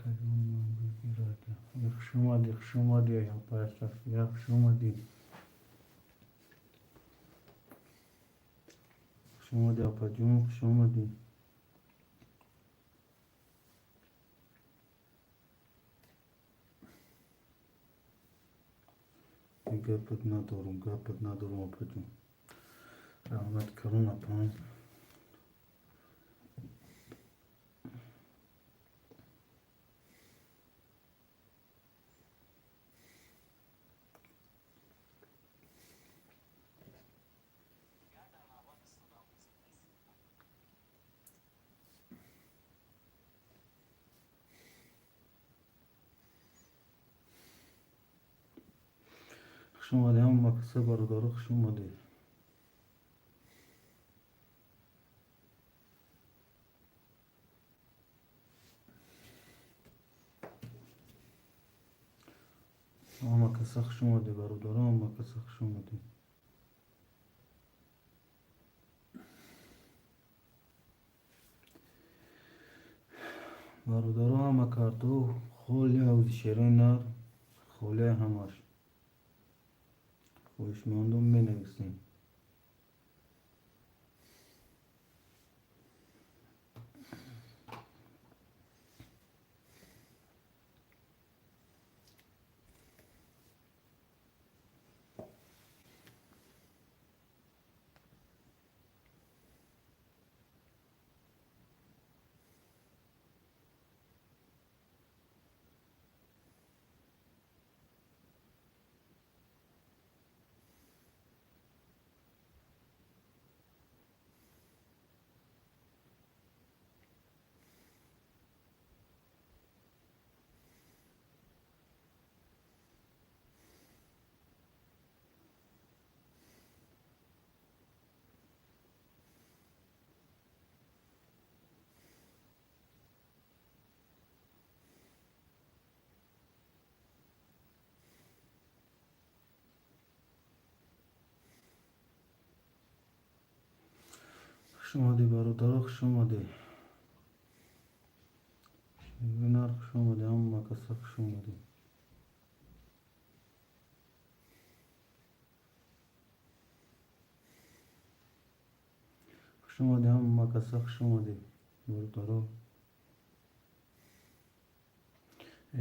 Kaybolma bugiradi. Yaxshi yapayapsiz. Yaxshi yapacağım. Yaxshi. Gapet nadorum yapacağım. Rahmet kılın apayım. Yaxshi hamma kısa baradori yaxshi. Hamma kısa yaxshi baradori, hamma kısa yaxshi. Baradori hamma kartu خیلی از شیرینار خیلی همش خوشمندم مینویسیم. Yaxshi baradori yaxshi. Şirinlar yaxshi hamma kısa yaxshi. Yaxshi hamma kısa yaxshi. Baradori.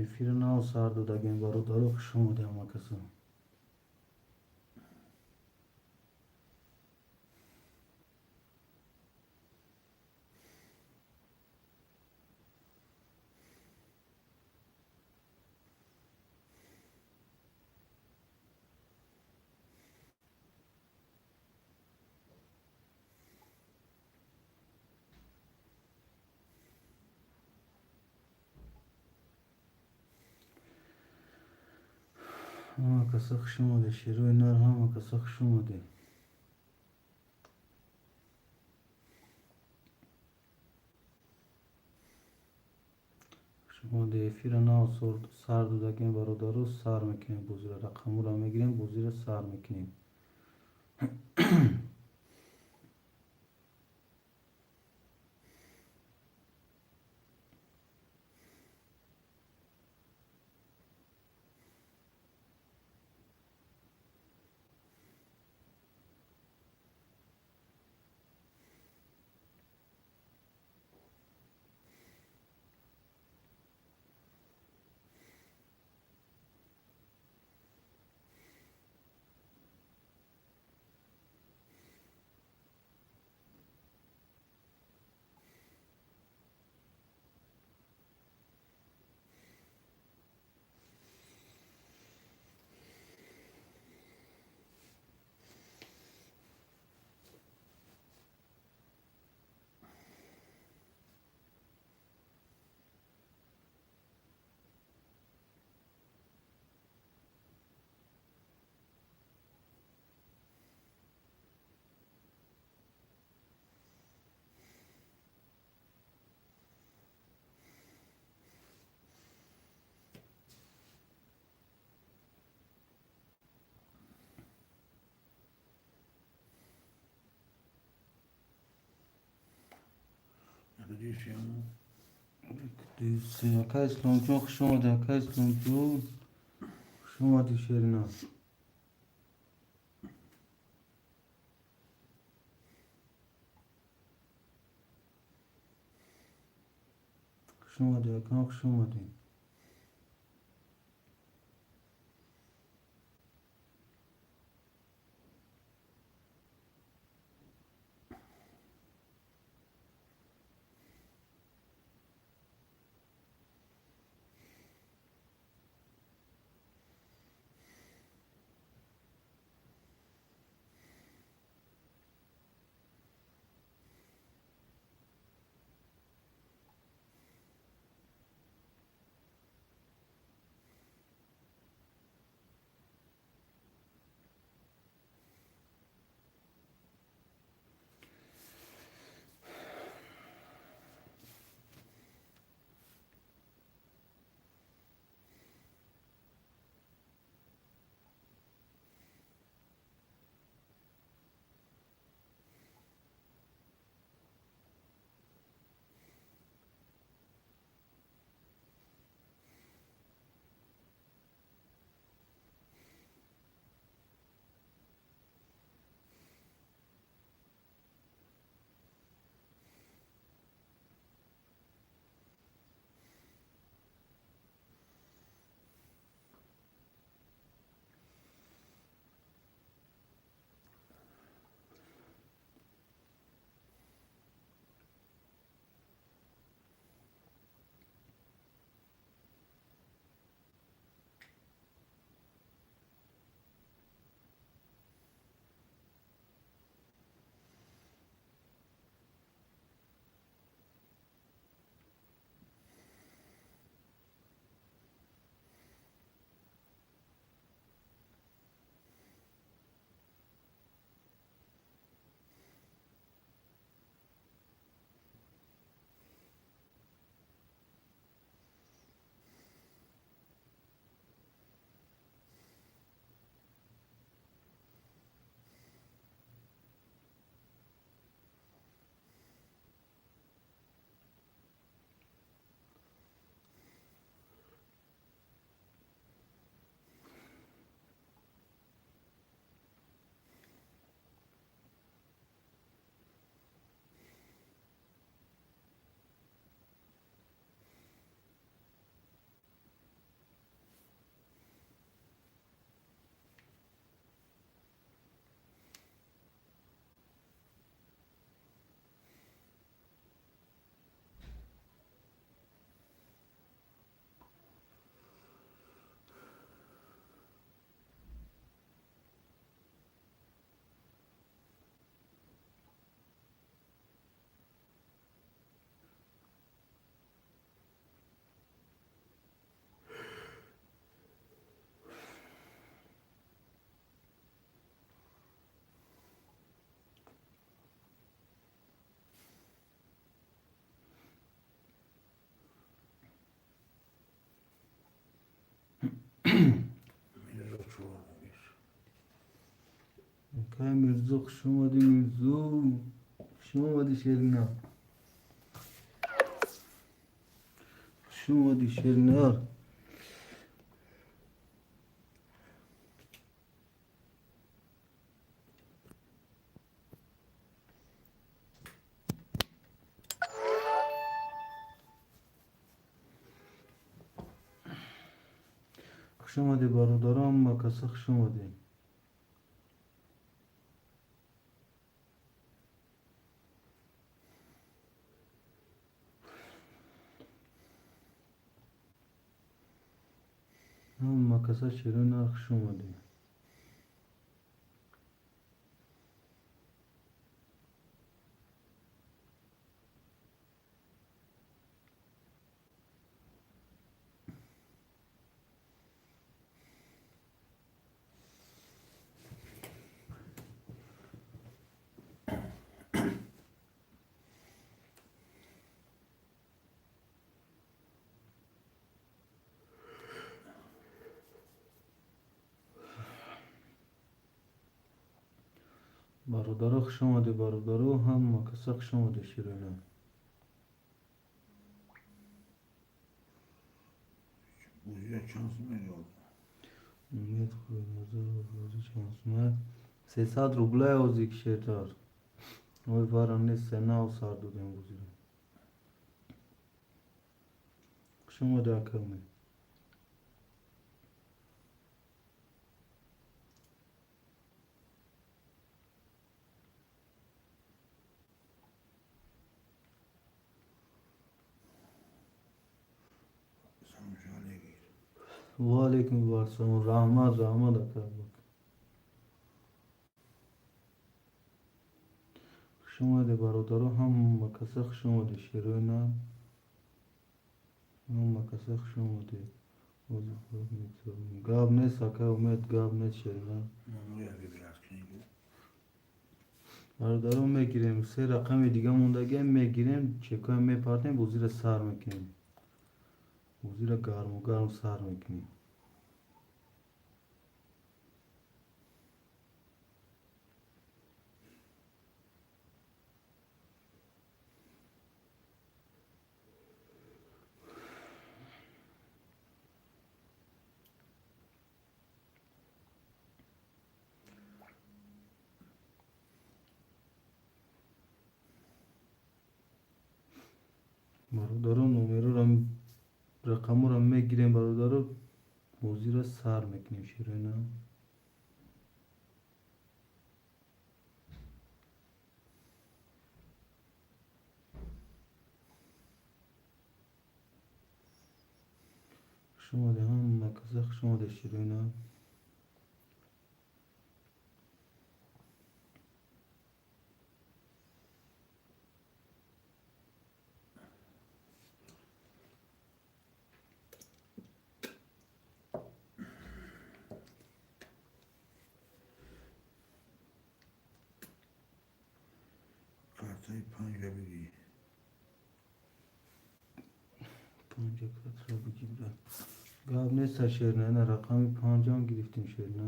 Efirni sardı da gen baradori yaxshi hamma kısa. Hamma kısa yaxshi. Şirinlar hamma kısa yaxshi. شما efir سر دادن برادر رو سر میکنیم بوزیر رقم رو میگیریم بوزیر سر میکنیم. Ne diyeceğim? دویست یکه اسلام جون خوش اومدی. یکه اسلام جون خوش اومدی شیرینا. خوش اومدی یکه خوش اومدی. یکه مرزو خوش اومدی. مرزو خوش اومدی شیرینا. خوش اومدی شیرینا. خوش اومدی برادرام. مکاسه خوش اومدی. هم مکاسه شیرینا خوش اومدی. برادرو خوش اومدی. برادرو هم مکاسه خوش اومدی شیرینا. Buzluğa şansım yok. Umid خوبی نظر روزی شانس اومد 300 روبله از یک شیطار اوی وارم نیست سنا و سار دادم بوزی رو شما دا کمی Samşale gir. و علیکم بارسلام رحمت اکر بک شما ده برادرو هم مکسخ شما ده شیروی نه هم مکسخ شما ده وزی خود میتونم گاب نیست اکر امید گاب نیست شیرنا Mamuraya bir biraz kıydı. برادرو میگیریم سه رقم دیگه موندگی میگیریم چکای میپارتیم بوزی رو سر میکنیم بوزی رو گرم و گرم سر میکنیم برادرو نومرو رو رقمو رو میگیریم برادرو بوزی رو سر میکنیم شیرینا شما ده هم مکسخ شما ده شیرینا Kartayı panca bir پنجاه کات رو بگیرم گاب نیست شیرنا نه رقمی پنجاه گرفتیم شیرنا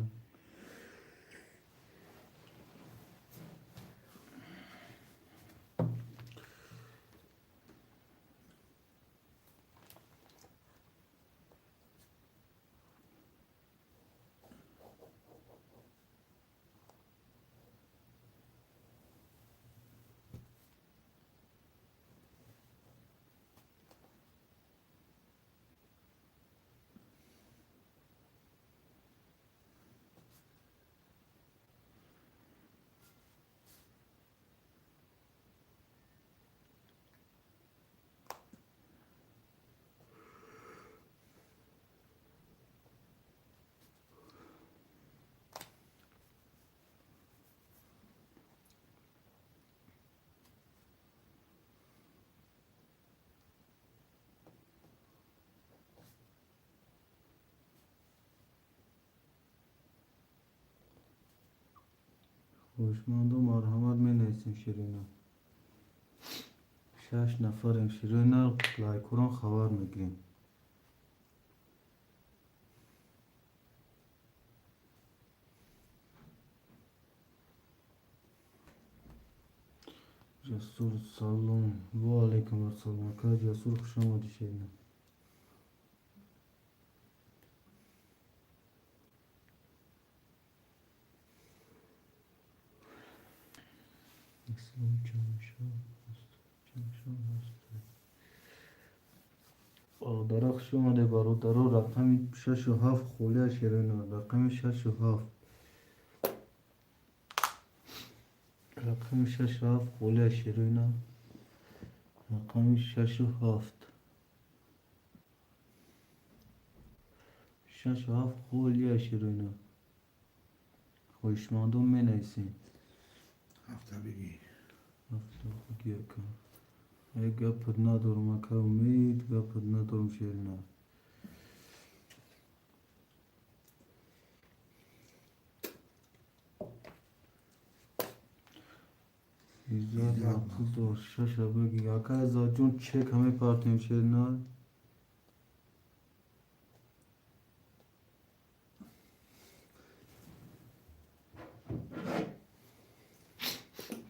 خوشمند و مرحمت می نیستیم شیرینا 6 نفریم شیرینا لایکوران خبر میگیریم جسور سلام و علیکم السلام که جسور خوش آمدی شیرینا اسلام چمشا هست درخت شما ده برادرو رقم 6 و 7 خوله شیرینا رقم 6 و 7 رقم 6 و 7 خوله شیرینا رقم 6 و 7 6 و 7 خوله شیرینا خوشمندم می نیستیم hafta biri. هفته بگیر کن ای گپت ندارم اکا امید گپت ندارم شیرینا ایزاد وقت دار 6 بگی اکا ازاد جون چک همه پارتیم شیرینا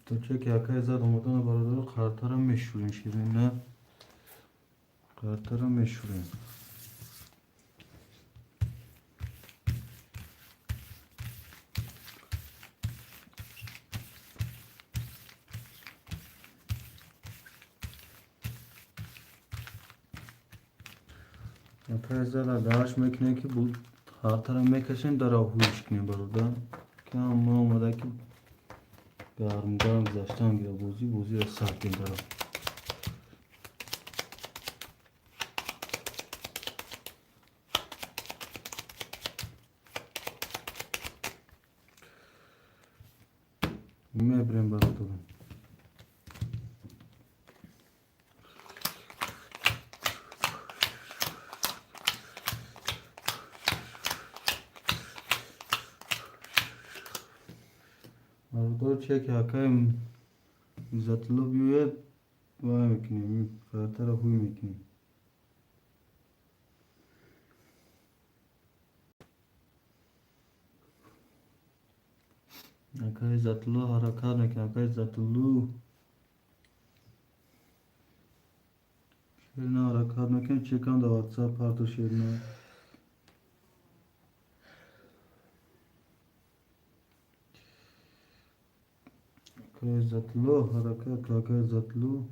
تو چک اکا ازاد اومدن برادر قرطرم میشورین شیرینا قرطرم میشورین Arkadaşlar dağış mekine ki bu hatara mekşen dara huyuş ki burada. Ki ama olmadı ki garım zaştan gira bozi sakin dara. Mebrem barado. Barado çek hakayım zatlı büyüye vay mekine hatara huy mekine. Akay zatlı harakat mekine akay zatlı. Şerine harakat mekine çekan da WhatsApp parto şerine. Akay zatlı harakat akay zatlı.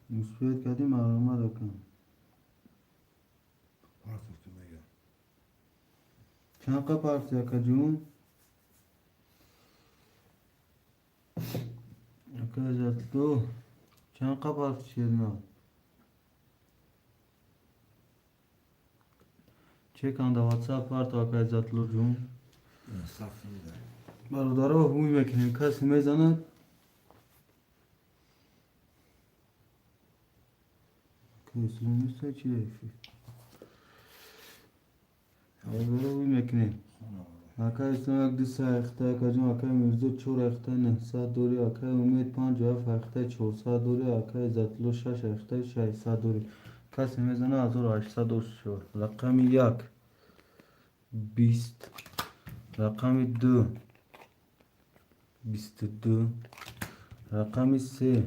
Müsbet kadim arama rakam. Part of the mega. Çanka parti yakacığım. Arkadaşlar bu Çanka parti şerine. Çek anda WhatsApp parti arkadaşlar cum. Safında. Barodara huy mekine kas mezana. Kesin seçiyor. Barodara huy mekine. Akay istemक दिशा अख्ता कजू akay mirzo chor अख्ता nehsa dori akay umid pan cevap अख्ता chor sa dori akay zatlo shash अख्ता shay sa dori kas mezana azor ashsa doshor rakami yak 20 rakami 2 22 rakami 3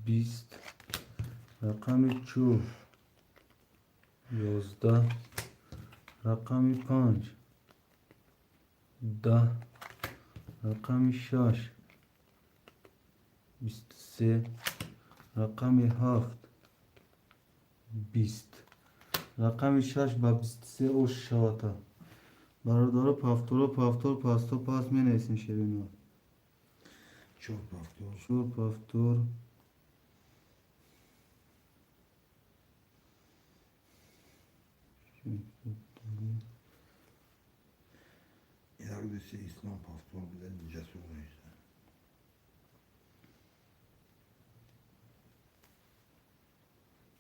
20 rakami 4 11 rakami 5 10 rakami 6 23 rakami 7 20 rakami 6 ba 23 o şavata barodara paftor pasto pas menesin şerino Çok paftor. şur paftor İleride İslam paftor bir de cesur işte.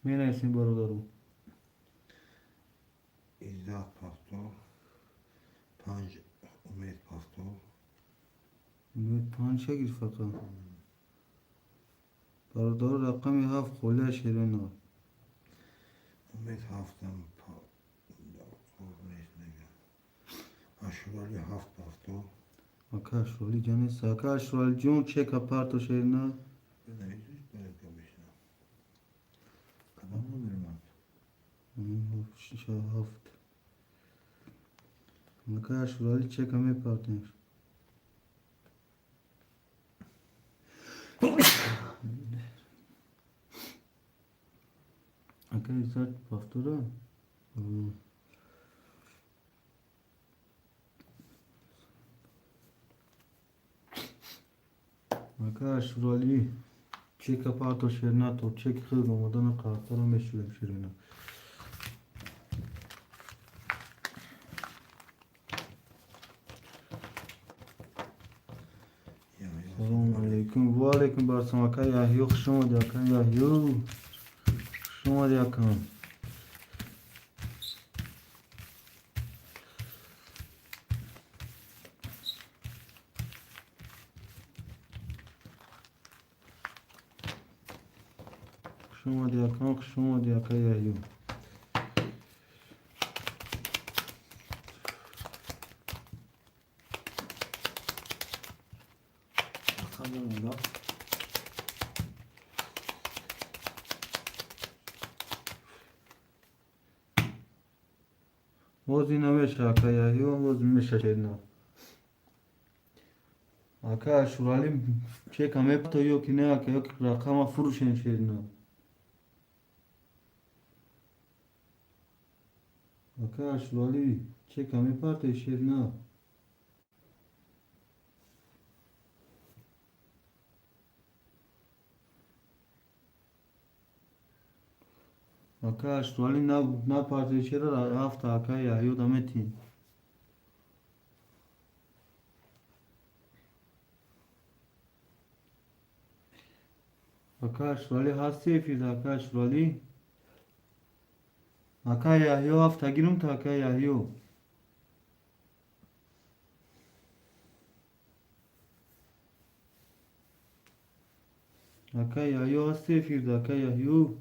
menesin barodara İzzahat paftor. Panj Umid paftor. umid panşa gir fakat barodara rakami haf khole şerino Umid haftan paftor neyse. Aşurali haft paftor. akash roli janis akash rol jun çek aparto şerino Ben de hiç böyle yapmışım. Tamam mı benim haft akash roli çek ame partner akash zat paftora akash roli çek aparto şerino to çek khir ramadan qartara meşhur şerino Selamun aleyküm. Ve aleyküm barsam akay yahyo khshoma de akay yahyo khshoma de akam. Khshoma de akay yahyo. Bakalım da. باز این همه aka yahiyo باز میشه شیرنا aka ashurali cheka amepata hiyo kinea akaweka kama furushen shirina aka ashurali cheka amepata shirina aka ashurali na parte shira hafta aka yahiyo dametin aka ashurali hasti fiz aka ashurali aka yahiyo hafta girum ta aka yahiyo aka yahiyo hasti fiz aka yahiyo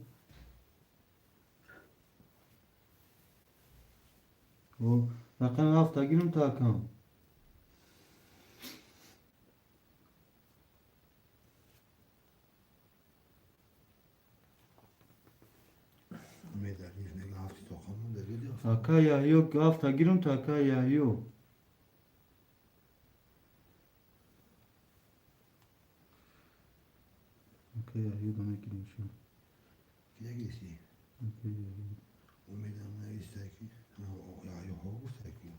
o رقم هفت گیرم تا کم Medalif nega hafti tokamın da geliyor. aka yahiyo hafta girum ta aka yahiyo aka yahiyo demek gidiyor şu an. Kide gitsi. Aka yahiyo. O meydana ister ki. O ya yok o ki.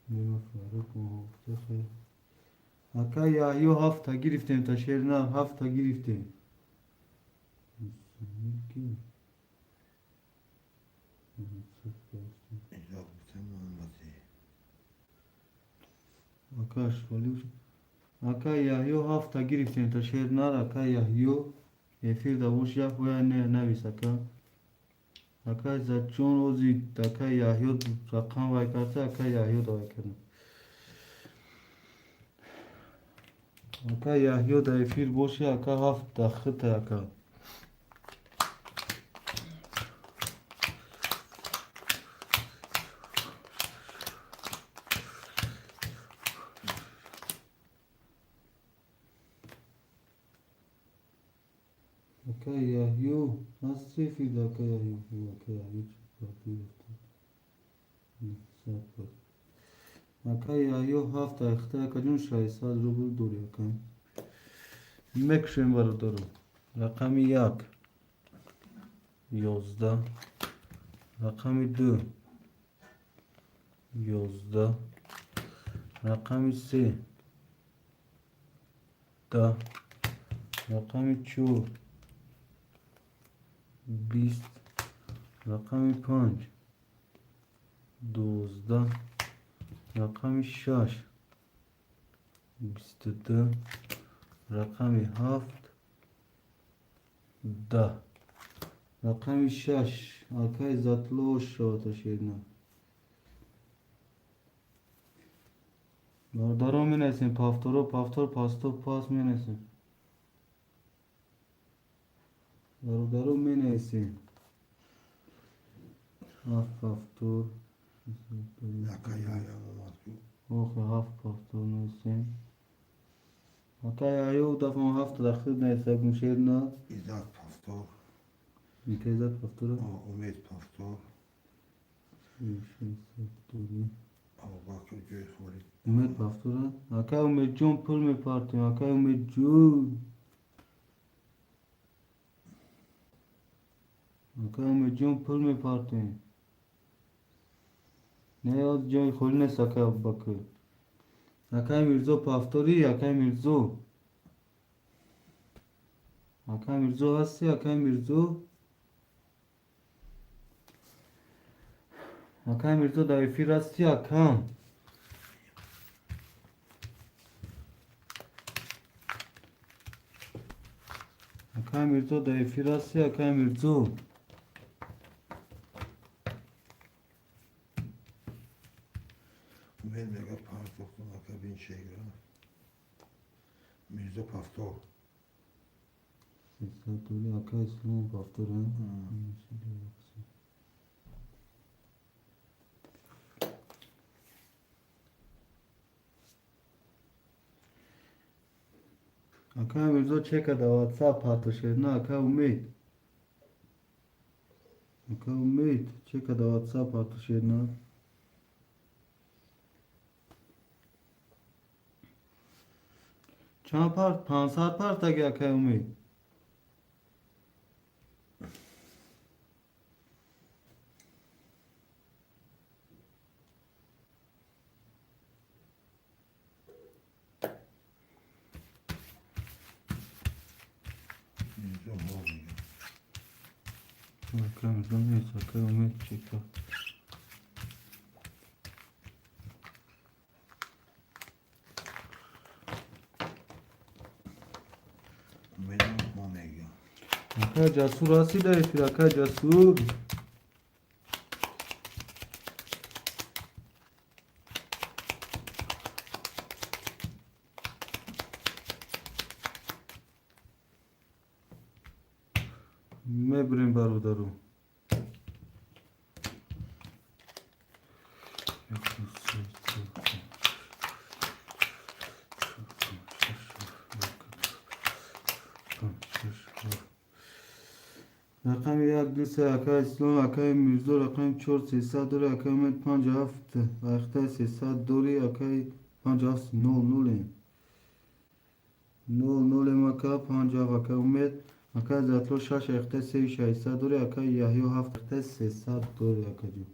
Buna fark mı? Aka yahiyo hafta giriftem ta şerina hafta giriftem. İcra biten anlatı. Aka şvali. Aka yahiyo hafta giriftem ta şerina aka yahiyo. Efir da boş ya koya ne navis aka. Aka zaçon ozi aka yahiyo rakam vay karta aka yahiyo da vay karna. aka yahiyo da efir boş ya aka hafta khita aka. aka yahiyo nasıl efir da aka yahiyo aka yahiyo çıkartıyor. aka yahiyo hafta khita kajun şaysa rubu duri aka. Mekşen var doğru. Rakami yak. Yozda. Rakami dö. Yozda. Rakami se. Da. Rakami çu. Bist. Rakami panç. Dozda. Rakami şaş. Bistede. Rakami haft. Da. Rakami şaş. Akay zatlo şavata şerina. Daro menesin paftoro paftor pasto pas menesin. Daro menesin. Haf paftor. Yaka ya anlatı. Oh haf paftor menesin. Akay ayo dafon hafta dakhil neyse gümşerina. İzat pastor. Mikazat paftora. Umet pastor. Paftora. Abu Bakır Göğüs Horit. Umet paftora. Akay umet jun pul me parti. Akay umet jun. Akay umet jun pul me parti. Ne yaz jun khulne saka Abu Bakır. Akay Mirzo paftori. Akay Mirzo. Akay Mirzo hasti. Akay Mirzo. Akay Mirzo da efirasti akam. Akay Mirzo da efirasti Akay Mirzo. Umet mega pastoktan akabin şey gra. Mirza pastor. Satori Akay Islam paftora. Akay Mirzo cheka da WhatsApp hato şerina Akay Umet. Akay Umet cheka da WhatsApp hato şerina. چند پارت 500 پارت اگه اکای امید میرزا ما میگم اکای میزون نیست اکای امید چیکار امیدم ما میگم اکای جسور هستی داری پیر اکای جسور میبریم برادرو رقم یک دوست اکای اسلام اکای میرزا رقم 4300 دوری اکای امید 57 و اخته 300 دوری اکای 57 00 00 مکا 50 اکای امید اکای زتلو 6 اخته 3600 دوری اکای یحیی 7 اخته 300 دوری اکای جو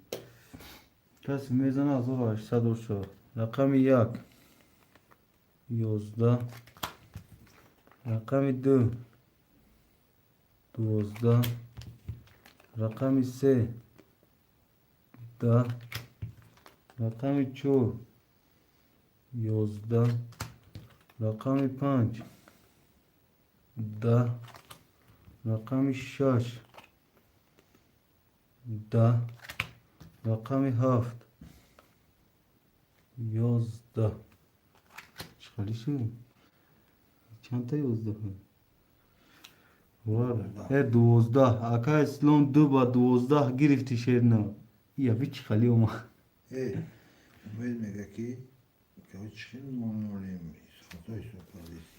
کسی میزنه 1800 دور شد رقم یک 11 رقم دو 12 رقم 3 10 رقم 4 11 رقم 5 10 رقم 6 10 رقم 7 11 چخالی شد چند تا 11 واره 12 اکا اسلام 2 با 12 گرفتی شیر نه یا بی چخالی اومد امید میگه که چخیل مانولیم خطای سوکالیسی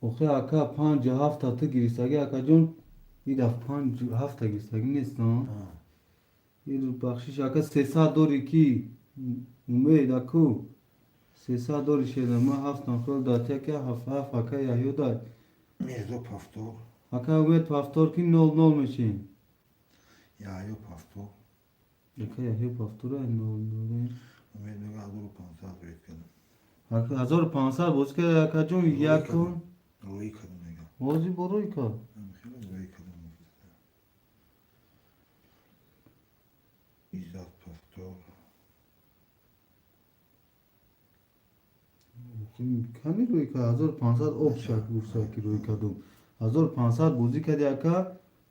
اوخی اکا 5 7 تا گریستگی اکا جون این دفع 5 7 گریستگی نیست نه این رو بخشش اکا 300 دوری کی امید اکو 300 دوری شده ما 7 نخل داتی که 7 اکا یحیو داد میرزا پافتور اکا امید پافتور کی 0 میشه یحیی پافتور اکا یحیو پافتور 0 امید میگه 1500 روید کردم اکا 1500 بوز که اکا جون یک کن روی کردم میگم بازی بروی که خیلی روی کردم ایزاد پافتور کمی روی که 1500 آب شد بورسا که روی کدوم 1500 بوزی کردی اکا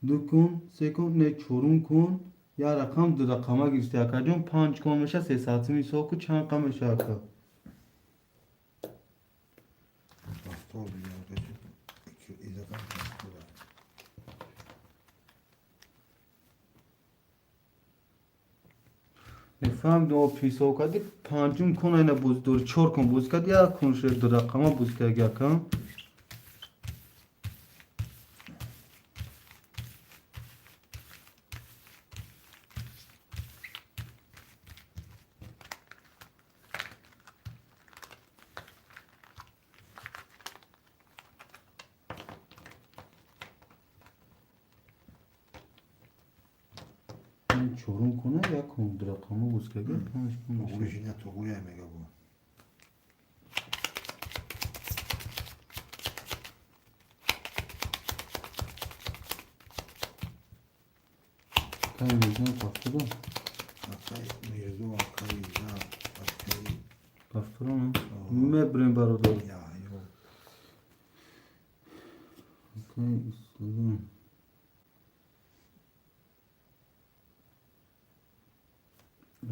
2 کن 3 کن نه 4 کن یا رقم 2 رقمه گرفتی اکا جون 5 کن میشه 300 میشه که چند کم میشه اکا پافتور دیگه ایزاد پافتور فهم دو پیسو کردی 5 کن اینا بوز دور 4 کن بوز کردی یا کن شد 2 رقمه بوز کردی اکا چورون کنه یا کن 2 رقمه بوز کردی 5 کن میشه اوریژینال توگوی میگه بود کمی میزنه پافتورو اکای میرزا اکای ایزاد اکای پافتورو نه میبریم برادر یحیی اکای اسلام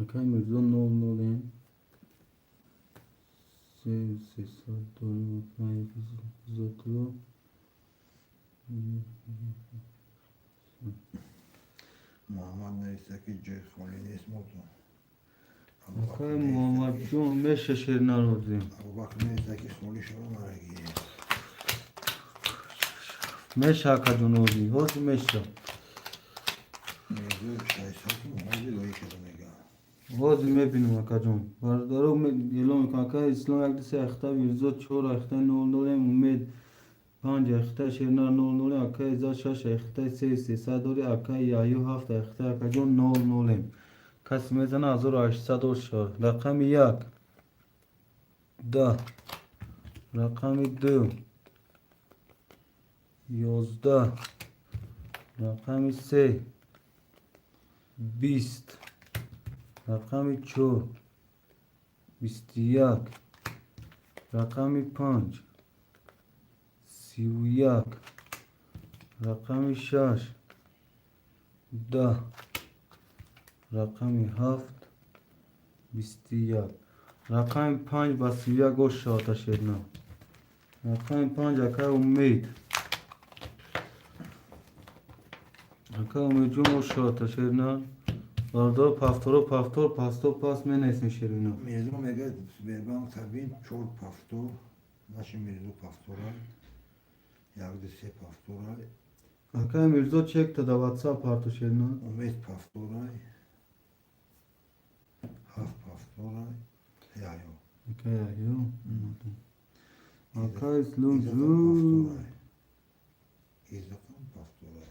اکای میرزا 00 300 دوری اکای زتلو محمد نویسته که جای خالی نیست موضوع اکای محمد جون میشه شیر نروزیم ابوبکر نویسته که خالی شما مرگیه میشه اکا جون اوزی هوزی میشه میرزا شایسته که محمدی روی کردم میگه باز میبینیم اکا جون بردارو اعلام میکنم اکا اسلام یک دسته اختا ویرزا 4 اختا 00 امید 5 اختا شیرنا 00 اکا ازا 6 اختا 3 300 دوری اکا یایو 7 اختا اکا جون 00 کسی میزنه 1804 رقم 1 10 رقم 2 11 رقم 3 20 رقم 4 21 رقم 5 31 رقم 6 10 رقم 7 21 رقم 5 با 31 گوش شاته شدنا رقم 5 اکا امید اکا امید جون گوش شاته شدنا باردار پفتور پستو پاس می نیستن شیرینا Mirzo mega Sberbank tabin çor pastor. Naši Mirzo pastoral. Yagdi se pastoral. اکا میرزا چک تا دا واتساپ پارتو شدنا Umet pastoral. Haf pastoral. Yayo. اکا یایو اکا اسلام İzafan جو pastoral. İzafan pastoral.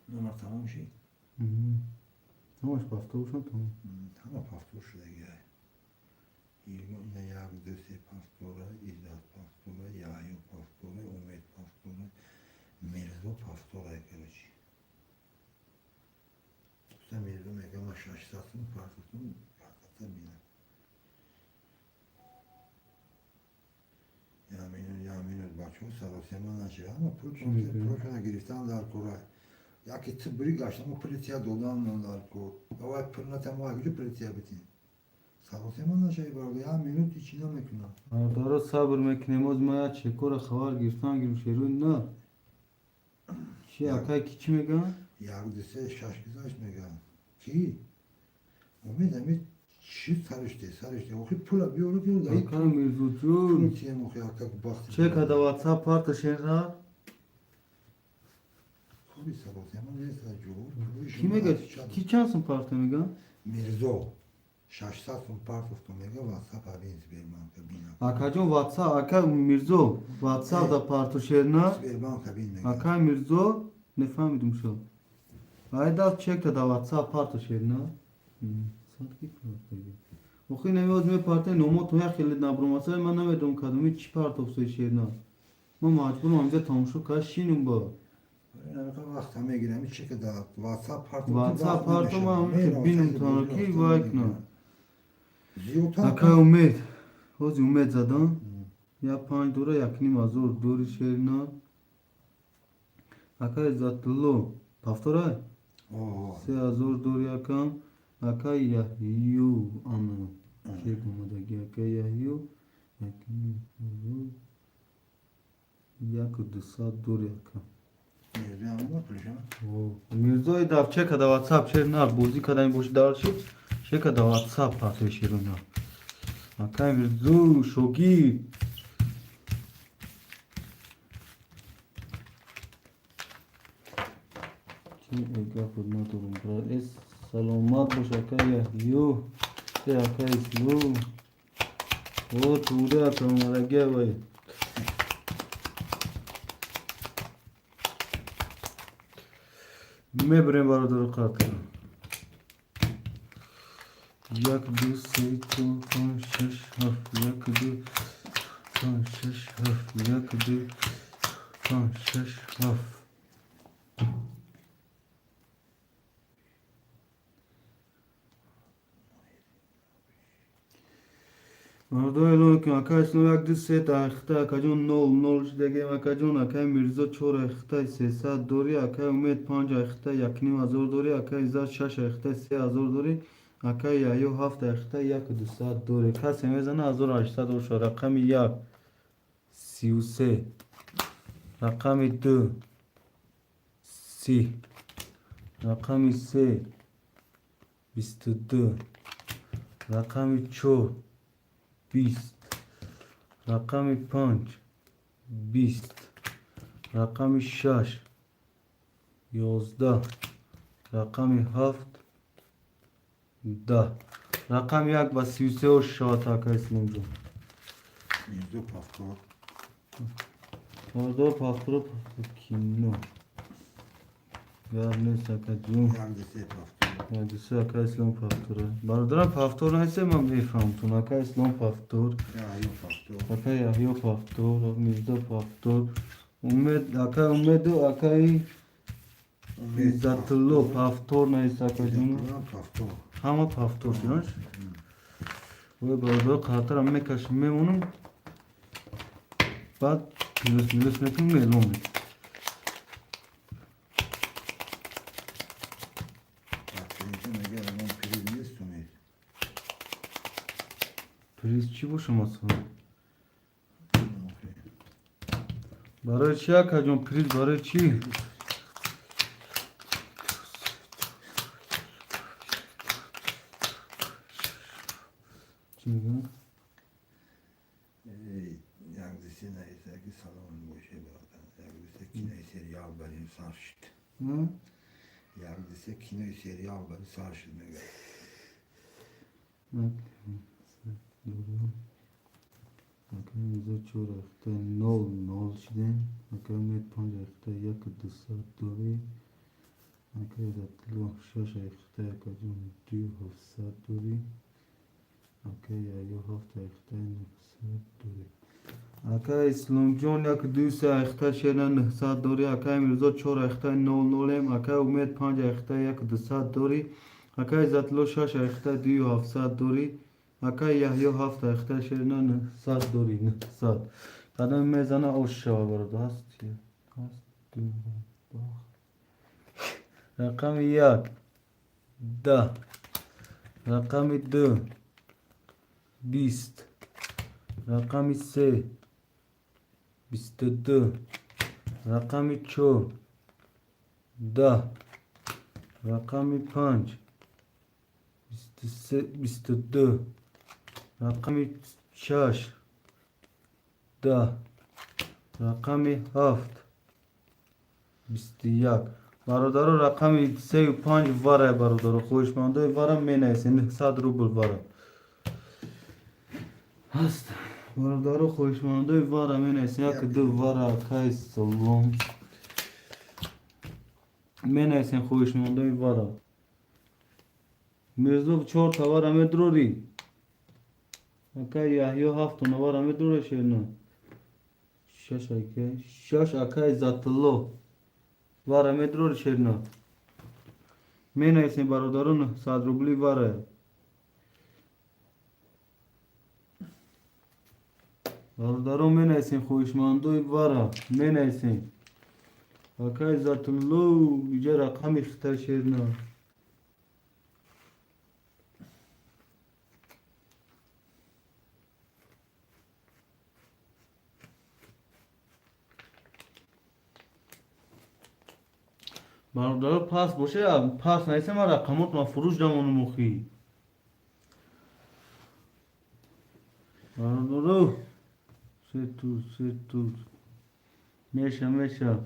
Numar tamam şey. همش پفتور شد تمام Tamam pastor şuraya gel. Yine yagdi se pastoral. İzaf pastoral. Yayo pastoral. Umet pastoral. Mirzo pastoral kırıcı. Sen Mirzo mega maşaştasın partosunu partata bina. Yaminul Baço Sarosema naşır ama Şimdi- proşuna girişten dar koray. Ya ki tıbbri gaçta ama pritiya dolan dar ko. Ama pırna tema gücü pritiya bitin. Sarosema naşır var ya minut içine mekuna. باردارو صبر میکنیم از ما یا چکور خوار گرفتن گیرم شیرون نه چی اکا کی چی میگن؟ Yagdise şaşkızaş mega. Ki Umid şi sarıştı. Oku pula bir yolu diyor da. اکا میرزو جون Pritiya mı okuyor akak baktı. چک دا واتساپ پارتو شیرنا Tabii Sarosema neyse کی میگه کی چانسın پارتو میگن؟ Mirzo. Şaşsasın partosunu mega WhatsApp abin Sberbank bina. اکا جون واتساپ اکا میرزو واتساپ دا پارتو شیرنا Sberbank bin mega. اکا میرزو نفهمیدم شو ayda çek da WhatsApp پارتو شیرنا صدقی پارتو اوخی نمیاد می پارتو نومو تو یا خیلی نبروماسه من نمیدونم کدومی چی پارتو سوی شیرنا ما مجبورم همزه تماشو کشینم با Öyle bir vaktame giren bir şekilde WhatsApp partı. WhatsApp partı mı ama benim tanıki vakna. Ziyota. اکا امید حوزی امید زدن یا 5 دوره یکنیم ازور دوری شیرنا اکا ازت لو پفتوره Oo. 3000 دور یکم اکا یهیو انا که گمدگی اکا یهیو یکنیم ازور یک و 200 دور یکم Mirzo yanıma pırışan. میرزای دف چه کده واتساپ شیر نه بوزی کده این بوش دار شید چه کده واتساپ پاتوی شیرون نه اکا میرزو شوگی کی ایگا خود ندارم برای اس سلامت باش اکا یهیو اکا اسلو او توده اکا مرگه بای میبریم برادر قاتل یک دو سه چهار پنج شش هفت یک دو پنج شش هفت یک دو پنج شش هفت Bardoy lo ki akay sno yak dis se ta khta kajon 0 shidege akajon akay mirzo 4 khta 300 dori akay umed 5 khta 1.5 dori akay izat 6 khta 3000 dori akay yayo 7 khta 1200 dori kas mezana 1800 شو رقم 1 33 رقم 2 30 رقم 3 22 رقم 4 20 رقم 5 20 رقم 6 11 رقم 7 10 رقم 1 و 33 و شات akasın hocam. Mirzo pastor. Orada pasporo kino. Ya ne sakacım. Yardisi pastor. Ya dise akasın pasporo. Bardara paspor neyse mam efam tun akasın paspor. Yahyo pastor. Akay yahyo paspor, mirza paspor. Umed akay İzzatullah paspor neyse sakacım. Pastor. Hama paspor şunuş. Ve bardara khatar amme kaşme onun. Bak Milus mekin melon. Senin eğer onun priz sunayım. Priz çi boşaması. Barı çi akacım priz barı çi. Şimdi Yardisi neyse ki salonun boşu vardı. Yardisi kine serial benim sarşıt. ne? Yardisi kine serial benim sarşıt. Bak. Doğru. Bakın bize çok hafta nol şiden. Bakın met panca hafta yak dısa dori. Bakın zatlo şaş hafta yakacım diyor hafta dori. Bakın ya yo hafta hafta hafta dori. Akay İslamcan yak düsa hafta şeran hafta dori. Akay mirzo çok hafta nolem. Akay umet panca hafta yak dısa dori. Akay zatlo şaş hafta diyor hafta dori. Akay yahyo hafta hafta şerina saat dori saat. Kadın mezana oşşava vardı hastı. Rakam yak da rakam 2 20 rakam 3 22 rakam 3 da rakam 5 22 رقم 6 10 رقم 7 21 برادر رقم 3 و 5 واره برادر خوشمانده واره می نویسین 100 روبل واره هست برادر خوشمانده واره می نویسین یک دو واره کای سلام می نویسین خوشمانده واره میرزو 4 تا واره می دروری Akay yahyo hafta var ama dur şerno. Şaş akay zatlo. Var ama dur şerno. Mena ise barodarın sadrubli var. Barodarın mena ise خوشمانده var. Mena ise. Akay zatlo yüce rakam ikhtar şerno. برادر پاس باشه پاس نیست ما رقمات ما فروش دامون مخی برادر سه تو میشه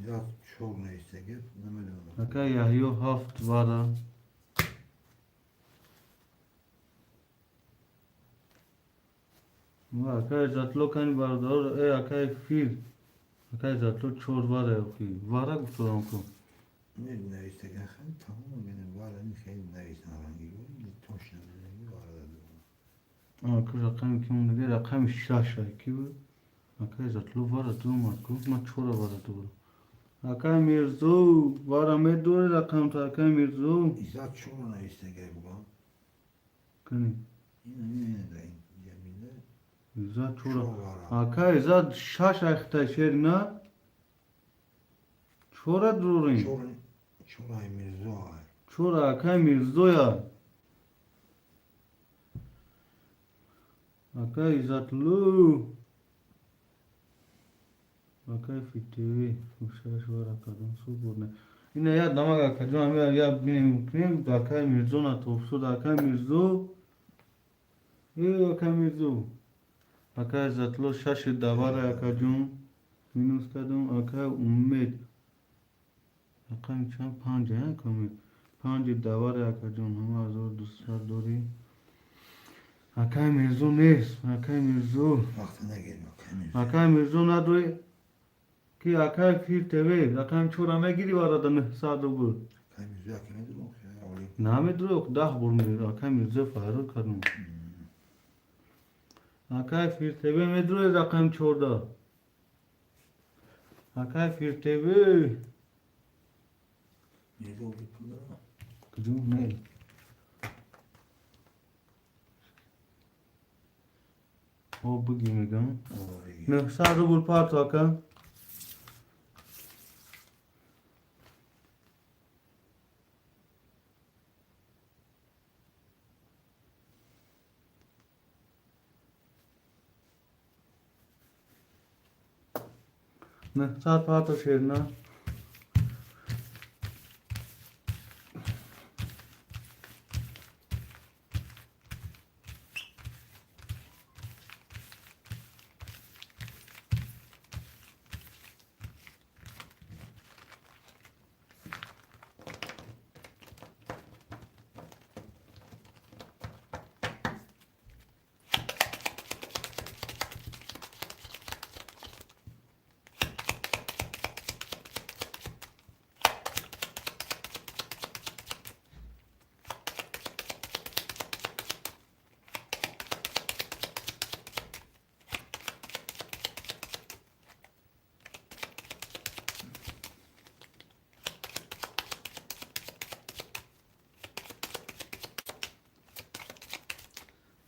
İzat çok neyse ki demedim ona. Akay yahyo haft vara akay zatlo kan برادر akay fil akay zatlo çor vara oki vara gufturam ko Neyse ki tamam benim var hani şey neyse herhangi bir toşlanıyor var da. که رقم که اون دیگه رقم 6 کی بود اکای زتلو وارد دو مارکو ما چورا وارد دو اکای میرزو وارمه دور رقم تا اکای میرزو İzat çok neyse ki bu. کنی Yine de cemile İzzat çora. Çora. Aka İzzat şaş ayakta şerna. Çora durun. Çora'yı Mirzo'ay. Çora aka Mirzo'ya. Aka İzzatlı. Aka fitiri. Şaş var akadan su burne. Yine ya damak akadan ya benim aka Mirzo'na topsu da aka Mirzo. Aka Mirzo. Aka İzzatlı şaşı davara akadan. Minus kadın aka ummet. Aka çan panca ya kami. Panca davara akadan hama zor dusra dori. Aka Mirzo nes. Aka Mirzo. Vaktine gelme Mirzo. Aka Mirzo nadoi. Ki aka fir teve. Aka çorama giriyor arada ne sadı bu. Mirzo hakkında da okuyor ya. Öyle. Name duru dah burnu. Aka Mirzo Faruk kadın. Aka fir teve medru rakam çorda. Aka fir teve. Mirzo oldu pulları mı? Kızım ne? O bu gibi gan. Oraya. Ne sadı bul part aka. Ne saat part o şerna.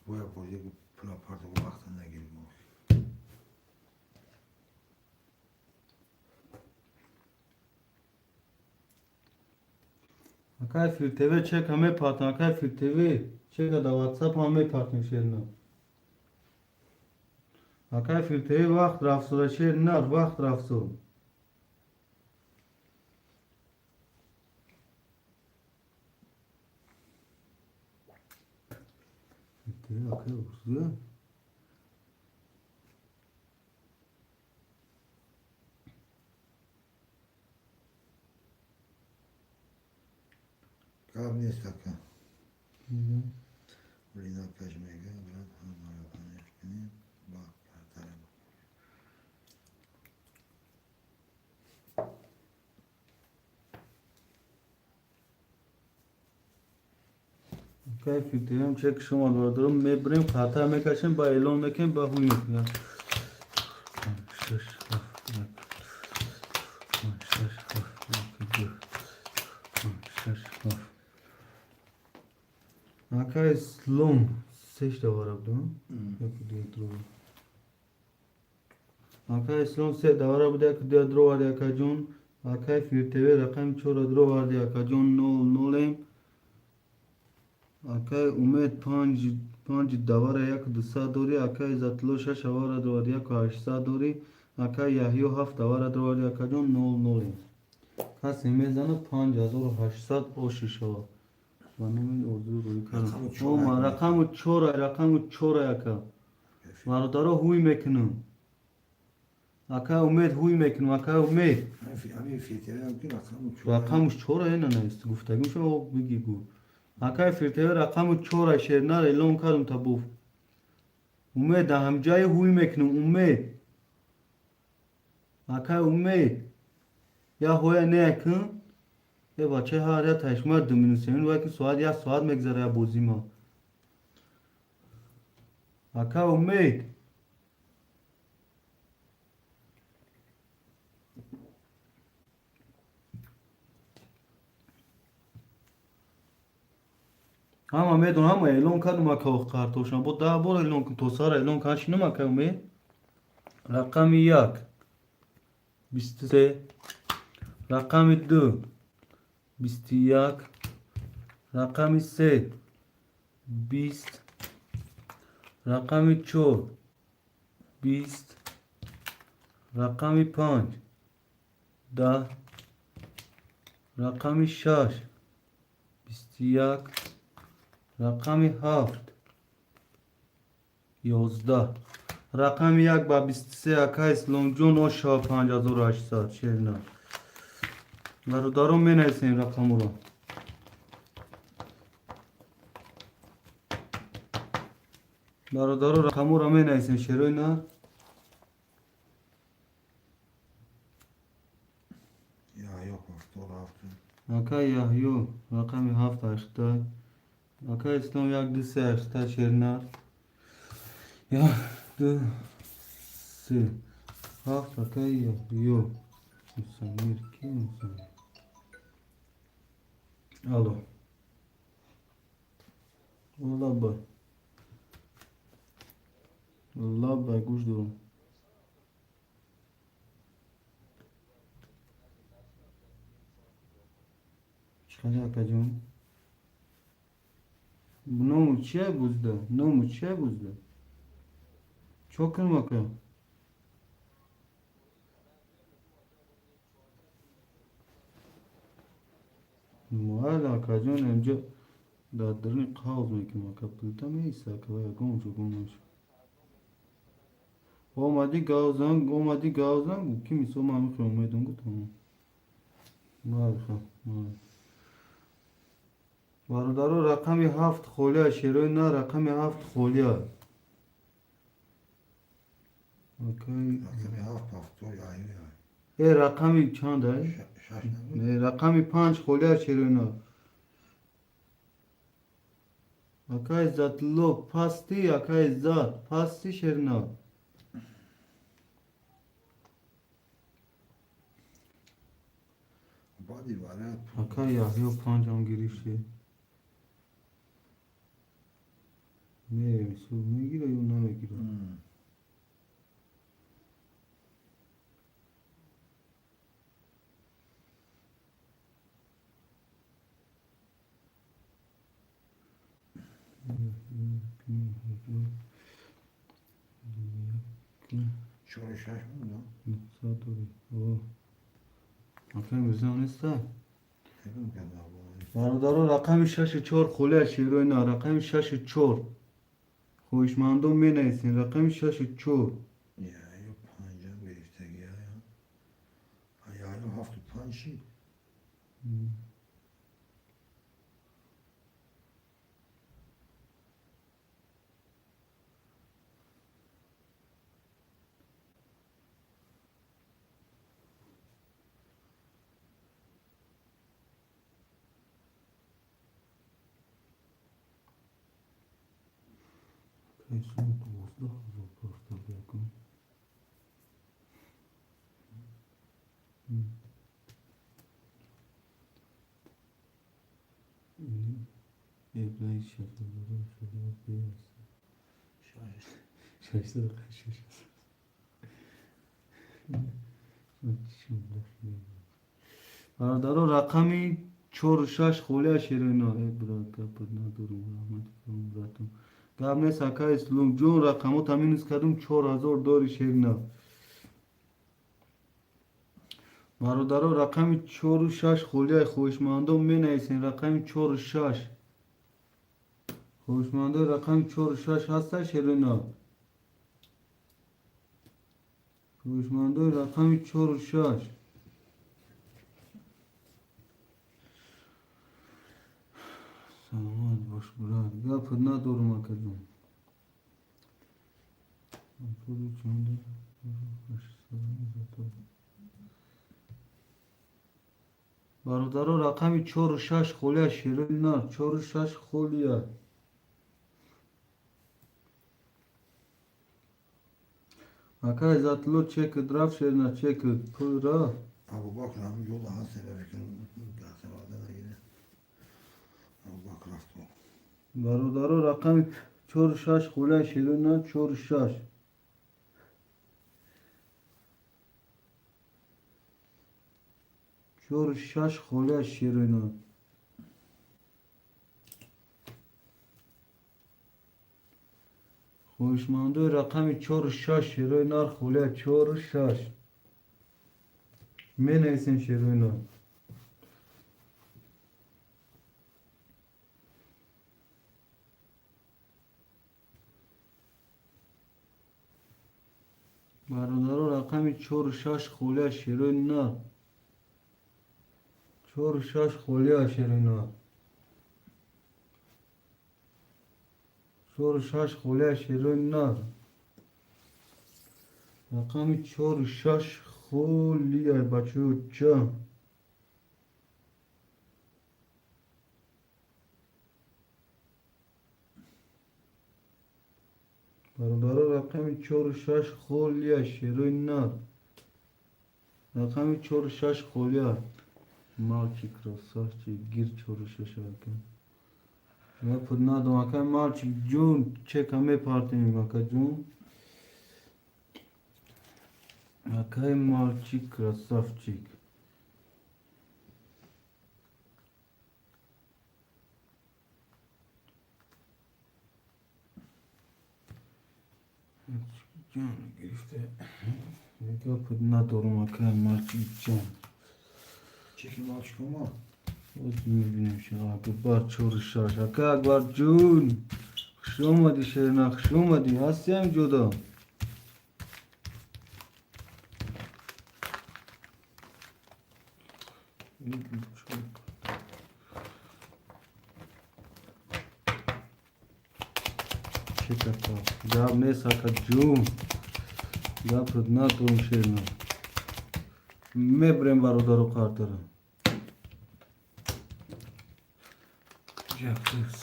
Bu yapacak pula parça bu vaktine gelme. Aka fir teve çek hame part. Aka fir teve çek da WhatsApp hame part şerna. Aka fir teve vakt rafsura şerna vakt rafsu. Teve aka usuyor. Kalam ne istaka? Lina kaçmaya bırak hanımlara tanışkını bak kartlara bak. Aka fir teve çek şoma durdum. Me brim khata me kaçın ba elon mekin ba huy ya. Şaş. Aka slum seç de var abdu. Yok diye dro. Aka slum se da var abdu diye dro var ya kajon. Aka fir teve rakam çora dro var ya kajon no lem. Aka umet panj davar yak dusa dori aka zatlo shash var dro var ya kaşsa dori. Aka yahyo haft davar dro var ya kajon no lem. Kas emezana 5800 o şişo. Benim ordu roy kar. O ma rakamı çora yaka. Marodaro huy meknu. Aka umed huy meknu aka umed. Hani fiyatları mümkün Rakamı çora yana ne ist guftagim şu o bigi gu. Aka firteve rakamı çora şernar elon karım tabu. Umed hamjay huy meknu umed. Aka umed. Ya hoya ne yakın? E bache har ya tashma duminsemin wa ki swad ya swad megzara ya bozima. Aka umed. Ama medun ama elon kan ma ka kartoşan. Bu daha bol elon kan tosara elon kan şunu ma ka me. Rakami yak. 23. Rakami 2. 21. Rakami 3. 20. Rakami 4. 20. Rakami 5. 10. Rakami 6. 21. Rakami 7. 11. Rakami 1 با 23 اکای لونجون و شا 5800 شیرنا برادرم می نویسین رقم رو برادرم رقم رو می نویسین شیروی نه Yahya pastor hafta. اکای یحیو رقم 7 80 اکای اسلام 1 2 3 80 شیرنا یا 2 3 7 اکای یحیو مسامیر کی مسامیر الو والله با والله با گوش دارم چقدر اکا جون نومو چیه بوزده نومو چیه بوزده چوکن مکه مال اکا جون اینجا دادرین قاوز میکنم اکا پلتا میسا که باید گمشو گمشو اومدی گاوزن کی میسو ما میخوام اومدون گفتم مال خب مال برادرو رقمی 7 خولیا شیروی نه رقمی 7 خولیا اوکی Rakami hafta pastor Yahya. ای رقمی چنده Şaş ne bu? رقمی 5 خولیا شیروی نه اکای زتلو پاستی اکای زات پاستی شیرنا Badi var ya. اکای یحیو 5 هم گریشتی میسو میگیره یا نمیگیره Hmm. Şöyle şaşmıyor mu? ساتوری اوه اکای میزان نیست Dedim ki Allah. برادرو رقم 64 خوله شیروی نه رقم 64 خوشمندو می نیسین رقم 64 Yahya pancar verirse ya. Yahya hafta panşı. کیسون 12,000 پاستا بکن ابلای شفا برای شما بیرس Şaş. شایسته قشش برادرو رقمی 4 و 6 خوله شیروی نه ای برای کپر ندارم رحمت کنم براتون گاب نیست اکای اسلام جون رقمو تامینز کردم 4000 داری شیرنا برادرو رقمی 4 و 6 خولیای خوشمندو می نیسین رقمی 4 و 6 خوشمندو رقمی 4 و 6 هسته شیرنا خوشمندو رقمی 4 و 6 سلامت باش براد گفت ندارم اکدم پولی چنده برادرو رقمی 4 و 6 خولیه شیرین نه 4 و 6 خولیه اکای زتلو چک درف شیرنا چک پورا Abu Bakr abi yol daha severken Galatasaray'da da yine. Abu Bakr hafta. برادرها رقم 46 خوله شیرین 46 46 خوله شیرین خوشمانده رقم 46 شیرین خوله 46 می نیسین شیرین برادرها رقم 46 خوله شیرین 46 خوله شیرین 46 خوله شیرین رقم 46 خوله بچه چه برادرها رقم 46 خوله شیرین رقم 46 خوله Мальчик красавчик, гир чорушашака. Я поднадо ака мальчик джун, чека ме партим ака джун. Ака мальчик красавчик. Джун грифте. Я поднадо ака мальчик джун. Çekim açık ama. От میبینیم شما اکبر چورشاش اکا اکبر جون خوش اومدی شیرنا خوش اومدی هستی هم جدا چه کتا جاب نیست اکا جون جاب رد نتون شیرنا میبریم برادر و کارترم Yapıyoruz.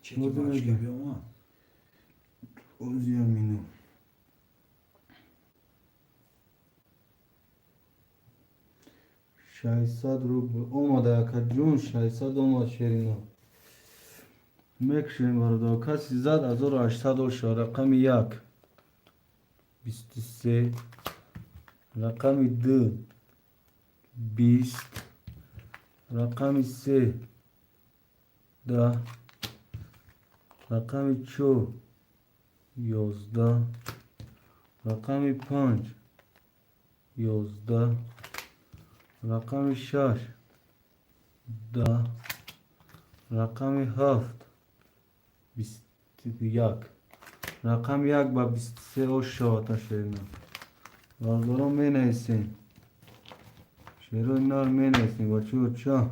Çekim açık yapıyor ama. Oziyor minu. شایستاد رو اومده اکا جون شایستاد اومد شیرینا مکشیم برادر کسی زد 1800 رقم 1 23 رقم 2 20 رقم 3 10 رقم 4 11 رقم 5 11 رقم 6 10 رقم 7 21 رقم 1 با 23 او شاتا شیرنا واردارو می نیسین شیرو اینار می نیسین با چو چا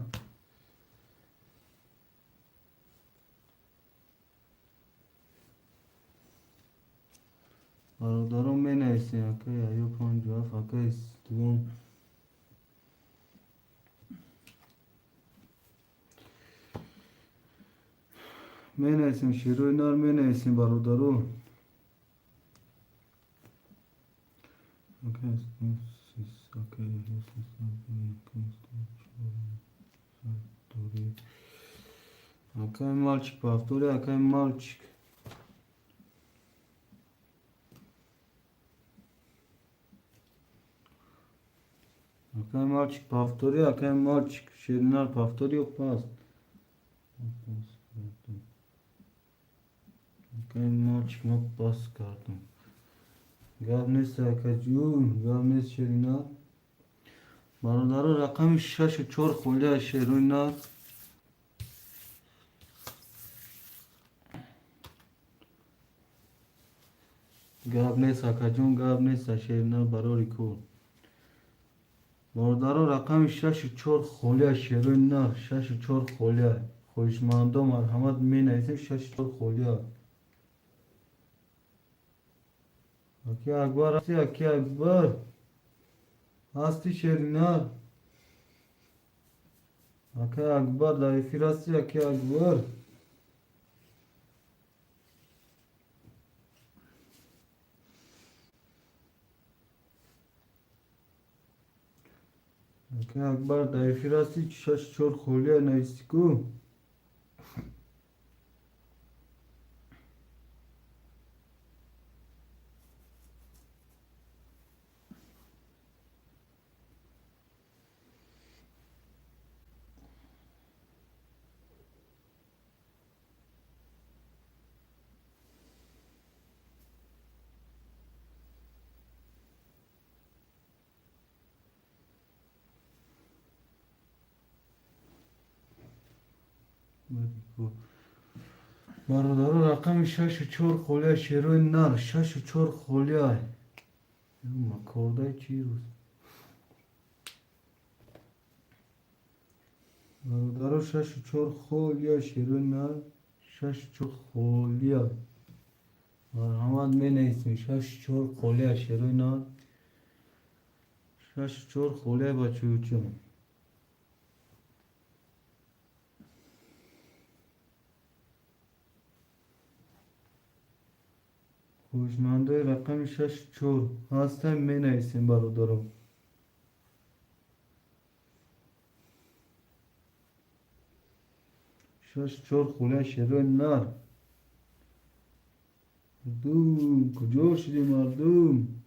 واردارو می نیسین اکای ایو 57 اکای دوم می نیسین شیرو اینار می نیسین برادرو Акай мальчик, повторяй, акай мальчик. Акай мальчик, повторяй, акай мальчик. Ширинар, повтори пас. Акай мальчик, мы пас карту. Гавнес акаджун, гавнес ширинар. برادر رقم 6 4 خوله شیرینار گاب نیست اکجون گاب نیست شیرینار براری کو برادر رقم 6 4 خوله شیرینار 6 4 خوله خوشمانده مرحمت می نیست 6 4 خوله اکی اکبر هستی اکی اکبر هستی شیرینار اکی اکبر دایفی راستی اکی اکبر اکبر دایفی راستی شش چور خولیا نیستی کو برادر رقم شش چور خولیا شیروی نر شش چور خولیا مکرده چی روز برادر شش چور خولیا شیروی نر شش چور خولیا مرحمت می نیستیم شش چور خولیا شیروی نر شش چور خولیا بچه چون هوشمنده رقم شش چور هستم می نیستیم برادرم شش چور خولیا شیروی نر مردم کجا شدی مردم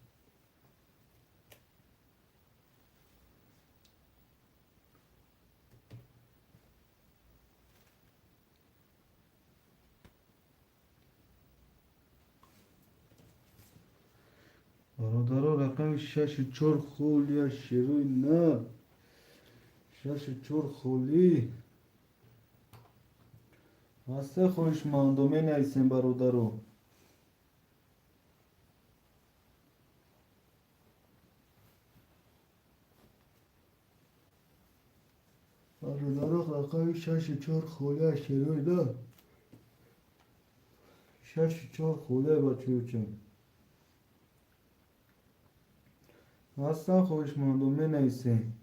برادر رقم شش چور خولیا شیروی نر شش چور خولی هسته خوشمندم می نیستیم برادرو برادر رقم شش چور خولیا شیروی نر شش چور خولی بچه چون هستن خوشمندم می نیستیم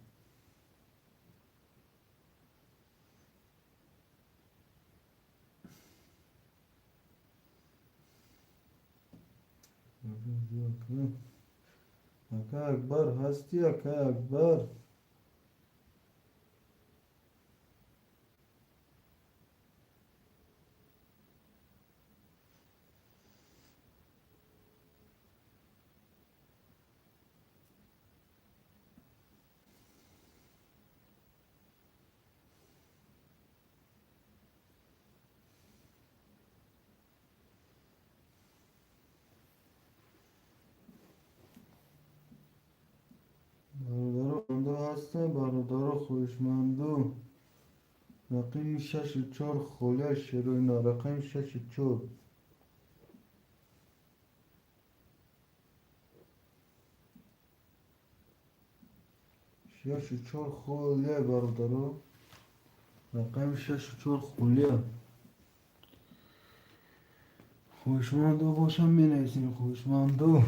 اکا اکبر هستی اکا اکبر برادر بنده هستن برادر خوشمندو رقم شش چور خولیا شیروی نر رقم شش چور شش چور خولیا برادر رقم شش چور خولیا خوشمندو باشم می نیستیم خوشمندو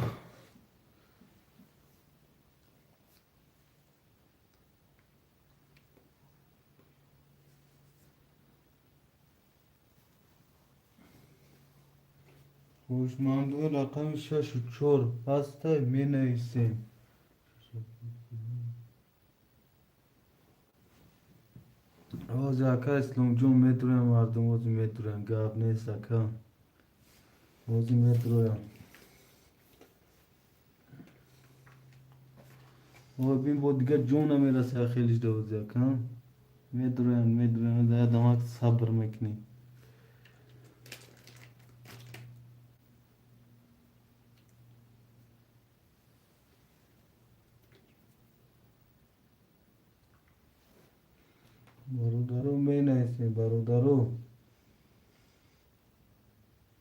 خوشمندو رقم شش چور هسته می نیستیم آز اکا اسلام جون میدونم مردم آزی میدونم گاب نیست اکا آزی میدونم آقا بین با دیگه جون نمیرسه خیلیش دوزی اکا میدونم ده دماغ صبر میکنی برادرو می نیستیم برادرو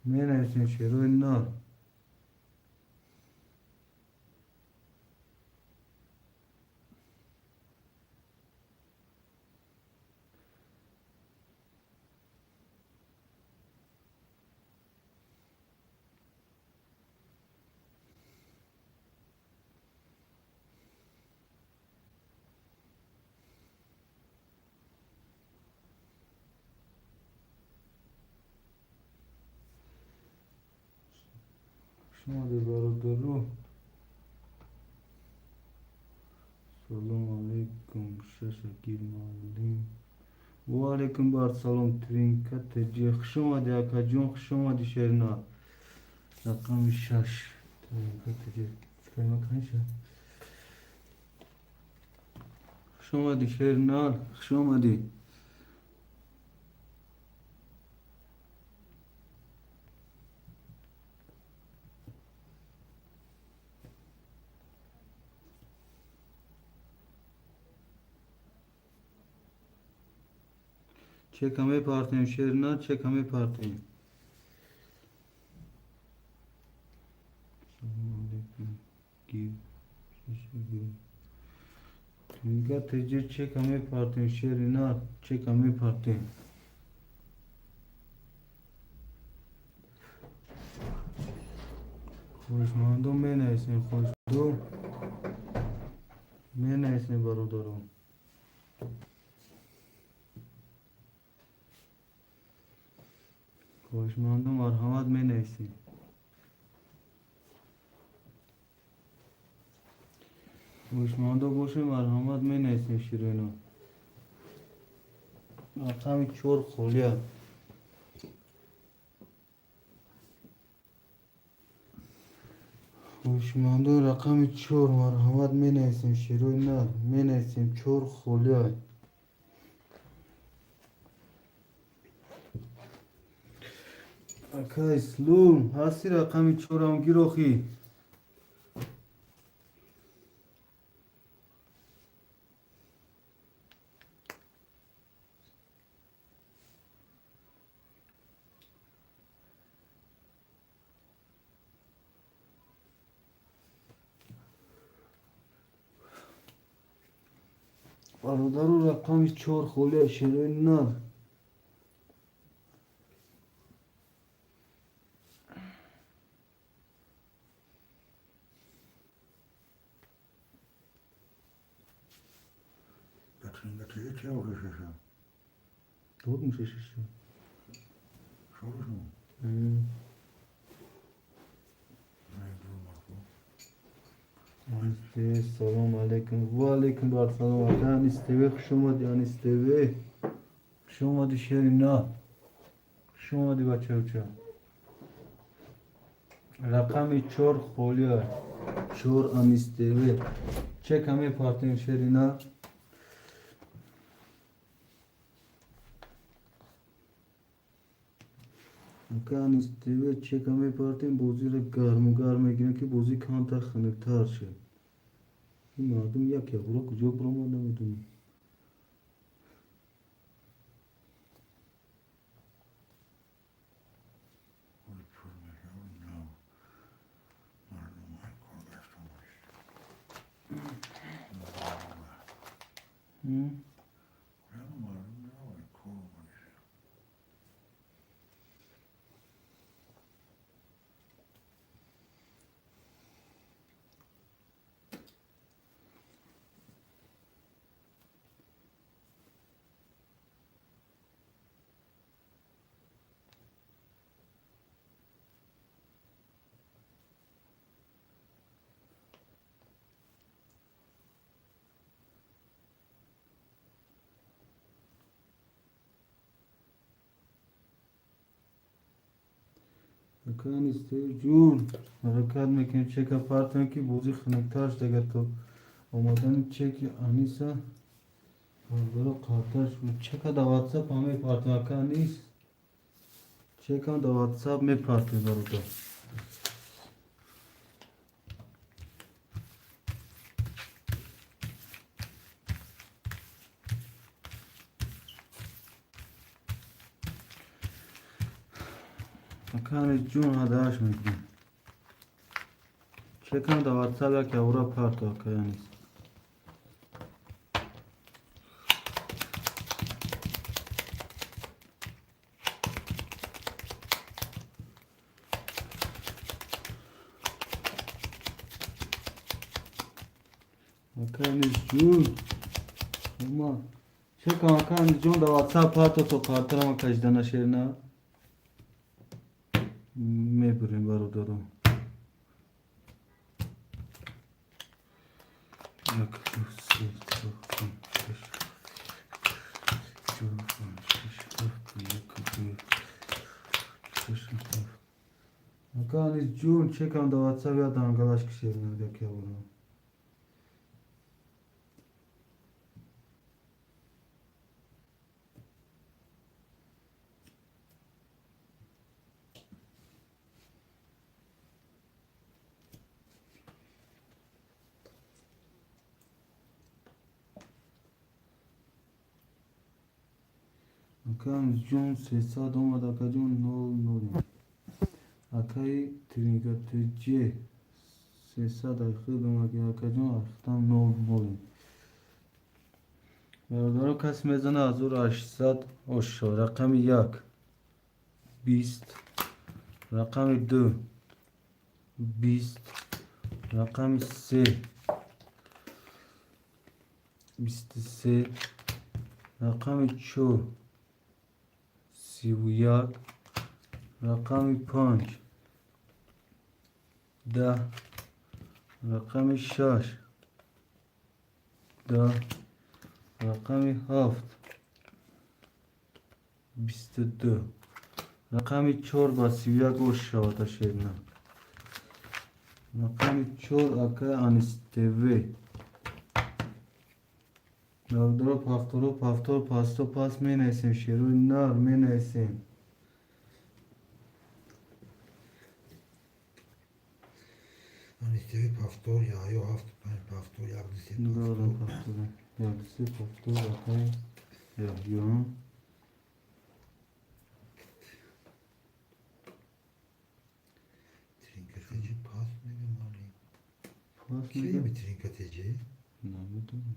می نیستیم شیروی نر شما دی برادرو Salam alaikum Şaşakir Malim. Ve aleyküm bar salam Trinka Teci. Hoş olmadı Akacan, hoş olmadı Şerna. Rakam şaş. Trinka Teci. Çıkarmak neyse. Hoş olmadı Şerna. Hoş olmadı. Çek hame partiyim Şerna. Çek hame partiyim. Salam alaikum. Gir. Şaşakir. Trinka Teci çek hame partiyim Şerna. Çek hame partiyim. خوشمندم بنویسین خوشمندم بنویسین برادرم خوشمندم مرحمت بنویسین خوشمندم باشه مرحمت بنویسین شیرینا رقم 4 خولیا خوشمندم رقم 4 مرحمت بنویسین شیرینا بنویسین 4 خولیا اکای سلوم هستی رقم 4 هم گیر آخی برادر رقم 4 خولیا شیرینا Trinka Teci çabuk yaşasın. Doğru mu şaşırtıyor? Sorur mu? سلام علیکم و علیکم بر سلام آن استوی خوش اومدی آن استوی خوش اومدی شیرینا خوش اومدی بچه رقم 4 خولیا 4 آن استوی چک همه پارتین شیرینا آن استوی چک همه پارتین بوزی را گرم میگیرن که بوزی کان تا خنکتر شه این مردم یک برو کجا برو ما نمیدونیم مکان استوی جون حرکت میکنی چک اپارتمن که بوزی خنکترش دیگه تو اومدن چک آنیسا برو قاطرش بود چک دا واتساپ همه پارتمن که نیست چک هم دا واتساپ می پارتمن برو دو مکان جون هداش میکنی چک هم دا واتساپ یک اورا پارتمن که نیست مکان جون اما چک مکان جون دا واتساپ پارتو تو قاطرم کجدنا شیرنا میبریم برادرم یک Akali June çekam da WhatsApp ya da angalaş kişi yerine dök ya bunu. Akali June sesa doma da kajun no. Akai tringateci sesa da khuduma ki akajun akhtan no. برادران کسی میزنه از او را 800 اوشو رقم 1 20 رقم 2 20 رقم 3 23 رقم 4 31 رقم 5 10 رقم 6 10 رقم 7 22 رقم 4 با 31 گوش شد شیرنا رقم 4 اکا انستوی دارو پافتور پاستو پاس می نیسیم شیروی نار می نیسیم Anestevi pastor yağıyor hafta pastor yardısı دارو pastor. پافتور یادسی پافتور اکای یون Trinkateci pas mı mali? پاس Şey میگه mi trinkateci? نمیدونم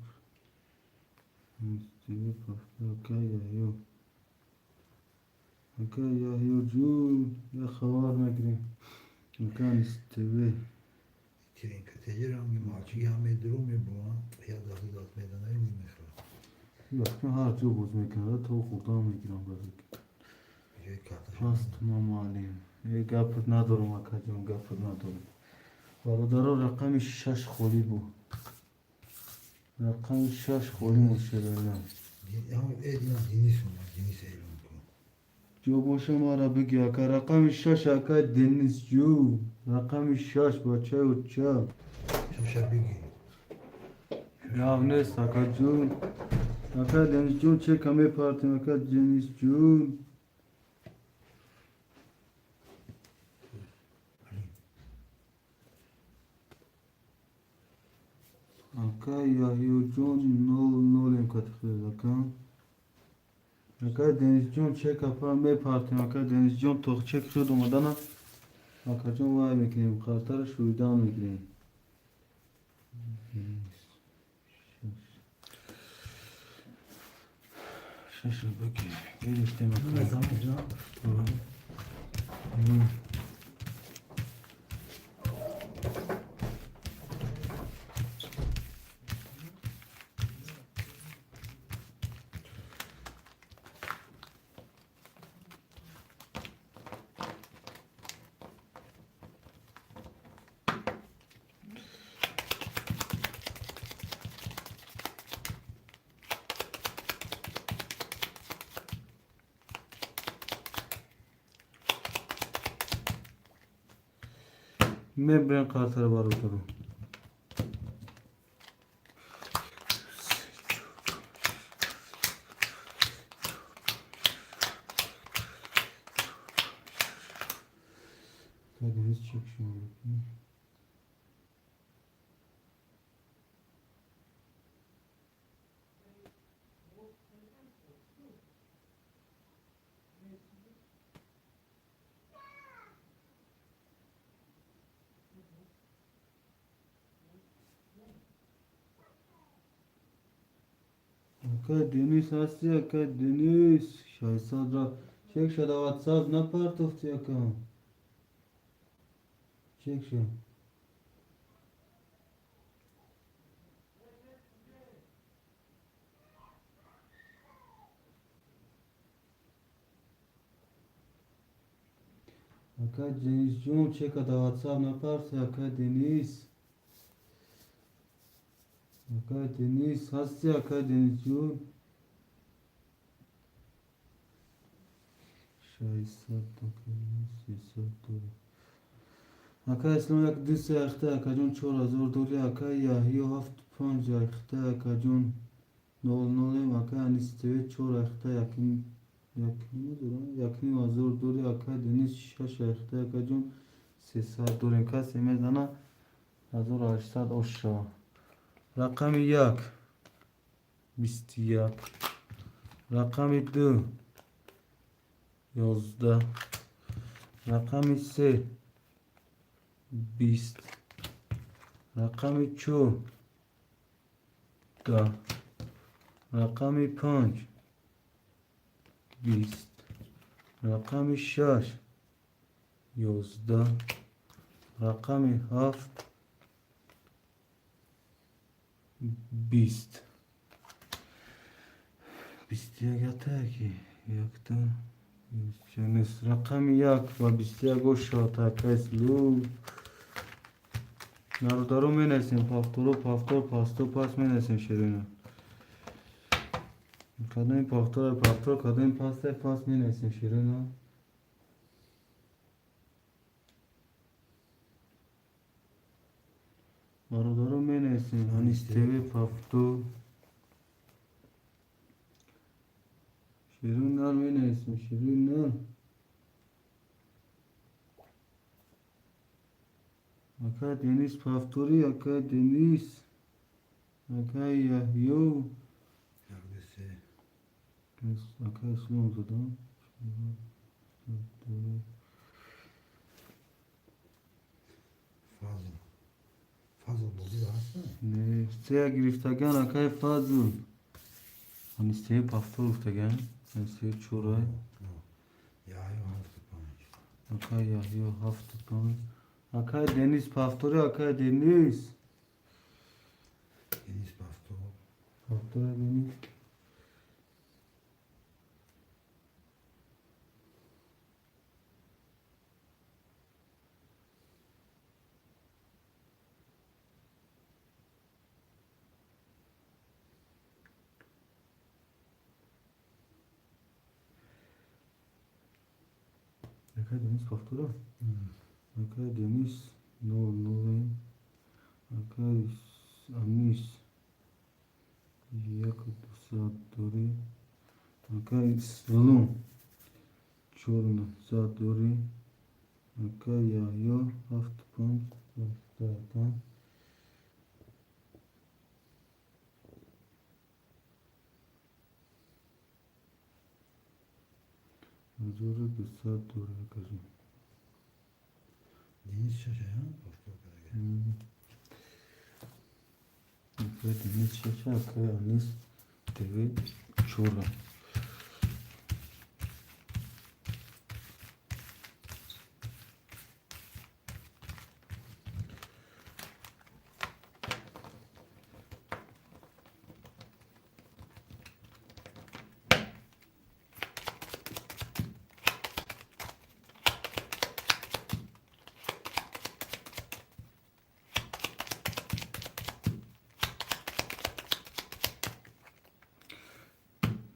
انستوی پافتور اکای یون اکای جون یا خوار میگریم اکای انستوی Trinkateci rangi maçı ya medru mu bu ha? Ya da hızat meydana mı mekra? یا که هر جو بوز میکنه تو خودم میگیرم بازی Bir kardeşim. پاست ما مالیم یه گپت ندارم اکا جون گپت ندارم برادرها رقم 6 خوری بود رقم 6 خوری مشکل Ama edin dini sunma, dini seyrun bu. جو باشه ما را بگی اکا رقم 6 اکا دنیس جو رقم 6 با چه و چه Şaşa bir gün. یا نیست اکا جون اکا دنیس جون چه کمی پارتیم اکا دنیس جون اکا یاهیو جون نول امکات خیلی اکا اکا دنیس جون چه کپا می پارتیم اکا دنیس جون توخ چک شد اومدن اکا جون وای میکنیم خاطر شویدان میکنیم شش رو بگی گرفتیم اکا میبرین خاطر بارو کرو Deniz çok şey oldu. Deniz hasti Deniz Şahsada çek şada WhatsApp ne partoftu yakam çek şu Deniz Jun çek ada WhatsApp ne partı Deniz آقای دنیس هستی آقای دنیس جون؟ 600 تومن 300 تومن. آقای اسلام یک دوست اخته آقای جون 4000 دوری آقای یحیی 75 اخته آقای جون 00 آقای انیستوی 4 اخته یکی یکنیم هزار دوری آقای دنیس 6 اخته آقای جون 300 دوری کسی میزنه 1800 اشا. رقم 1 21 رقم 2 11 رقم 3 20 رقم 4 10 رقم 5 20 رقم 6 11 رقم 7 20 21 تاکی یک تا نیست. رقم 1 و 21 شاتا کسلو نارو می نسیم پافتورو پافتور پاستو پاس می نسیم شیرینه کدوم پافتور پافتور کدوم پاست پاس می نسیم شیرینه نارو می نسیم هنیستوی پافتور شیرین نار می نسیم شیرین نار آقای دنیس پافتوری آقای دنیس آقای یحیو آقای اسلام زدم فضل بودی هست نه سه گرفتگان آقای فضل هنیسته پافتور گرفتگان هنیسته چورای یحیی 75 آقای یحیو 75 آقای دنیس پافتوری آقای دنیس دنیس پافتور پافتور دنیس آقای دنیس پافتور آقای دنیس 00 آقای انیس 1200 دوری آقای اسلام 400 دوری آقای یحیی 75 دادن حضور 200 دوری کردیم دنیس ششه ها پافتور کرده آقای دنیس ششه آقای انیس دوی چورا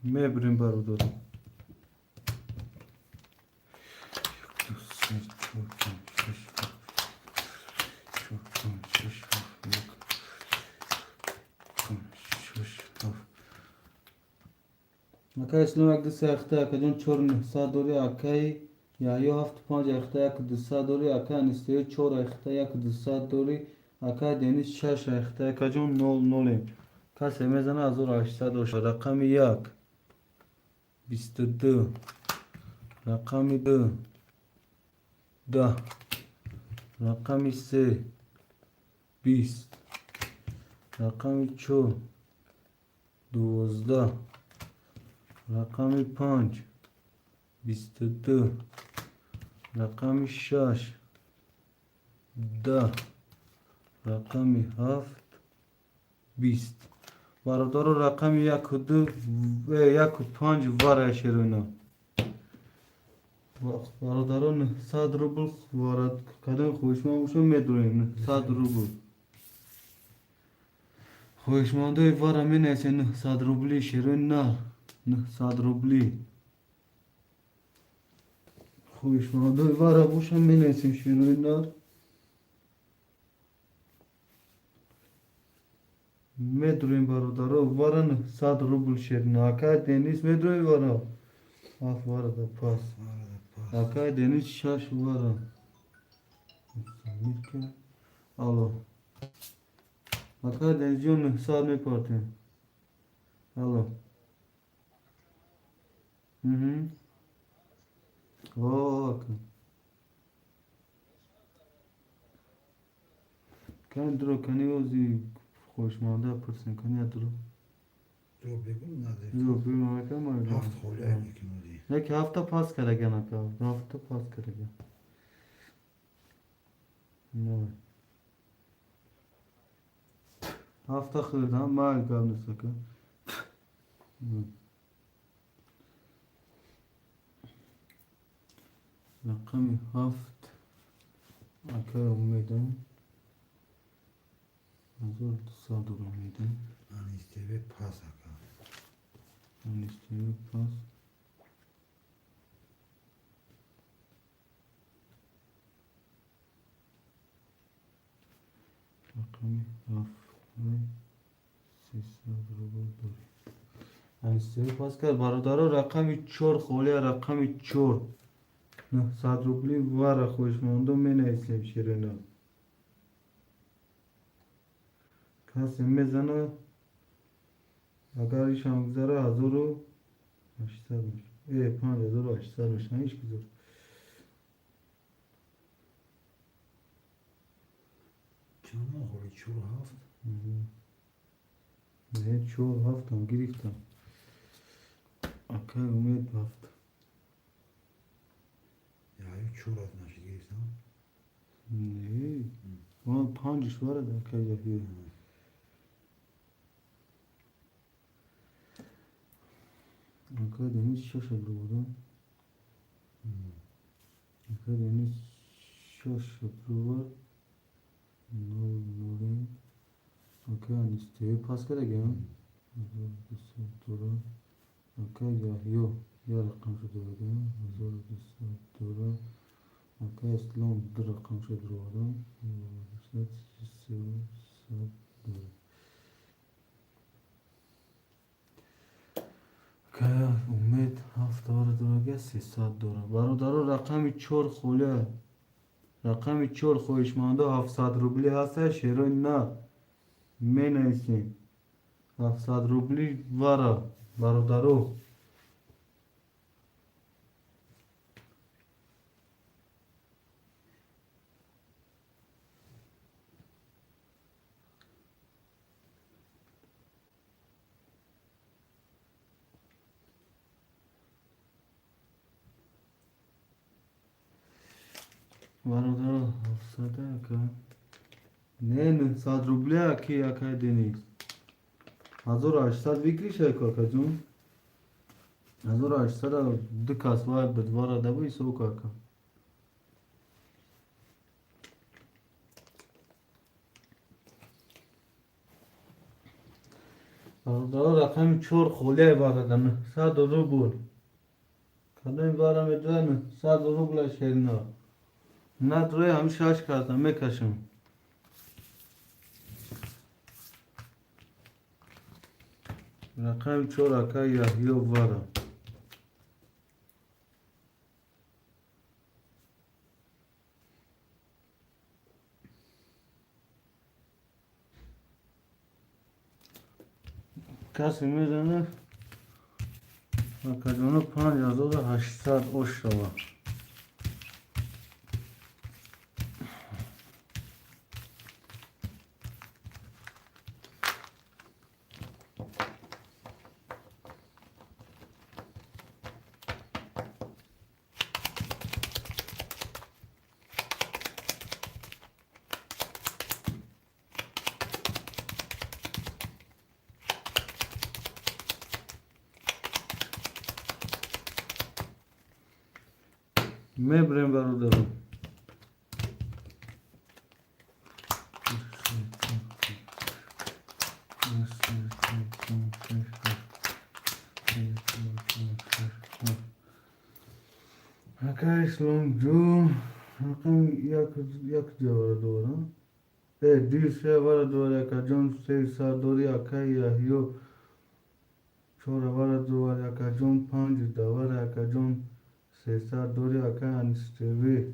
میبریم برادر آقای اسلام یک دوست اخته که جون 400 دوری آقای یحیی 75 اخته یک 200 دوری آقای انیستوی 4 اخته یک 200 دوری آقای دنیس 6 اخته که جون 00 کسی میزنه 1800 رقم 1 22 رقم 2 10 رقم 3 20 رقم 4 12 رقم 5 22 رقم 6 10 رقم 7 20 برادر رقم 1 و 2 و 1 و 5 وارد شیرینه برادران 100 روبل وارد کردن خوش ما میدونیم 100 روبل خویشمندای وارا می نیسه 900 روبلی شیرین نه 900 روبلی خویشمندای وارا بوشم می نیسیم شیرین نه میدرویم برادرها وارا 900 روبل شیرین اکای دنیس میدروی وارا آف وارا دا پاس Arada pas. اکای دنیس شش وارا سمیر که الو اکای دنیس جون 900 می پارتیم الو اوه کن درو کنی وزی خوشمانده پرسن کنی درو Dur bugün nedir? یو بیرون اکا ما Haft kolye ekin o değil. یک هفته پاس کرگن اکا هفته پاس کرگن نه هفته خیردم ما اکا نسکا رقمی هفت اکا امیدم ازور صادر امیدم Hani isteve pas aka. من استیو پاس رقمی هفت 300 روبل داری استیو پاس کرد برادرها رقمی 4 خولی رقمی 4 900 روبلی واره خوشمانده می نیسیم شیرینه کسی میزنه اگر ایشان بگذاره 1800 میشه 5800 میشه هیچ گذار Canım kolye çur haft. نه 4 هفتم گرفتم اکای امید هفت Ya çur az naşı girsen. نه ما 5 وارد اکای یهیه اکای دنیز 6 رو بودم اکای دنیز 6 رو بود نورین اکای انیسته پاس کرده گم 1200 دلار اکای یهیو یا رقم شده بودم 1200 دلار اکای اسلام دو رقم شده بودم 300 دلار که امید 7 دلار 300 دلار برادرها رقمی 4 خوله رقمی 4 خویشمانده 700 روبلی هسته شیرین نه می نیسیم 700 روبلی واره برادرها برادرها 700 اکا نه 900 روبلی اکی اکای دنیز 1800 بگیریش اکا جون 1800 دو کس باید بدواره دبوی سوک اکا برادرها رقم 4 خوله بارده 900 روبل کدوم باره میدوه 900 روبل شیرنا نه دوی همیشه هش کردم میکشم رقم 4 اکای یحیو واره کسی میزنه اکا 5800 اوش شوه میبریم برادرم Aka İslam Jun Rakam yak cevara doğru. Dise var doğru aka Jun seysa doğru aka Yahyo Çora var doğru aka Jun panj da var aka Jun seysa doğru aka Anistevi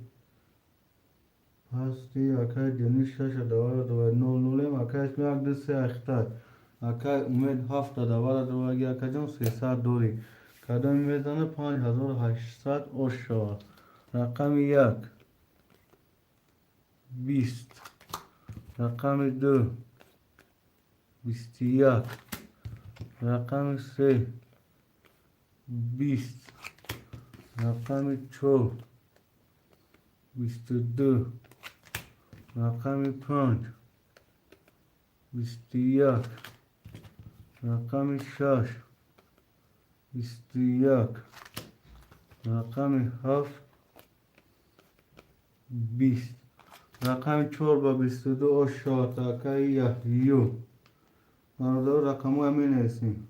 Pasti aka Deniz Şaşa da var doğru nolem aka İslam dise aktar aka Umed hafta da var doğru aka Jun seysa doğru Kadam mezanı 5800 oşa Rakam yak 20 Rakam 2 21 Rakam 3 20 Rakam 4 22 Rakam 5 21 Rakam 6 21 Rakam 7 20 Rakam 4 22 oşa takay Yahyo Orada rakamı emin etsin.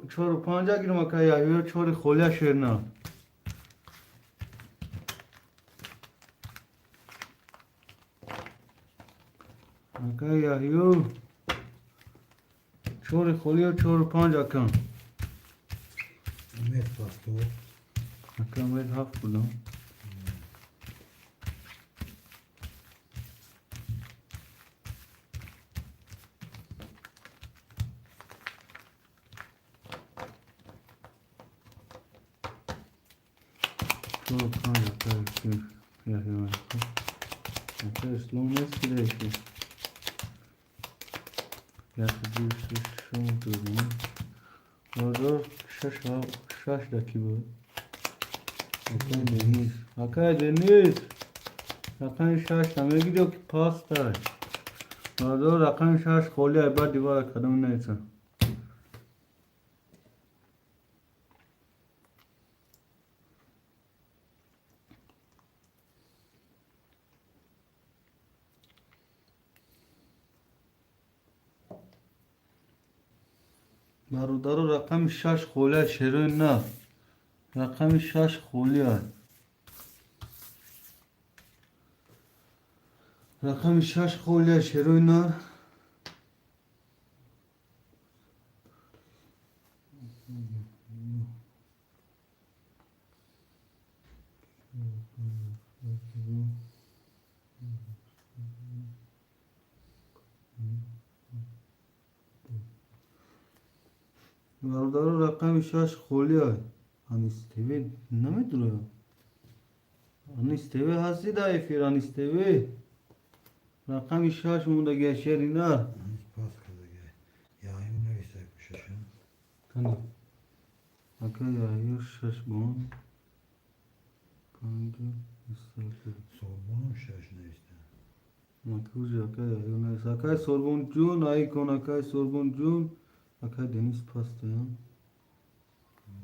Çoru panca girmek Yahyo çoru kolya şerna. Akay Yahyo çoru kolya çoru panca kan. Umet pastor. Akam ve haf bulan. Çoru panca kan Yahyo. Akay İslam nasıl değişti? Yakıcı şunu durum. Orada şaşdaki bu. Akay Deniz. Rakam şaş tamam gidiyor ki pasta. Orada rakam şaş kolye ayba divara kadın neyse. Darudaro rakam şaş kolye şerin na. Rakam şaş kolye. Rakam şaş kolye şerin na. Darudaro rakam şaş kolye. Anistevi ne mi duruyor? Anistevi hasi da efir anistevi. Rakam şaş mu da geçer iner. Hiç pas kaza gel. Yahyo ne istek şaşın. Hani Akay Yahyo şaş bon. Panca istek. Sorbon'un şaş ne işte. Makuja Akay Yahyo ne? Akay Sorbon Jun ay kon Akay Sorbon Jun. Akay Deniz pasta ya.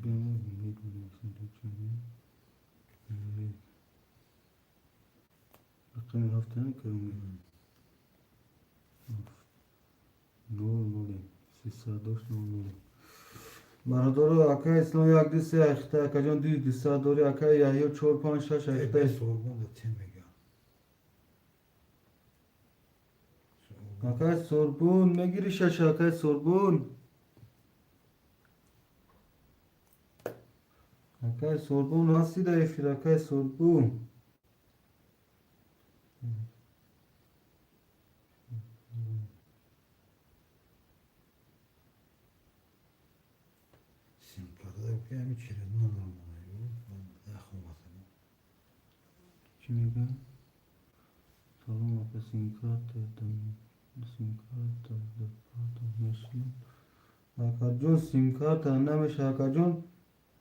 Ben ne görüyorsun diyeceğim. Akay haftanın kırmızı. No. Sisadosh no. Baradoro Akay İslam yakdı se ayakta kacan düz disadori Akay Yahyo çorpan şaş ayakta. Evet Sorbon da temega. Akay Sorbun ne giriş aşağı Akay Sorbun. Akay Sorbun nasıl da efir Akay Sorbun. Simkada da okuyayım içeri. Normal oluyor. Ben yakın basarım. Kimiga? Sorun Akay Simkata Simkata Mesut. Akajun Simkata namesh Akajun.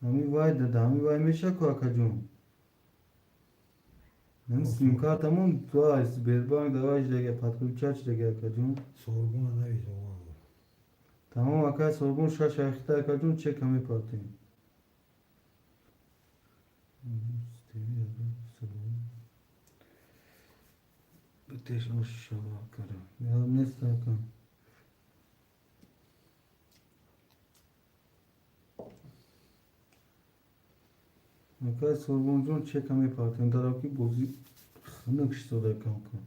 Hami vay dada hami vay meşa ko Akajun. Nem Simkata mum twice berbank davaş dege patkul çaç dege Akajun. Sorbon'a ne bir zaman olur. Tamam Akay Sorbun şaş ayakta Akajun çek hami patı. Ateş aşağı bakarım. Ya ne sakın. Akay sorguncun çekame partın tarafı bozu hınık şisoda kanka.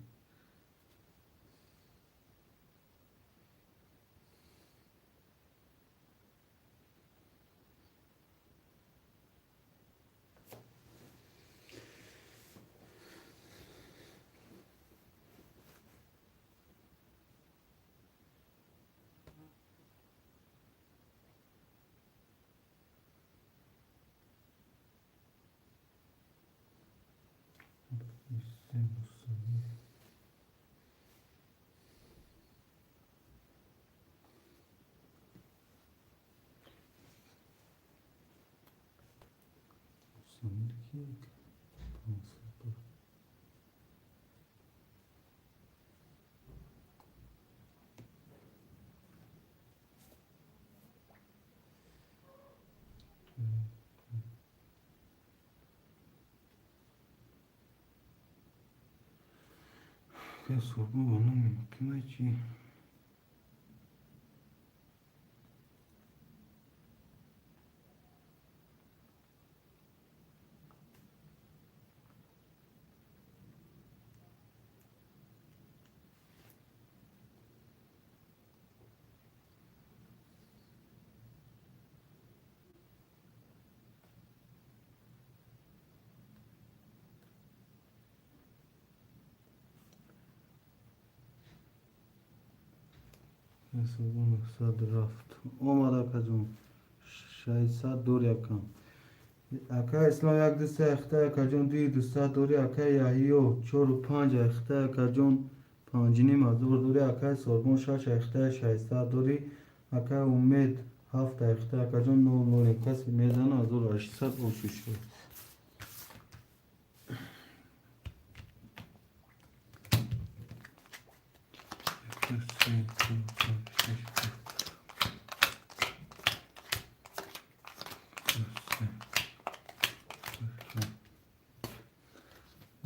Ya sorgu bana mümkün ki. Ya sorgu naksa draft. Omada kazum. Şaysa dor yakam. Akay İslam yak dista ekhta kajon duy dista dori akay yahiyo çoru panc ekhta kajon pancini mazur dori akay sorgun şaş ekhta şaysta dori akay umed hafta ekhta kajon no no nekas mezan azur aşsat o şuşu.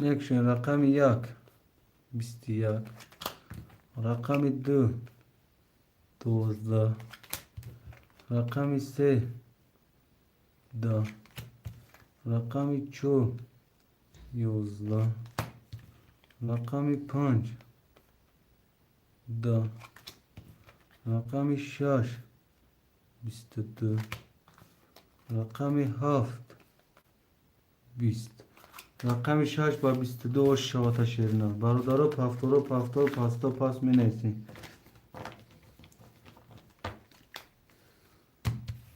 Nekşen rakami yak. Bisti yak. Rakami du. 12. Rakami se. Da. Rakami ço. 11. Rakami panc. Da. Rakami şaş. 22. Rakami haft. 20. رقم 6 با 22 شواتا شیرنا برادرو پفتورو پفتور پاستا پاس می نیسی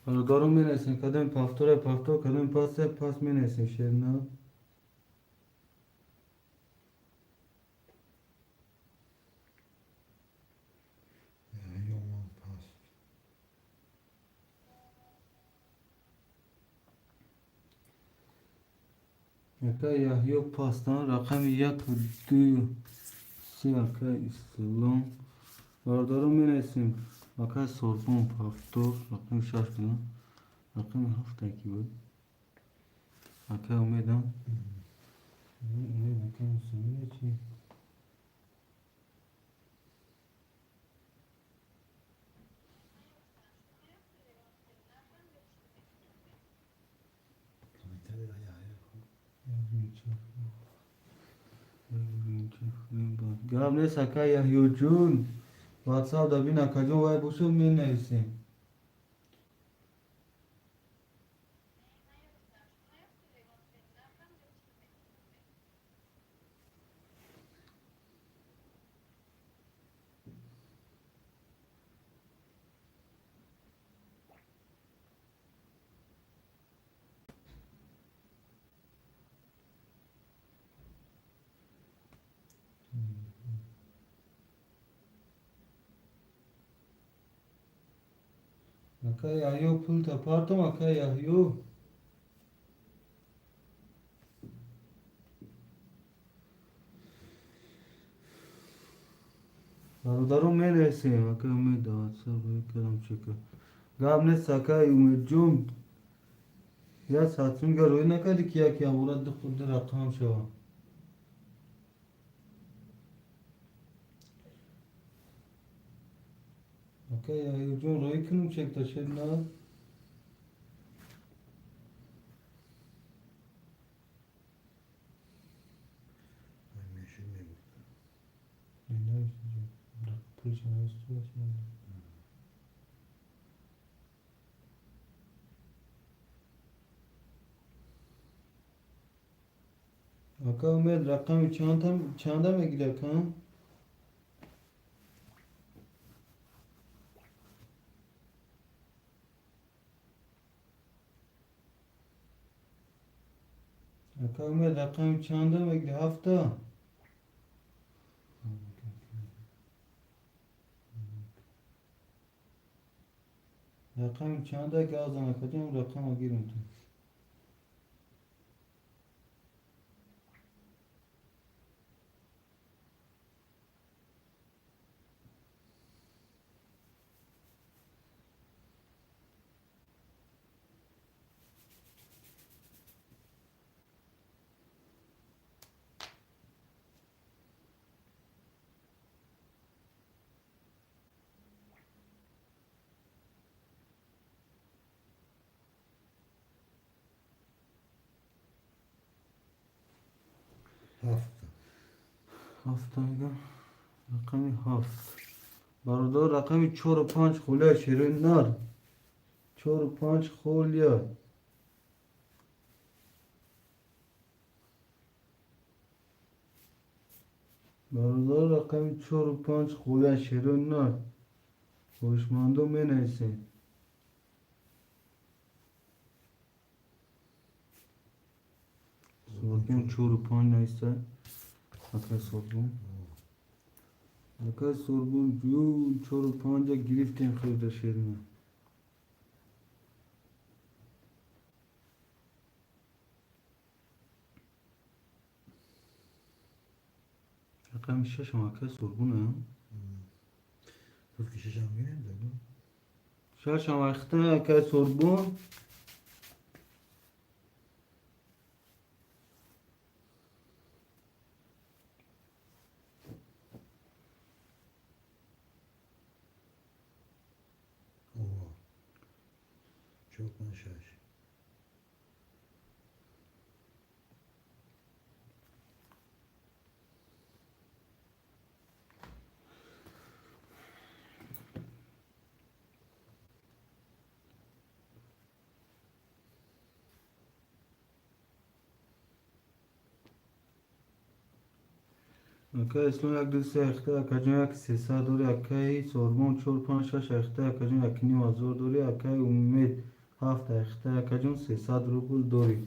برادرو می نیسی کدام پفتور پفتور کدام پاس می نیسی شیرنا Yaman past. Yaka yahyo pastan rakam yak duyu si aka islam برادرو می نیسیم aka sorgun paftor rakam şaşkına rakam hafta ki bu aka umedan ne rakam sonu için گرم نیست که یحیی جون واتساپ دا بینا کجون وای بوسو می نیسیم Aka yahyo pul tapartım aka yahyo برادرم می نیسیم aka umid da WhatsApp کلام چکا گرم نیست aka umid جون یا ساتون گروی نکردی کیا کیا بولد خود رقم شوا Okey ya John Roy کنم چک تا شد نه meşhur ne bu? نه پولش نمیست Aka Ömer rakam çanta mı gidiyor kan? Aka Ömer rakam çanta mı gidiyor hafta? Rakam çanta gazdan akacağım rakama girin. Hafta. Haftayga rakami haft. Barodar rakami 4 و 5 خولیا شیرین نار 4 و 5 خولیا برادر رقمی 4 و 5 خولیا شیرین نار خوشمندو می نیسه سوربون 4 و 5 نیسته اکای سوربون اکای سوربون جو 4 و 5 گرفتیم خیلی شیرین رقم 6 هم اکای سوربونه Türk işi şampiyon da bu. 6 هم اخته اکای سوربون Oha. Çok şaş. اکای اسلام یک دو سه اخته اکاجون یک 300 دوری اکای سوربون 4 5 6 اخته اکاجون یک نیم هزار دوری اکای امید 7 اخته اکاجون 300 روبل دوری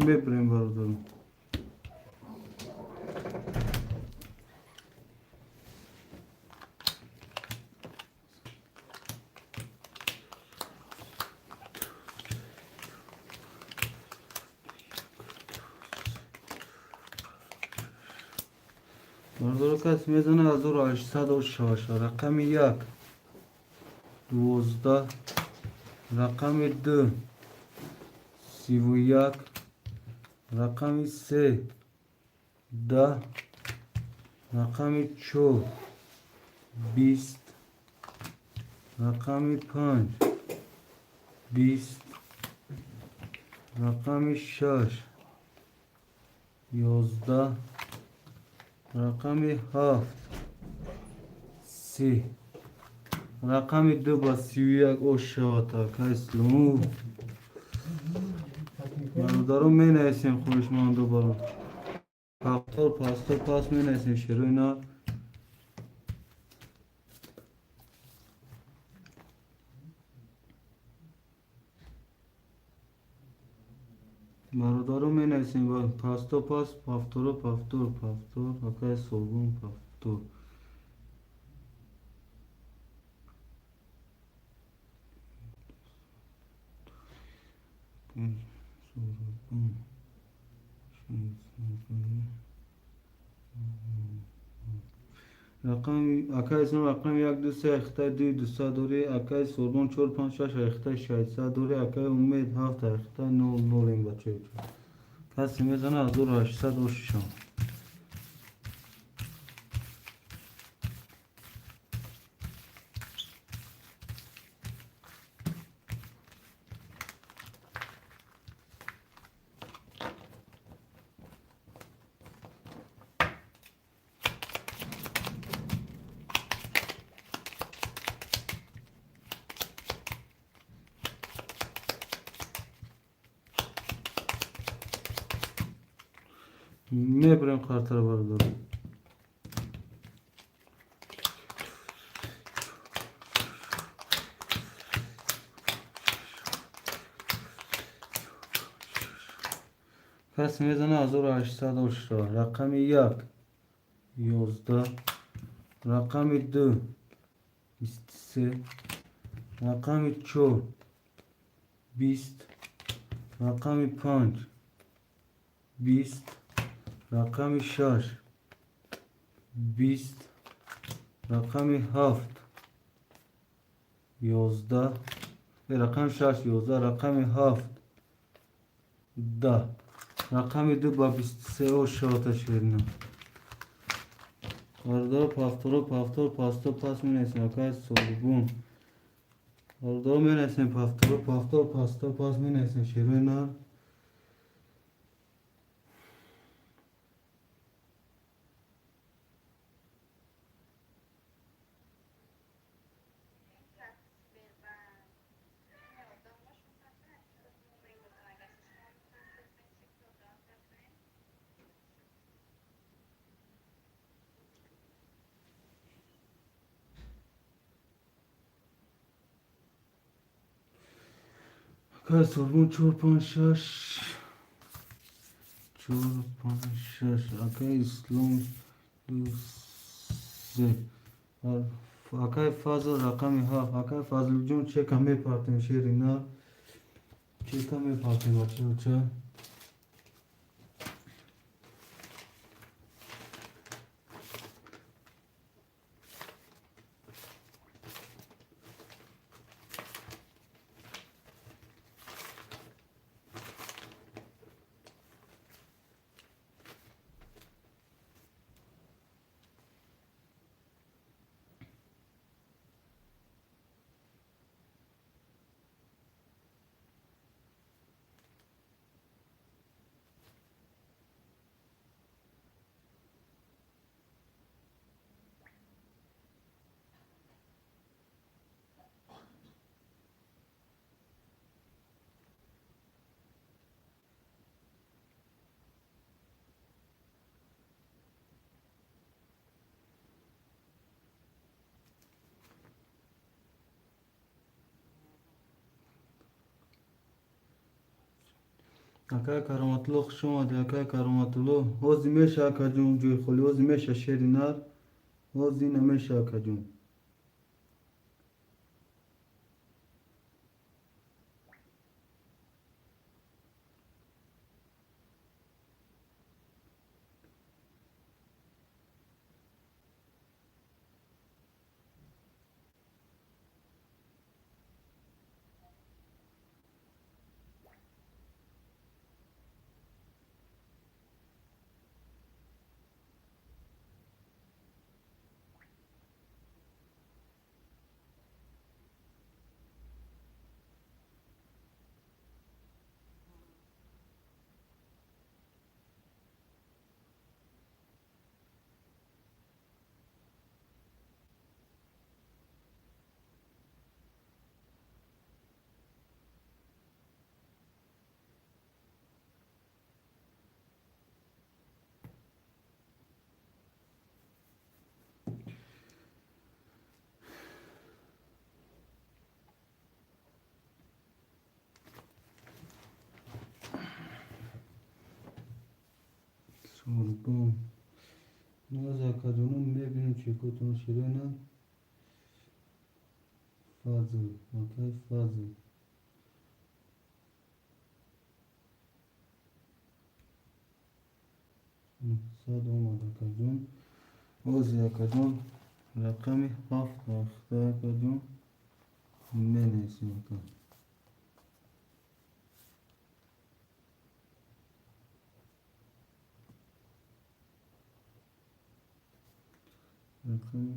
ببریم برادرم برادر کس میزنه 1806 رقم 1 12 رقم 2 31 رقم 3 10 رقم 4 20 رقم 5 20 رقم 6 11 رقم 7 30 رقم 2 با 31 او شاتا که اسلامو برادرم می نیستیم خوش من دوباره پاستور پاس می نیستیم شروع اینا برادرم می نویسیم با پاستا پاس پافتورو پافتور پافتور آکای سوربون پافتور سوربون رقم اکای اسم رقم یک دو سه اخته دوی دوستا دوری اکای سوربون چور پنج شش اخته شایسته دوری اکای امید هفت اخته نول نول این بچه کسی میزنه از دور 806 میبریم خاطر بردارم کسی میزنه از دور 808 رقم یک 11 رقم دو 23 رقم چهار 20 رقم پنج 20 رقم شش 20 رقم هفت 11 رقم شش 11 رقم هفت 10 رقم دو با 23 و شاتش برنم کاردار پافتورو پافتور پاستو پاس می نسیم اکای سوربون کاردار می نسیم پافتورو پافتور پاستو پاس می نسیم شیروی نار اکای سوربون چور پنج شش چور پنج شش اکای اسلام دو سه اکای فضل رقم هفت اکای فضل جون چه کمی پارتیم شیری نار چه کمی پارتیم بچه اکای کرامتلو خوش اومدی اکای کرامتلو اوزی میشه اکا جون جوی خولی اوزی میشه شیری نار اوزی نمیشه اکا جون Kurban. Naz akadonu میبینیم چه کتون شده نه فضل اوکی فضل صد اومد akadon اوزی akadon رقمی 7 اخته akadon منیسیم akadon رقمی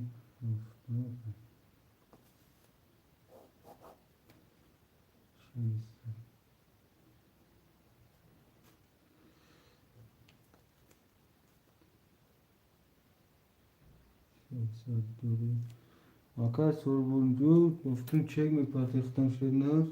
7 دوری آکای سربونجو گفتیم چک میپاتیختم شد نه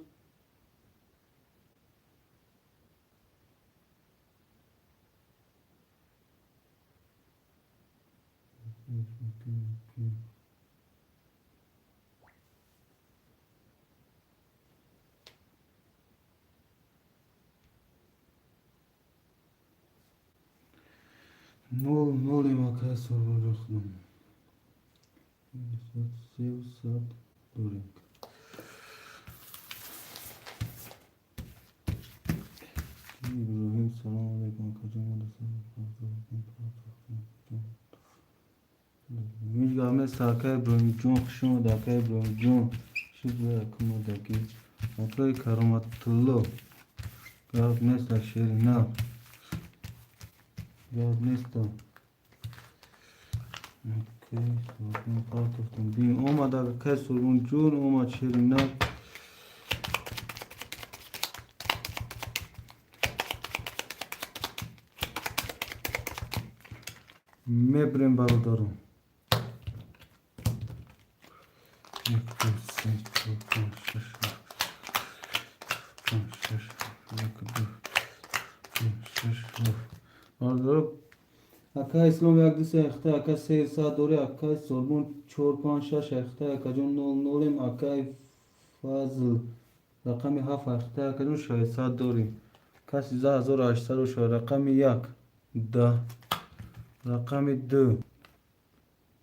نولی آکای سربونجو خودم 300 دوری İbrahim selamun aleyküm kocam Müj game sakay İbrahim John kışım da kay İbrahim John şibre akımadaki Akay karamatullo Gav nesta şerina Gav nesta Okay, sorun kartoftum bin olmadı kay sorun John olmadı şerina Mebrem barodarum. 1, 2, 3, 4, 5, 6 barodarum. Aka İslam yakdisi ekte aka 3 saat doğru aka sorgun 4 5 6 ekte aka jon 00 aka fazl rakami 7 ekte aka jon 6 saat doğru. Ka 3800 şu rakami 1 10 رقم 2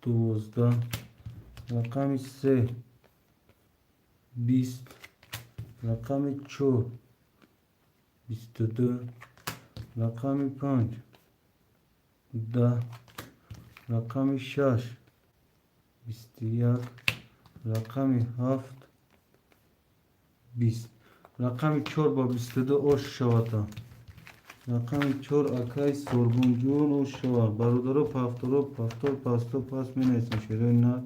12 رقم 3 20 رقم 4 22 رقم 5 10 رقم 6 21 رقم 7 20 رقم 4 با 22 oş şavata رقم 4 akay sorguncuğun o şava barudaro paftoro paftor pasto pas menesin şerena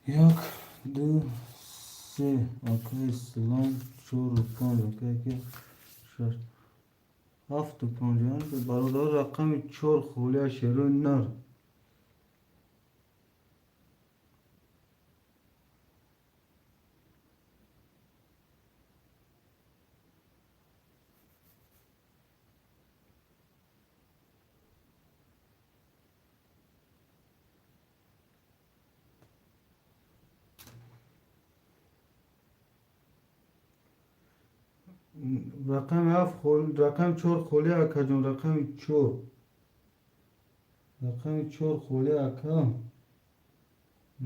Yok, du, se, akay selam, çoru, pan, akay ki, şaş. Haftu pan, yani barudar rakami çor khulya şerun nar. رقم 7 خول رقم 4 خوله اکا جون رقم 4 رقم 4 خوله اکا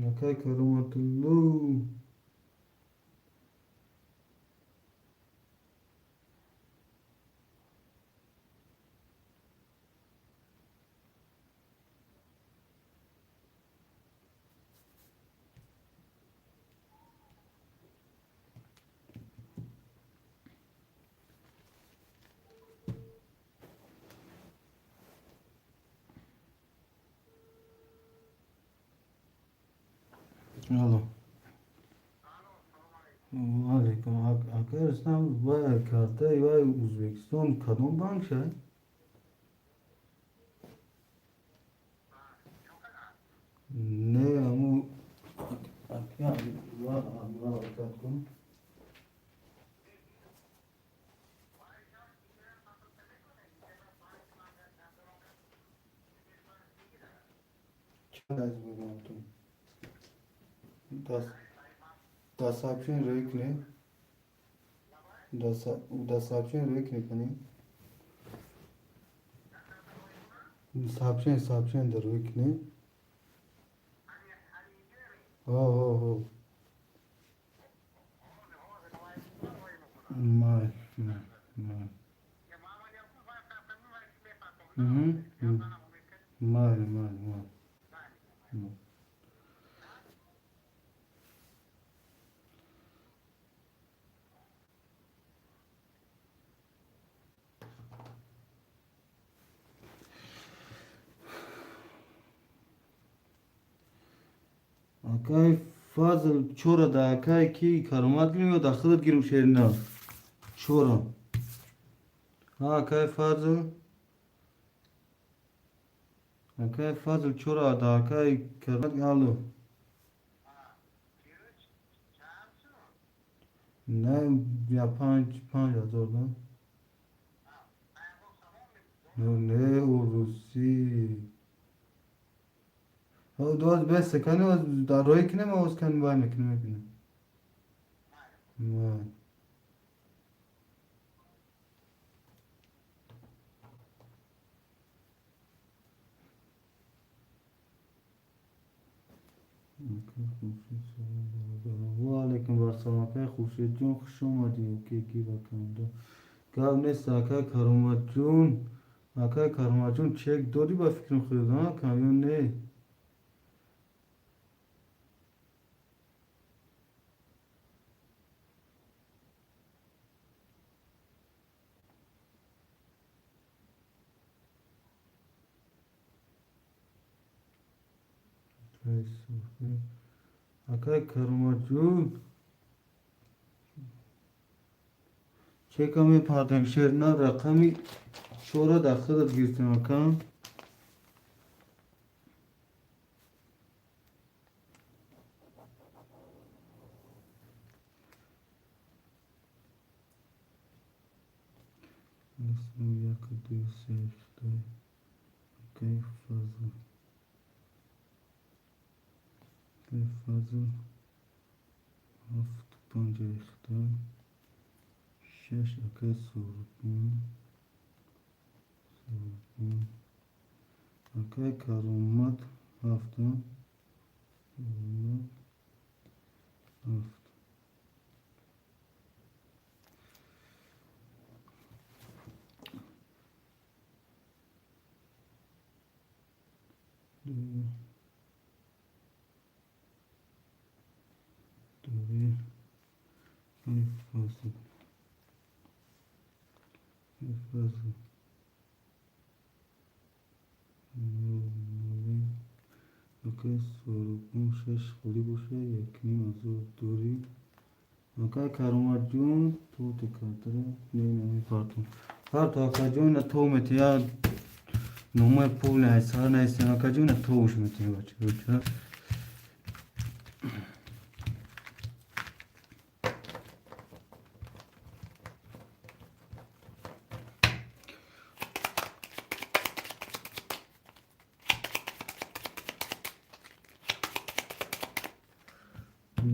اکا کرامت الله الو علیکم اگر اسلام و کارته و ازبکستان کدوم بانک شد؟ نه امو اکیا و حرکت کن چند از بگم تو دست اپشن روی کنی دست اپشن روی کنی سابشن در روی کنی हो mal mal mal Akay fazıl çora da akay ki karumat bilmiyor da xıdıt girim şerine çora ha akay fazıl çora da akay karumat alo ne ya panç hazırdan ne o Rusi o doz bes kanı da roy kine mi oz kan var mı kine var و علیکم برسلام akay خورشید جون خوش اومدی کی bakımda Gav neyse akay karmacun çek dori ba fikrim koydu ha kamyon ne akay karmacun çekami pardon şerna rakami şora da xıdıt girsin akam Nasıl yakıdıysa işte akay fazla haft panca işte şeş akay sorun akay karumat hafta fazla akay sorun şeş خودی باشه یک نیم از دوری akay karumat jun تو تکاتره نمی پارتون هر تو akay jun تو متیا نومه پول نه سر نه سینا akay jun توش متیا بچه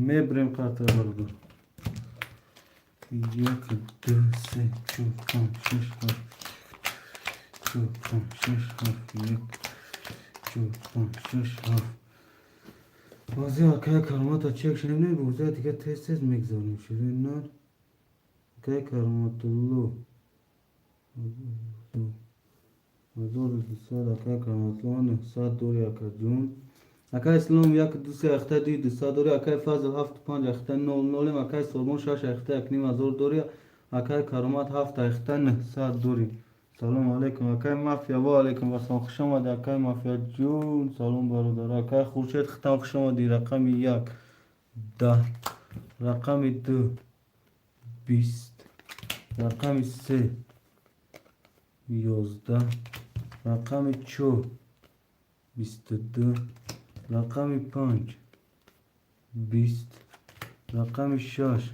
Mebrem kartı vardı. Yak, dö, se, çu, tam, şeş, harf. Çu, tam, şeş, harf. Yak, çu, tam, şeş, harf. Bazı akaya karmata çek şimdi bu zaten diye testsiz mekzanım şirinler. Akaya karmatullu. Azor saat akaya karmatullu. Saat doğru yakacağım. akay اسلام یک دو سه اخته دی دو سه دوری akay فضل هفت پنج اخته نول نولیم akay سلمان شش اخته اکنیم ازور دوری akay کارمات هفت اخته نه سه دوری سلام علیکم akay مافیا و علیکم برسان خوش آمده akay مافیا جون سلام برادر akay خورشید ختم خوش آمدی رقم یک 10. رقم 2 20. رقم 3 11. رقم 4 22. رقم 5 20. رقم 6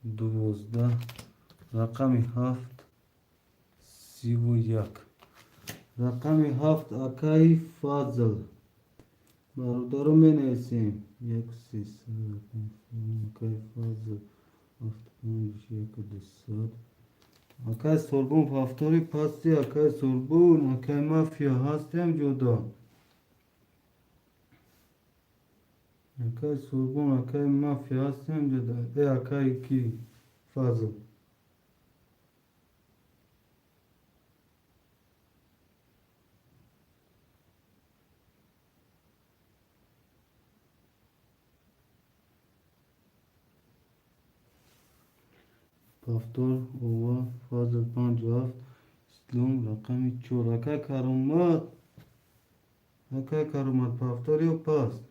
12. رقم 7 31. رقم 7 اکای فاضل برادرو می نویسیم 1 300 اکای فاضل 751 اکای سربون پافتاری پاستی اکای سربون اکای مافیا هستیم جدا اکای سربون اکای مافیا هستیم جدا ای اکای کی فاضل پافتور اوه فاضل 57 اسلام رقم 4 اکای کارومات پافتاری و پاست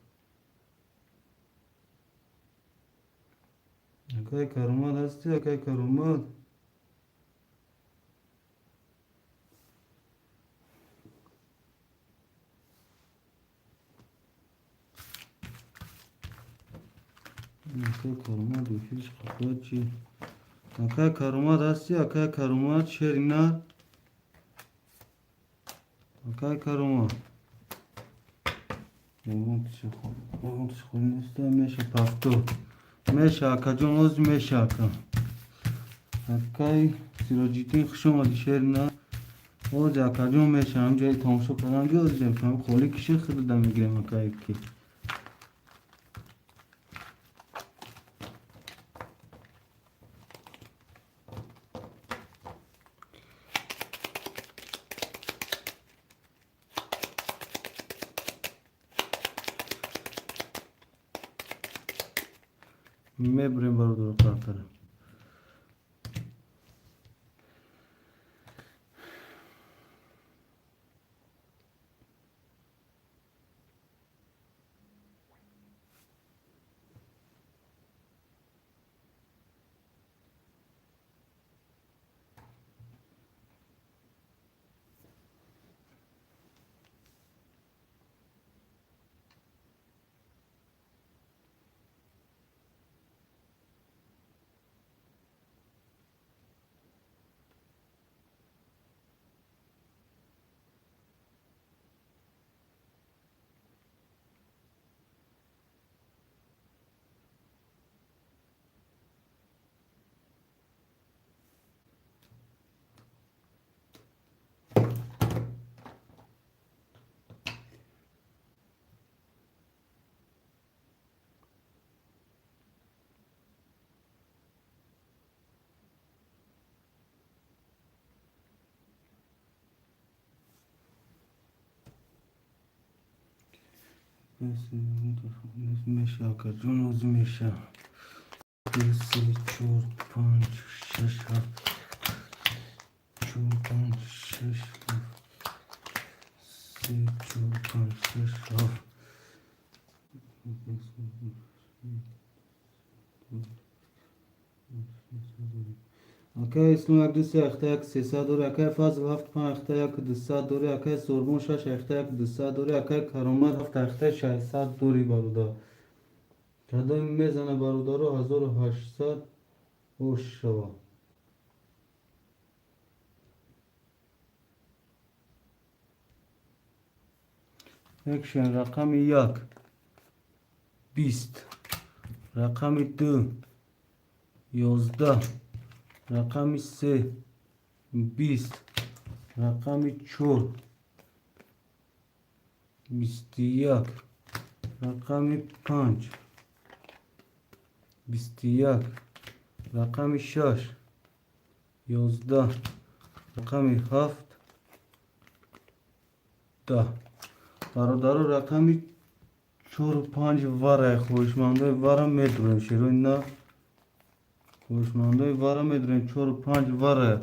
اکای کارومات هستی اکای کارومات اکای کارومات بیفیش خواهد چی اکای کارومات هستی اکای کارومات شرینا اکای کارومات اون تشخون نیسته میشه پافتور میشه اکا جون اوز میشه اکا اکای سیراجیتین خشم آدی شرینا اوز اکا جون میشه هم جایی تامشو کردم جا دیم فهم خولی کشی خیلی دم میگیرم اکای کی میبریم برادر کارتره میشه اکا جون اوز میشه 2 3 4 5 6 7 4 5 6 7 3 4 5 6 7 اکای اسلام یک دوست اخته یک 300 دوره اکای فاضل 7 5 اخته یک 200 دوره اکای سربون 6 اخته یک 200 دوره اکای کارومات 7 اخته 600 دوری برادر کدام میزنه برادرو 1800 خوش شوا اکشن رقم 1 20 رقم 2 11 رقم 3 20 رقم 4 21 رقم 5 21 رقم 6 11 رقم 7 10 برادر رقم 4 و 5 واره خوشمنده واره میدونم شروع نه خوشمنده واره میدونم 4 و 5 واره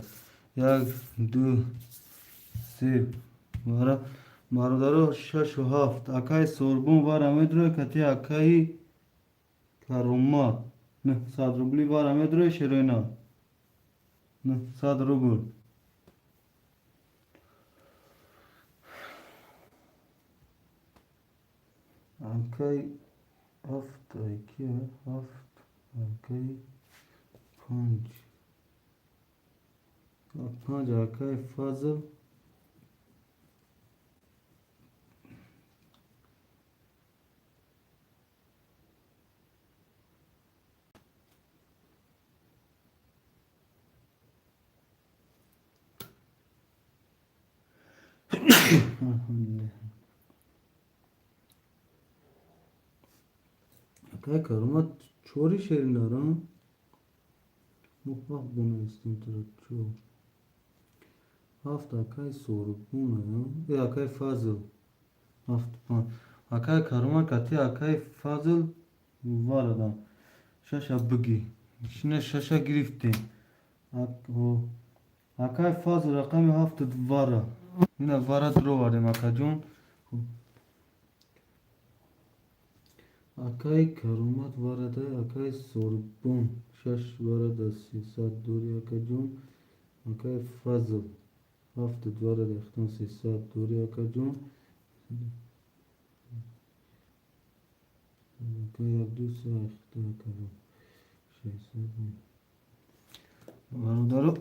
1 2 3 واره برادر 6 و 7 اکای سربون واره میدونم کتی اکای Karumat. Ne 100 rubli var Ahmet Roy Şeroyna. Ne 100 rubl. Akay hafta 2 hafta akay 5 5 akay fazıl akay karumat çori şerinler ha. Bak bunu istiyorum çok. Hafta akay soru bunu ya. Akay fazıl. Hafta akay karumat katı akay fazıl var adam. Şaşa bıgi. Şimdi şaşa girifti. O akay fazıl rakamı hafta vara. Yine vara duru var demek acun. Akay karumat varada akay sorbon şaş varada sisat duri akacun akay fazıl hafta varada ihtan sisat duri akacun akay abdu sa ihta akacun şey sabi varudaro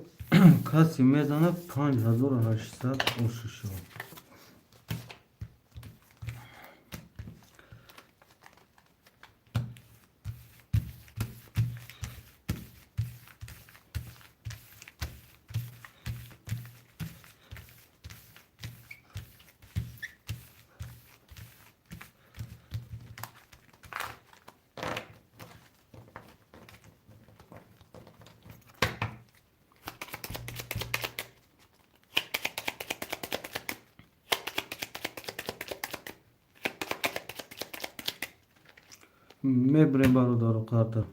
kasi mezana 5800 oşuşu mebre varudaro karta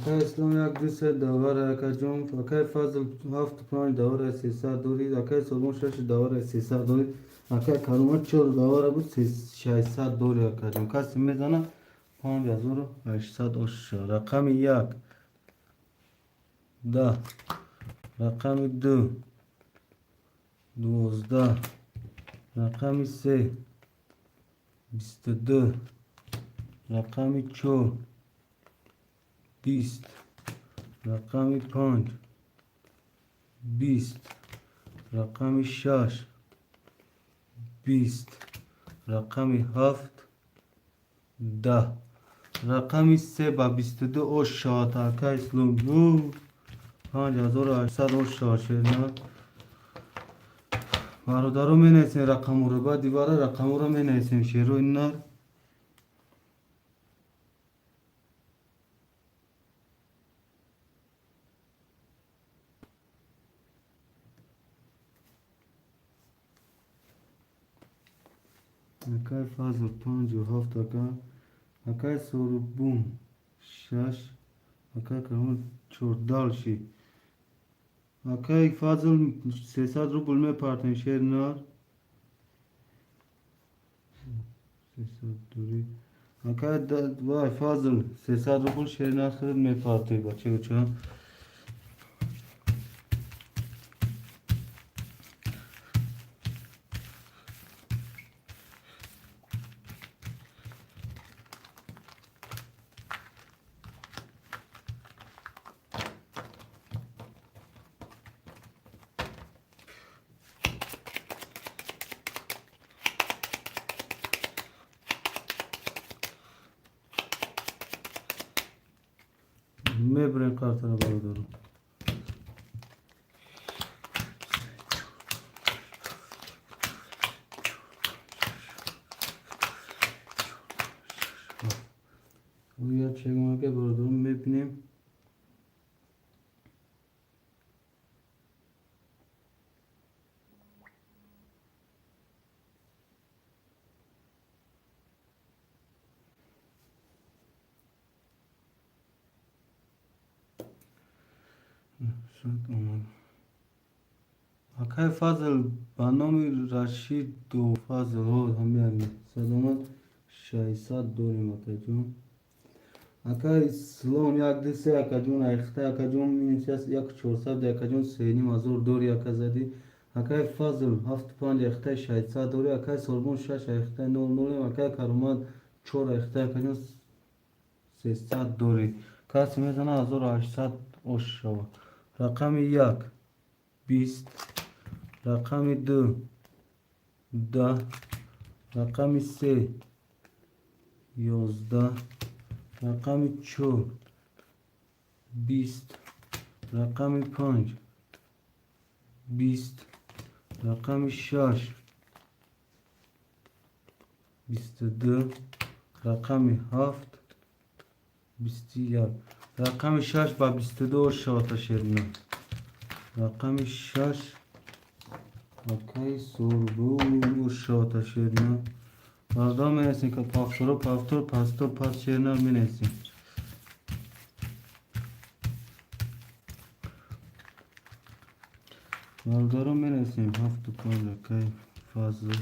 akay İslam yak dise davar akacun akay fazıl hafta pan davar sisa duri akay sorun şaş davar sisa duri akay karumat çor davar bu şaysa duri akacun kasim mezana 5800 oş rakami yak da rakami 2 12 rakami 3 22 rakami 4 20 rakami 5 20 rakami 6 20 rakami 7 10 rakami 3 با 22 oş şahat akay İslam bu 5800 oş şahat şerna varudaro menaysin rakamuru ba divara rakamura menaysin şero innar akay fazıl 5700 akay soru bum şaş akay karumat çordal şi akay fazıl 300 rubl me partin şernar 300 duri akay da vay fazıl 300 rubl şernar kırın me parti bache uça mebre kartara varudaro uyar çekmeke varudaro mepnim شد اومد. اکای فضل به نام رشید و فضل ها همه سلامت 600 داریم اکای جون. اکای سلام یک دسته اکای جون ایخته اکای جون مینیسی است 1400 اکای جون سینیم ازور دوری اکای زدی. اکای فضل 75 ایخته 600 دوری اکای سربون 6 ایخته 00 اکای کرامت 4 ایخته اکای جون 300 دوری. کسی میزنه 1800 اوش شود. رقم 1 20. رقم 2 10. رقم 3 11. رقم 4 20. رقم 5 20. رقم 6 22. رقم 7 21. رقم 6 با 22 شات شیرینه. رقم 6 اوکی سربون شات شیرینه. مردم می نسیم که پافتور پستو پس شیرینه می نسیم. مردم می نسیم 75 اوکی فضل.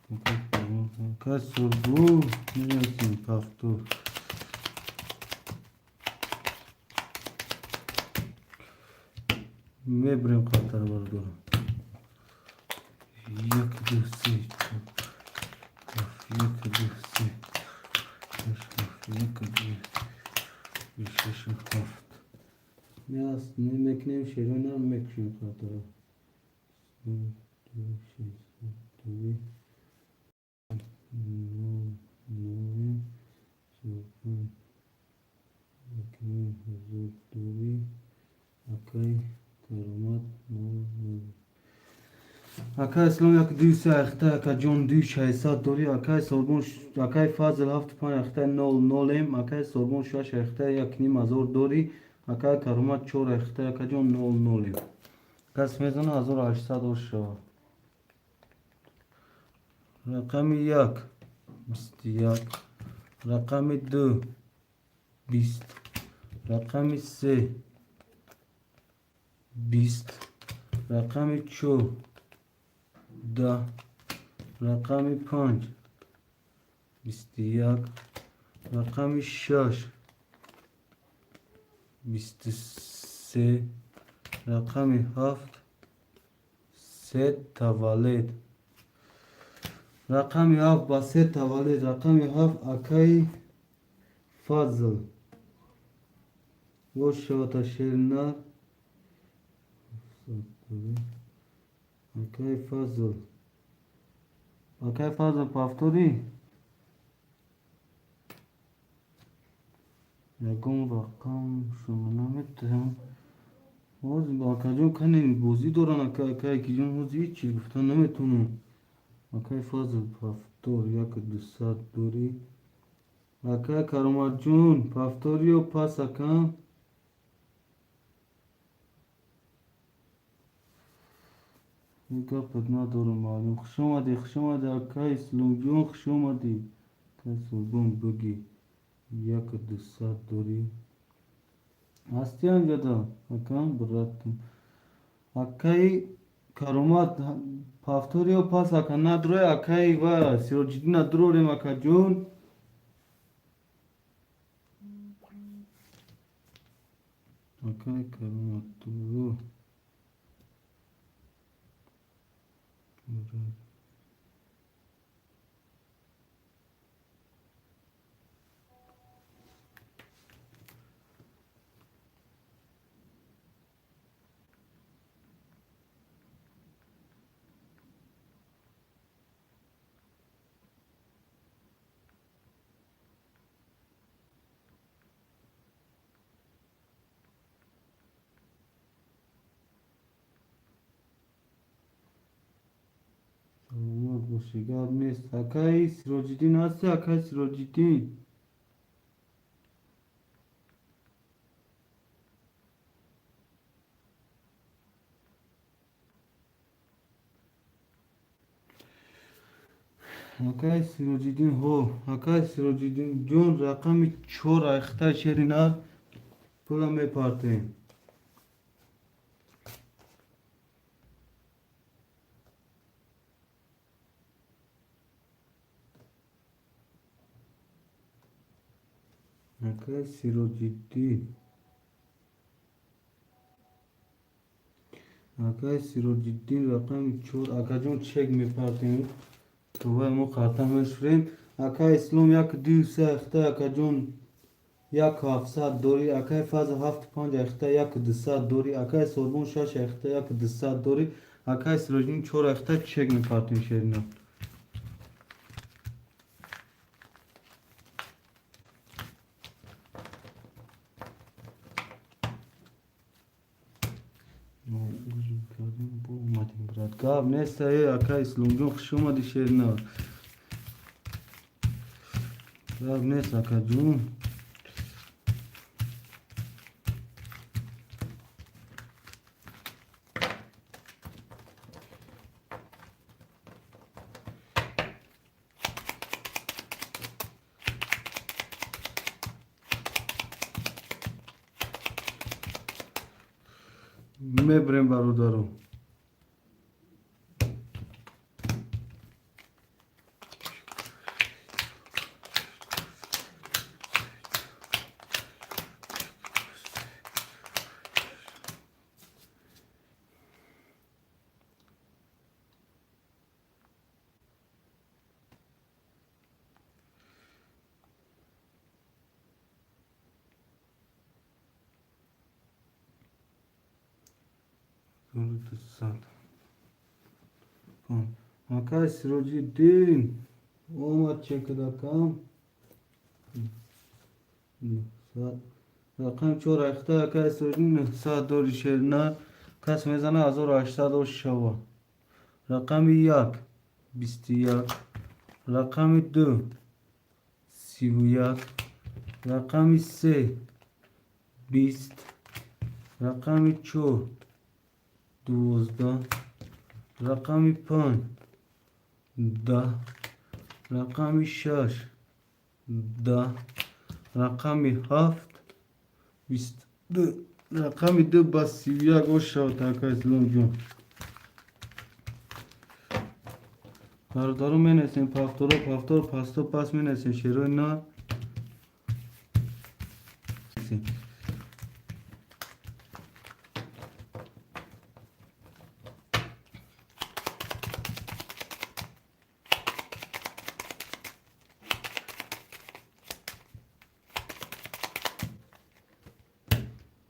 اوکی سربون می نسیم پافتور. میبریم خاطر بردارم. 1 2 3 4 1 2 3 1 2 6 7 میاست نمیکنیم شیرین هم میکشیم خاطر 2 6 2 9 9 اکنون حضور دوی اکای کرامت 9 اکای اسلام 1 2 3 اخته اکای جون 2 600 دوری اکای سربون اکای فضل 75 اخته 00 ام اکای سربون 6 اخته 1 نیم ازور دوری اکای کرامت 4 اخته اکای جون 00 ام کس میزنه 1800 اوش شود. رقم 1 21. رقم 2 20. رقم 3 20. رقم 4 10. رقم 5 21. رقم 6 23. رقم 7 3 تولد. رقم 7 با 3 تولد. رقم 7 اکای فضل و شات شیرنر اکای فضل اکای فضل پافتوری یکم رقم شما نمیتونم باز با اکای جون کنین بوزی دارن اکای کی جون بوزی چی گفتن نمیتونم. اکای فضل پافتور 1 200 دوری اکای کرامت جون پافتوری و پس اکم گپت ندارم معلوم. خوش آمدی اکای اسلام جون خوش آمدی. اکای سربون بگی 1 200 دوری هستی هم جدا اکم براتم اکای کرامت پافتوری و پس اکا ندروی اکای و سیروجیدی ندروریم اکا جون اکای کرامت دورو کرامت بوشیگاب نیست اکای سیروجیدین هستی اکای سیروجیدین Akay Sirojidin ho. Akay Sirojidin John rakami 4 ayakta şerinar. Pula me partiyim. Akay Sirojidin. Akay Sirojidin rakami 4 akacun çek me partiyim. Tuva mu khatam shrim. Akay İslam yak 200 ayakta akacun yak 700 dori. Akay faz 75 ayakta yak 200 dori. Akay sorbun 6 ayakta yak 200 dori. Akay Sirojidin 4 ayakta çek me partiyim şerinar. Bu umadım brat. Gab neyse akay İslam'cun hoşuma dişerine. Gab neyse akacun. Mebrem barudaro. Akay Sirojidin. Omar çek rakam. Rakam 4 ayakta akay Sirojidin saat dori şerinar. Kas mezana 1800 şava. Rakami yak 20 yak. Rakami 2 30 yak. Rakami 3 20. Rakami 4 12. Rakami 5 10. Rakami 6 10. Rakami 7 22. Rakami 2 basiya goşa takay İslam'cun. Kardaru menesin paftoro pasto pas menesin şeroyna.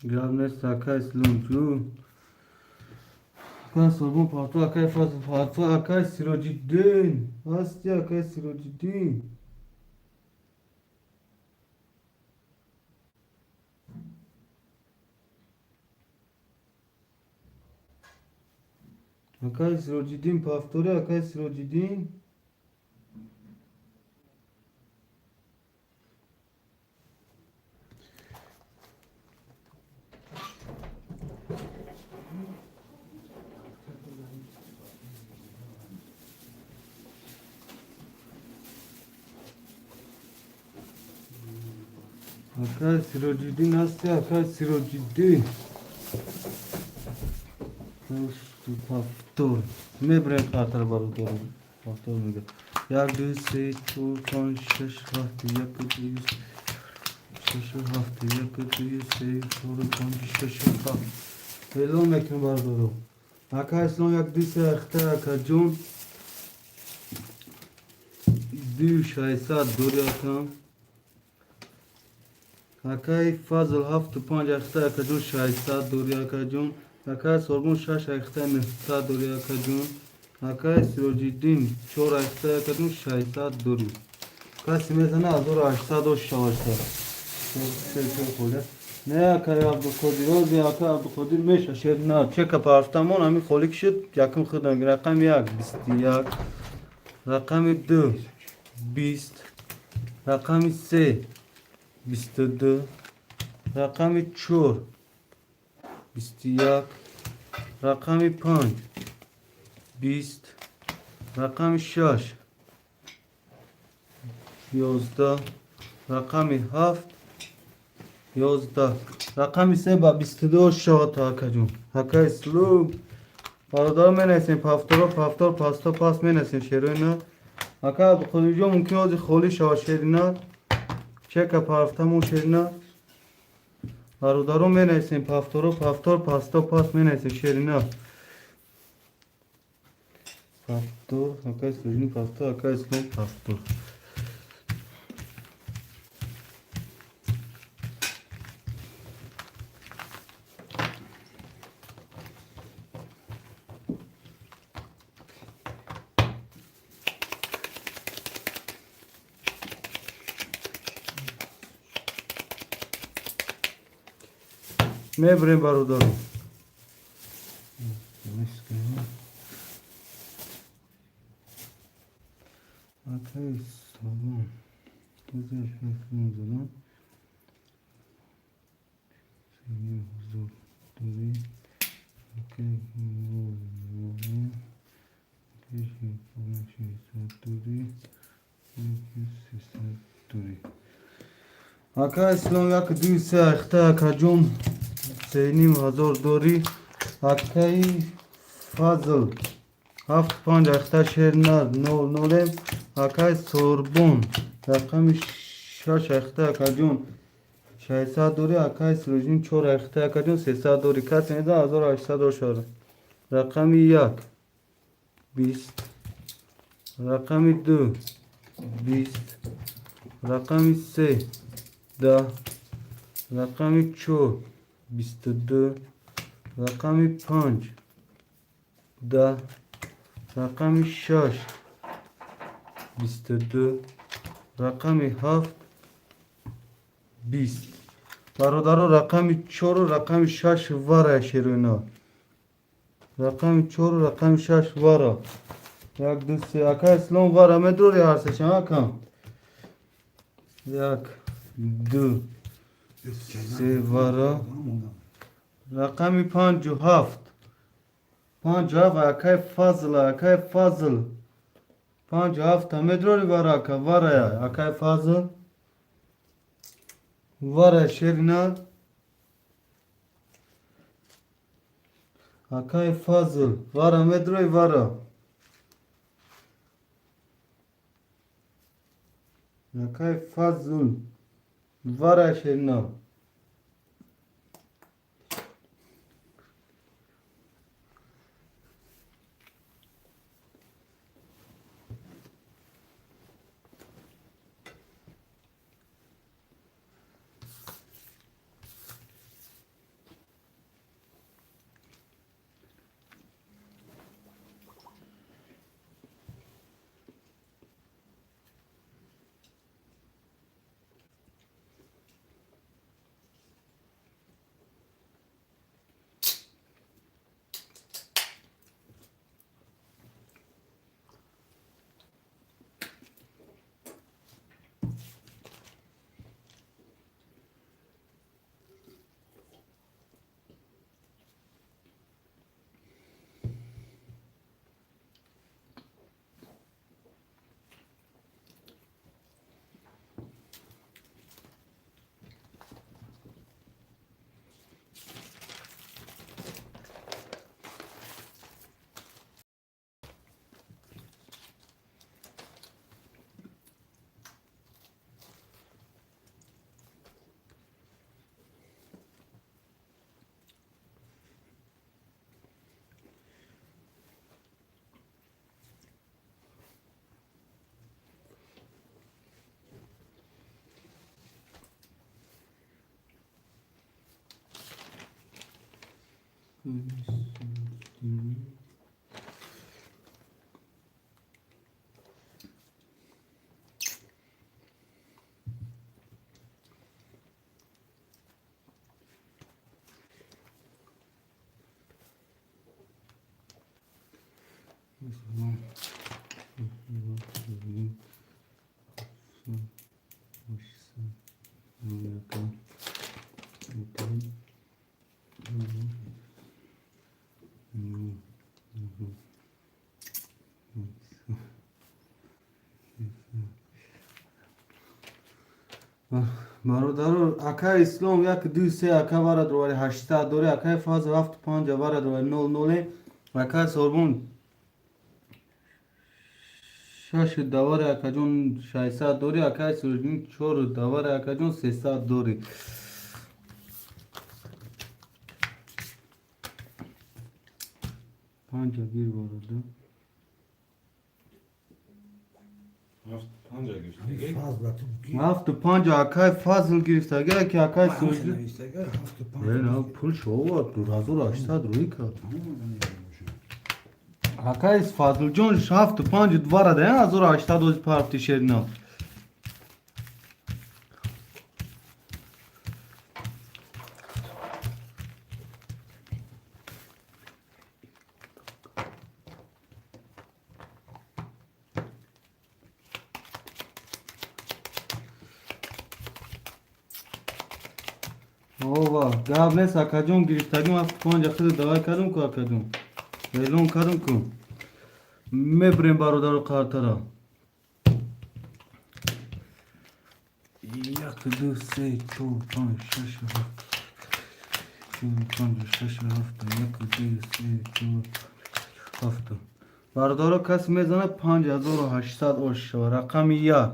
Gravner Sakay İslam'cun. Kan sorbun pafto akay fazla akay Sirojidin. Asti akay Sirojidin. Akay Sirojidin paftore akay Sirojidin. Akay Sirojidin asti akay Sirojidin. Paftor. Mebrem khatar barudaro. Paftor mega. Yak 2 4 5 6 hafta yak 200. 6 hafta yak 200 4 5 6 hafta. Hello mekan barudaro. Akay İslam yak 2 ayakta akacun. 2 şaysa dori akam. Akay fazl hafta 5 ayakta akacun şaysa dori akacun. Akay sorgun 6 ayakta nefta dori akacun. Akay Sirojidin 4 ayakta akacun şaysa dori. Kasimezana azor 800 şavarsa. Ne akay Abdülkadir oldu akay Abdülkadir meşa şerna çeka parftamon ami kholik shid yakim khudam rakam yak 21 rakam 2 20 rakam 3 22 rakam 4 21 rakam 5 20 rakam 6 11 رقمی 7 11 رقمی 3 با 22 شد هکا جون هکا اسلوب برادر می نسیم پفتار پاستا پاس می نسیم شیروینا هکا خودی جو ممکن از خولی شد شیرینا چه که پرفتمون شیرینا برادر می نسیم پفتار پاستا پاس می نسیم شیرینا پفتار هکا اسلوبین پفتار هکا اسلوب پفتار میبریم برادرم اوکی سلام بذارش بکنم زدم سیم حضور دوری اوکی موری کشی پرشی دوری دوری اکا اسلام یک دوی سه اخته اکا جون 3,500 دوری اکای فضل 7-5 اخته شیرنر 0 اکای سوربون رقم 6 اخته اکا جون 600 دوری اکای سروجین 4 اخته اکا جون 300 دوری کسی نیده 1800 شده رقم 1 20 رقم 2 20 رقم 3 10 رقم 4 22 رقم 5 10 رقم 6 22 رقم 7 20 برادر رقم 4 و رقم 6 وره شیروینا رقم 4 و رقم 6 وره یک دو سه اکا اسلام وره مدروری هرسش اکا یک دو سه وره رقم 5 و 7 5 و 7 اکای فضل اکای فضل 5 و 7 مدروری وره اکا وره اکای فضل وره شیرنا اکای فضل وره مدروی وره اکای فضل وره شیرنا برادر اکا اسلام یک دو سه اکا وارد روی 800 دوره اکا فاز 75 وارد روی 00 اکا سوربون شش دوره اکا جون 600 دوره اکا سورجین 4 دوره اکا جون 300 دوره پنج گیر وارد Panca gösterge. Fazla tu. هفت و پنج اکای فاضل گرفته اگر که اکای Hamse سورجین neyse gel hafta pan. نه پول شو var 2800 روی کرد Tamam mı? اکای فاضل جون هفت و پنج دواره ده 1800 دوز پارتی شیرنا اوه گاب نیست اکا جون گرفتگیم هفت پنج اخیر دوای کردم که اکا جون اعلام کردم که میبریم برادر قاطره یک دو سه چهار پنج شش هفت چهار پنج شش هفت یک دو سه چهار هفت برادر کس میزنه 5800 اوش رقم یک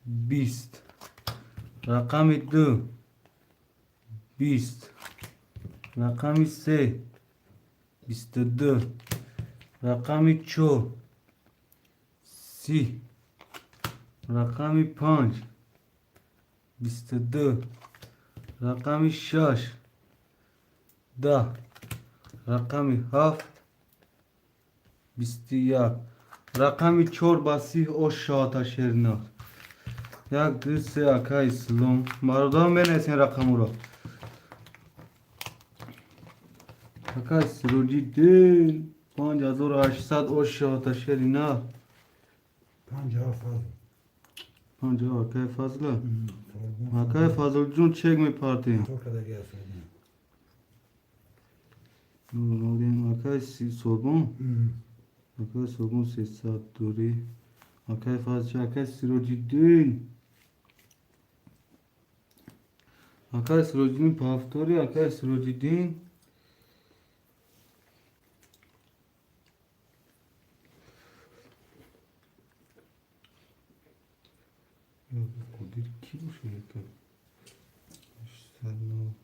20 رقم دو 20 رقم سه 22 رقم چهار 30 رقم 5 22 رقم 6 10 رقم 7 21 رقم 4 باسی او شاتا شیرنا یک دو سه اکا اسلام مردم بنویسین رقم رو اکا سروجی دین 5800 او شاتا شیرنا Pancağı fazla. پنجاه اکای فضله Sorgun. اکای فضل جون چک می پارتی O kadar gel sorgun. اکای سوربون Hmm. اکای سوربون 300 دوری اکای فضل اکای سروجی دین اکای سروجی دین پافتوری اکای سروجی دین قدیر کی باشه یکم 809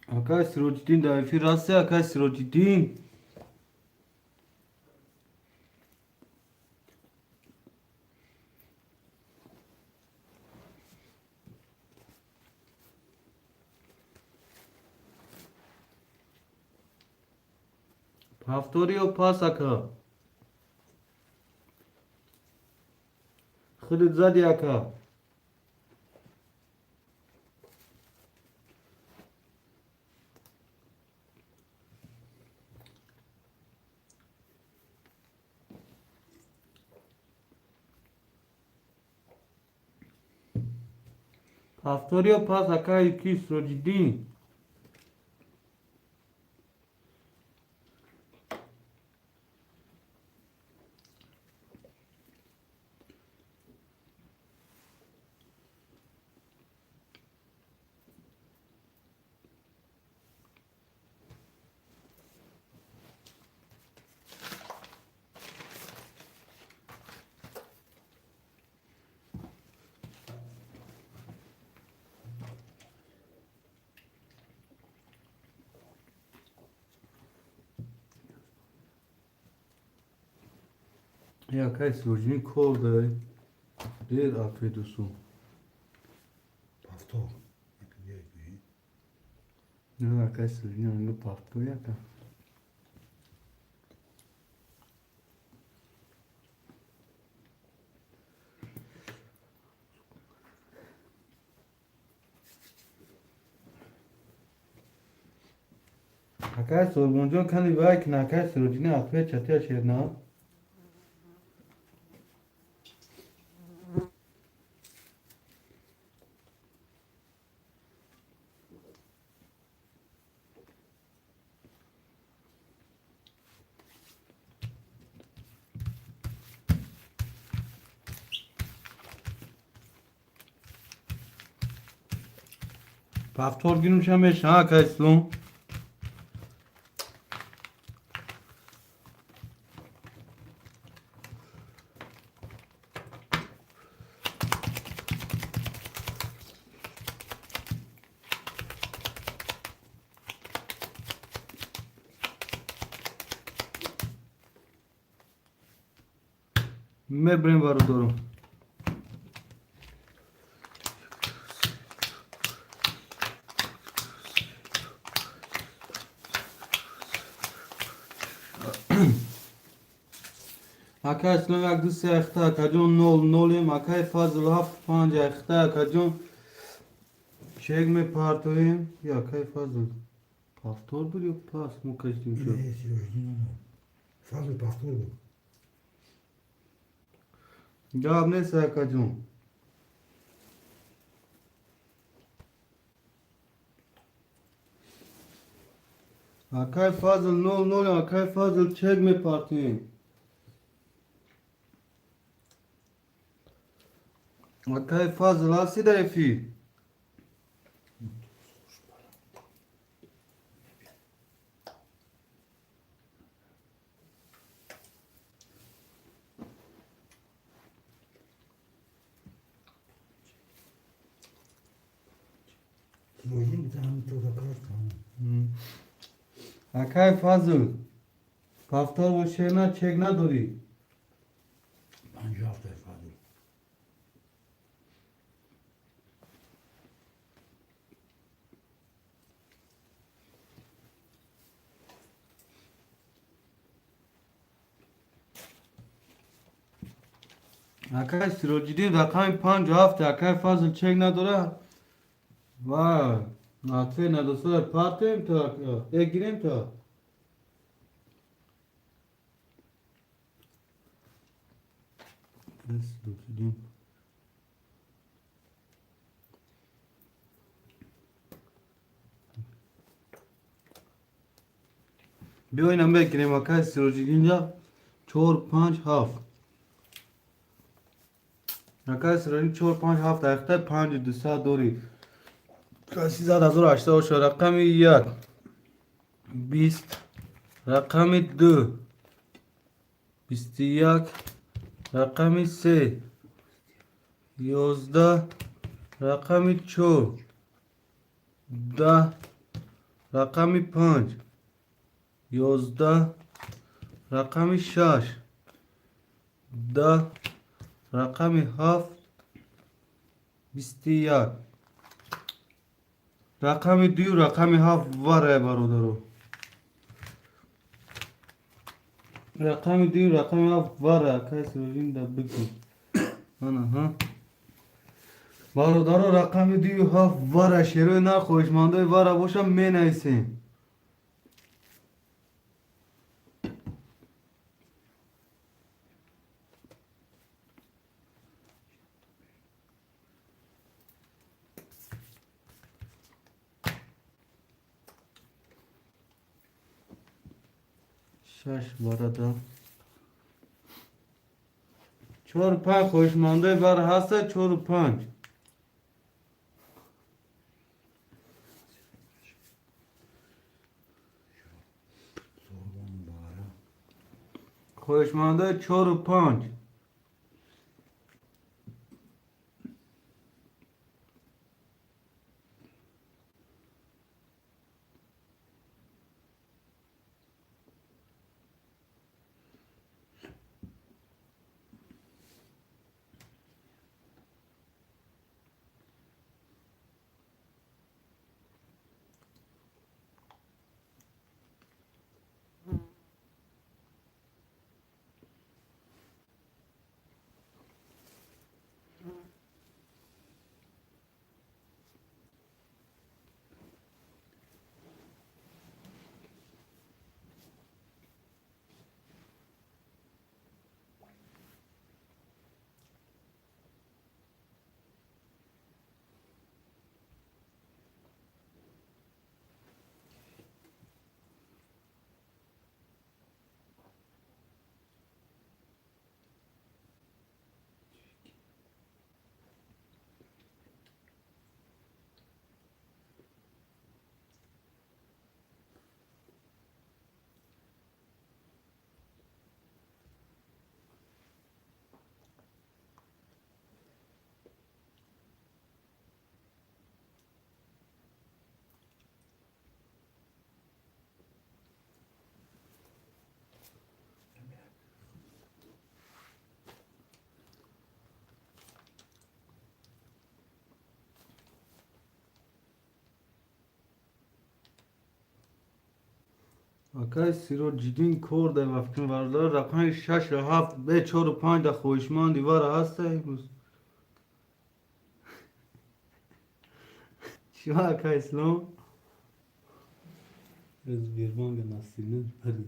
اکای سروجی دین دایفی راسته اکای سروجی دین پافتوری و پاس اکا خودت زدی اکا پافتوری و پاس اکای کی سروجی دین یا اکای سروجی دین کور داری دیر افید سو Pafto. Yapıyor gibi. نه اکای سروجی دین انگه پافتوری اکا اکای سوربون جون کنی بای که اکای سروجی دین افید چطور شیرنا Paftor günüm şameş ha kayslum. Mebrin var doğru. Akay Slovak du se ehta kajon nol nolim akay fazl haft panj ehta kajon çek me partoyim ya akay fazl paftor bir yok pas mu kaçtım şu. Ne Serojin ama. Fazla pastor bu. Ya ne se kajon. Akay fazl nol nolim akay fazl çek me partoyim. Akay fazl asi da efi. Serojin bir tane tuza kart tamam. Akay fazl paftor o şeyna çek na dori. Bence hafta fazla. Akay sirojidin rakam 5 hafte akay fazl çek na dora. Vay. Natwe na dostlar partim to akay. Girim to. Sirojidin. Bir oyuna bekleyin akay sirojidinca çor 5 hafte. Akay sirojidin çor 5 hafte akta 5 disa dori. کسی زد از رو 80 باشه رقم 1 20 رقم 2 21 رقم 3 11 رقم 4 10 رقم 5 11 رقم 6 10 رقم 7 21 رقم 2 رقم 7 وره برادرو رقم 2 رقم 7 وره کسی روزین ده بگی انا ها برادرو رقم 2 7 وره شروع نخوش مانده وره باشم می نیسیم شش برادر چهار پنج خوشمانده بر هسته 4 و 5 Sorgun bari. خوشمانده 4 و 5 اکای سیرو جدین کور ده وقتی واردار رقم 6 و 7 به 4 و 5 ده خوشمان دیوار هسته ایموز چی اکای اسلام از بیرمان به نسیمه بری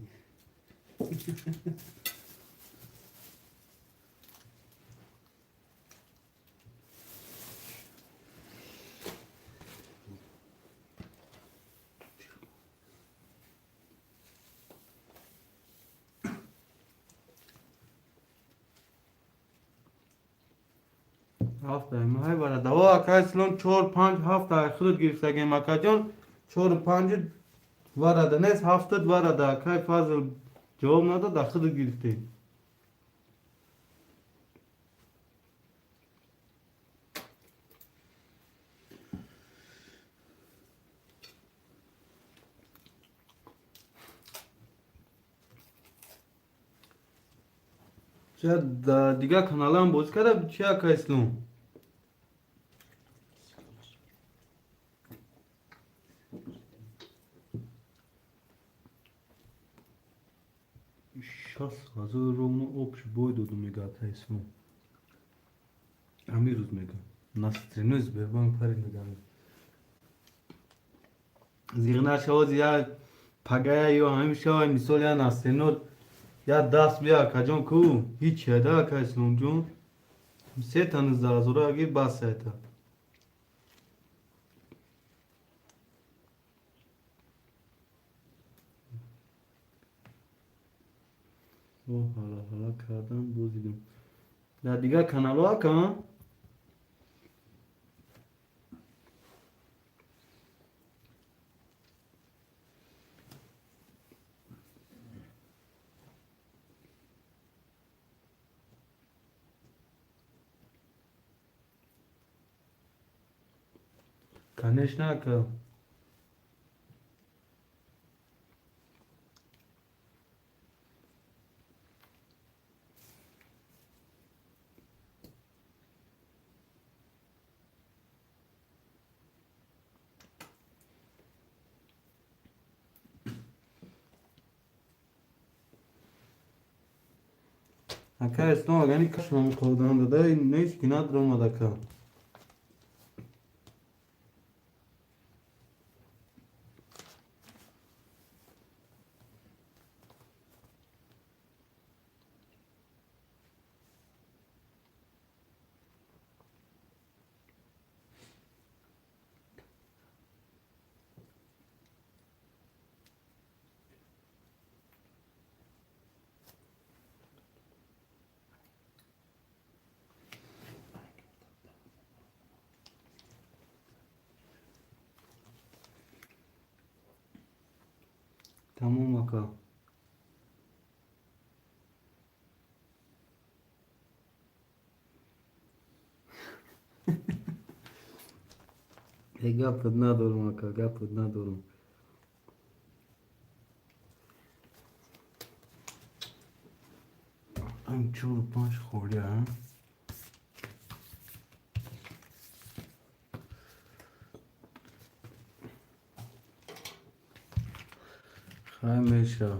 هفت ایمه های برای دوا اکای اسلام 4 5 7 اخرت گرفته گیم اکا جان 4 5 ورده نیست هفتت ورده اکای فضل جواب نداد اخرت گرفته چه دیگه کانال هم باز کرده چی اکای اسلام شاس غذا رومو آبش باید دادو میگه اکای اسلام همین روز میگه نسترینوز بیربان پری میگه زیغنه شواز یا پگه یا همین شوای مثال یا نسترینوز یا دست بیا کجان کو هیچ هده اکای اسلام جون سه تنز در زوره اگه بس سایتا او حالا کردم بوزیدم در دیگه کانال ها کن کنش نکن اکای اسلام اگه کشمم کودان داده نیست که ندارم دکا تمام اکا گپت ندارم اکا گپت ندارم این 4 و 5 خوردی ها خواهی میشه ها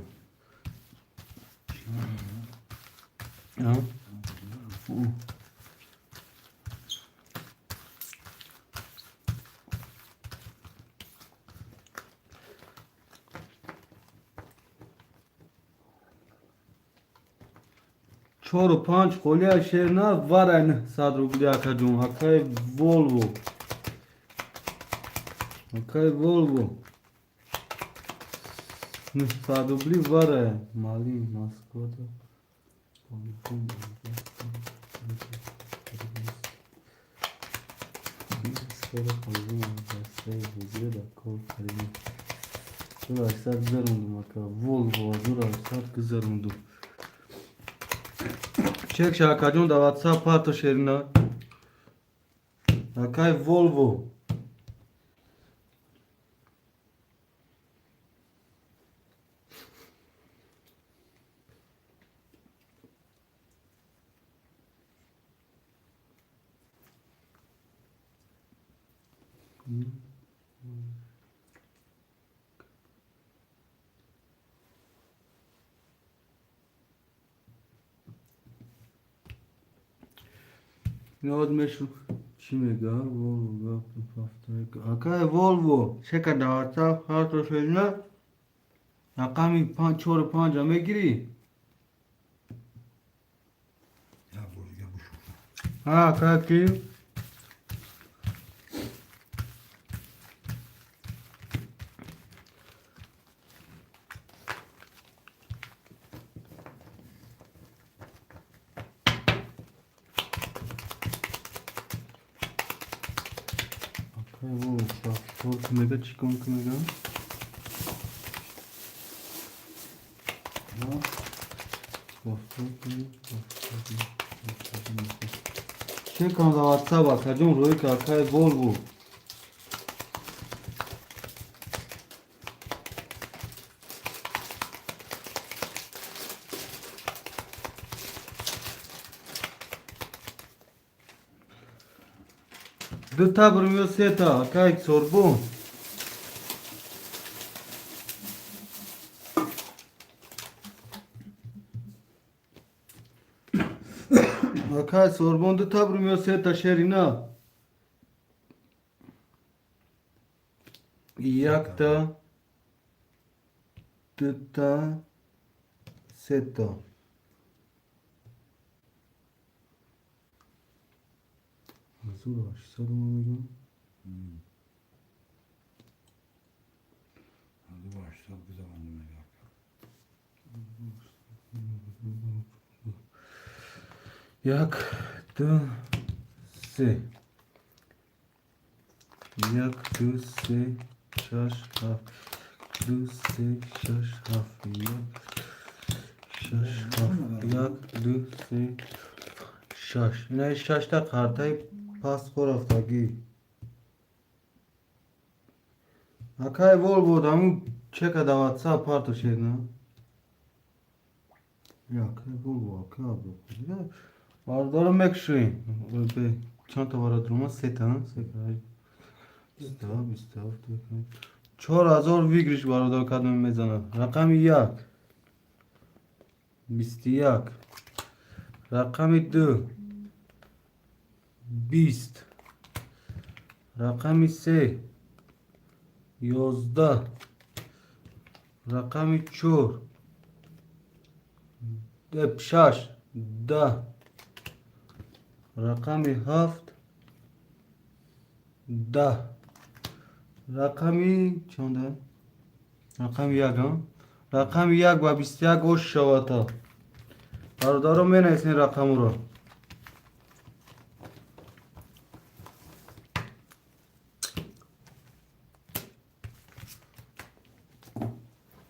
4 و 5 خولیا شیر نه ورن 100 روبلی اکا جون اکای ولوو اکای ولوو 100 روبلی وره مالی ماسکوت Zura 800 güzel maka. Volvo Zura 800 güzel oldu. Çek şakacın da WhatsApp parto şerine. Akay Volvo. این آدمش چی میگه؟ والوو اکای والوو چقدر دواتساپ هات رو شدینه رقمی 4 5 میگیری؟ Ya buraya bu şu. ها اکای کی؟ اکای والوو پاسپورت که میگه چی کن که میگه؟ چه کن دواتساپ اکای جون روی که اکای والوو دو تا برمیو سه تا اکای سوربون اکای سوربون دو تا برمیو سه تا شرینا یک تا دو تا سه تا منظور 800 ما میگم Hadi başla bu zamanıma gel. یک دو سه یک دو سه شش هفت دو سه شش هفت یک شش هفت یک دو سه شش اینا 6 تا کارتای پاسپورت افتاگی اکای وول بود همون چک واتساپ پارتو شد نه یا اکای وول بود اکای بود باردارو مکشوی به چند تا بارد روما سه تا سه تا 4000 ویگریش باردار کدوم میزنه رقم 1 21 رقم 2 20 رقم 3 11 رقم 4 6 10 رقم 7 10 رقمی چنده؟ رقم 1 ها؟ رقم 1 و 21 گوش شواتا برادارو می نیست این رقم رو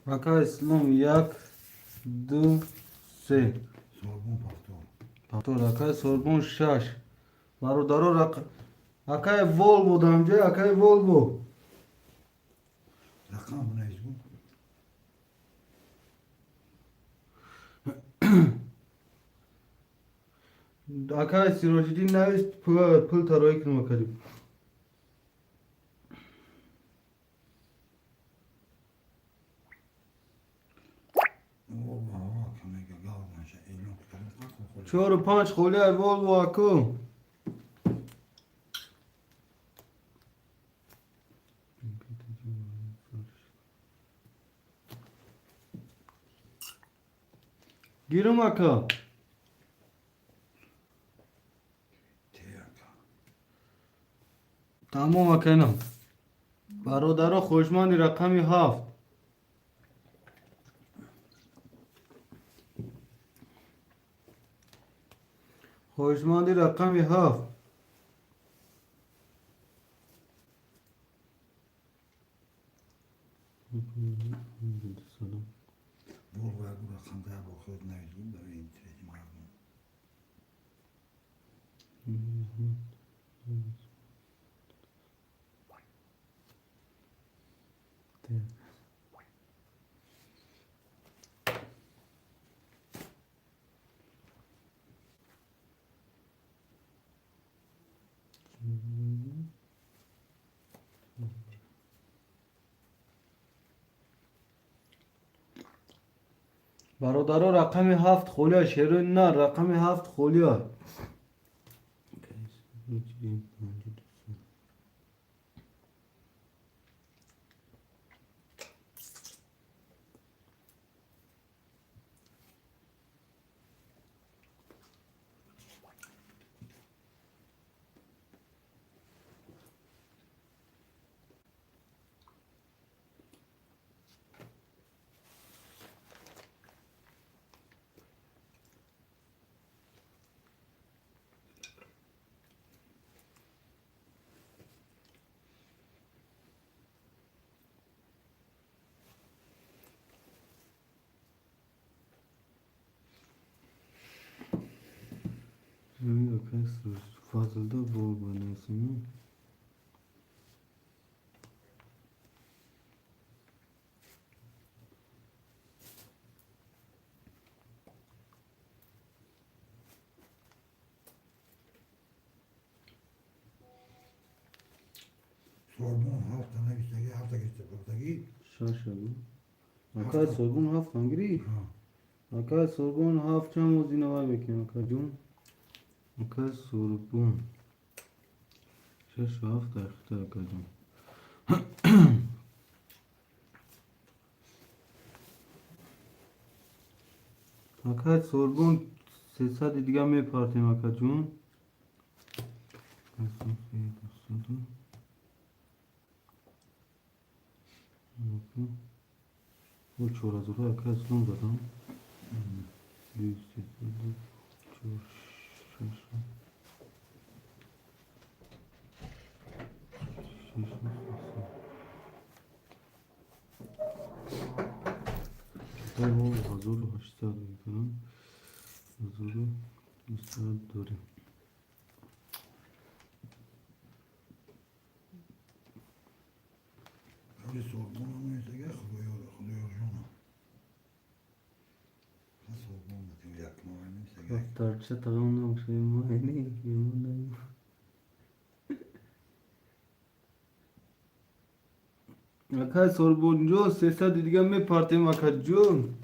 رقم اسلام 1 2 3 Sorbun pastor. پاتو رقم سوربون 6 برادارو رقم اکای وول بودم جه اکای وول بود Rakam bu neydi bu? اکای سیروشیدی نویست پول تاروی کنم کریم Oha kana gel şey elini tutalım kalsın. 4 و 5 خولی های وول و اکو گیرم اکا Teyaka. تمام اکنم برادرها خوشمندی رقمی 7 خوشمندی رقمی 7 Bu var bu rakam daha bakıyor neydi bu da benim tredim abi. برادرها رقم 7 خولی ها شیرون نه رقم 7 خولی ها هیچی پنج دوست. Yok ekstra fazla da bol banıyorsun. Sorbon hafta nefisdeki hafta geçti buradaki. Şaşalı. Akay sorgun hafta hangiri? Ha. Akay sorgun hafta muzina var bekim akacım. Akay sorgun. Şaş hafta akta akacım. Akay sorgun sesa didiga me partim akacım. Bu çora zora akay sorgun zaten. Büyük sesle çok şaşa. Tamam, hazır haşta falan. Hazır müsaade doğru. Öyle sorbon nefisdeki kılıyor şunu. Ha sorbon da diyor yakma var nefisdeki. Tarça tamam şey mi? Ne? Yemin Akay sorboncu sesa didiga me partim akacım.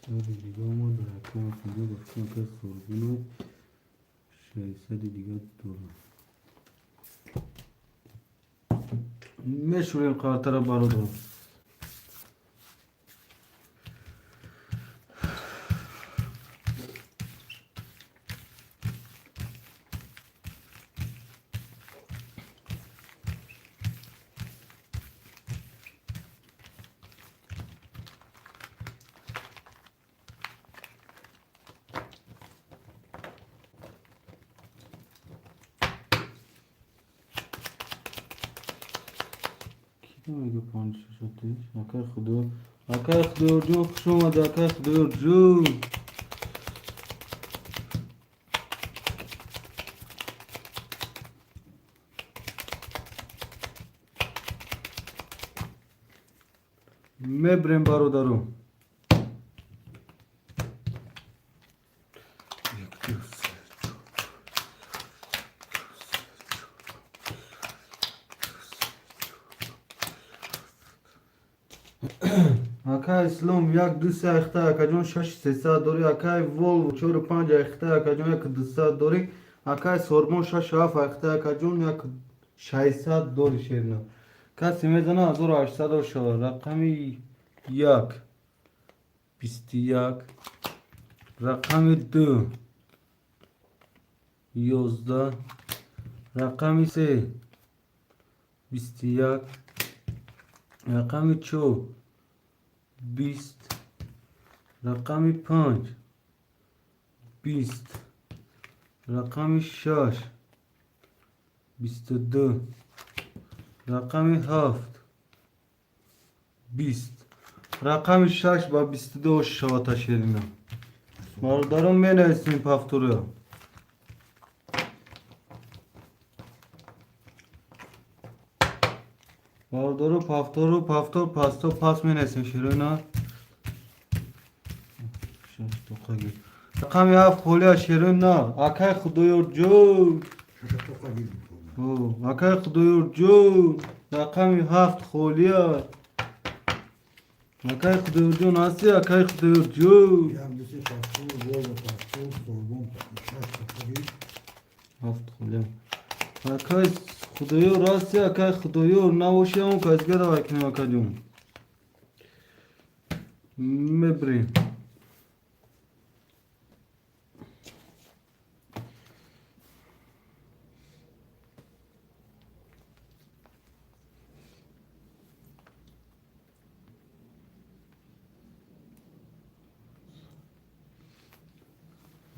Didiga ama da akay akacım. Akay sorbonu sesa didiga doğru. Meşhur kartara barodo. Kimin panç şatı? Akay xudo. Akay xudorcu xush omad akay xudorcu. Mebrem barodaro. Akay İslam yak disa ekta akajon şaş sesa dori akay vol çor panca ekta akajon yak disa dori akay sormon şaş haf ekta akajon yak şaysa dori şerna kas mezana zor aşsa dor şavar rakami yak bisti yak rakami du yozda rakami se bisti yak rakami ço بیست رقمی پنج بیست رقمی شش بیست و دو رقمی هفت بیست رقمی شش با بیست و دو شواتا شیرینم مالدارم من اسمی پافتوره مالدارو پافتور پاستو پاس من اسمی شیرینم رقمی هفت خولیا شیرین نه akay xudoyorcu Şaşa toka girdi sorbon. akay xudoyorcu رقمی هفت خولیا Akay Xudayar Can hasti Akay Xudayar Can. Ya bir şey pastör, Volvo pastör, Sorbon pastör, pastör. Haft خولم Akay Xudayar hasti Akay Xudayar نباشه اون کازگر وکنیم Akay جون مبریم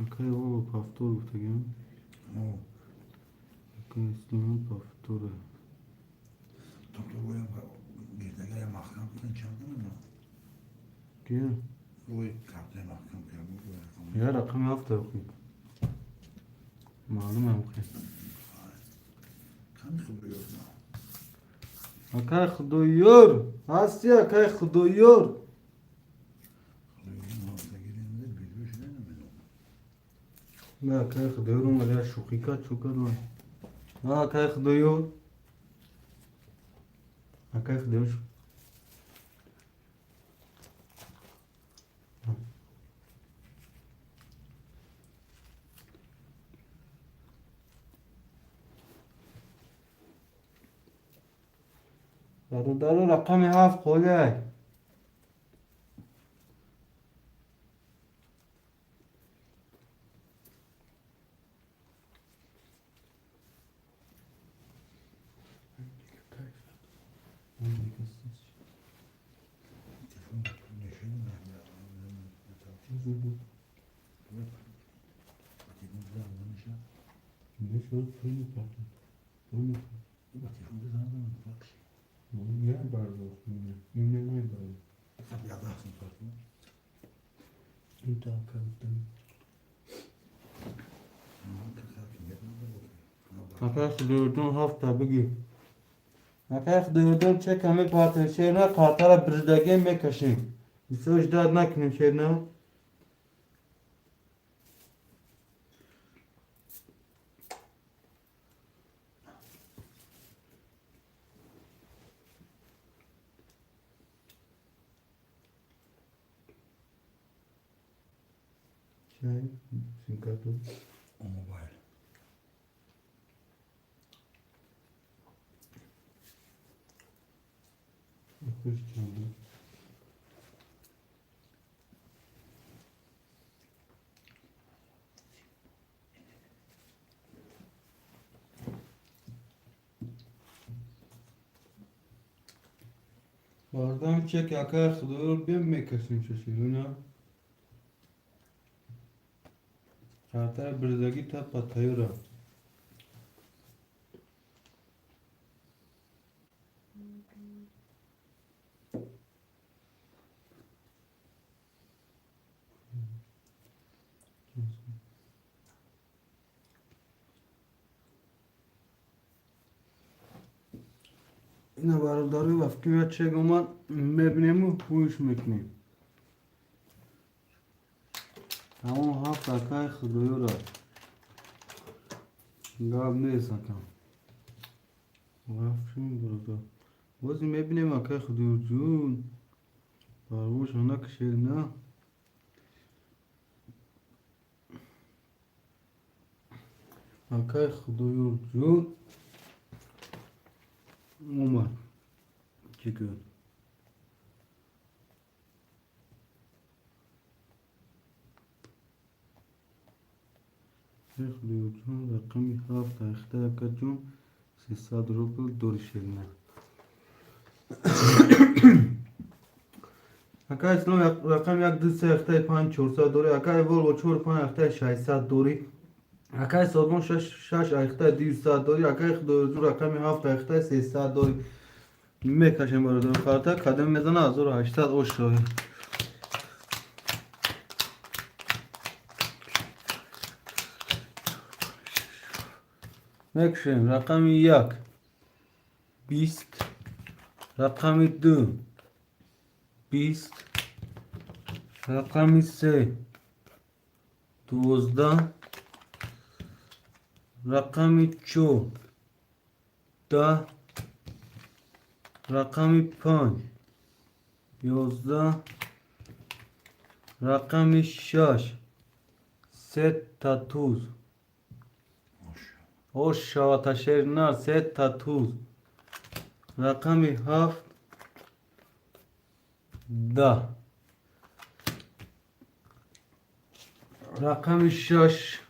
Akay o paftor گفته گیم No, Akay İslam'ın paftore doktor bir de gelen mahkam kılın çaldın mı? Gel O kaptan mahkam kılın. Ya rakam hafta okuyayım Malum hem ki Kan kılıyor mu? Akay Xudayar hasti Akay Xudayar Kılıyor hafta girinde bir şey ne mi? Ne Akay Xudayar'ın var ya şukika çuka var Ha Akay Xudayar Akay Xudayar دارو رقم 7 خوله Telefon neşeli mi? Ne şöyle söyle bakayım. Söyle. Telefon zaman bak. Ne barzo ne? Ne barzo? Tabii yadarsın farklı. İnta kaldım. Akay Xudayar Can hafta bigi. Akay Xudayar Can çek همه پارتن شیرنا قاطر بردگی میکشیم. بیسوش داد نکنیم شیرنا. Şey, sinkartı. O mobile. Kuş çaldı. Oradan çek Akay Xudayar ben میکشیم شیرنا. خاطر بردگی تا پتایورا. اینا برادری وقتی میاد چه گمان میبینیم و پوش میکنیم همون هفت Akay Xudayar گاب نیست کم وقتی برادر بازی میبینیم Akay Xudayar جون باروش انا کشیر نه Akay Xudayar جون Umar çıkıyor. Xudayar رقمی 7 اختار کجون 300 روبل دور شیرینه Akay İslam rakam yak 2 اختار 5 400 دوری Akay Volvo 4 5 اختار 600 دوری Akay Sorbon 6 اختار 200 دوری Akay Xudayar رقمی 7 اختار 300 دوری میکشم برادر خاطر قدم میزنه 1080 اوش شده میکشم رقم 1 20 رقم 2 20 رقم 3 12 رقم 4 10 رقم 5 11 رقم 6 3 تا توز اوش شواتا شیرنار 3 تا توز رقم 7 10 رقم 6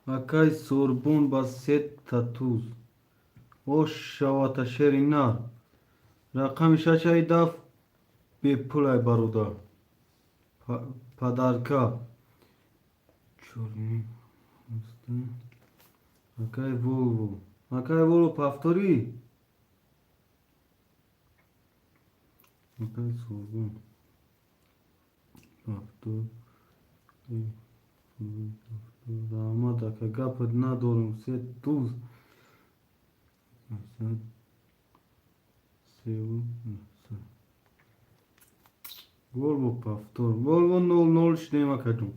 Akay sorbun basit tatuz. O şavata şerina. Rakam şaşay daf bir pulay baruda. Padarka. Çorni. Akay Volvo. Akay Volvo paftori. Akay sorbun. Paftor. Damat aka gapet nadorum se tuz. Volvo paftor. Volvo 00 شنیما کردم.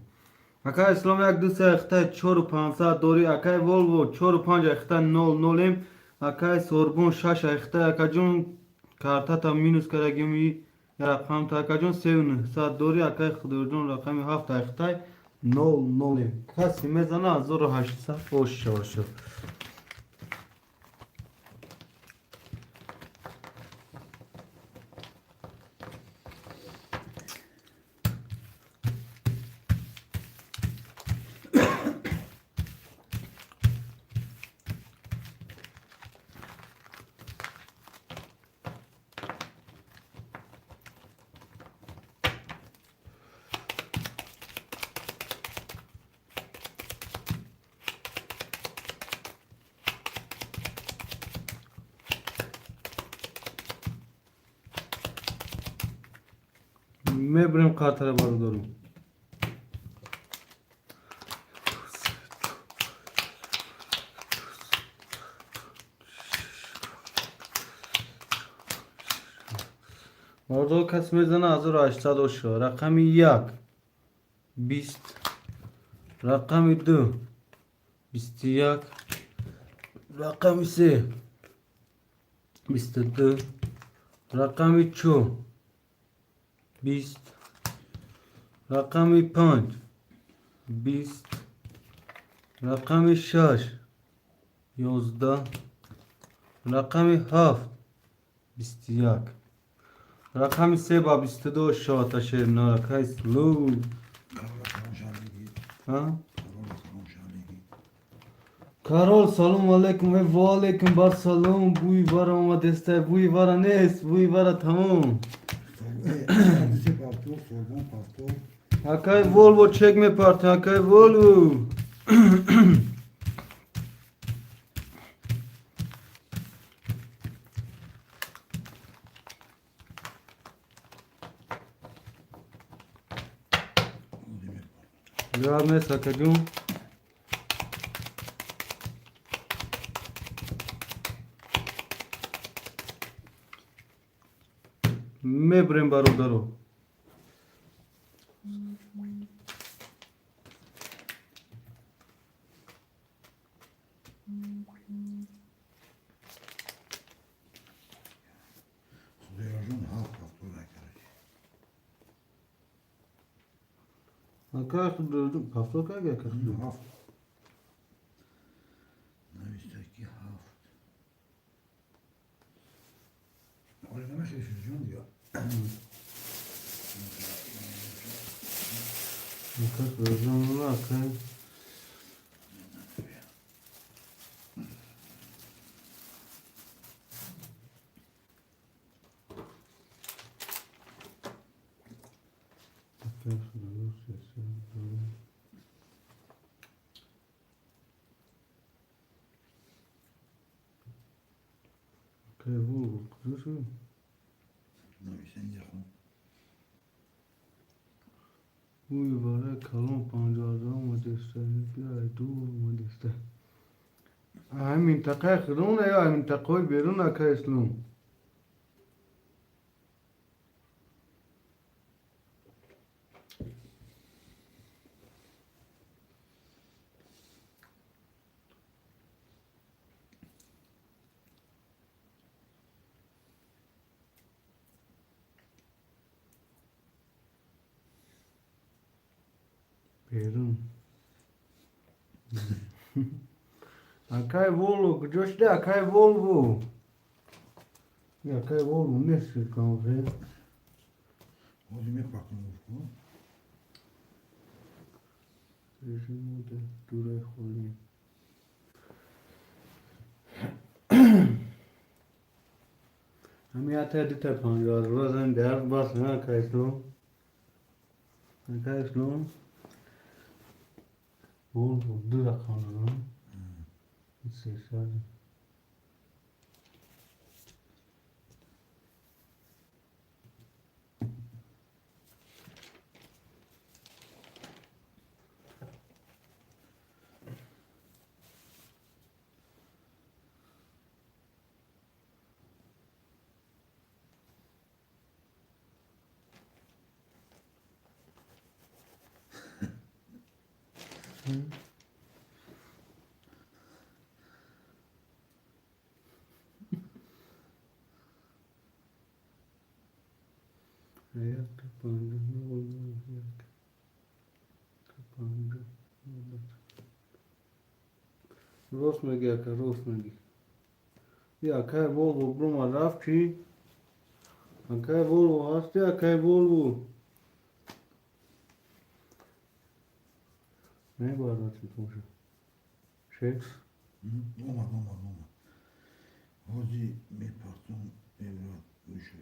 اکای اسلام یک دو سه اخته 4500 دوری اکای Volvo 45 اخته 00 اکای سوربون 6 اخته اکجون کارتا تا مینوس کرگیمی رقم تا اکجون 3900 دوری اکای خدورجون رقم 7 اخته 00 کسی میزنه 1800 اوش شو میبریم قطره بارو دارم بارو کس میزنه 1800 شو رقم 1 20 رقم 2 21 رقم 3 22 رقم 4 20 رقم 5 20 رقم 6 11 رقم 7 21 رقم 3 با 22 شاتا شیرنا رکای سلو Karol salam aleyküm ve aleyküm bar salam buy var ama deste buy vara nes buy vara tamam. Akay Volvo çekme parti akay Volvo. Ya mes akacağım. میبریم برو درو Akar durdum. Hafta kadar gel kaçtı. Navistaki haft. Orada ne şaşırıyorsun diyor. Akar durdum akar. Uy vara kalon 50,000 مدرسه بیای دور مدرسه های منطقه خرونه یا منطقه بیرون اکا اسلام Şehrin. Akay Volvo, kıcoşta Akay Volvo. Ya Akay Volvo ne sür kanka? Hozime bakın bu. Rejim de duray xoli. Hami ata dita panjar, rozan der bas na kayslo. Kayslo. Volvo dura kanka. Sesler. Hayat kapandı, ne oldu? Hayat kapandı. Rosnagi aka, Rosnagi. Ya Akay Volvo bruma rafçı. Akay Volvo hasta Akay Volvo. Ne var artık komşu? Şey? Olmaz. Hozi mi patron evlat uşu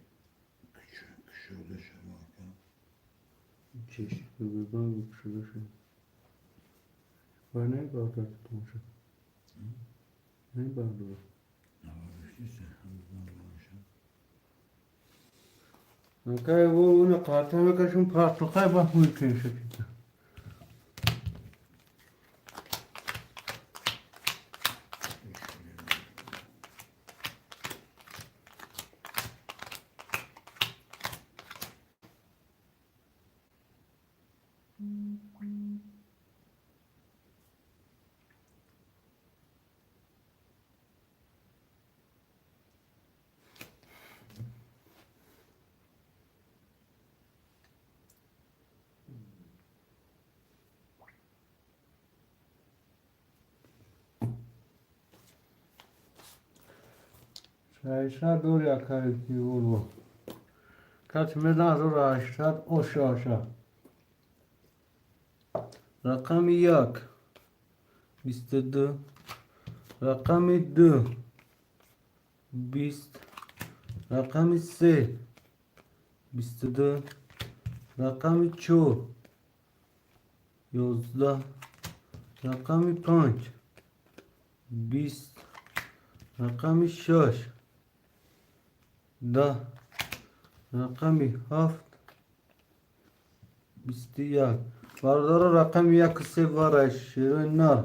kışırda şamaka. Çeşit bir ben bir şey. Var ne var artık komşu? Ne var bu? İşte hamızdan olmuşum. Akay Volvo ne kartı kaşın parçası kayba mümkün şekilde. Şahişler doğru Akay Volvo. Kaç medan zor aşağı aşağı. Rakam yak. İstedi. Rakam 2. Bist. Rakam 3. İstedi. Rakam 3. 11. Rakam 5. Bist. Rakam 6. Da. Rakam 7. Bistiyak. Vardara rakam yak se var şirinler.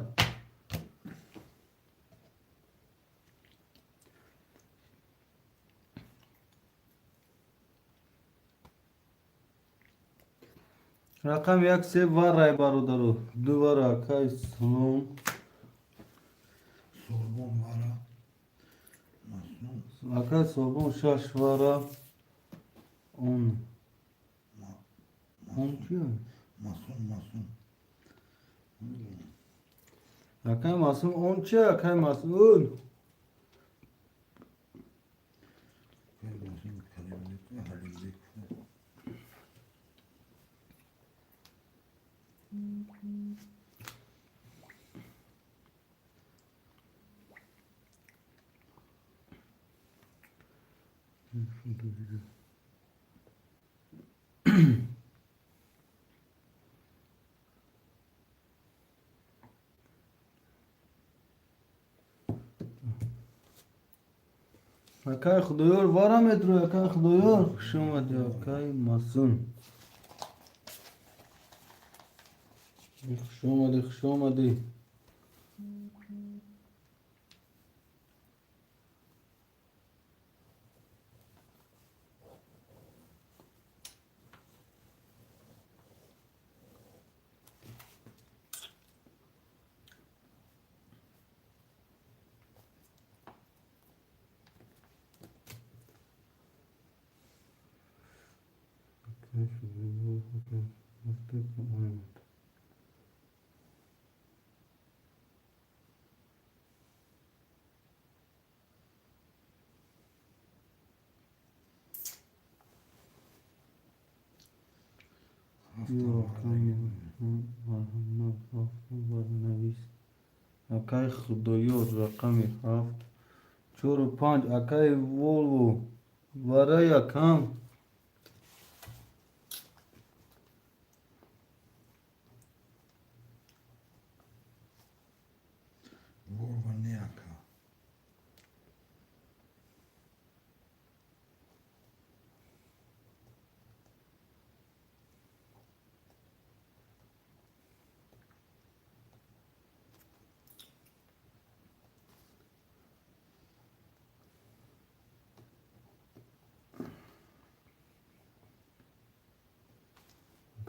Rakam yak se var ay barodaru. Duvara kay sunum. Sorbon vara. Mason. Akay sobun şaş vara. 10. 10 diyor. Mason. Akay masum 10 çı akay masum 10. Mason kalemlik halimlik. Akay xudoyor vara metro akay xudoyor. Şuma diyor akay masum. Şuma di. Yok, نویس اکای خدایور رقمی 7 4 و 5 اکای وولو برای یکم Volvo neka.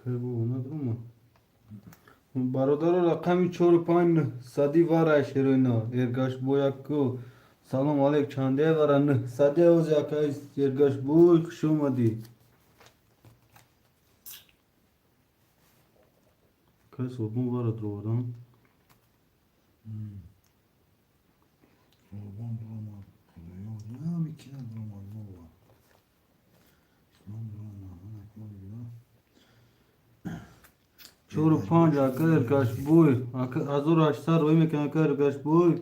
اکای بو ندارم برادر رقمی 4 و 5 صدی واره شیروینا ارگاش بویکو سلام علیک چنده واره نه صدی اوز اکای ارگاش بوی خوش اومدی اکای صبحون واره درودم Volvo'nun durumu oluyor. Ya bir kere durumu Volvo. İslam durumu. Ana koyuyor. 4 و 5 اکای ارگاش بوی اکای ازور 800 روی میکن اکای ارگاش بوی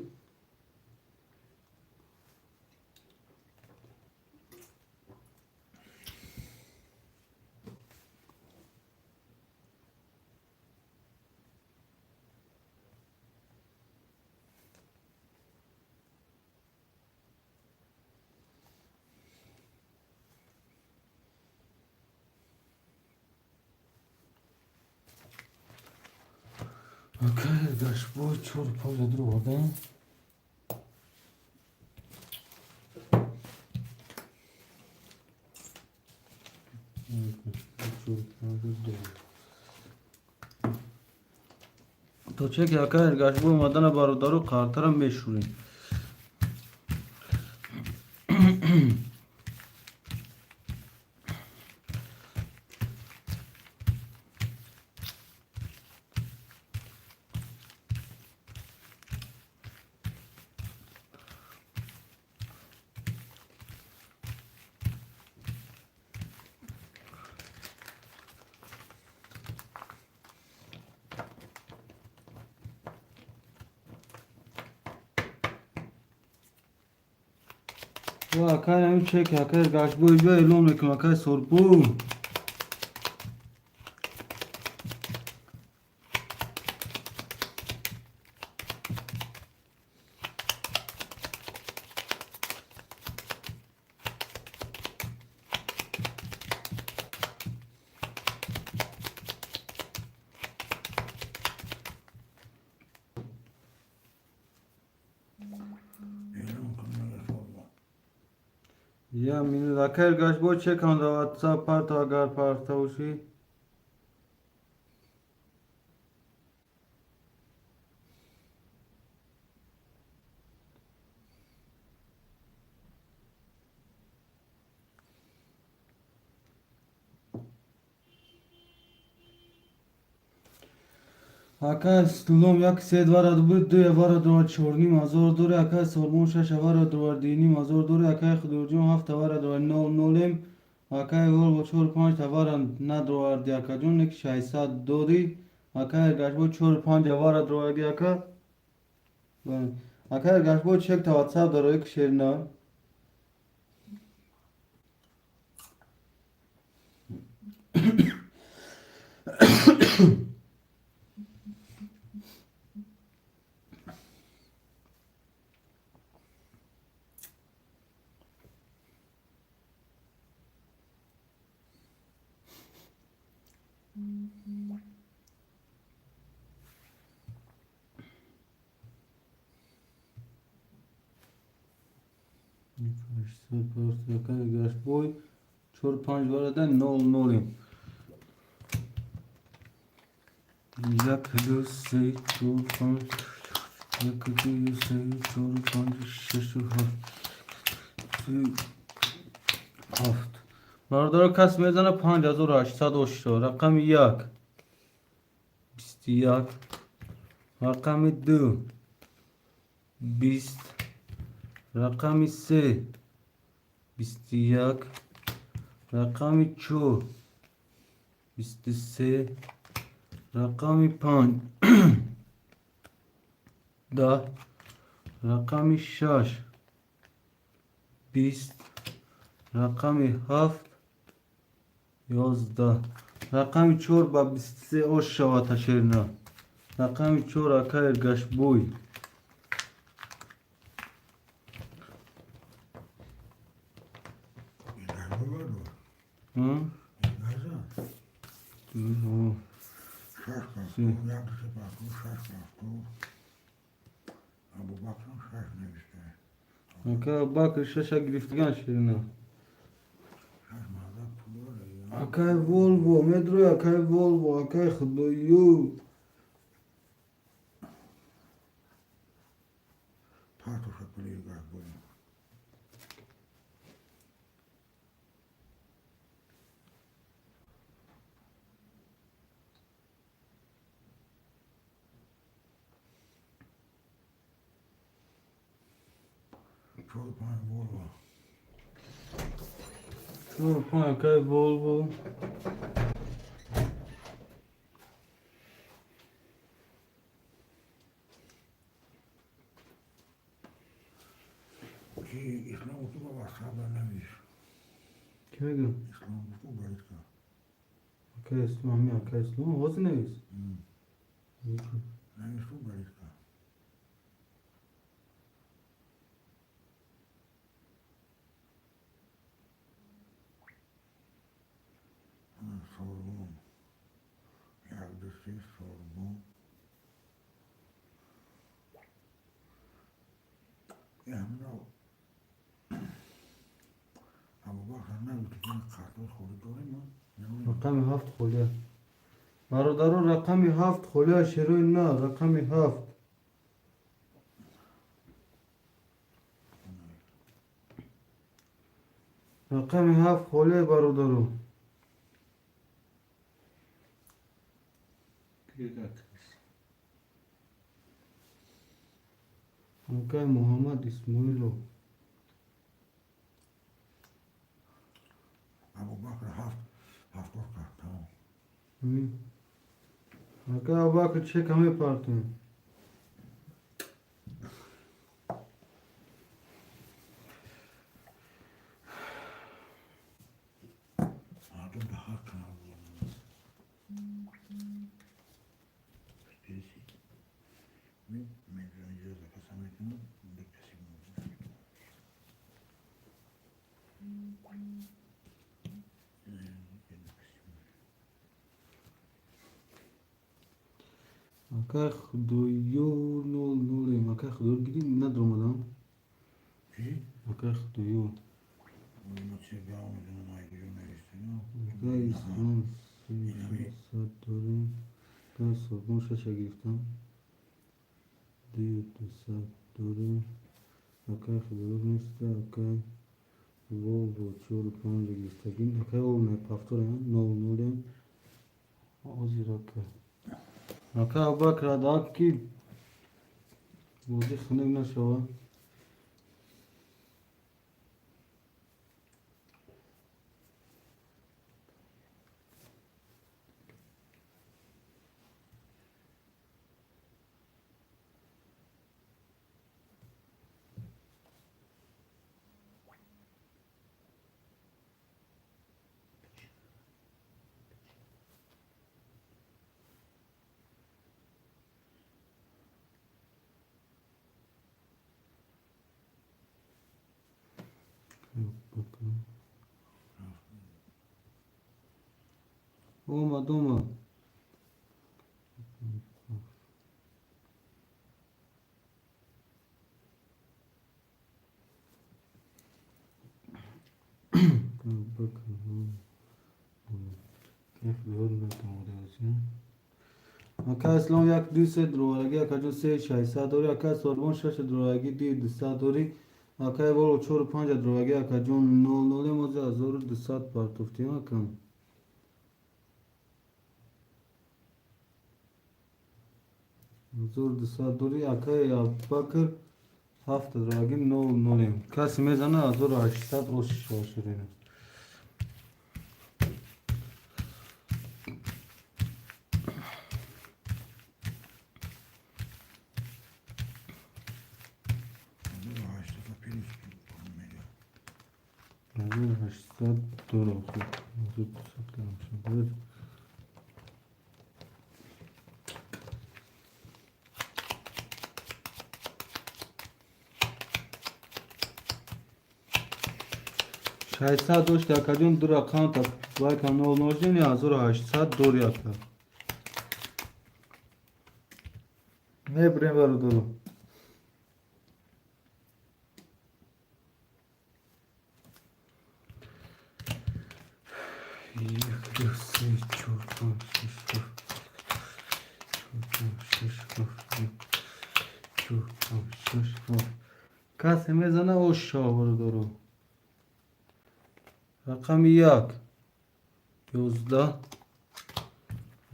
اکای ارگاش بوی 4 و 5 درودم تو چه که اکای ارگاش بوی اومدن برادرو قرطرم بشوریم و اکای نمی چه که اکای ارگاش بوی جو اعلام نکن اکای سرپو Eylem kılmalı Volvo. یا مینو اکای ارگاش بوی چه کن در واتساپ پارت اگر پارت باشی اکای стулом як сед вара буд ду вара ду чорни мазор дуре اکای сормон шаш вара ду дини мазор дуре اکای худурҷон 7 вара ду 00 اکای гол бо 4 5 вара на ду арди акаҷон ник 600 доди اکای гашбо 4 5 вара ду арди ака اکای гашбо чек та ватсап дарои кшерна اکای гашбои 4 5 вара да 00 یک دو سه چهار پنج یک دو سه چهار پنج شش و هفت برادر کس میزنه 5800 رقم 1 21 رقم 2 20 رقم 3 21 رقم 4 23 رقم 5 10 رقم 6 20 رقم 7 11 رقم 4 با 23 اوش شوات شیرنا رقم 4 اکای گشت بوی İlacı var mı? ها İlacı. اوه. Şaş kalktı. Şey. Yanlışı baktı. Şaş kalktı. Abu Bakr'ın şaş ne işte. اکای باکر شش گرفتگان شیرنا Şaşmada pulu var ya. اکای وولوو مترو اکای وولوو اکای خدایو Tartışa pulu gaz boyu. Çoluk bana bol var. چور پای اکای وولوو Ki İslam okudu var sabırlamış. کی میگم İslam okudu barışka. اکای اسلامی اکای اسلام واسه نویس Ne İslam barışka. Sorgun. Yargısı sorgun. Yani o Abu Bakr ne bütün kartı koridoru mu? Ne o? رقم 7 خولیا برادرو رقم 7 خولیا شروع نه رقم 7 رقم 7 خولیا برادرو اکای محمد اسماعیلو Abu Bakr haft orka tamam. اکای اباکر چه کمی پارتون Adım daha kanalı. Birisi. Mi mevzunu yazı kasametini beklesi mi? اکای خدایو نول نولیم اکای خدایو گیریم ندارم آدم Ki? اکای خدایو Oyunu devam eden aygırı meclisini. اکای اسلام سات داریم اکای سرگون شش گرفتم دیو دو سات داریم اکای خدایو نیست اکای وولو 4 5 گرفتگین اکای اول نه پافتوره نول نولیم اوزی اکای اکای اباکر ادا کی بودی خنک نشوه اومد اومد اکا اسلام یک دوست دروازگی اکا جو سه شایسته داری اکا سربون شش دروازگی دی دوسته داری اکا ولو 4 5 دروازگی اکا جون 00 موزه 1200 پارتوفتی اکا زور دوست داری اکا یا بکر 7 دروازگی 00 کسی میزنه 1800 اوش شاشرینه 1802 خوب. 1802. ششصد دوش دکجون دو رقم تا وای کم نول نوشدین یا 1800 دور یکتا نه بریم برو دورو یک دو سه چهار پنج شش هفت کسی میزنه او شا برو دورو رقم یک 11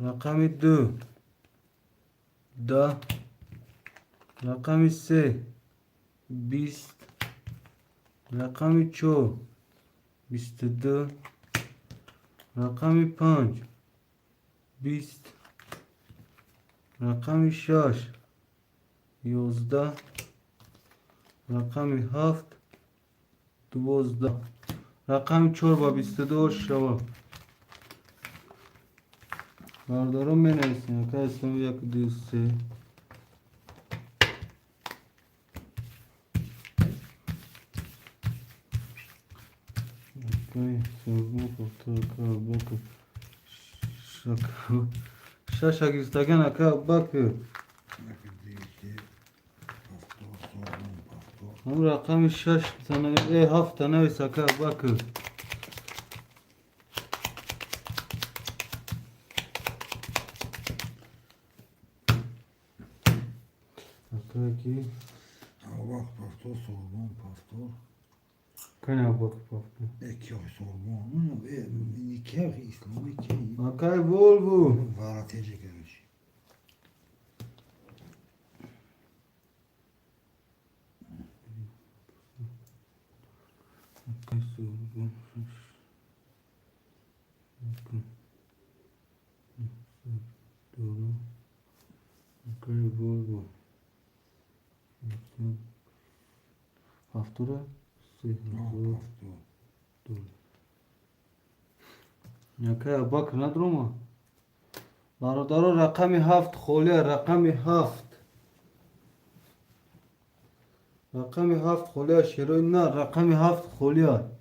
رقم 2 10 رقم 3 20 رقم 4 22 رقم 5 20 رقم 6 11 رقم 7 12 رقم 4 با 22 شوا باردارم می نویسیم که اسم یک دو سه شش اگیستگن اکا بکر هم رقم 6 تنوی 7 تنوی سکا بکر اکی Bak pastor sorbon pastor. کنه بکر پاپتو Ekya sorbon. Bunu nikah İslam'ı ki. اکای بول Varatece gelmiş. هفتوره Pastor. یکه بکر ندروما برادرو رقم 7 خوله رقم 7 رقم 7 خوله شروع نه رقم 7 خوله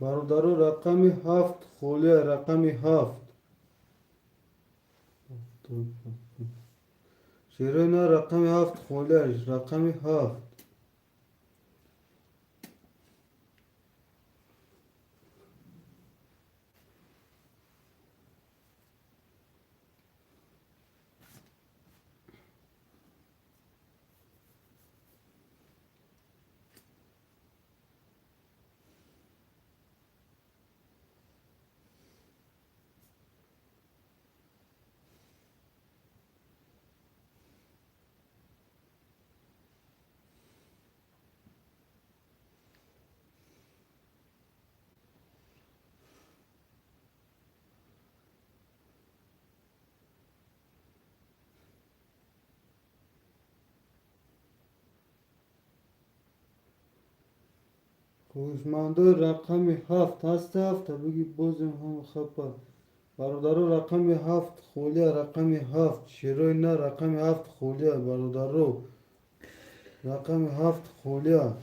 برادرو رقم 7 خوله رقم 7 شروع نه رقم 7 خوله رقم 7 هوشمنده رقم 7 هست 7 بگی بازم هم خپا برادرو رقم 7 خوله رقم 7 شروع نه رقم 7 خوله برادرو رقم 7 خوله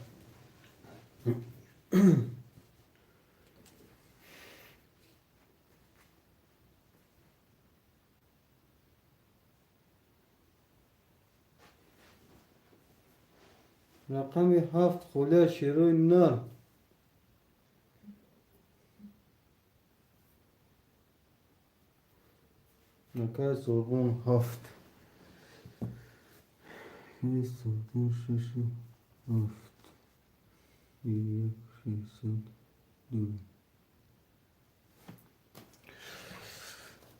رقم 7 خوله شروع نه نکه سربون 7 یک سربون 6 7 یک 602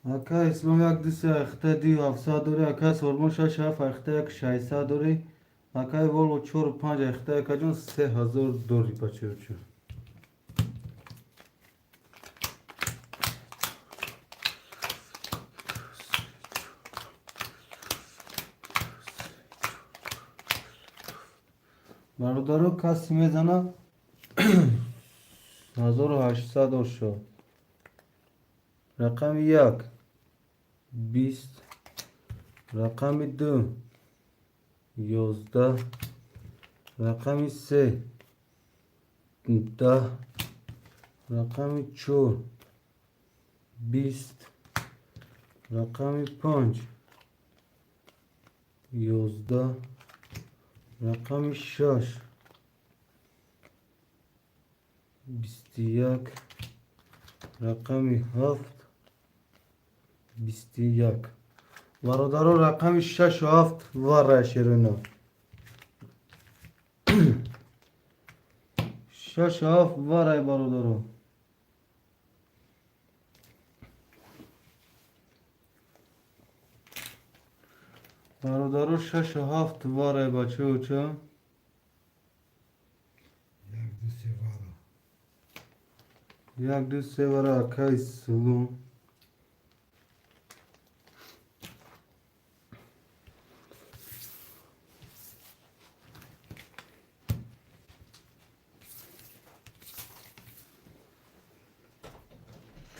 Aka İslam yak dise ekte di hafsa dori aka sorma şaş haf ekte yak şaysa dori aka Volvo çor panç ekte yakacın 3000 dori paçıyor çu. Barodaro kas mezana 1800 شد. رقم یک 20 رقم دو 11 رقم سه 10 رقم چهار 20 رقم پنج 11 رقم شش 21 رقم هفت 21 برادران رقم 6 و 7 واره شیرینو 6 و 7 واره برادران برادران 6 و 7 واره بچه و چه یک دو سه یک دو سه واره واره اکای سلون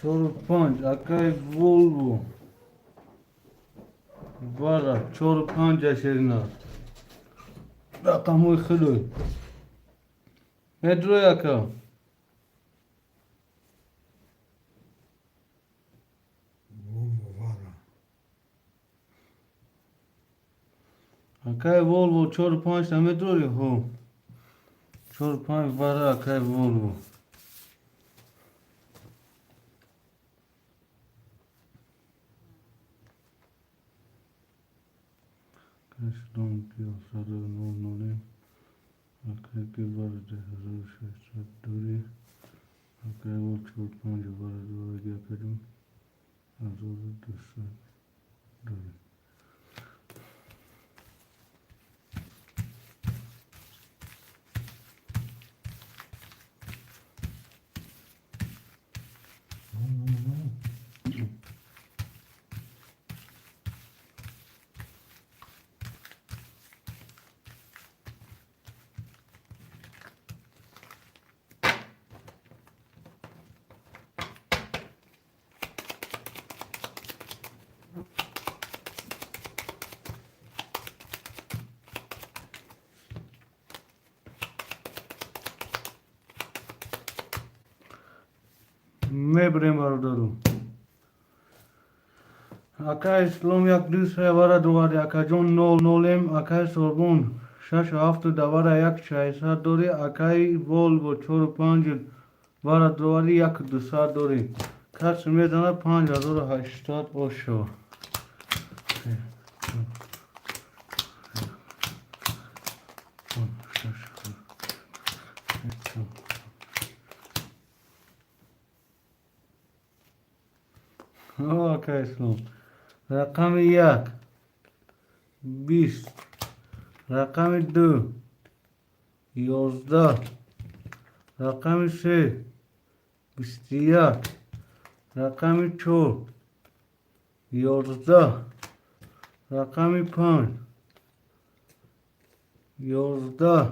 چهار و پنج اکای ولوو واره چهار و پنج شیرینا رقموی خیلی مترو یکا Volvo vara. اکای ولوو چهار و پنج تا متروی هو چهار و پنج واره اکای ولوو کشتون پیاسد نول نولی اکای که واره ده 1600 دوری اکای ول چهار و پنج واره دوره گیا کدوم 1200 دوری میبریم برادرو اکای اسلام یک دو سه واره دواری اکا جون نول نولیم اکای سوربون 6 و 7 دواره یک 600 دوری اکای ولوو 4 و 5 واره دواری یک 200 دوری کس میزنه 5080 اوشو اوکی اسلام رقم یک 20 رقم دو 11 رقم سه 21 رقم چهار 11 رقم پنج 11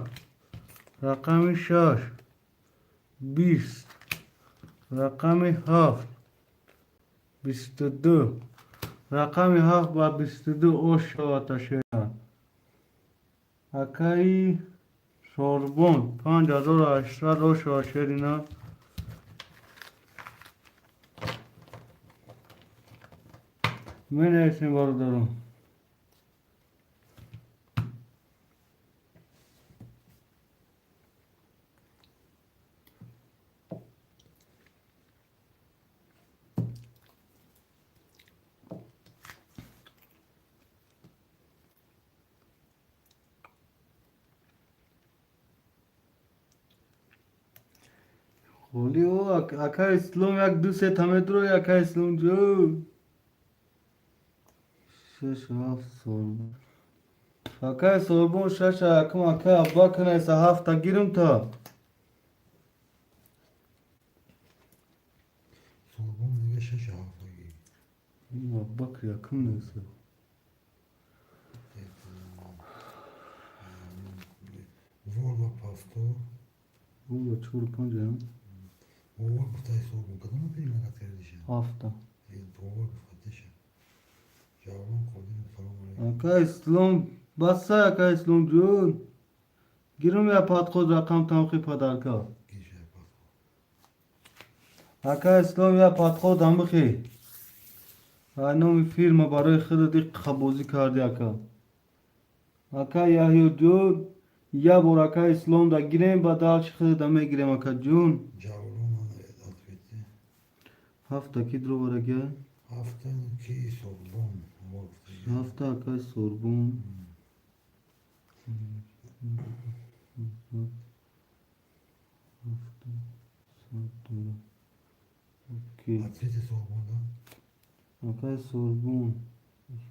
رقم شش 20 رقم هفت 22 رقم هفت و 22 اوش شد شیران اکای سوربون 5800 اوش شد شیرینا من ایسیم برادرم خولی او اکا اسلام یک دو سه تا مترو اکا اسلام جو شش هفت سوربون اکای سوربون شش اکم اکای ابا کنه سه هفت تا گیرم تا Sorbon میگه 6 هفتگی. این ابا که یکم نیسته Volvo pasto. او با چور پنج هم Volvo kutay sorbon. Kadın mı birine kat kardeşim? هفت تا Volvo kardeşim. Cevabım kodum salam aleyküm. اکای اسلام بسه اکای اسلام جون گیرم یا پاد خود رقم تمخی پدرکا Giriş yapar. اکای اسلام یا پاد خود هم بخی اینو فیلم برای خود دی خبوزی کردی اکا اکای یحیی جون یا بار اکای اسلام دا گیرم با دالش خود دمه گیرم اکا جون Cevabım bana atfetti. هفت تا کی درو برگه Haftanın ki sorbon. Volvo. هفت تا اکای سوربون اوکی Atfeti sorbondan. اکای سوربون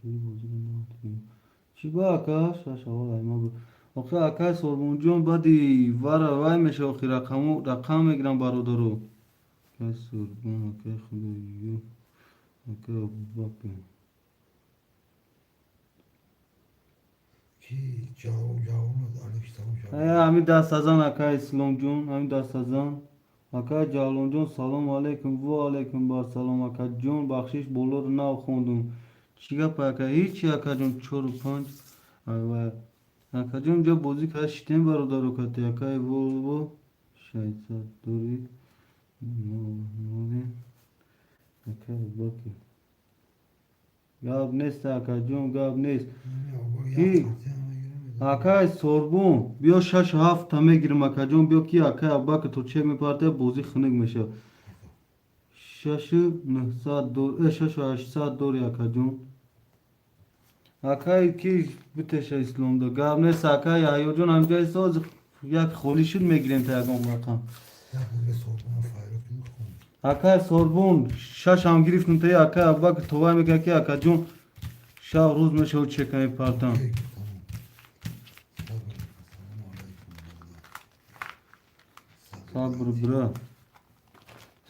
شوی بازی رو نمی‌تونیم. چی با اکا شاشه ها ما بود آخه اکای سوربون جون بعدی وای میشه آخی رقم میگیرم برادرو اکای سوربون اکای خداییو اکای ابوبکر Ki cevabım aleykümselam cevabım. همین دست از آن اکای اسلام جون همین دست از آن اکای جالون جون سلام علیکم و علیکم با سلام اکا جون بخشش بولو رو نو خوندم چیگه پا اکا هیچی اکا جون چور و پنج اکا جون جا بازی که شتیم برادارو کتی اکای وولو شایدت دوری نوری اکای باکی گاب نیست اکا جون گاب نیست Ki اکای سوربون بیا شش هفت تا میگیرم اکا جون بیا کی اکای ابا که تو چه میپرده بازی خنگ میشه شش نه ساعت دور شش و هشت ساعت دوری اکا جون اکای کی بتشه اسلام دو گاب نیست اکای یحیی جون همجای ساز یک خولی شد میگیریم تا یکم رقم Ya böyle sorbonun faydalı yok mu? اکای سوربون شش هم گرفتم تا اکای ابا که توای میگه کی اکا جون شب روز میشه و چه کنی پرتم Peki tamam. Sabır. صبر برا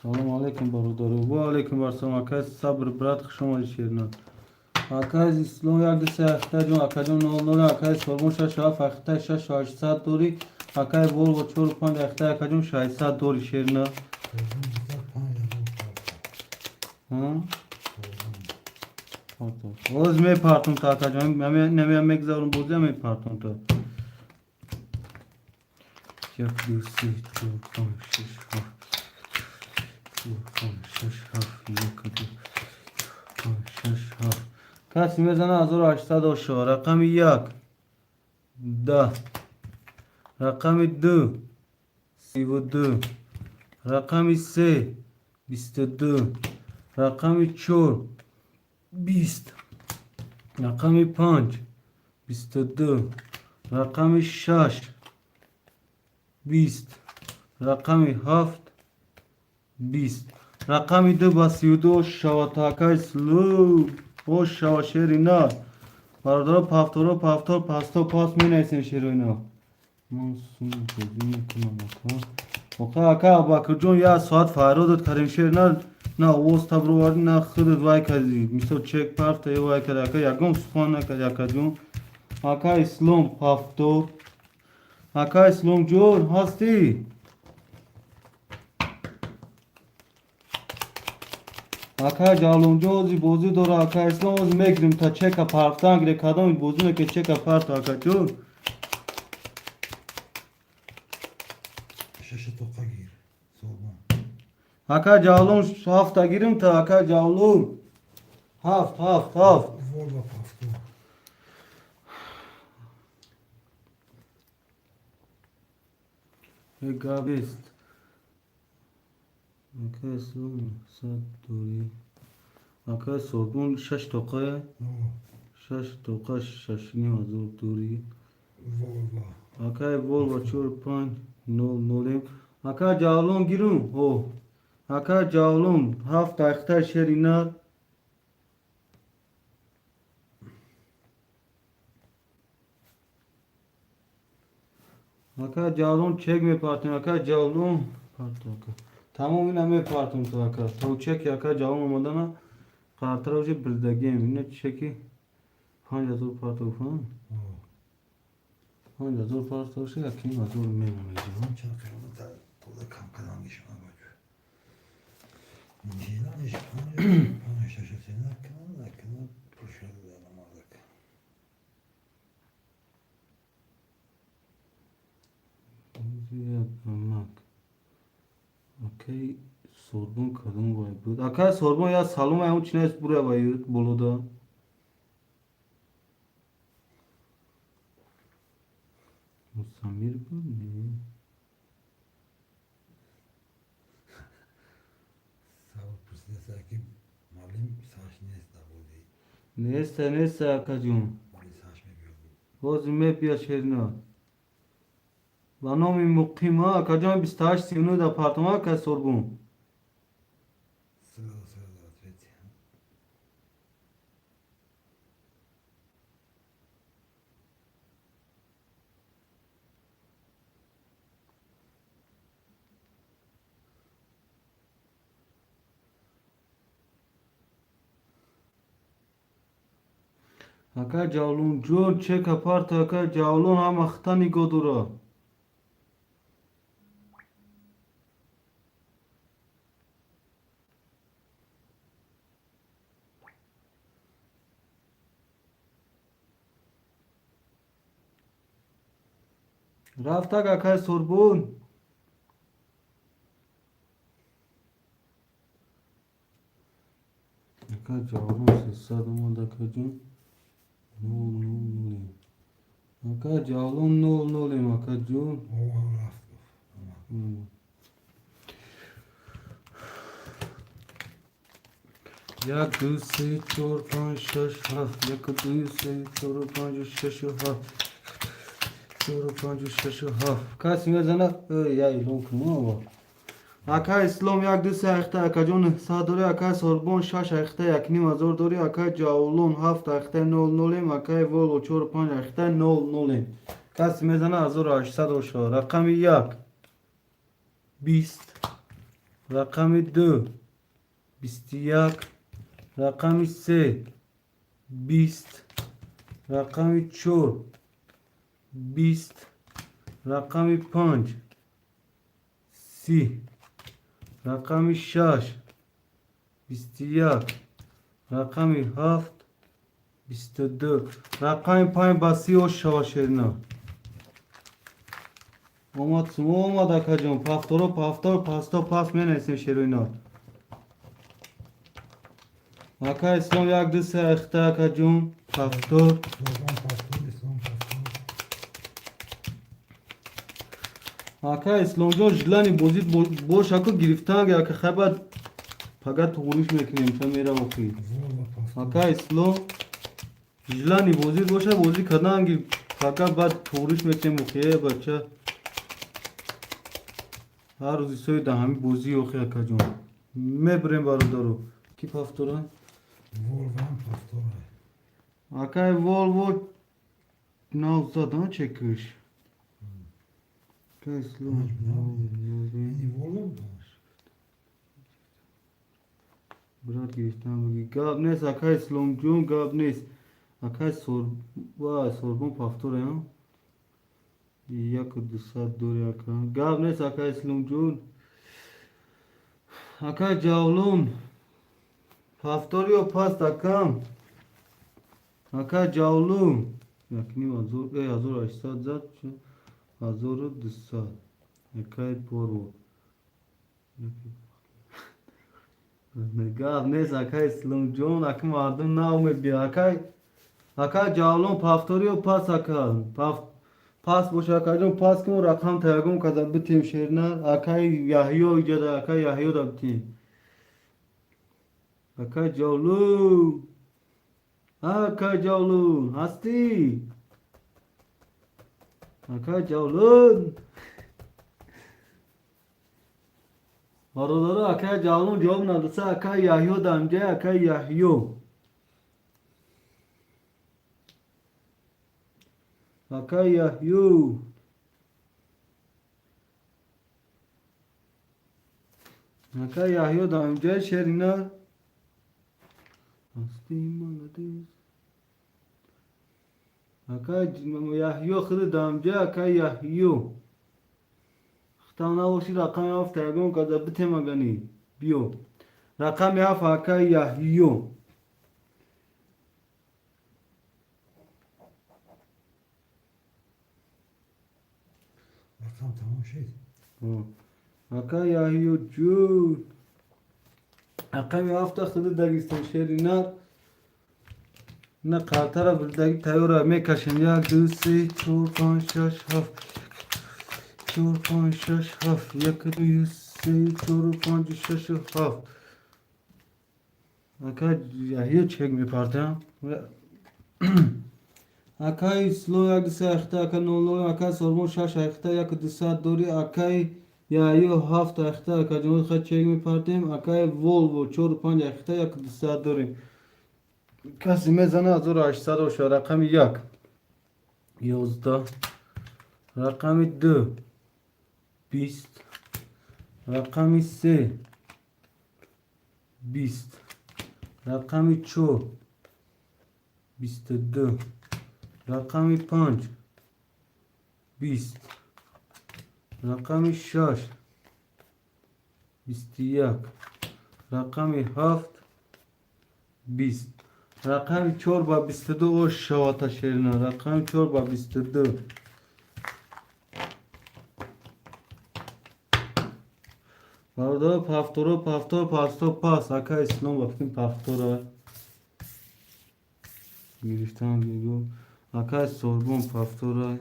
سلام علیکم برادر و علیکم بر سلام اکای صبر برات شما شیرنا اکای اسلام یک دسته اخته جون اکای جون نول نول اکای سوربون شش هفت اخته شش و هشت ساعت دوری اکای بول و چور پنج اخته اکای جون شش ساعت دوری شیرنا Sorbon güzel pan ya bu parça. ها Sorbon. روز می پارتون تا اکای جون نمیم میگذارم بوزه می پارتون تا یک دو سی چور پنج شش هفت چور پنج شش هفت یک دو پنج شش هفت کسی میزنه 1800 رقم یک 10 رقم 2 32 رقم 3 22 رقم 4 20 رقم 5 22 رقم 6 20 رقم 7 20 رقم 2 با 32 شواتاکای سلو او شوا شیر اینا برادر پافتورو پافتور پاستو پاس می نیسیم شیر اینا من سون بزی میکنم اکا اکا باکر جون یا ساعت فایرو داد کریم شیر نه اوز تبرو وردی نه خودت وای کردی میسو چک پارت ای وای کرد اکا یکم سخوان نکرد اکا جون اکا اسلام پافتور اکا اسلام جون هستی اکا جالون جوزی بوزی داره اکا اسلام از میگیریم تا چک پارتان گیره کدام بوزی که چک پارت اکا جون Şaşı toka gir. Sorbon. اکا جالون هفت تا گیریم تا اکا جالون هفت Volvo pasto. گابیست اکا اسلام سات دوری اکا سوربون شش توقع No. شش توقع شش نیم از دوری Volvo. اکای وولو چور پنج نول نولیم اکا جاولون گیرم او اکا جاولون هفت اختر شرینات Aka cavlon çek mi partın aka cavlon partı aka. Tamam yine mi partın to aka. To çek aka cavlon olmadan ha. Kartara ucu birdagi emine çeki. Hangi zor partı falan. Hangi zor partı olsa ya kim zor memnun edeceğim. Çarkırımı da burada kankadan geçme bak. Şeyden iş bana şaşırtın hakkında başarılı alamadık. Yapmak. Akay Sorbon kadın var. Bu Akay Sorbon ya salon ya uçne buraya var boloda. Samir bu ne? Sağ ol pusine sakin. Malim saçını esnafı Neyse akacığım. Malim saçma gördüm. Vazime bir şerina. Vanomi mukim ha akacığım 28 sinu da apartman Akay Sorbon. Sırada atvet. Akay cavlon jor çek apart akay cavlon ham ahtani godura. Raftak Akay Sorbon. Akay cavlon sesad olmadı akacığım. No. Akay cavlon no akacığım. O rastlı. یک دو سه چهار پنج شش هفت یک دو سه چهار پنج شش هفت چهار پنج شش هفت کسی میزنه یا ایلون کنه با اکای اسلام یک دو سه اخته اکا جون سه دوری اکای سوربون شش اخته یک نیم هزار دوری اکای جاولون هفت اخته نول نولیم اکای ولو چهار پنج اخته نول نولیم کسی میزنه 1800 رقم یک 20 رقم دو 21 رقم 3 20 رقم 4 20 رقم 5 30 رقم 6 21 رقم 7 22 رقم 5 با 30 شواشرنا اومد اکا جون پافتور پاس می نیستیم شروینا اکا اسلام یک دو سه اخته اکا جون پافتور اکا اسلام جون جلانی بوزید boş akı giriftan ya ki خبر fakat uğruş mekinim sen mera okuyun اکا اسلام جلانی بوزید boşa بوزی کدان گیر fakat بعد uğruş mekinim okuyه بچه هر روزی سوی دهمی بوزی اوخی اکا جون میبریم بارو کی پافتوران؟ Volvan pastora. Akay Volvo Navzadan çekiş. Keslo. Volvo mu? Bırak girişten bagi. Gabnes Akay Slomcun Gabnes. Akay Sorbon paftor ya. Yak dusat dur Akay. Gabnes Akay Slomcun. Akay Cavlun. Paftorio pas takam. Akay Cavlun. Yakni azor aşsat zat. Azoru dusat. Akay Porvo. Gavnes Akay Slomcun. Akım vardım na umed bir Akay Cavlun Paftorio pas Akay. Pas boş Akay'dan pas kim rakam tayagum kazan bitim şerna Akay Yahyo icada Akay Yahyo da bitim. Akay Cavlun. Akay Cavlun. Hasti. Akay Cavlun. Araları Akay Cavlun cevabın adısı Akay Yahyo da amca Akay Yahyo. Akay Yahyo. Aka Yahya da önce şerinar. Hastayım anladınız. Aka Yahya خود دامجه aka Yahya. اختانا وشی رقم هفت تگون کجا بته مگنی بیو رقم هفت aka Yahya. Tamam şey. aka Yahya جون رقم هفت خود داگستان شرینا نه قطر بردگی تیورا میکشیم 1 2 3 4 5 6 7 4 5 6 7 1 2 3 4 5 6 7 aka Yahya çek mi parça aka slow 1 2 3 aka nol aka sormo 6 aka 1 2 3 دوری aka Yahya 7 aka جمهور خط çek mi parça aka Volvo 4 5 aka 1 2 3 دوری کسی میزنه از او 800 و رقم 1 11 رقم 2 20 رقم 3 20 رقم 4 22 رقم 5 20 رقم 6 21 رقم 7 20 رقم 4 با 22 و شواتا شیرنا رقم 4 با 22 Pardon, paftoro, pas. Aka İslam bakayım paftoro. Girişten geliyor. Aka Sorbon paftoro.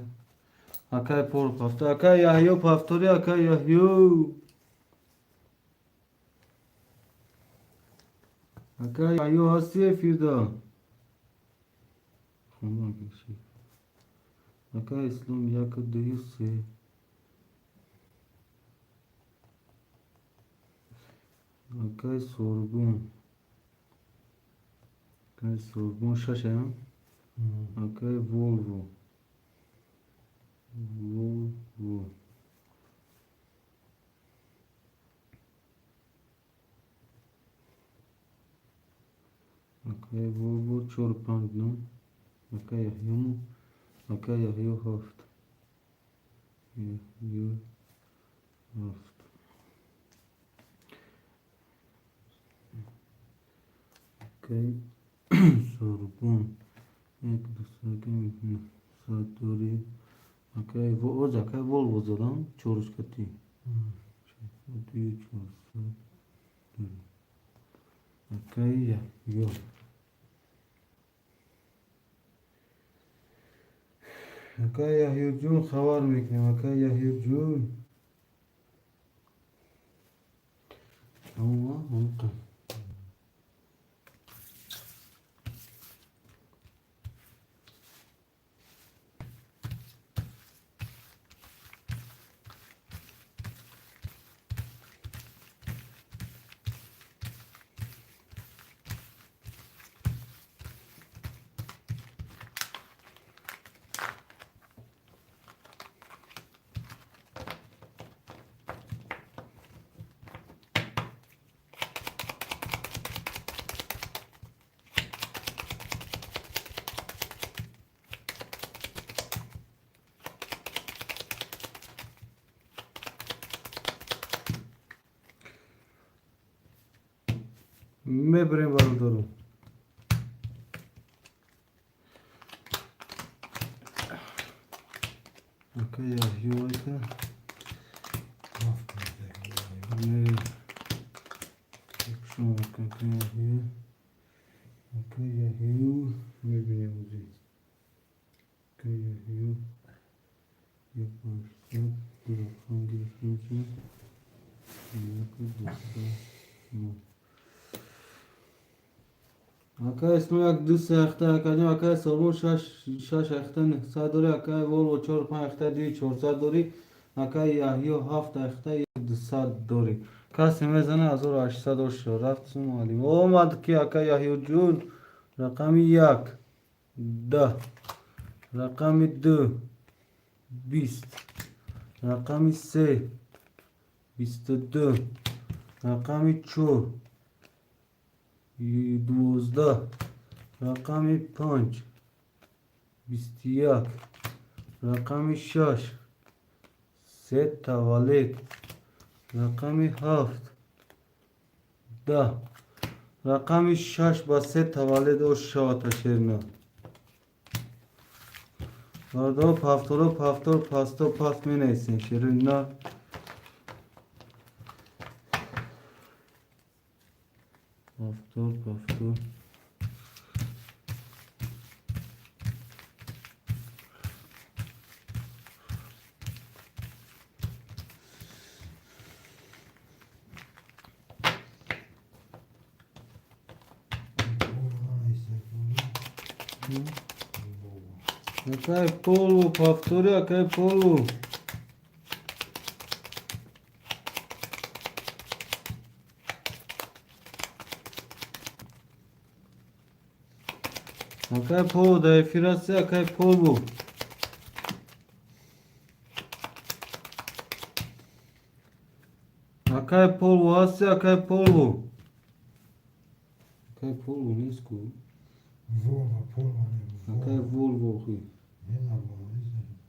Aka por paftoro. Aka Yahya paftoro, aka Yahya. Aka Yahya hasiye firda. Tamam şey. Aka İslam yakı değilse. Aka Sorbon. Aka Sorbon şaşa. Aka Volvo. Volvo. Aka Volvo çorpandno. Aka Yahya mu? Aka Yahya haft. Yahya haft. Okay. Sorbon. Ek dostlarım Satori. Okay, okay, Volvo zadan çoruskati. Diyor çoruskat. Okay, ya, yok. Okay, Yahya Jun xabar میکنم. Okay, Yahya Jun. Ama mumkin. मैं ब्रेम वाल दो okay Yahya ise ne şunu kanka Yahya okay Yahya मैं भी मुझे okay Yahya yaparsın hangi sözü yapabilirsin Aka ismi yak düz ayakta akacım aka sormu şaş ayakta ne sadori aka Volvo 4 5 ayakta değil 4 sadori aka Yahya haft ayakta 2 sadori kası mezana azor 800 doş raftsın mali olmadı ki aka Yahya Jun rakamı yak da rakamı 2 20 rakamı 3 22 رقم 4 12 رقم 5 21 رقم 6 3 تولد رقم 7 10 رقم 6 با 3 تولد و شات شیرنا واردار پافتورو پافتور پاستو پاس می نیسین شیرنا پافتور پافتور Acá é polvo, pastor, acá é polvo. Acá é polvo, da efiracia, acá é polvo. Acá é polvo, hace, acá é polvo. Acá é polvo, nem escuro. Volvo, polvo, Acá é Volvo, aqui. Yine Volvo, izledim.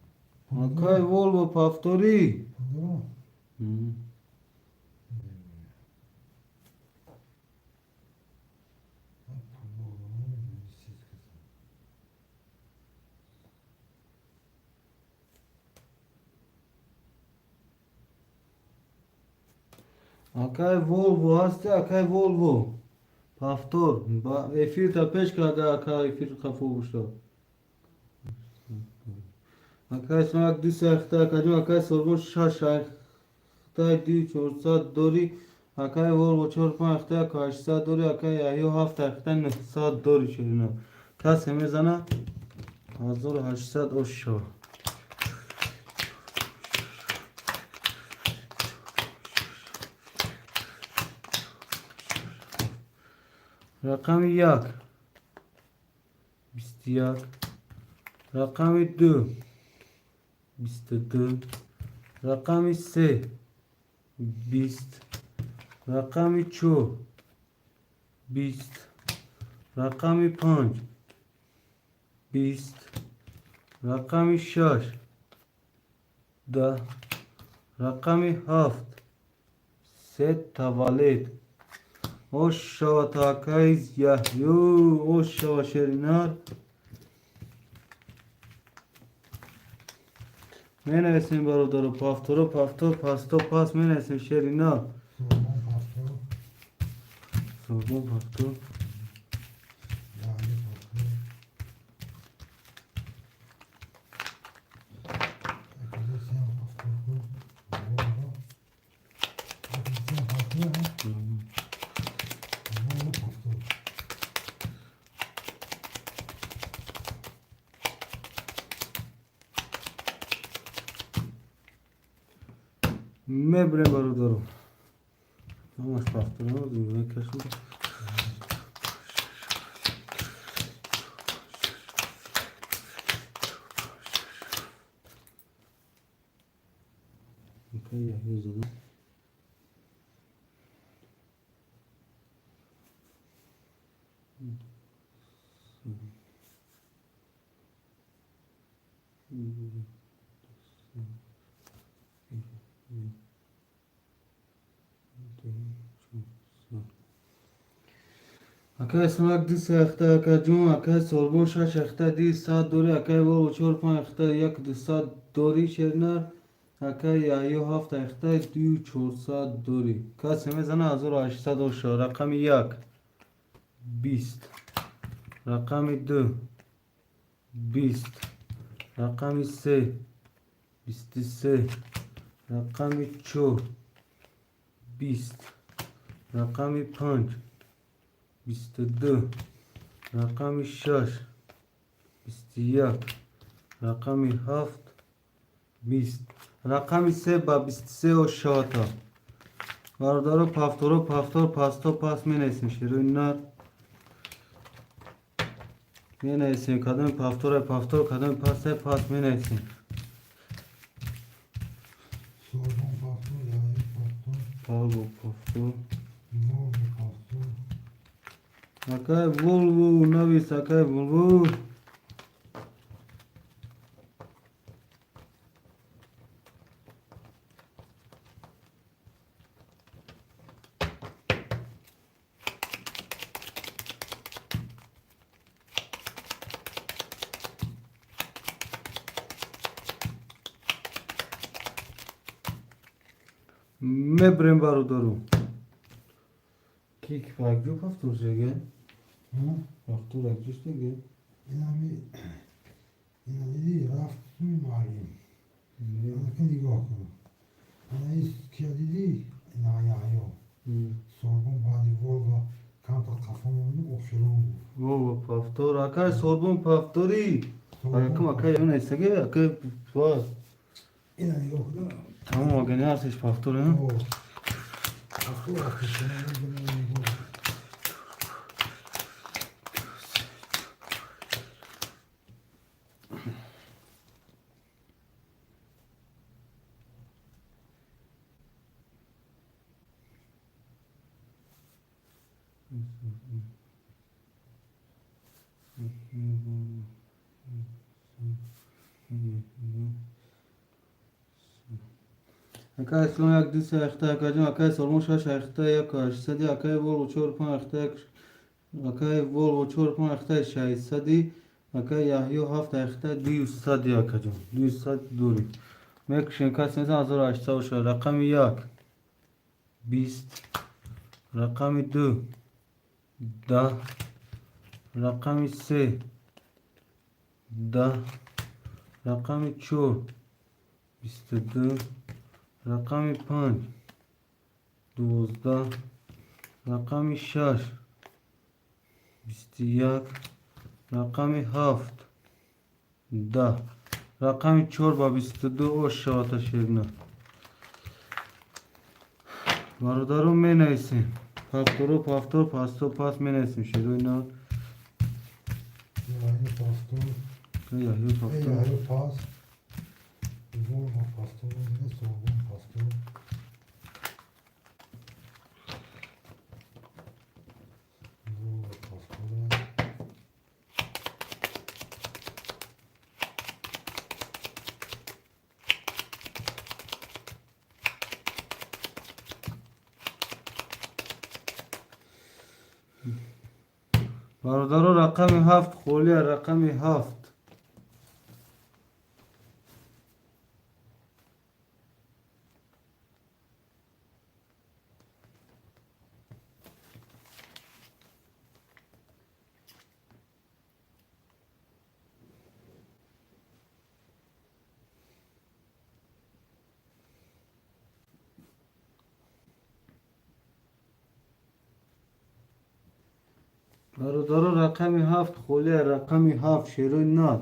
Acá é Volvo, pastori. Polvo. Acá é Volvo, hace, acá é Volvo. Pastor, efir ta peşka da acá efir kafu usta. Acá smak disa akhta kaju acá sorbo shasha akhta di 400 dori acá é Volvo 4 akhta 800 dori acá yayo hafta akhta 900 dori shirina. Kas hemezana 1800 osho. رقم 1 21 رقم 2 22 رقم 3 20 رقم 4 20 رقم 5 20 رقم 6 10 رقم 7 3 تولد Oşşava takayız yahyu oşşava şerinar Menesin barodoro paftoro paftor pasto pas menesin şerinar Sorbon, pastor. Sorbon paftor Yağlı pastor. Akadesin pastor. Volvo. Akadesin pastor. Volvo pastor. Mebre barodoro Vamos paftoro ne kaşın Okay, yahyu zaten Acá smak dis akhta acá jum acá sorbon shash akhta di 100 dori acá vol 4 akhta yak 200 dori şernar acá yayo hafta akhta 2400 dori kas hemezana 1800 osho رقم 1 20 رقم 2 20 رقم 3 23 رقم 4 20 رقم 5 22 رقم 6 21 رقم 7 20 رقم 3 با 23 و شاتا واردارو پافتورو پافتور پاستو پاس می نیسیم شیرونlar می نیسیم kadın paftora paftor kadın pasta pas mi neysin Sorbon pastor, yağlı pastor. Volvo paftor. Volvo paftor. Akay Volvo navis akay Volvo. Mebrem barodaru. Kik fakju paftor jege. Hı? Paftor akjuste ge. اینا دیدی رفت توی معلم اینا که نگاه کن اینا ایست که دیدی اینا یحیا سربون بعدی ولگا کم تا کفا مونده اپشلون بود Volvo paftor akay sorbon paftori. Akam akay yon esege akay var. اینا نگاه کن Tamam o gene artış paftor ha. اوه اصلا اپشلون بود نگاه کن Akay son yak dise ekte akacım akay sormuş haş ekte yak aşsadi akay Volvo çorpan ekte akay Volvo çorpan ekte şahitsadi akay Yahyo haft ekte 200 akacım 200 duri. Mek şenkasın hazır açsa o şey rakam yak 20 rakam 2 10 rakam 3 10 rakam 4 22 rakam 5 12 rakam 6 21 rakam 7 10 rakam 4 و 22 o şahata şerine. Barodaru meneysin. Paftoru paftor pasto pas meneysin. Şeroyna. یحیا پاستور Yahyo paftor. یحیا پاس ولگا پاستور دیگه سربون پاستور ولگا پاستور Barodaru rakam 7 خولیا rakam 7 Barodaru rakam 7 خولیا rakam 7 şeroyna.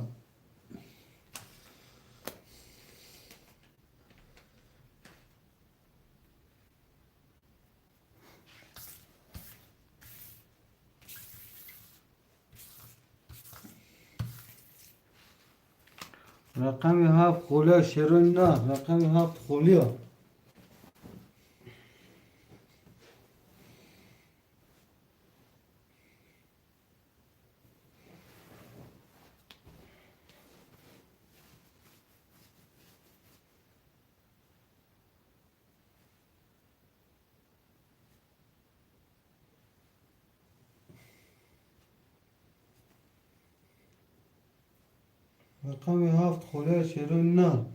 Rakam 7 خولیا şeroyna rakam 7 خولیا. rakam 7 خولیا şeroyna.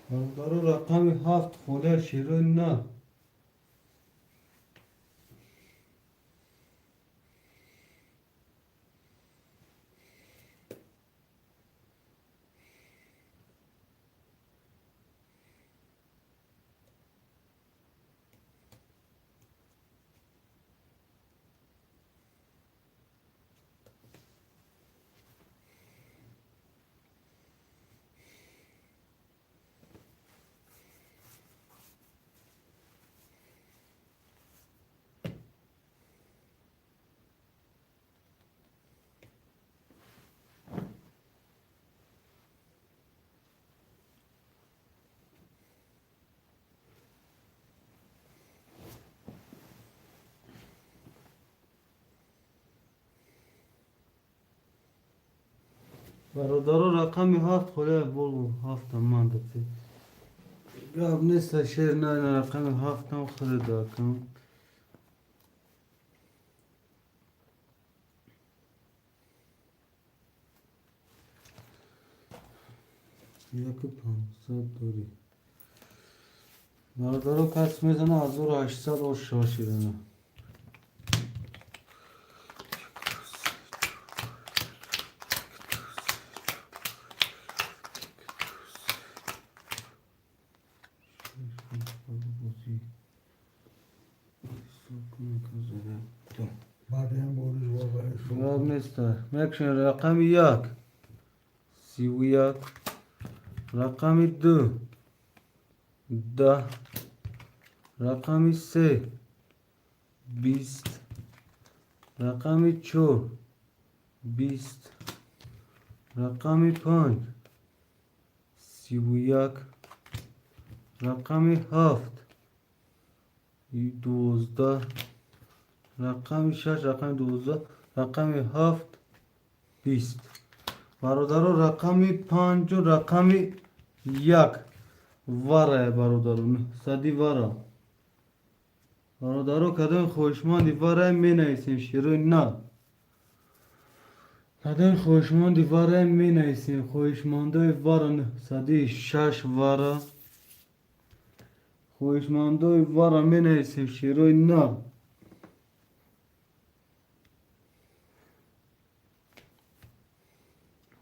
برادر رقم 7 خونه شیرین نه. برادر رقم 7 خونه بول 7 من دادی. گاب نیست شیر نه رقم 7 هم خود داکم. یک 500 دوری. برادر کس میزنه 1800 و شاشیرنه. بعد هم بوریش واقعا گاب نیست. مکشن رقم 1 31 رقم 2 10 رقم 3 20 رقم 4 20 رقم 5 31 رقم 7 12 رقم 6 رقم 12 رقم 7 20 برادر رقم 5 و رقم 1 واره برادرون صدی واره برادرو کدام خوشمندی واره می نیسیم شیرین نه کدام خوشمندی واره می نیسیم خوشمندای واره صدی 6 واره خوشمندای واره می نیسیم شیرین نه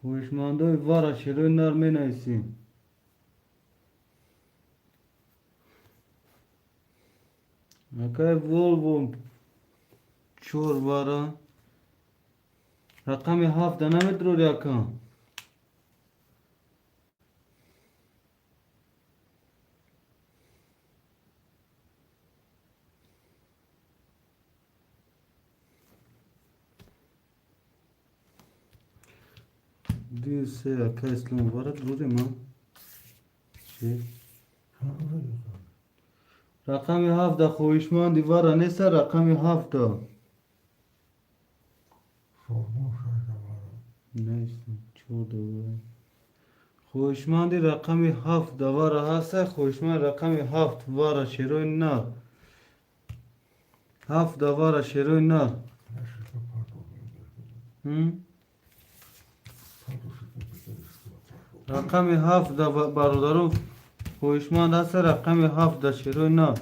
خوشمندای واره شیرین نر می نیسیم اکای وولوو چور واره رقم 7 نمیدرو یکم دی سه اکای اسلام واره دروری ما چی؟ رقم 7 خویشمندی واره نیست رقم 7 سربون شده واره نیست چور دوره خویشمندی رقم 7 واره هست خویشمند رقم 7 واره شیرین نه 7 واره شیرین نه نشده پاتو هم؟ رقم 7 برادرو خویشمند هست رقم 7 شیرین نه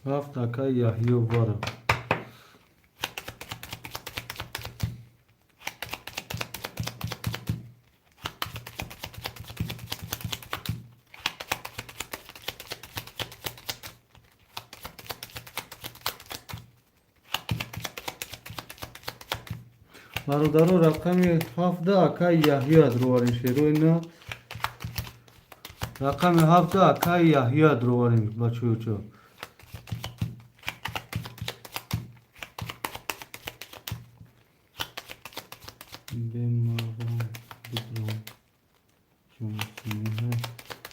هفت اکای یحیی واره برادرو رقم 7 اکای یحیی دروارین شیرین نه رقم 7 اکای یحیی دروارین بچو چو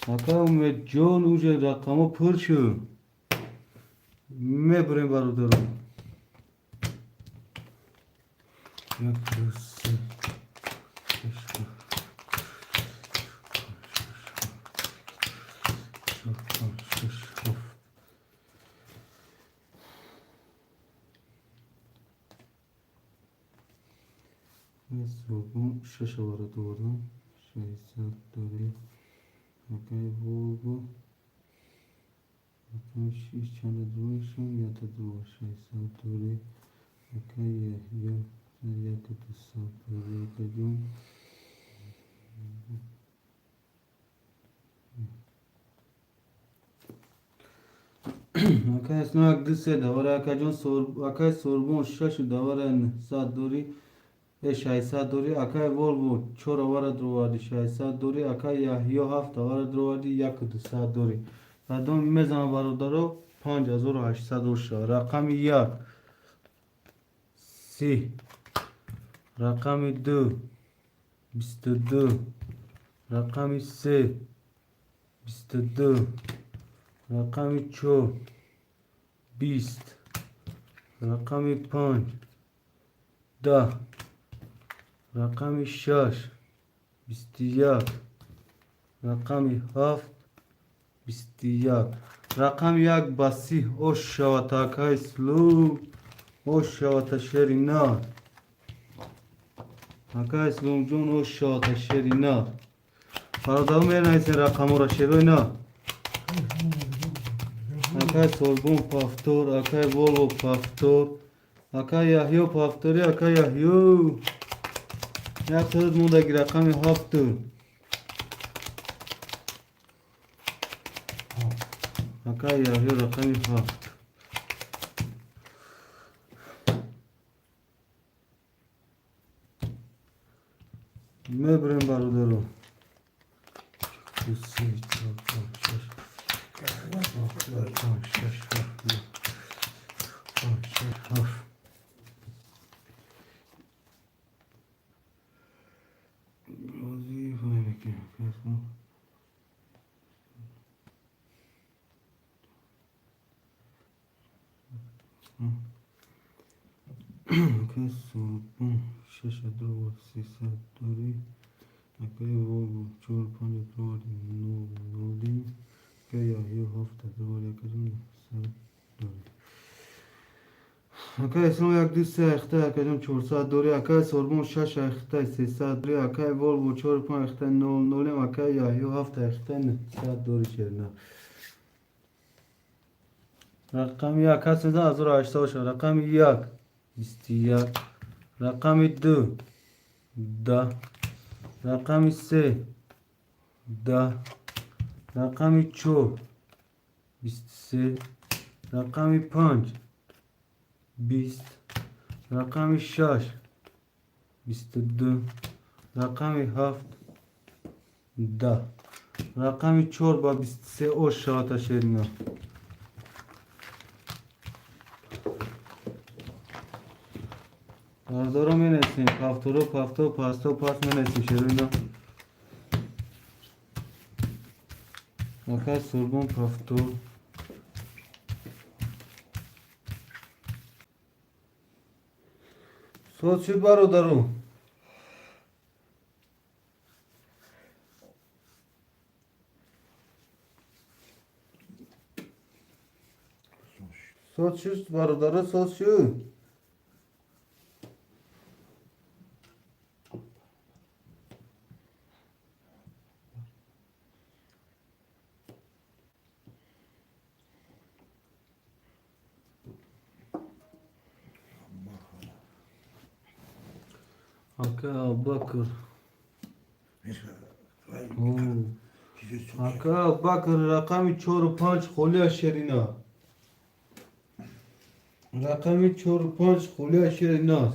اکای امید جان اوجه رقمو پر شو میبریم برادرو یک دو سه شش هفت Окей, сорбон 6 вард овардам. 60 дори. Окей, волго. Окей, 6 чанда друишим, ята друга 60 дори. Окей, я яка 200 дори кадюм. Окей, снак 200 давара кадюм окей, сорбон 6 давара 100 дори. 600 دوری اکای ولوو 4 وارد روادی 600 دوری اکای یحیی 7 وارد روادی 1200 دوری رقم میزنم برادرو 5800 رقم 1 30 رقم 2 22 رقم 3 22 رقم 4 20 رقم 5 10 رقم 6 21 رقم 7 21 رقم 1 باسی اوش شوات اکای سلو اوش شوات شرینا اکای سلوم جون اوش شوات شرینا برادرم میرنایسین رقم را شروع نه اکای سوربون پافتور اکای ولو پافتور اکای یحیی پافتوری اکای یحیی یک تعداد موندگی رقم 7 اکای یحیی رقم 7 میبریم برادرو 2 3 4 5 6 7 Окей, сорбон 6 друга 300 дори окей, волго 4 5 друга 0 окей, яхьи 7 друга 100 дори окей, ислом 1 200 400 дори окей, сорбон 6 300 дори окей, волго 4 5 0 окей, яхьи 7 100 дори черна رقم 1 کس میزن از رو 8 باشه رقم 1 21 رقم 2 10 رقم 3 10 رقم 4 23 رقم 5 20 رقم 6 22 رقم 7 10 رقم 4 با 23 او شاتا شیرنا برادرو می نسیم پافتورو پافتو پاستو پاس می نسیم شیرنا اکای سوربون پافتور صوت شد برادرو صوت شد برادرو صوت شد اکای ابوبکر اکای ابوبکر رقم 4 و 5 خولیا شیرینا رقم 4 و 5 خولیا شیرینا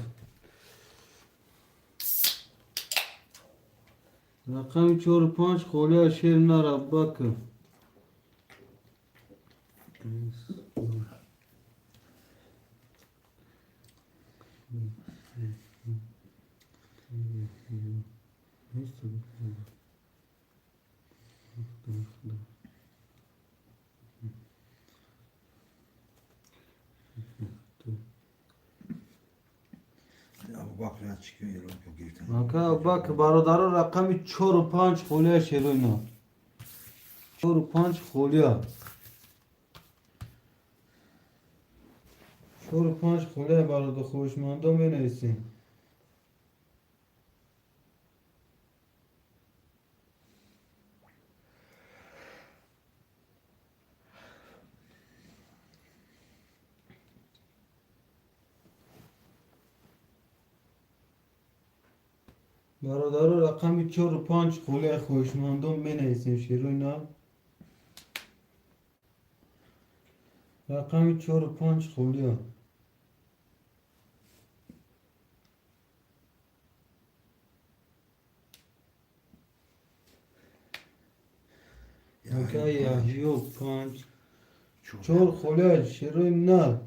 رقم 4 و 5 خولیا شیرینا ابوبکر Bakır'a çıkıyor yer yok girten. اکای bak برادرو رقم 4 و 5 خولیا شیرینا 4 و 5 خولیا 4 و 5 خولیا برادر خوشمندو می نویسیم برادر رقم 4 و 5 خوله خوشمندم بنویسیم شیروینا. رقم 4 و 5 خوله. اوکی یحیو 5 4 خوله شیروینا.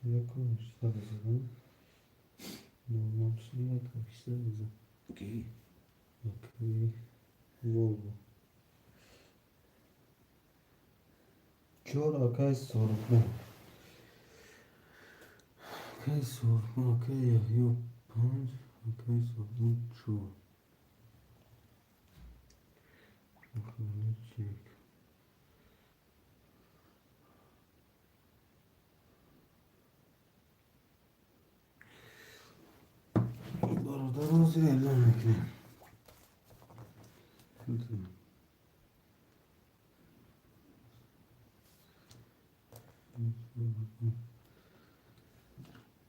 Якось так зробимо. Ну, снігак, все за. Окей. Окей. Volvo. Чор, окей, 40. Окей, 40. Окей, я 5. Окей, 40. Чор. Охраничек. Bardarımızı evlenmek ne?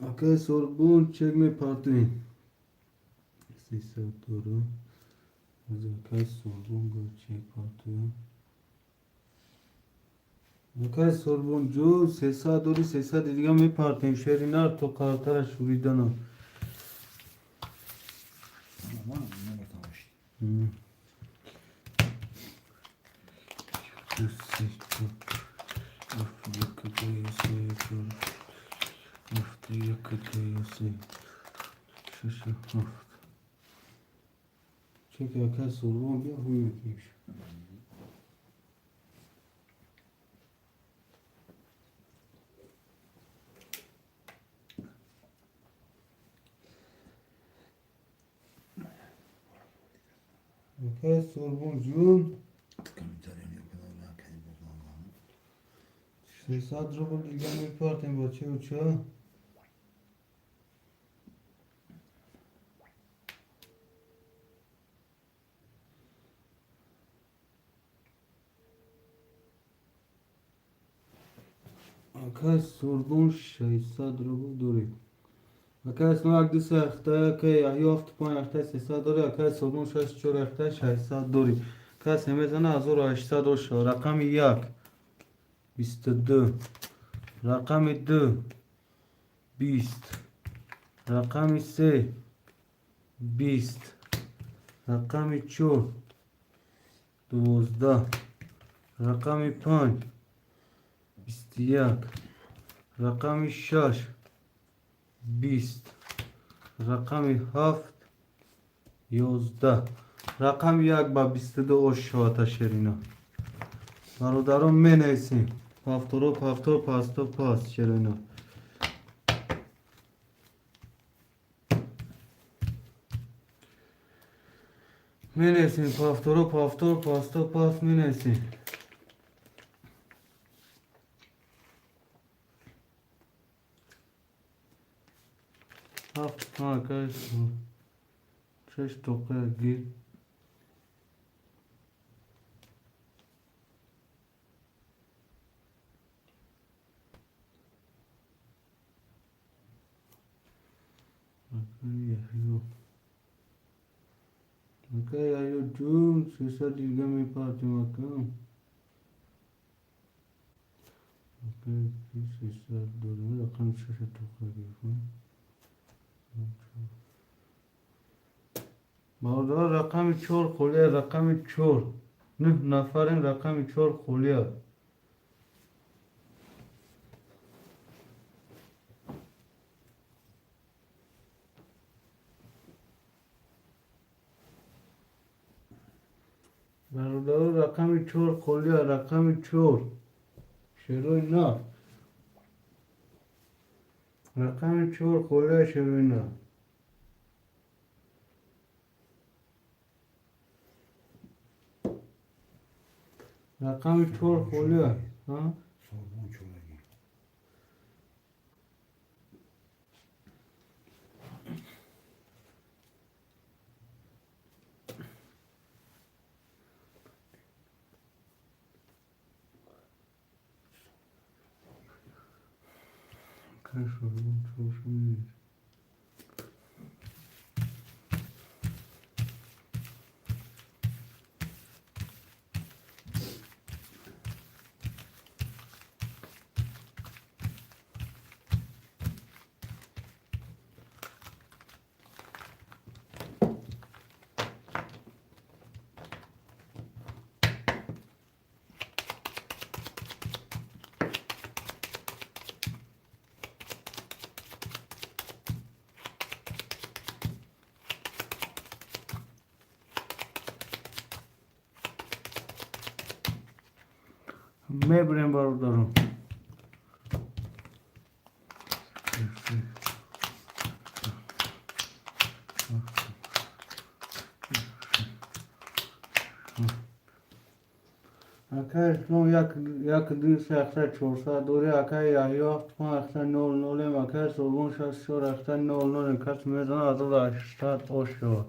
Окей, Сорбон, çekme parti. Sesa doğru. Окей, Сорбон, çek parti. Окей, Сорбон, jo, sesa doğru, sesa dediğim mi parti? Şerinar to kartara şuridana. Tamam, bunlar tamam işte. Çek yakar sorun bir huy etmiş. Yakar sorun cun. Tıkanıcıların yok kadar daha kendi bozulağından. Sesat robot ilgili bir partim var uçağı. Akay sorgun şeysa drobu duri. Akay smak disa akta ke yahi hafta pan akta sesa duri. Akay sorgun şeys çor akta şeysa duri. Akay semezana azor aşta doşa. Rakam yak. 22. Rakam 2. 20. Rakam 3. 20. Rakam 4. 12. Rakam 5. 21. Rakam 6. 20. Rakam 7. 11. Rakam 1 با 22 شوات شرینا. برادران می نویسیم. پافتورو پافتور پاستو پاس شرینا. می نویسیم پافتورو پافتور پاستو پاس می نویسیم. هفت arkadaş şeş toka gir. Okay, ayo jum sesa dilgami parti makam. Okay, sesa dolu rakam şeş toka gir. Mağdur rakamı çor kolye rakamı çor. Nuh nafarin rakamı çor kolye. Mağdur rakamı çor kolye rakamı çor. Şeroy na. Rakamı çor kolye şeroy na. Rakamı çor kolye. Ha? Sorgun çoragi. Kaç sorun çor şunu. میبریم برادرم. اکای اسلام یک دویست اختا 400 دوری اکای یحیی 5 اختا 00 اکای سرگون 64 اختا 00 کس میزنه از اون 80 اوش شد.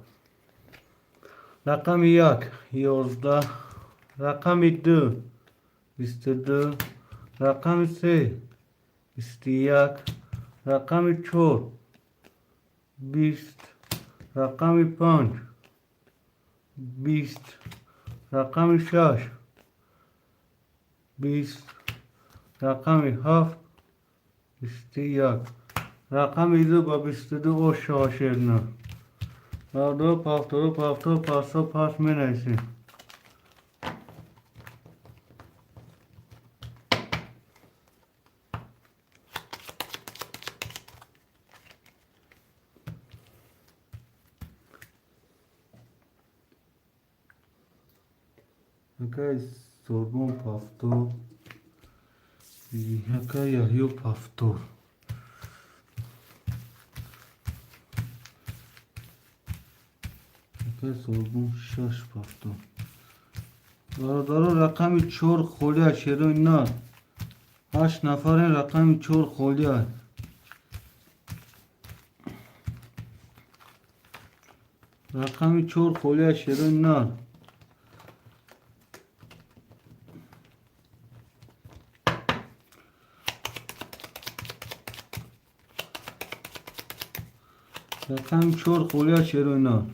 رقم 1 11 رقم 2 22 رقم 3 21 رقم 4 20 رقم 5 20 رقم 6 20 رقم 7 21 رقم 2 با 22 او شاشرنا دو پافتو پاسو پاس می نیسی اکای سرگون پافتو اکای یحیی پافتو اکای سرگون 6 پافتو برادر رقم 4 خولیه شیرو اینا 8 نفر رقم 4 خولیه رقم 4 خولیه شیرو اینا رقم 4 خولیه شیرو اینا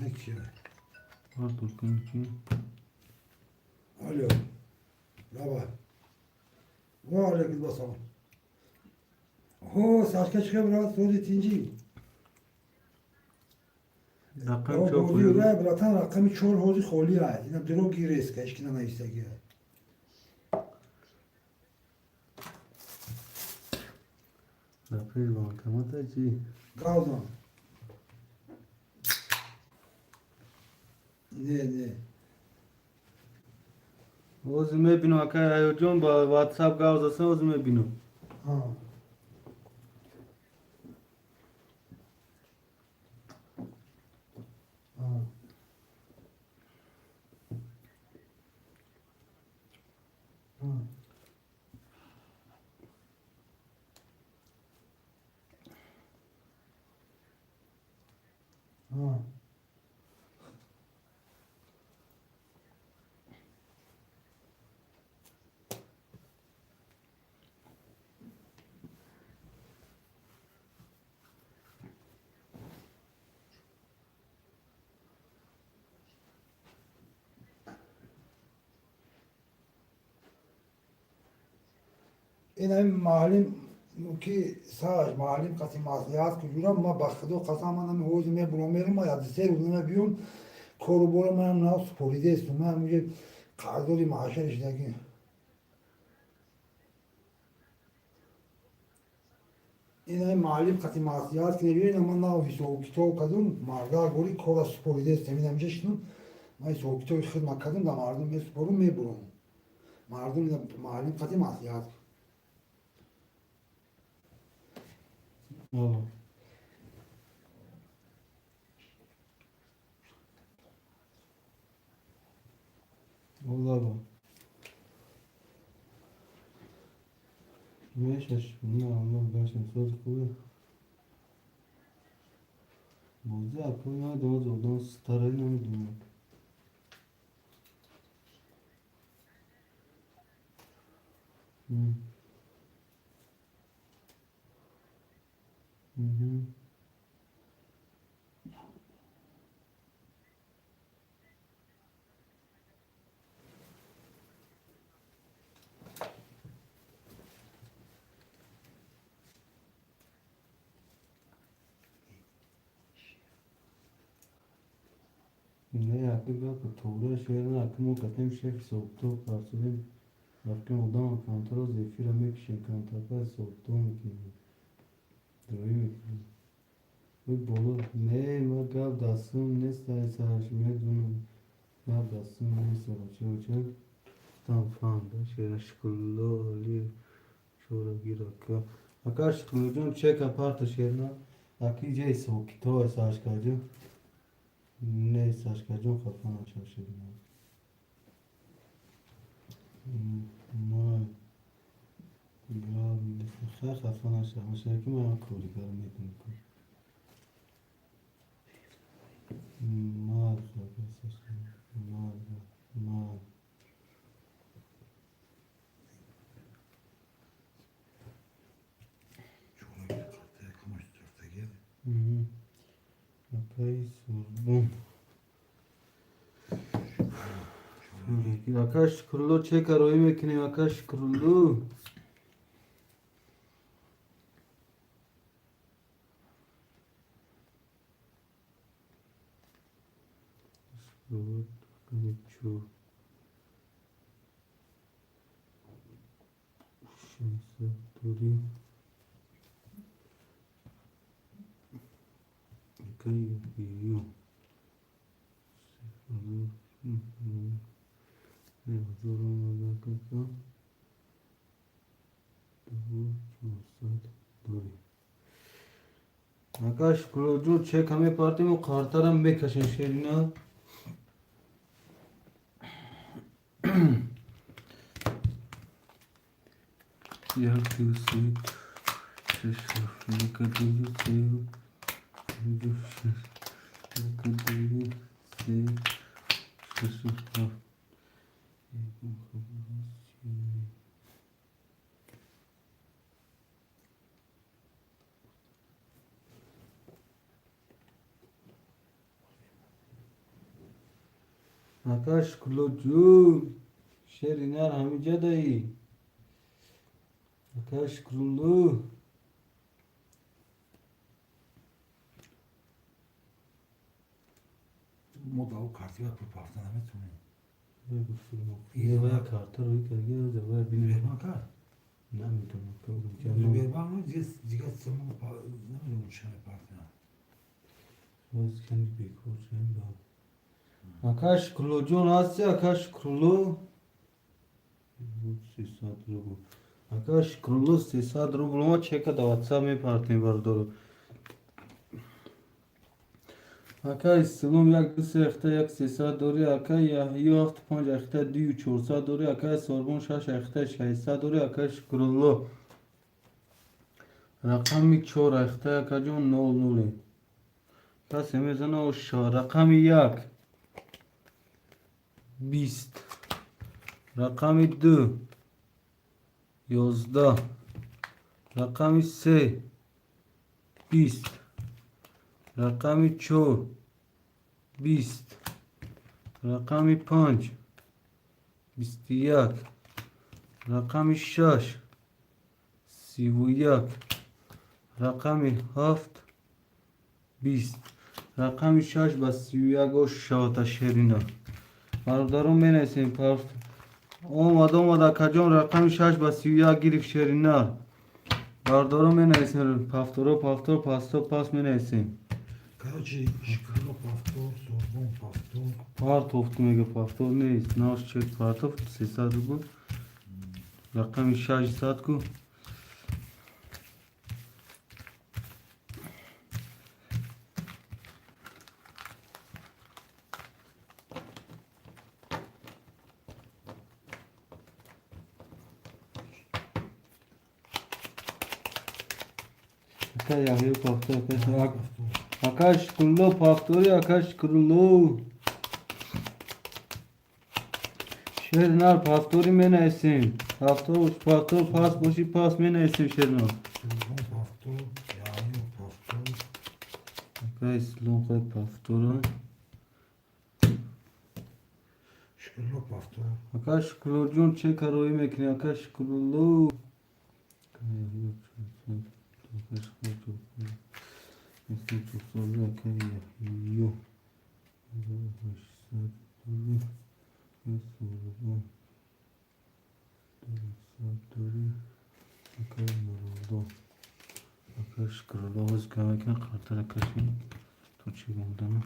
Ne ki? Pardon kanki. Alo. Ne var? Var ya kız basalım. Ho saçka çıkıyor biraz söz itinci. Rakam çok oluyor. oluyor. Ve bıratan rakamı çoğul hozu kholi ay. Yine drog giriş keşkine ne istegi. Rapaz bankamata ji. Gazan. Ne? Oz میبینم اکای ایو جون با واتساپ گاوز هستن oz میبینم. Ha. Ha. Ha. Ha. این معلم که ساج معلم قسم ماسیات کجورا ما بخدو قسم من هوز می برومر ما یاد سر اون بیون کورو برو من ناس پولیده است من میگه قراردادی معاشرش دیگه این معلم قسم ماسیات که نبیره من ناو هیچو کتو کدوم مردار گوری کورا پولیده است میدم میشه شنو ما هیچو کتو خدمت کدوم دا مردم می برو می برو مردم معلم قسم ماسیات Oh. Allah Allah. Meşeş. Ne Allah başın söz koyuyor. Bozu akıl ya doz odan starayla mı diyor? Hı. Ne yaptık ya bu tuğla şeyden akımı katım şef soğuktu karşılayım. Bakın odan kontrol zefir emek şey kontrol soğuktu mu ki? Duruyor mu? Bu bolu ne magav dasım ne saysaş medunum magav dasım ne soracak tam falan da şeyler şıkırlı ali şora giraka akaş kılıcım çek aparta şerna aki jay soki to saç kacı ne saç kacı kafana şaşırdım ma grav ne kafana şaşırdım ki ben kuri karmedim Mal arkadaşlar. Mal. Şöyle bir kartı yakamış dörtte gel. Hı. Bakayım sordum. Şöyle Akaş kurulu çek aroyu mekini Akaş kurulu. Kurulu. Şu. Şansı duri. Bakayım yiyor. Sıfırlı. Ne zor olmadan kaka. Bu saat duri. Akash kurulu çek hame parti में kartaram be kaşın şerina. Ya küsü. Şaşır. Ne kadar sev. Ne kadar sev. Şaşır. Akash kurulu şerinar hamica dayı. Akash kurulu. Moda o kartı yapıp haftan evet mi? Ve bu film. Ye vaya kartar oy kage o da vaya bilmiyorum. Verman kart. Ne mi tamam kabul Canım. canım. Verman mı? Cigat sema ne bileyim uçan partına. Vaz kendi bekor sen da. Akash kurulu John Asya Akash kurulu. Bu sesat rubu. Akash kurulu sesat rubu ama çeka da WhatsApp में parti var doğru. Akash sılım yak düse ekte yak sesat doğru Akash ya yaft panç ekte diyu çorsa doğru Akash sorbon şaş ekte şaysa doğru Akash kurulu. Rakami çor ekte Akajon nol nol. Kas emezana o şa rakami yak. Bist. Rakami du. Yozda. Rakami se. Bist. Rakami çor. Bist. Rakami panç. Bistiyak. Rakami şaş. Sivuyak. Rakami haft. Bist. Rakami şaş bas sivuyak o şata şerina. Bardarım ben esin paft. Olmadı kaçon rakami şaş bas sivuyak girif şerina. Bardarım ben esin paftoro pasto pas ben esin. Короче, şıkırlı paftor, sorbon paftor. Part of mega paftor ne? Naş çek part of sesad bu. Rakami şaş saat ku. Akash ya paftor Akash. Akash kurulu paftori Akash kurulu. Şernar paftori mena esim. Paftor pas boşi pas mena esim şernar. Sorbon paftor, yağlı paftor. Akash lonka paftori. Şıkırlı paftor. Akash kurulu çek aroyu mekni Akash kurulu. Akash kurulu. Esim çok zorlu Akash ya. Yo. Akash Scroll باز کنم که خاطر کشیم تو چی گفتم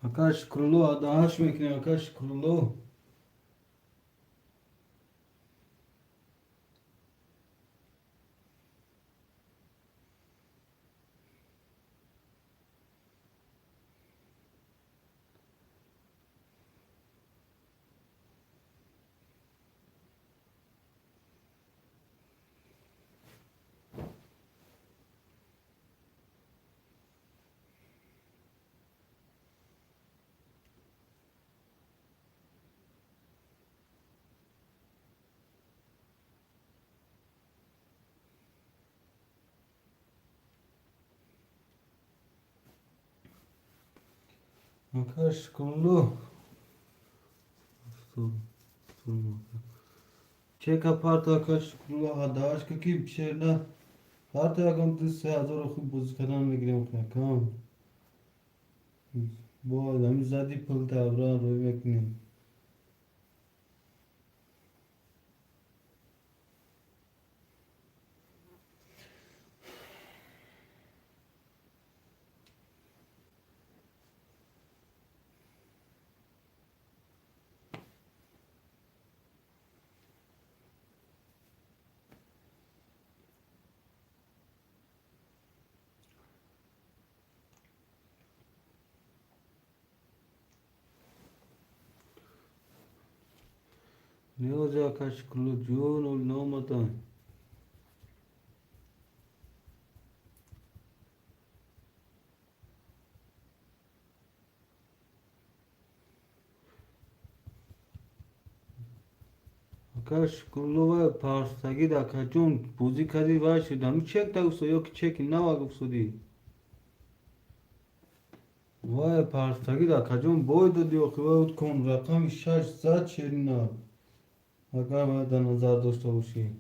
آکاش کرلو آداش میکنه آکاش کرلو آکاش کرلو چه پارت آکاش کرلو آداش که کی بشه نه پارت اگم تو 3000 خوب بازی کردن میگیریم کم با آدمی زدی پل توران روی میکنیم نیاز آکاش کرلو جون و نامتان آکاش کرلو و پارستگی دا کجون بوزی کردی وای شد همی چک تا گفتو یا که چکی نوا گفتو دی وای پارستگی دا کجون بای دادی و خواهد کن رقم 6 زد شیرین اگر باید در نظر داشته باشی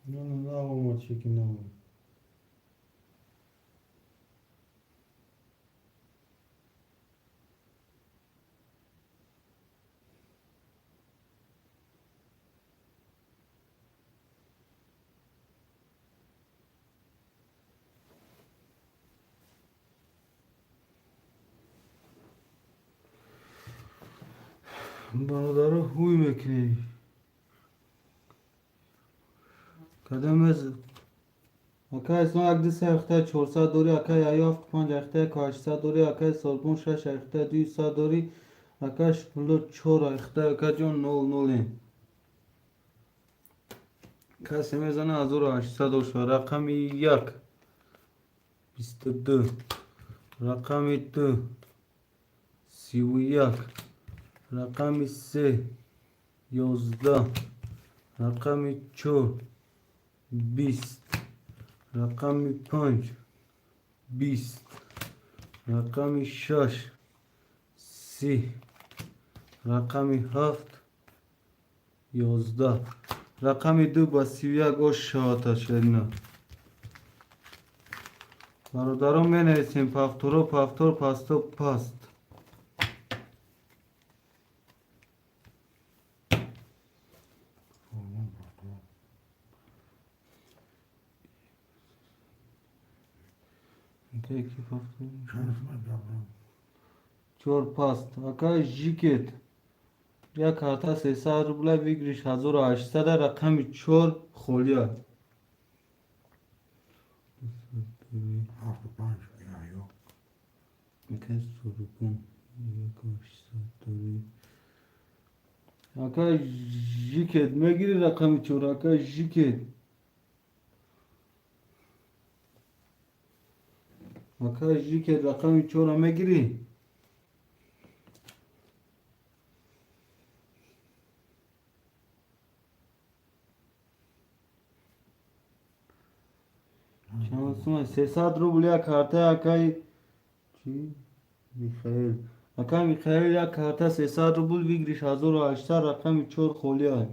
نه نه نه اومد چکی نوا برادر هوی میکنی کدام از اکا اسنا یک دست اخته 400 دوری اکا یافت 5 اخته 800 دوری اکا سالبون 6 اخته 200 دوری اکا شکلو 4 اخته اکا جون 00 کسی میزنه 1800 رقم 1 22 رقم 2 31 رقم 3 11 رقم 4 20 رقم 5 20 رقم 6 30 رقم 7 11 رقم 2 با 31 و شاتا شدنا برادران می نویسیم پفتورو پفتور پاستو پاست Peki paftor چور پاست اکا جیکت یا کارتا 300 روبله بگیریش 1800 رقم 4 خولیا اکا سرکون اکا جیکت میگیری رقم 4 اکا جیکت اکا جیکت رقم 4 میگیری شما 300 روبل یک کارت اکای چی میخائیل اکا میخائیل یک کارت 300 روبل بگیریش 1800 رقم 4 خولیا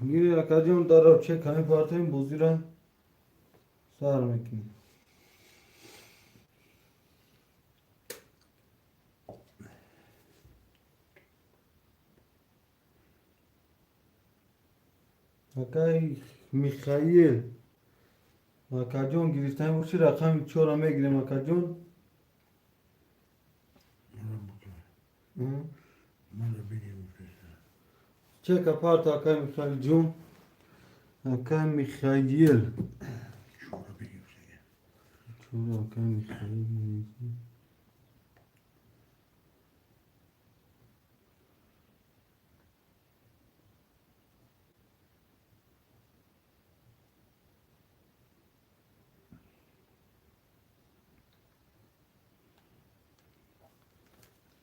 میره اکاجون دارو چه کمی پارتیم بوزی را سر میکنی اکای میخائیل اکاجون گرفتن بوشی رقم 4 میگیریم اکاجون من رو بگیم چه کپارت اکای میخائیل جون اکای میخائیل شو رو بگیم سیگه چون اکای میخائیل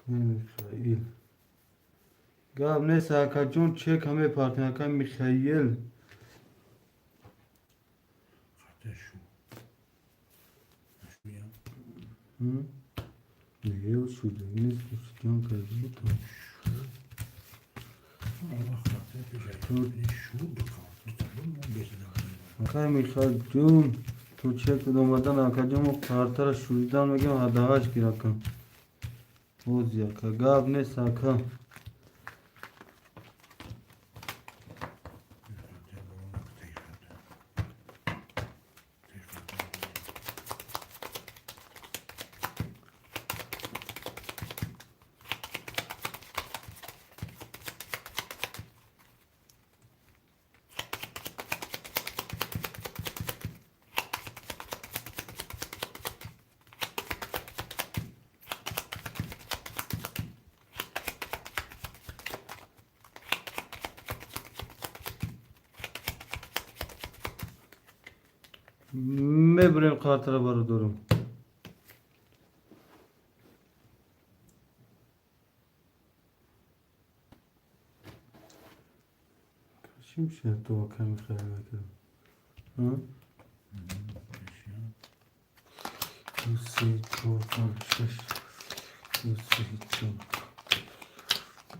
میخائیل گاب نیست اکاجون چه کمی پارتیم اکای میخائیل خطه شو شویم Yok şuradayız. Sıcağın kalbini tam. Allah خطه تجایی شو بکن بترون اون بزنم Akay Mikhal Jun تو چه کدومدن اکاجون کارتر شوریدن میگم هداهاش گیرکن اوزی اکا گاب نیست اکا میبریم کارتر برو دارم چی میشه تو اکا میخوای نکرم ها؟ دو سه چهار پنج شش دو سه چهار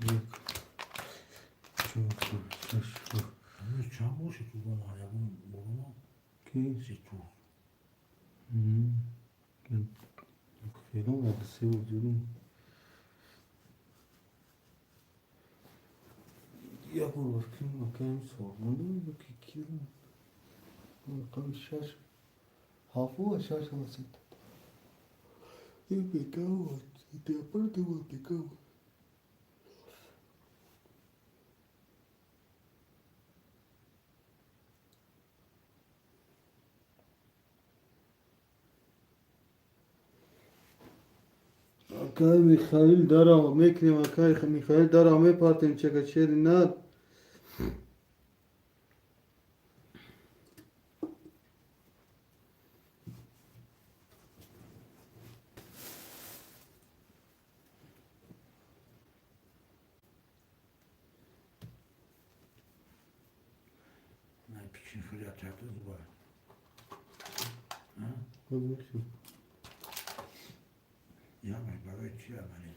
یک چهار پنج شش همه چند باشه تو با مهربون برو کی؟ سی تو خیلی مقصه بودیم یا برو که مکان سوالمون رو که کیرم مقام شش هافو شش واسه این بگاوت دیپر دیو بگاوت اکای میخائیل دارم میکنیم اکای میخائیل دارم میپاتیم چه کچری ند من پیشین خیلی اترده دوباره خود میکنیم یا من برای چی عملی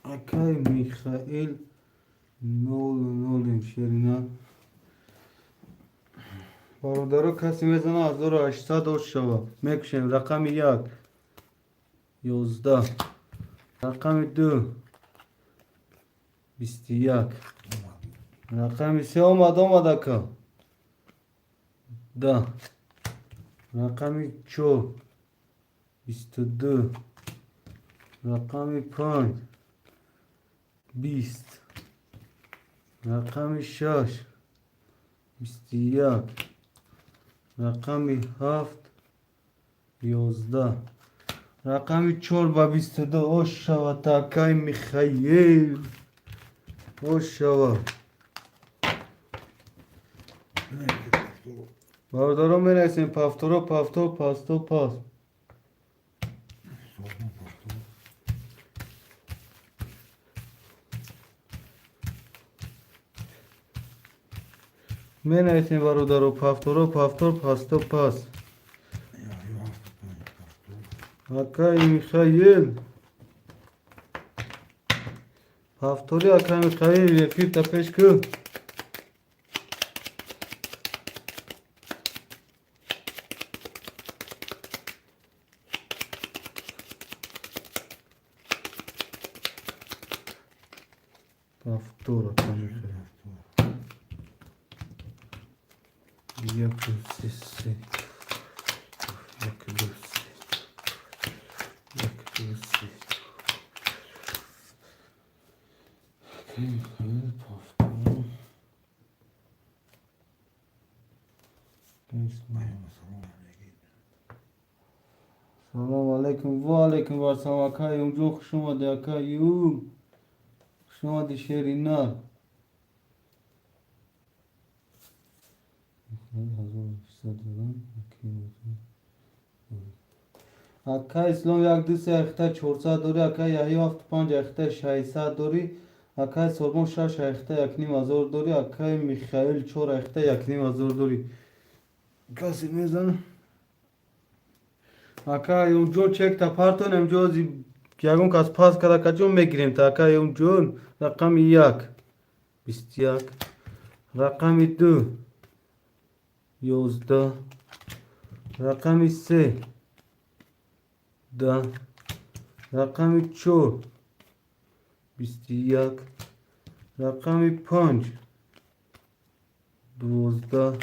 اکای میخائیل نول شیرینان برادرها کسی میزنه 1800 شوا میکشیم رقم 1 11 رقم 2 21 رقم 3 اومد که 10 رقم 4 22 رقم 5 20 رقم 6 21 رقم 7 11 رقم 4 با 22 او شوا تاکای میخائیل او شوا برادران می نویسیم پافتورو پافتو پاستو پاس Menayetini barudaro paftoro paftor pasto pas. Yahyo hafta panj hafta. Akay Mikhail. Paftori Akay Mikhail yekir tapeşkı. Paftor Akay Mikhail. Yakısı. Yakısı. Yakısı. Mikhail Paftor. سلام علیکم و علیکم و سلام اکای اونجا خوش اومده اکایوم خوش اومده شیرینار اکای اسلام یک دوست اخته 400 دوری اکای یحیی 75 اخته 600 دوری اکای سربون 6 اخته 1500 دوری اکای میخائیل 4 اخته 1500 دوری کسی میزنه Aka yumcun çek ta parton emcoz yagum kas pas kada kaçun megirim ta aka yumcun rakam yak bistiyak rakam 2 yozda rakam 3 da rakam 3 bistiyak rakam 5 12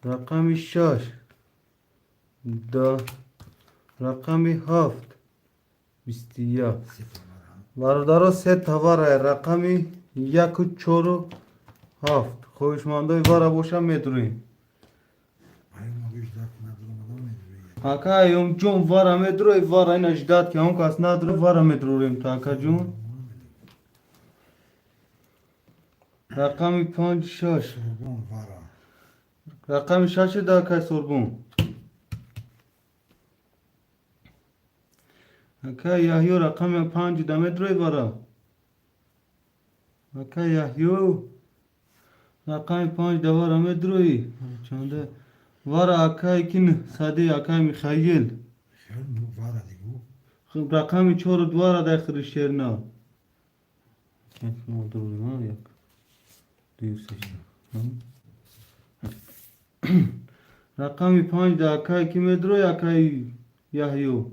rakam 6 da رقم 7 21 برادرها سه تواره رقم 1 و 4 و 7 خوشمانده واره باشم میدونیم اکا یوم جون واره میدروی واره این اجداد که هم کس نداره واره میدرویم تا اکا جون رقم 5 6 رقم 6 دا اکا سربون اکا یحیو رقم 5 دمه دروی واره اکا یحیو رقم 5 دواره مدروی چنده واره اکا اکین ساده اکا میخایل خب رقم 4 دواره داخل شیرنا یک مدروی ما یک دیوسش رقم 5 دا اکا اکی مدروی اکا یحیو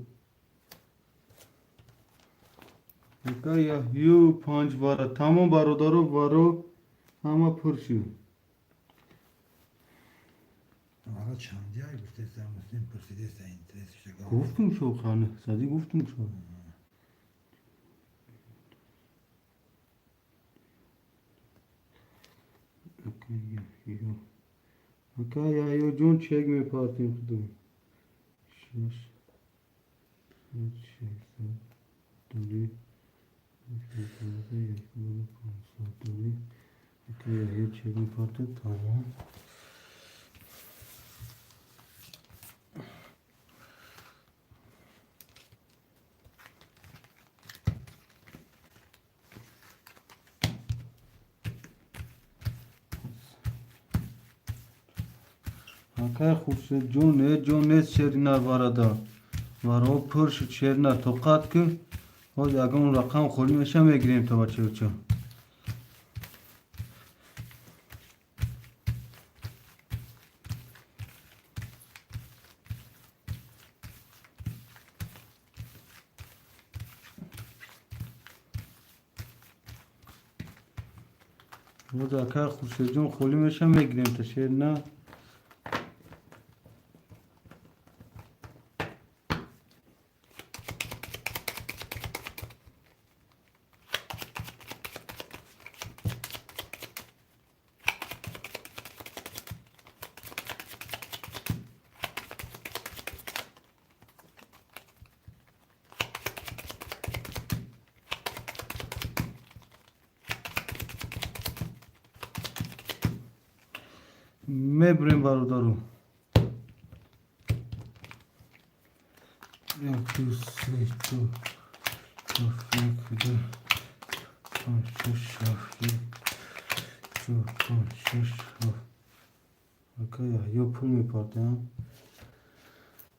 اکا یحیو 5 واره تمام برادرو وارو همه پرشو Valla çamdiye gufte sen Müslüm Pırside sen interes işte گفتم شو خانه زدی گفتم شو اکا یحیو جون چک می پارتیم خودم 6 دوری دوری اکا یحیو چک می پارتیم تمام اکای خورشید جون نیست شیرینار وارده وارو پرش شیرینار توقات که باز اگه اون رقم خوری میشه میگیریم تو بچه بچه باز اکای خورشید جون خوری میشه میگیریم تو شیرینار میبریم برادرو یک دو سه دو یک دو پنج شش هفت یک دو پنج شش هفت Akaya yo pul میپارته ها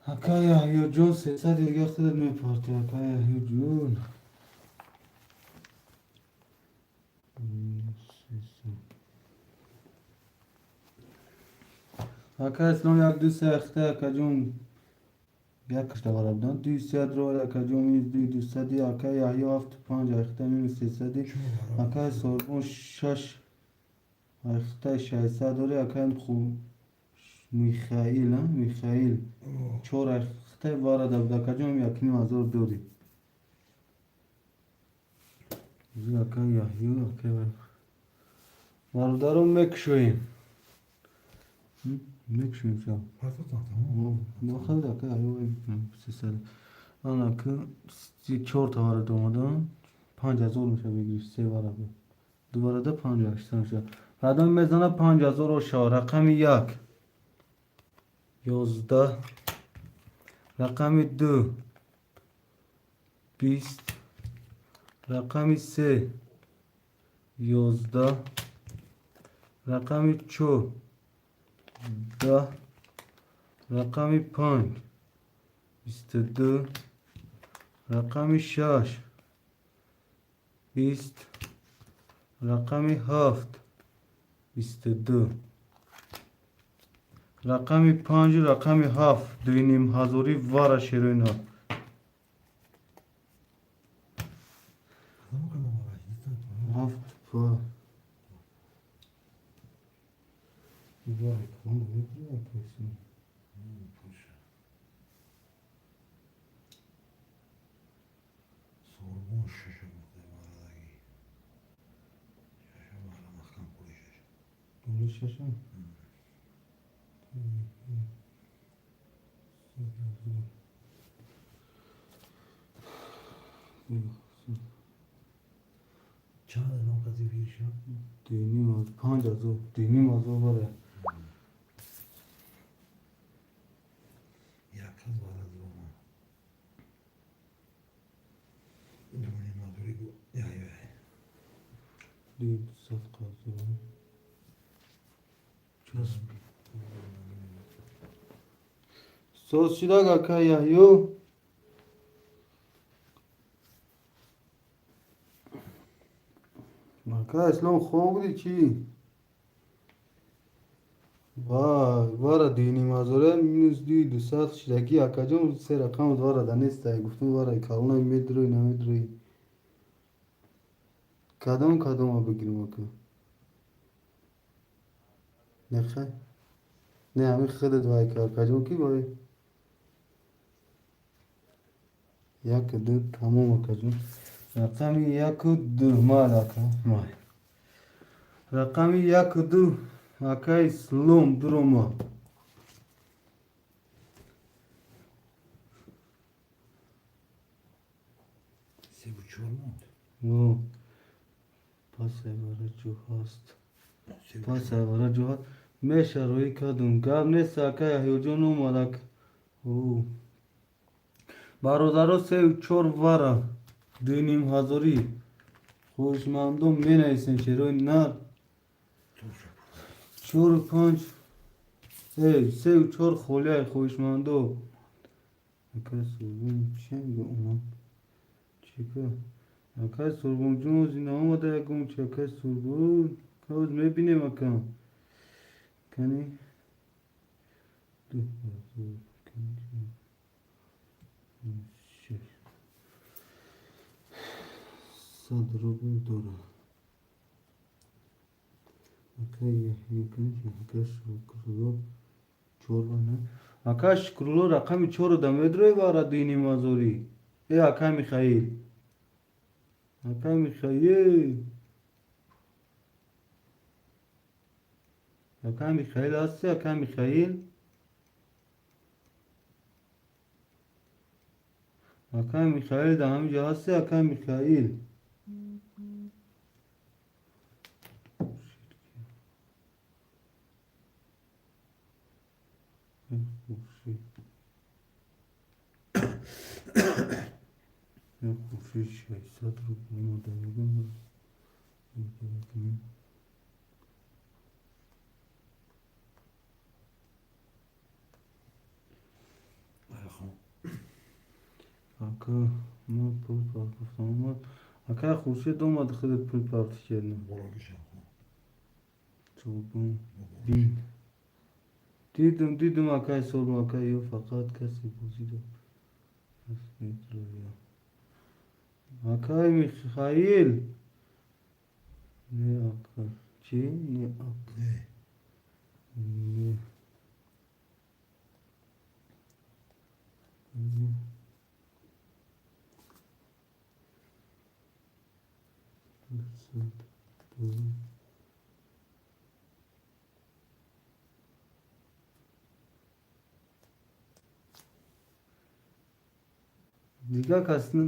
Akaya yo جون 300 دیگه خودت میپارته Akaya yo جون Akaya اسلام یک دوست اخته Akaya جون یک کشته وارد دان 200 رو Akaya جون میز 200 Akaya یحیی 75 اخته میز 300 Akaya سربون 6 اخته 600 دوره Akaya خوب میخائیل ها میخائیل چهار اخته وارد Akaya جون یکنی مازور دوری Akaya یحیی Akaya واردارو مکشویم مکشویم شو Pasta tamam. ما خیلی Akaya یو 300 آن که 4 تا وارد اومدن 5000 میشه بگیری 3 وارد دوباره ده 58 میشه بعدا میزنه 5000 و شا رقم 1 11 رقم 2 20 رقم 3 11 رقم 4 10 رقم 5 22 رقم 6 20 رقم 7 22 رقم 5 رقم 7 دوینیم هزاری وارا شیروینا Tamam kanal var. Lütfen. 7 وارا وای کامل میکنه کسی Poxa. Sorgun şaşı burada var adayı. Şaşı var mahkam polisi. دولی ششم Çağda nokası bir şey. دوینیم از 5000 دوینیم هزار واره Yakız var adı ona. Dumuni maduri bu. Ya ya. دید صد قاضی چسب سوز شده که یحیو مکه اسلام خوب بودی چی؟ وای واره دینی مازوره مینوز دوی 200 شدگی اکا جون 3 رقم واره دانسته گفتم واره کالونه میدروی نمیدروی کدام ها بگیرم اکا نخه نه همین خودت وای که اکا جون کی وای یک دو تمام اکا جون رقم 1 و 2 مال اکا مال رقم 1 و 2 اکا اسلام دروما Se bu çormut. او پس ایواره جو هست پس ایواره جو هست میشه روی کدوم گب نیست اکا یحیو جون اومدک او برادرها 3 و 4 واره دوینیم هزاری خوشمندم می نیسن چرا نه Turşa. 4 و 5 3 و 4 خوله خوشمندو اکا سربون چه میگه اونا چیکار اکا سربون جون از این آمده یکم چه اکا سربون کاز میبینیم اکا کنی دو هزار شش 100 روبل داره اکا یحیی کنی اکا شکرلو 4 نه اکا شکرلو رقم 4 دمیدروی واره دینی مازوری ای اکا میخائیل اکا میخائیل اکا میخائیل هستی اکا میخائیل اکا میخائیل ده همینجا هستی اکا میخائیل خورشید 600 رو اومده میگم var gفتم ama akay خورشید اومد خودت پول پارتی کردن برو گشم چوبون دیدم akay sorma akay yok fakat kesi bozuldu. Akay Mikhail ne akay çi ne akay Ne? ne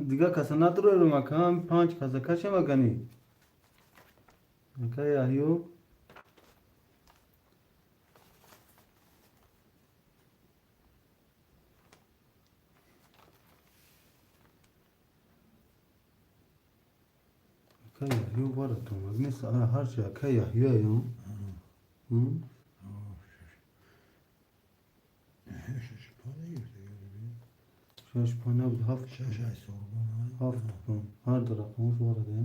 دیگه کس نداره مکان 5 کس کش مکنی مکان یاهیو مکان یاهیو باره تو مگنیس هر چی مکان یاهیو یو Şişpane girdi yani. شش پانه بود هفت Şaş ay sorgun ha. هفت هر دو رقمش وارده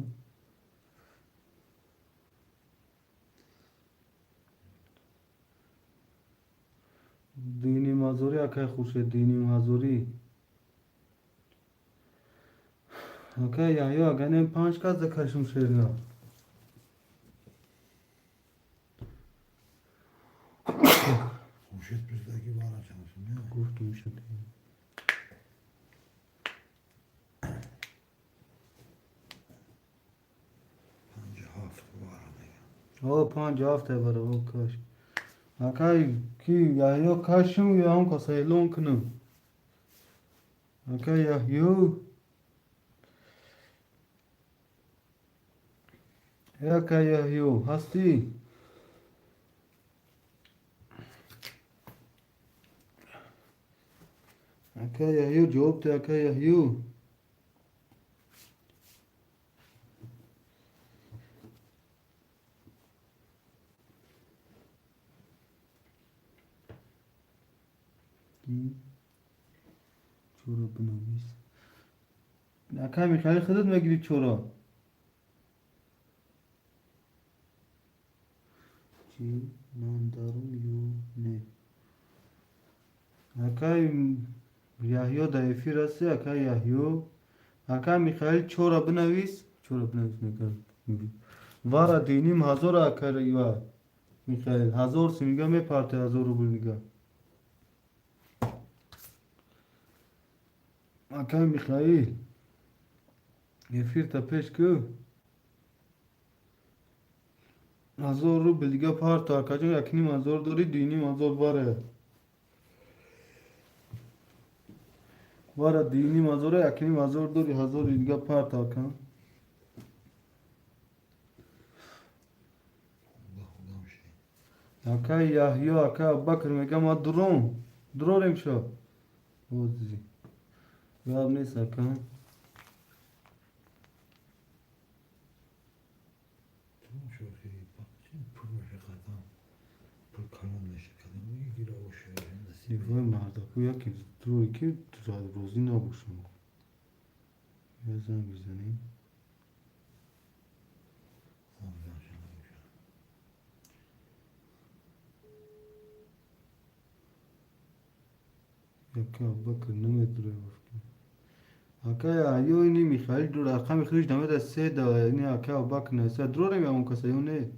دینی مازوری اکای خوشه دینی مازوری اکای یحیی اگنیم 5 کس دکشم شیرنا Huşet bizdeki var açamışsın ya. گفتم شد Bence hafta var ama ya. او 5 هفته بره او کاش اکای کی یحیی کاشم یا هم کسایلون کنم اکای یحیی اکای یحیی هستی اکای یحیی جواب ده اکای یحیی چورا بنویس اکای میخوای خودت میگیری چورا چی من دارم یو نه اکای یحیی دایفی راسته اکای یحیی اکای میخوای چورا بنویس میگم وارا دینیم هزار اکای یوا میخوای هزار سی میگم میپارته هزار رو میگم اکای میخائیل یفیر تا پیش که هزار رو بلگه پارت اکا جان یکنیم هزار داری دینیم هزار باره دینیم هزار یکنیم هزار داری هزار دیگه پارت اکا Allah Allah bir şey. اکای یحیی اکای ابوبکر میگه ما دروریم شو بوزی جواب نیست اکا Tamam çok iyi. Bak şimdi pul meşakatan. Pul kalan meşakatan. Bu iyi gire o şey. سیفای مردکو یکی دروی که زاد روزی نباشم یه زن بزنیم Ondan sonra bir şey. یکی ابوبکر نمیدونه اکا یحیی اینی میخائیل دور ارقام خیش دمه ده سه ده اینی اکا ابوبکر نسه دروریم یا اون کسایو نه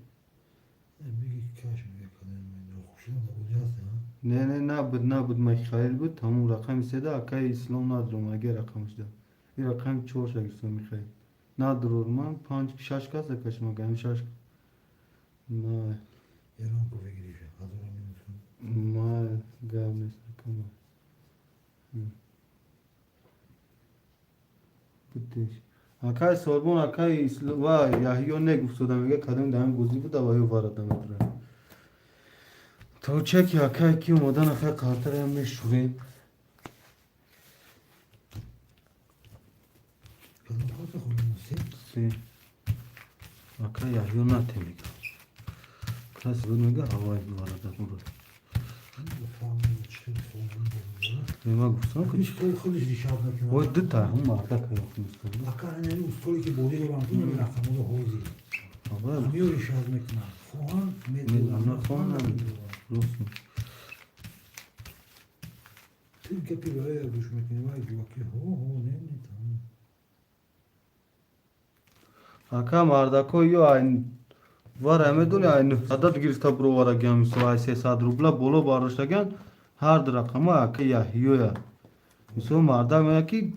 Bir iki kaşın yakalayayım. Kuşuna da bulacağız ya. نبود میخائیل بود همون رقم سه ده اکای اسلام ندارم اگه رقمش ده این رقم 4 شگرسون میخائیل ندارم من 5-6 کس دکشم اگه 6 نه Yaran kufe girişi. Hazırlanıyorsun. ما گام نیست کم بودش اکای سوربون اکای و یحیی نگفت دادم میگه کدوم دهم گوزی بود و یو وارد دادم تو چکی اکای کی اومدن اکای کارتر هم میشوریم Kadın kalsa kullanması. سی اکای یحیی نته میگه کسی بود میگه هوای وارد دادم Bu faamını çıkıp solunu buluyor. Nima gufsan ki? Hiç خودش ریشاد نکنه. O dita hum marda kayakmış. Laka hani ustalı ki bodi olan tu ne laka moda hozi. Ama Amiyor ریشاد میکنه. خوان ana falan Rusun. Türkiye bir böyle düşmekini var ki bakıyor. Ne tamam. Aka marda koyuyor aynı. Var emedun aynı. Adat girista bro var agam so ise sad rubla bolo barıştagan her rakama aka ya hiyo ya. So marda me ki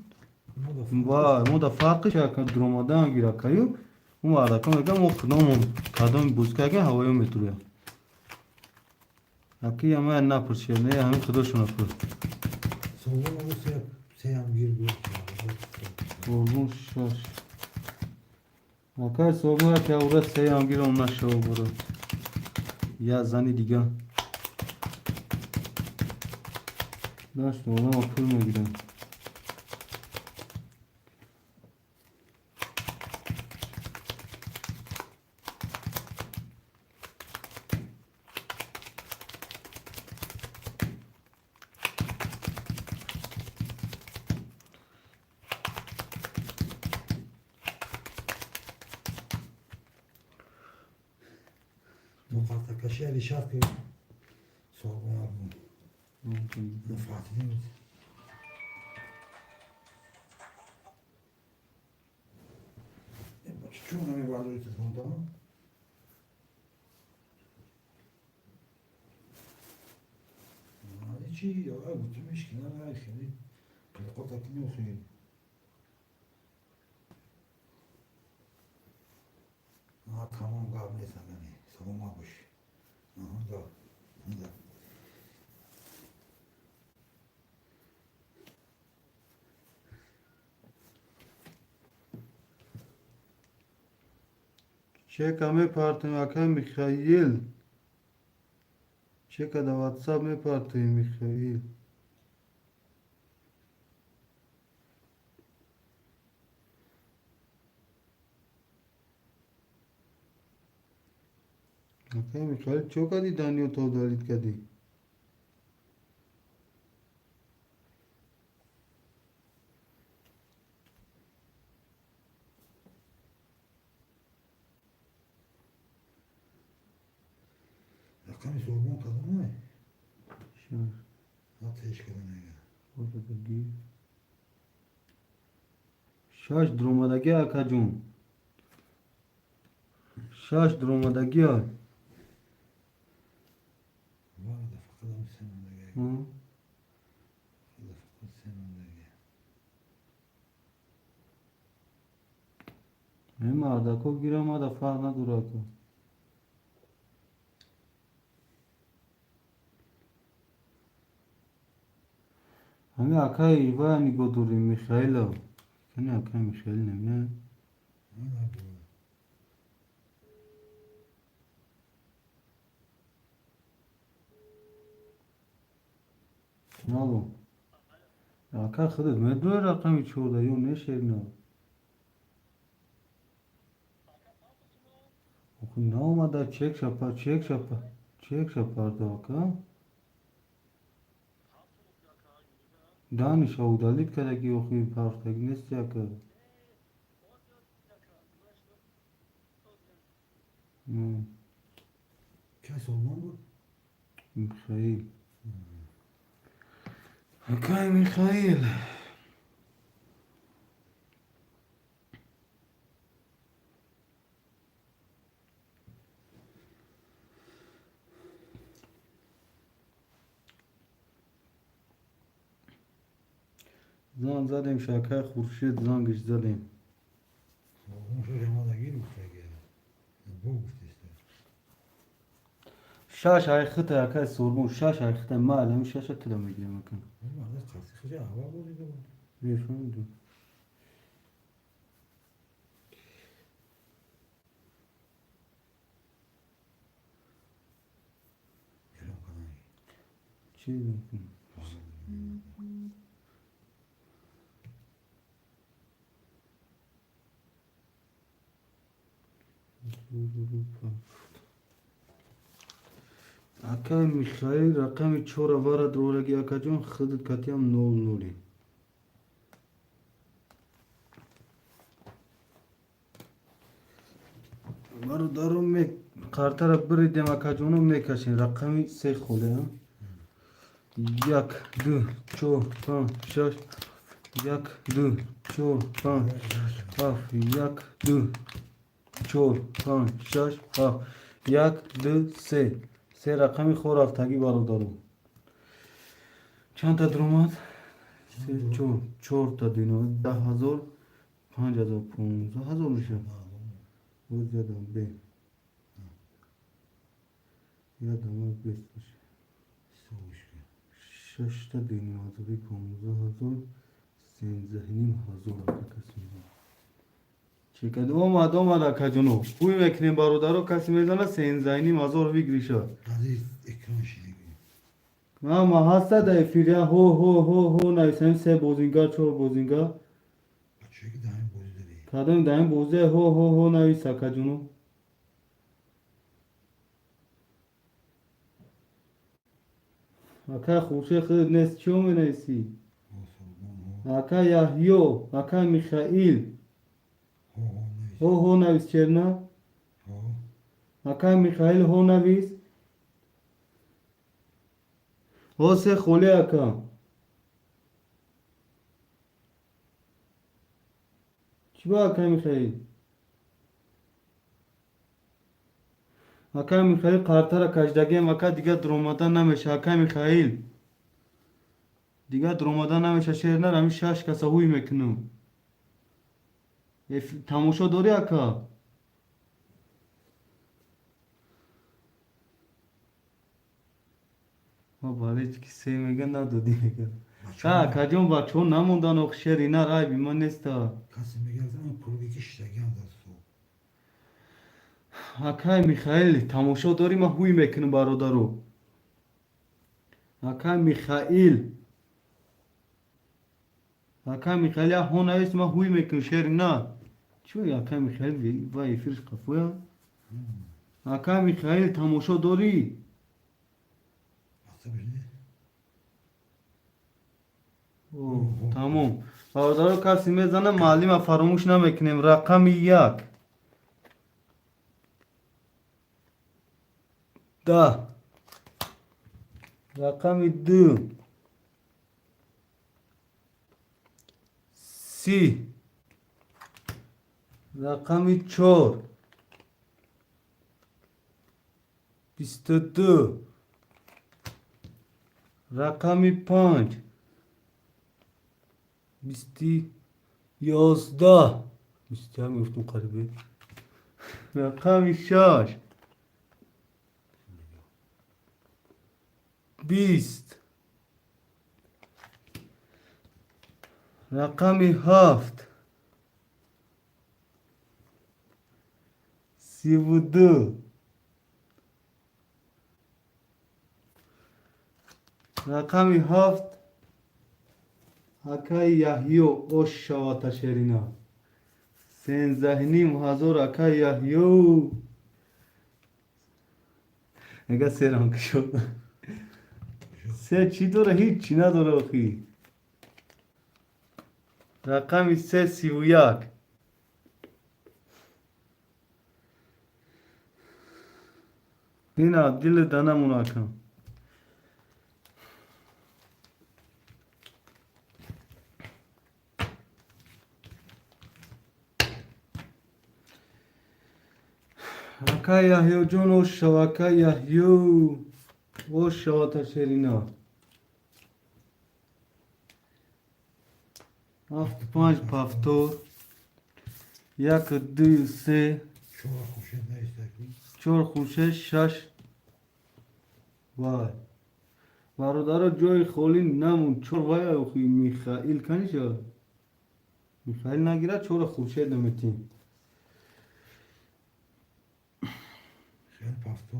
moda farkı şaka dromadan gira kayo. Bu marda kama gam o kadam buzka ke havaya metruya. Aki ama ne yapır ne hem kudoşuna yapır. Sonra o seyam girdi. Olmuş şaş. Aka sorma ki orada seyam gir onlar şov buru. Ya zani diga. Nasıl ona apır mı gidelim? Tokat'ta kaşıya ریشاد که sorgun abi. Fatih değil mi? Çuğuna bir vardı ötesi tamam. Hadi çiğ ya bütün işkiler her şey. Kotakini okuyor. Tamam galiba sen beni savunmamış. Da. Check ame partın aka Mikhail. Check da WhatsApp me partı Mikhail. Aka Mikhail çok adi daniyo to dalit kadi. Rakami sorgun kadın mı? Şaş. Ateş kadın ya. Orada da değil. Şaş dromadaki akacun. Şaş dromadaki ya. Var da fakat sen onda gel. Hı. Fakat sen onda gel. Hem ardako girama da fahna durako. Hami aka iva ni goduri Mikhailo. Kani aka Mikhail ne ya? Ne yapıyor? Nalo. Aka khud medro raqami choda yo ne sherna. Oku na omada check shapa da aka. Danish audalit kada ki oku partak nesya ka. Kes olmam bu. Mikhail. Aka Mikhail. Zan zalim şaka Xurşid zan giş zalim. Sorgun şu cama da gir bu gel. Bu işte. Şaş ayxıta aka sorgun şaş ayxıta malum şaşa tıram ediyor makan. Ama da kalkışınca hava bozuldu. Bir şey oldu. Gel o kadar. Şey bakın. Акай Михаил рақами 4 вара дрораги акаҷон худат катиам 00. бародаро қартара биридем акаҷоно мекашин рақами 3 хуле 1 2 4 5 6 1 2 4 5 7 1 2 4 5 6 7 1 2 3 се рақами хӯрафтагӣ бародаро чанд та дуромад 4 та дино 10,000 5,000 15,000 мешавад باز یادم به یادم بیست باشه 6 تا دینی آزادی 15,000 13,500 کسی میزنه چه کد اومد اکا جونو خوی میکنیم برادرو کسی میزنه 13,500 بگیری شد Aziz ekran şirimi. ما هسته در افیریا هو نویسیم 3 بوزینگا 4 بوزینگا Açıyor ki daim bozuda değil. کدام دایم بوزه هو نویس اکا جونو اکا خوشه خود نیست چیو می نویسی O sorgun o. اکا یحیو اکا میخائیل O neyse. هو نویس چرنا O. اکا میخائیل هو نویس هو سه خوله اکا چی با اکا میخائیل اکا میخائیل قارتر کشدگیم اکا دیگه درومدن نمیشه اکا میخائیل دیگه درومدن نمیشه شیر نر همی 6 کسا هوی میکنم تماشا داری اکا ما بالای که سه میگه ندادی میگه Açıyor. کجون بچه ها نموندن اخشیر اینا رای بیمان نیستا Kasım'a geldi ama proviki işlegen de su. اکای میخائیل تماشا داری ما هوی میکنم برادرو اکای میخائیل یا هون نویس ما هوی میکنم شیر نه چوی اکای میخائیل وای فرش قفویا اکای میخائیل تماشا داری Hasta bir ne? اوه تمام برادرو کسی میزنه معلم فراموش نمیکنیم رقم 1 10 رقم 2 30 رقم 4 22 رقم 5 11 20 هم گفتم قریبه رقم 6 20 رقم 7 32 رقم 7 اکای یحیو اوش شواتا شرینا 13,500 اکای یحیو نگه سرم که شد سه چی داره هیچی نداره اخی رقم 331 اینا دل دانمون اکم اکای یحیو جون اوش شواکای یحیو اوش شواتا شرینا 7 پافتور 1 2 3 Çoğu kuşun ne ister ki? 4 خوشه 6 وای برادر جای خالی نمون 4 وای اخی میخائیل کنی شد میخائیل نگیره 4 خوشه دمتیم Şey pafto.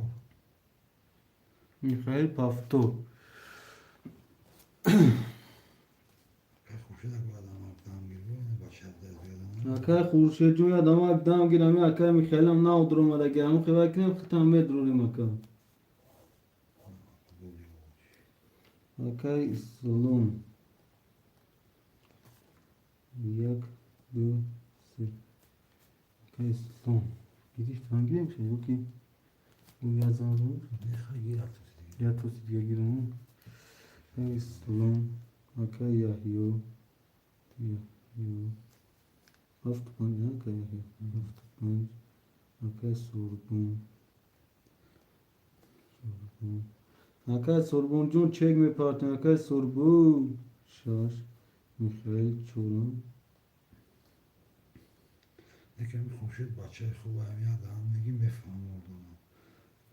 میخائیل پافتو Kaç kuşu da bu adam aktam geliyor. Başarıda bir adam. اکای خوشه جوی آدم اقدام گیرمی اکای میخائیل هم نه درو مده گیرم خیلی کنیم ختم به دروری مکان Akay Islom. Yak du se. Akay Islom. Gidiş hangi bir şey yok ki? Bu yazarım. خیلی رفت Ya tosi diye girin. Akay Islom. Akay Yahyo. Yahyo. Hafta panj akay Yahyo. Hafta panj. Akay Sorbun. Sorbun. Akay Sorbun Jun çek mi partner? Akay Sorbun. Şaş. Mikhail Çoran. یکم خورشید بچه خوب میاد هم میگیم بفهم اردو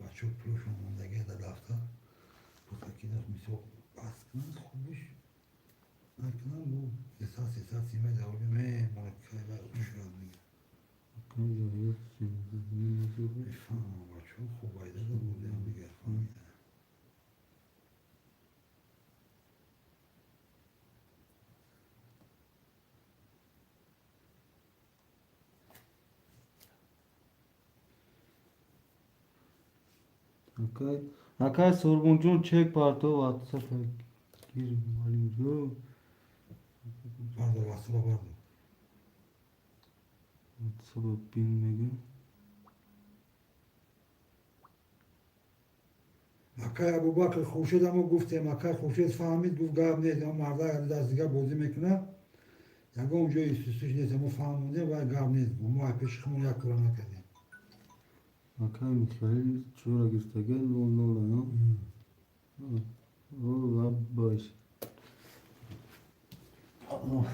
بچه پلوش موندگی در دفتر بزرگی میشه بس کنن خوبش نکنن bu esas yemeği de oluyor مرکب و uçuyor میگه Akay Yahyo. بفهم بچه خوب ayda da burada میگه فهمیده Akay Sorbun Jun çek parto WhatsApp. Gir malim jo. bardo vasıla bardo WhatsApp bilmege. مکه ابو بکر خورشید هم گفته مکه خورشید فهمید گفت گاب نیست اما مردا از دیگه بازی میکنه یگه اونجا ایستوش نیست اما فهمونده و گاب نیست ما پیش خمون یک کلا نکردیم Akay Mikhail Çora Gürtegel Lola ya. Ola baş. Allah.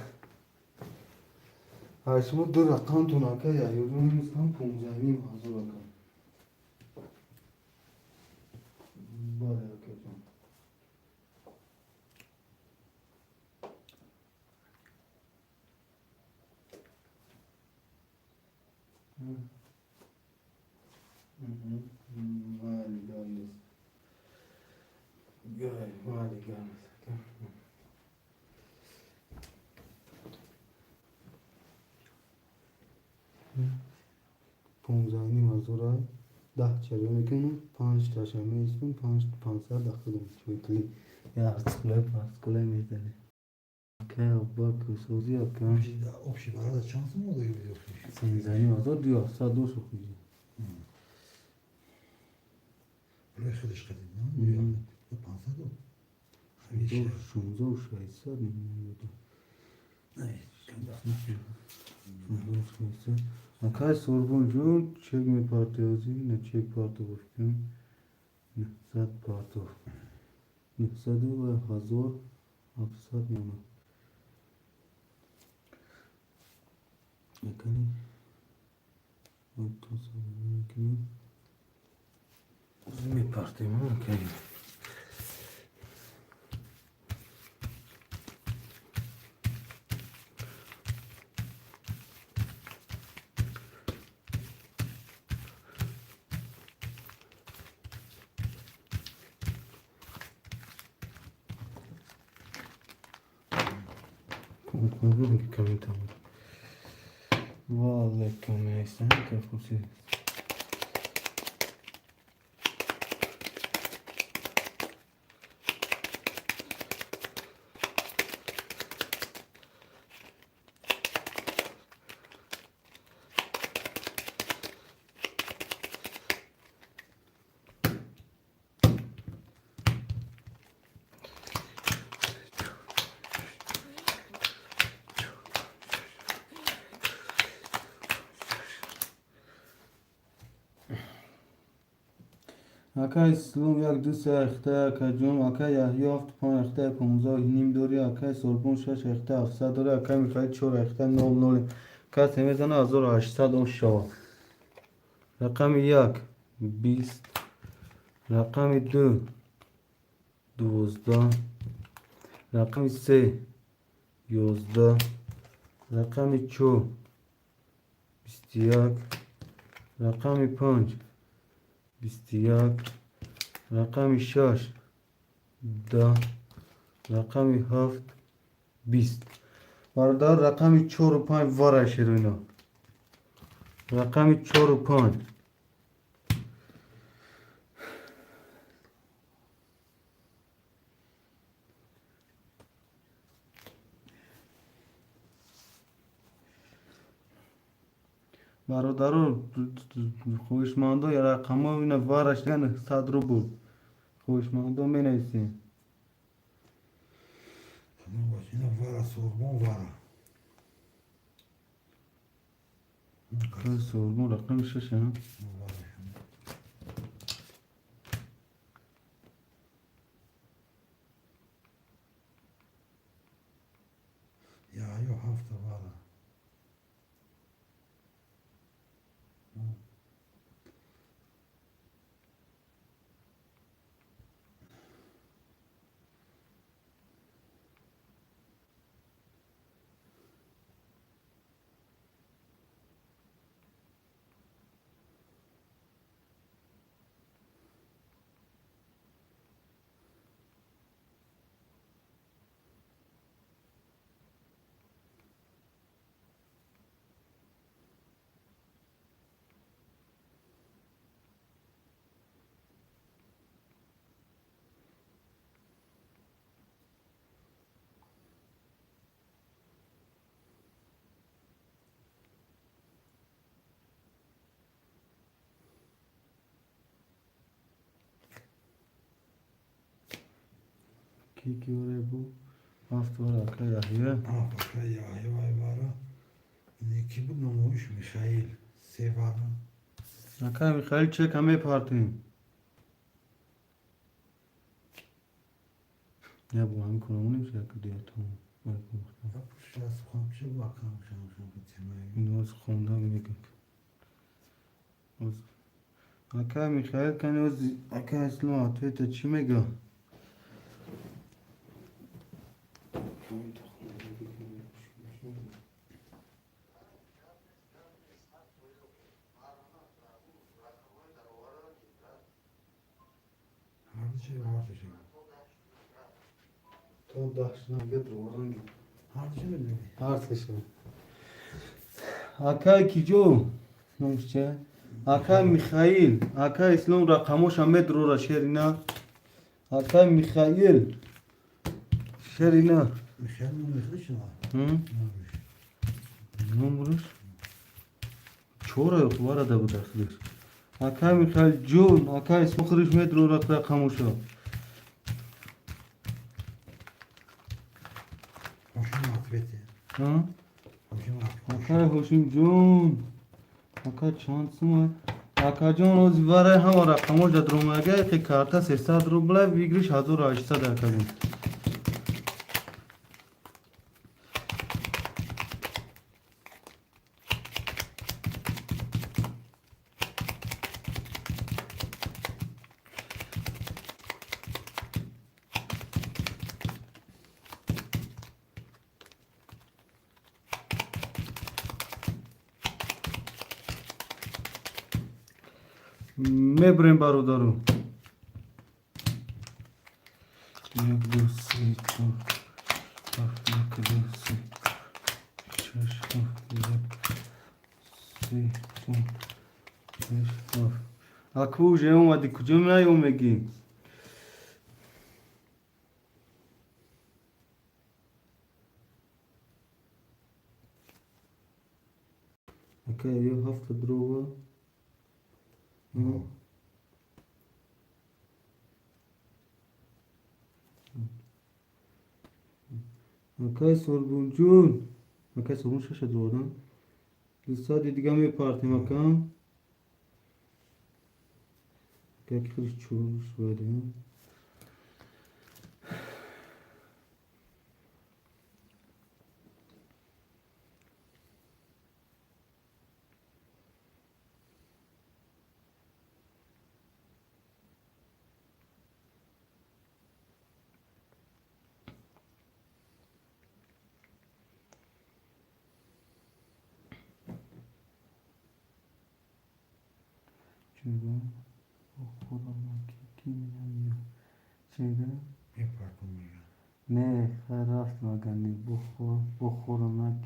Haşmu dur rakam tun akay ya. Yorumumuz tam 15 hazır rakam. Bayağı kötü. Vali gelmez. Göy, vali gelmez. پونزانی مزورای 10 چرا میکنم 5 تاشا میشتم 500 داخل چویتلی یا articulay میزنه که با کسوزی اکن Opşi bana da şansım oldu gibi yoksa. سنزانی مزور دیو افسا دو شو خویی Buraya kılıç kadın ne oluyor? Bu pansa da. Hamişe. 16 و 600 میمونه Evet. Akay Sorbun Jun çek mi parti yazayım ne çek parti bakıyorum ne zat parti ne zadı ve hazır hafsat yana yakani otosanı yakani mi parti mi yakani Comprendre que quand même voilà comme ça que faut Akay Slum یک دو سه اخته کجوم اکای یحیی هفت پان اخته 15 نیم دوری اکای سربون 6 اخته 700 دوری اکای میخواهید 4 اخته 00 کسی میزنه 1800 اون شوا رقم 1 20 رقم 2 12 رقم 3 11 رقم 4 21 رقم 5 21 رقم 6 10 رقم 7 20 برادر رقم 4 و 5 وارش اینا رقم 4 و 5 Bak برادرو خوشمندو یا رقمو اینه وارش گن 100 روبل خوشمندو می نیستی Kadın başına vara sorgun vara. که سورمون رقم ششه ها Vara şimdi. Ya yok hafta vara. کی اوره بو هفت وره که یحیه Ha baka ya vay vara. Ne ki bu numuş Mişail. Sevarın. اکا میخایل چه کمه پارتیم نه بو هم کنم نمیشه که دیتا Yapışacağız komşu bakalım şu bitirmeye. این از خونده میگه اکا میخایل کنی از اکا اسلام آتوی تا چی میگه Her şey vardı şey. تو داشتنا بیاد رو ورنگی Her şey mi? هرسشه اکا کی جو نمیشه اکا میخائیل اکا اسلام رقموش همه درو را شیرینا اکا میخائیل شیرینا Mişail numuşlu şu an. Hı? Numuş. Numruş چورا وارا ده بود اخلیش اکا میخائیل جون اکا اسم خریش می درو را رقموشا Hoşuma akbeti. ها Hoşuma akbeti. اکا هوشیم جون اکا چانسم اکا جون از واره همه رقموش ده درو مگه که کارتا 300 روبله ویگریش 1800 اکا جون میبریم برادرو یک دو سه چهار هفت یک دو سه شش هفت یک سه چهار شش هفت اکوژه اومدی کجا نیومگی اکا یه هفت دروه اکای سربون جون اکای سربون شش دروه لیسادی دیگه میپارتیم اکام اکای که خیلی چون شده چرا؟ خدا من کی میگم چرا؟ Yapardım ya. نه خراست مگنی بخورم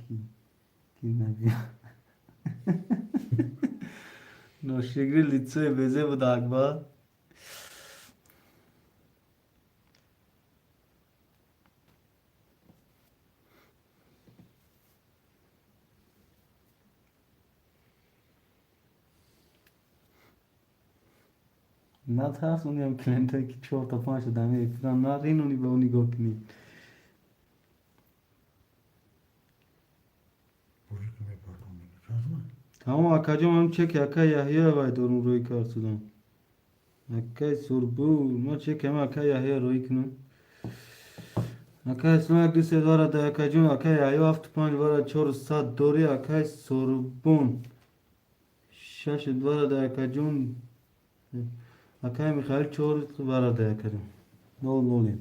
کی نبیا نوشیگری لیتسوی بزه بود اکبر نه ترس اونی هم کلنتر که 4 تا 5 تا دمه پیران نرین اونی به اونی نگاه کنی. بوری که میپردم میگه چند تمام اکاجم هم چک اکا یحیی وای دورم روی کار سودم. اکای سربو ما چک هم اکا یحیی روی کنم. اکای اسلام یک دوست داره در اکاجم اکای یحیی 75 بار 400 دوری اکای سربون 6 بار در اکاجم اکای میخائیل 4 بار در اکاجم. نول نولی.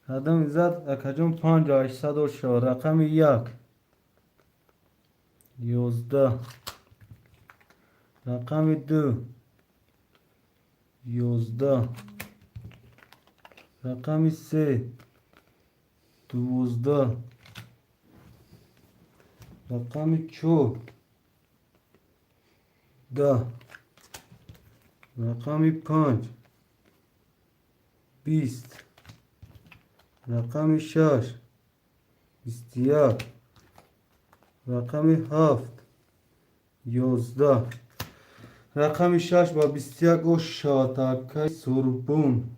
آدم عزت اکاجم 5804 رقم 1 11 رقم 2 11 رقم 3 12 رقم 4 10 رقم 5 20 رقم 6 21 رقم 7 11 رقم 6 با 21 و شاتاکای سربون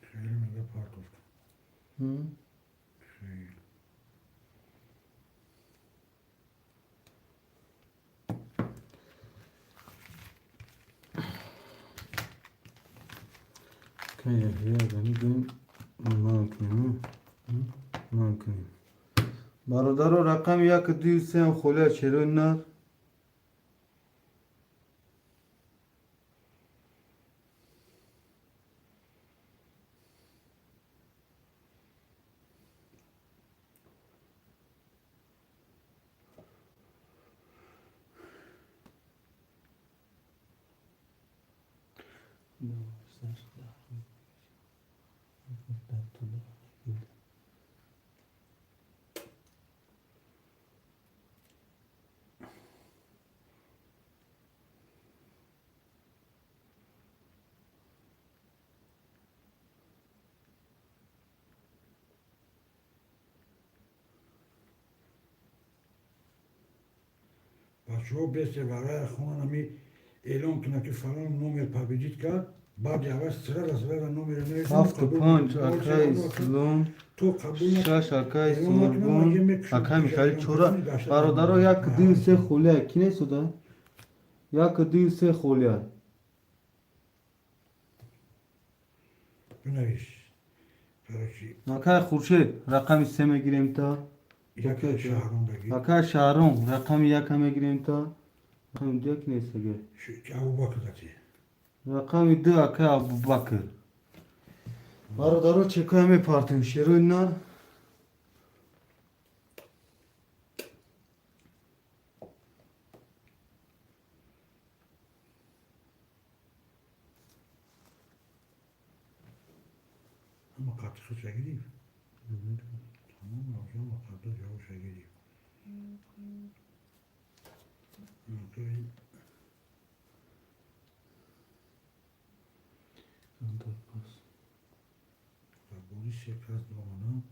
خیلی میگه پرداختم خیلی که یه داریم ممکنه برادر رقم 1 2 3 خاله چرا نه بچه ها بسته برای خونن همی اعلام کنه که فلان نومر پابجید کرد بعد یواش سر از و نومر نویسن 7 و 5 اکای اسلام تو قبول 6 اکای سربون اکای میخائیل 4 برادر یک 2 3 خاله کی نیست یک 2 3 خاله بنویس فرشی اکای خورشید رقم 3 میگیریم تا یک شهرون بگیر اکای شهرام رقم 1 میگیریم تا رقم 2 کی نیست دیگه که ابو بکر داتی رقم 2 اکای ابوبکر برادر چکای میپارتیم شروع نه اما قطعه شگیدیم تمام آجا مقدر جاو شگیدیم پولیس یک از دومانا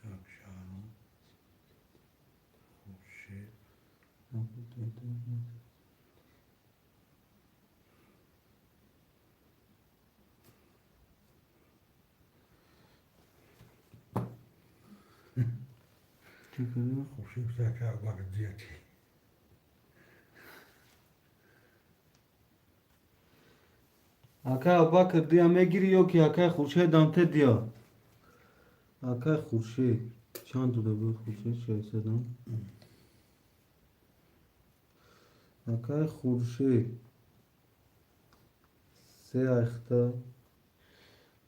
یک شهرون خورشید خورشید که ابو بکر دیتی اکای ابوبکر دیا میگیری یا که اکای خورشید دانته دیا اکای خورشید چند تا بود خورشید 600 اکای خورشید 3 اختا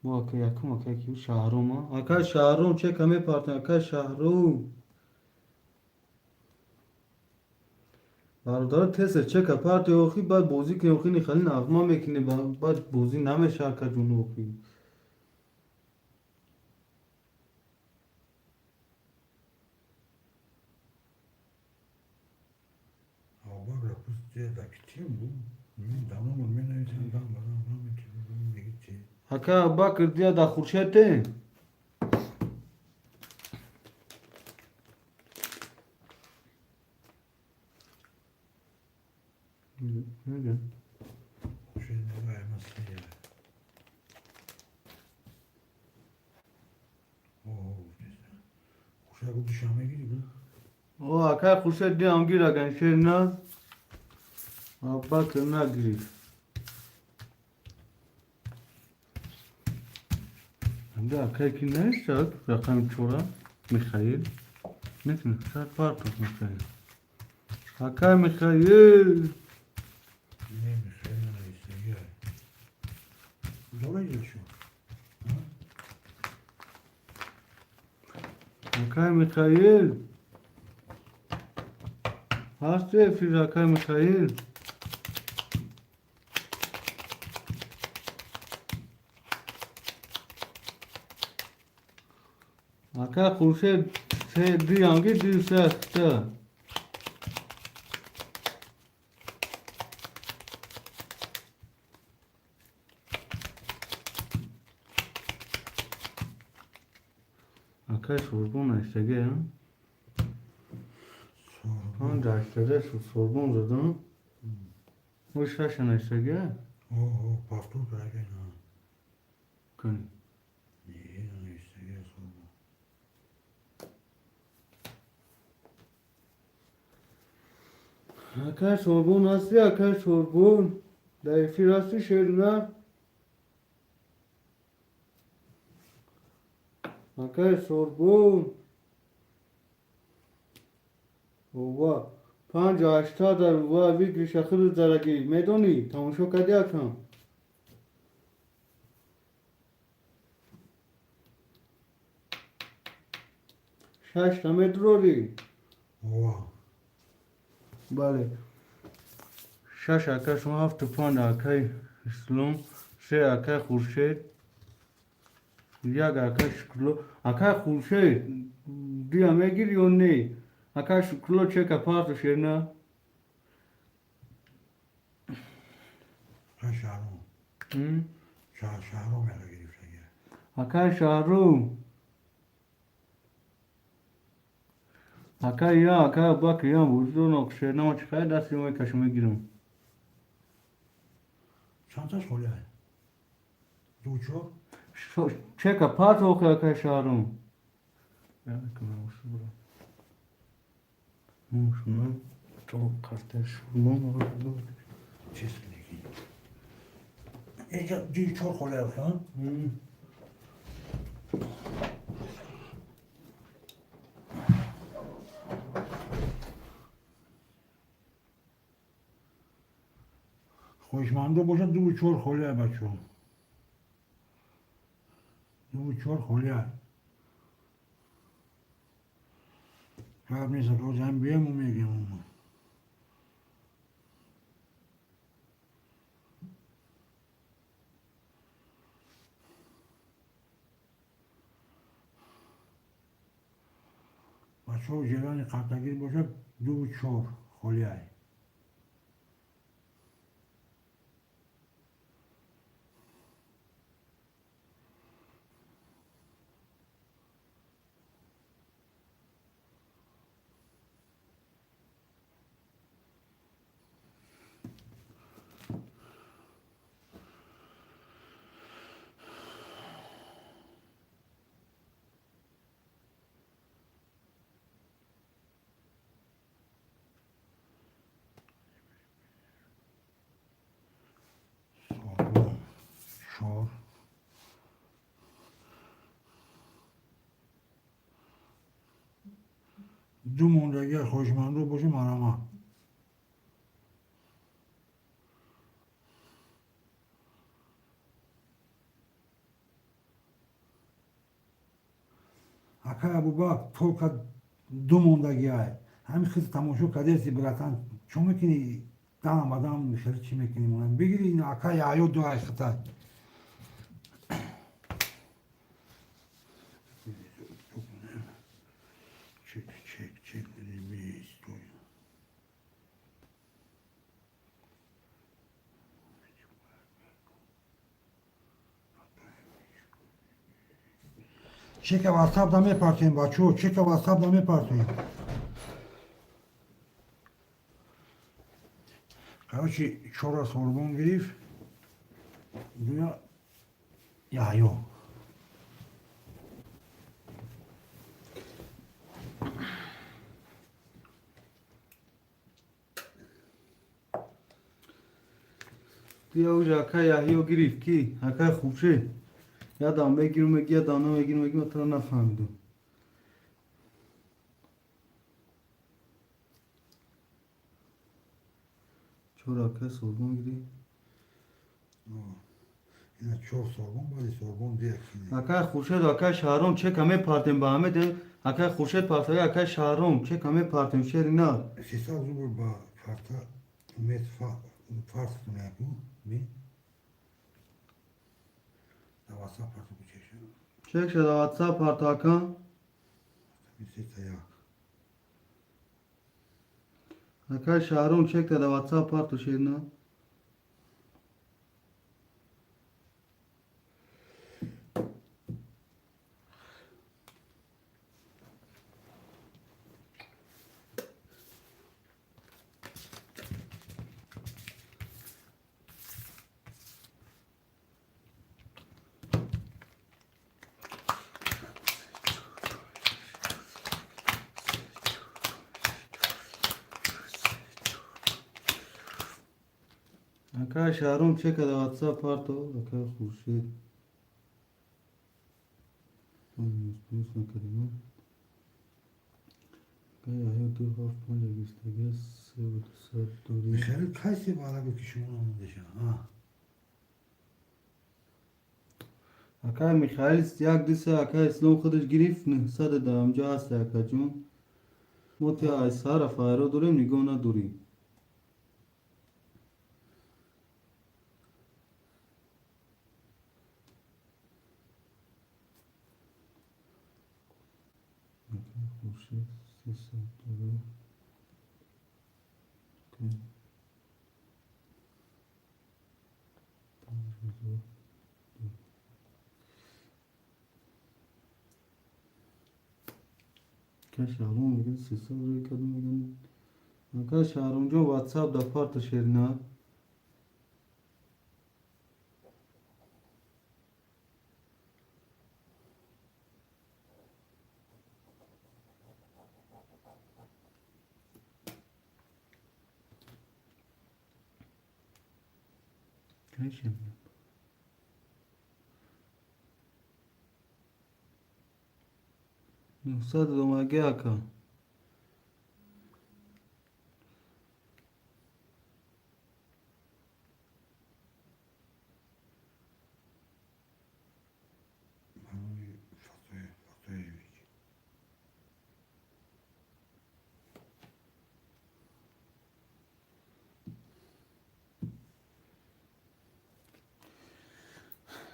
ما اکای یکم اکای کیو شهرام اکای شهرام چه کمی پارتن اکای شهرام برادر تسر چه که پارتی اوخی بعد بوزی که اوخی نخلی نغمه میکنی بعد بوزی نمیشه که جون اوخی işte da gideyim bu. Tamam mı? Ben neyse tamam gideceğim. Aka bakır diye da Hurşet'e. Öyle. Şey ne vermezsin ya. Oo, işte. Kuşak bu dışarıya gidiyor. O aka Hurşet diye amgir akan şey ne? Bakır ne giriyor. Şimdi aka ki ne istiyor? Rakam çora. Mikhail. Ne ki? Saat var tut Mikhail. Aka Mikhail. Neymiş şey neyse ya. Dolayı şu. Aka Mikhail. Hast du für Aka Mikhail? Aka Hurşet şey di hangi di sehte. Aka sorbon istege ya. Hangi istege şu sorbon zaten. O şaşan istege. Oo, pastor derken ha. Kan. İyi neyse ya sorma. Aka sorbon nasıl aka sorbon? Da firası şerna. Aka sorbon. Ova. 580 در و وی شخص درگی میدونی تماشا کردی اکنم 6 تا متروری Ova. بله 6 اکه شما 7 پوند اکه اسلام 3 اکه خورشید 1 اکه شکلو اکه خورشید دیا میگیری یا نه اکه شکلو چه کپارتو شیرنه Sen şahrum. Şahrum yana girip sen ya. اکه شهرو اکه یا اکه باک یا وجدو نقشه نما چخه دستی ما کشمه گیرم Çanta söyle. Duço. چه کپارتو اکه شهرو یا اکه شما تو کارت شما Çesinlik. İyice dil çok kolay ha. خوشمندو باشه دو چور خاله بچه دو چور خاله شاید نیست روز هم بیم و میگیم اون بچه ها جلانی قطعگیر باشه دو چور خاله چور دو موندگی خوشمندو باشه مرمه اکا ابو باب تولکا دو موندگی های همین خیلی تماشا کردی براتن چون میکنی دانم آدم میشه چی میکنی مونم بگیری این اکا یایو دو های خطا çek dedi bir istiyor. چک واتساپ دا میپرتیم بچو چک واتساپ دا میپرتیم короче чора сорбон гирифт дуя яҳё بیا اوج اکا یحیی گرفت کی اکا خوبشه یادم بگیرم میگی یادم نمیگیرم میگی من تو رو نفهمیدم چرا اکا سربون گیری اینا چور سوربون باید سوربون دیگه اکا خورشید اکا شهرام چه کمی پارتیم با همه ده اکا خورشید پارتیم اکا شهرام چه کمی پارتیم شهر نه سیسا زور با فرتا مت فارس کنه بی دا واتساپ پارتو بچشه چک شد واتساپ پارت اکا سیسا یا اکا شهرام چک ده واتساپ پارتو شهر نه اکا شهرام چک ده واتساپ پارتو اکا خورشید دوست نکردیم اکا یحیی دو هفت پنج بیستگی سه و دو ساعت دوری میخیلی کسی بالا بکشمون مونده ها اکا میخائیل یک دیسه اکا اسلام خودش گرفت نه صد ده همجا هست اکا جون ما تیا ایسا را فایرو دوریم نگاه ندوریم خورشید 300 دوری اوکی. 5000 که شهرام میگن 300 روی کدوم میگن اکا شهرام جو واتساپ دا پارت شیر نه کشم 900 دومگه اکا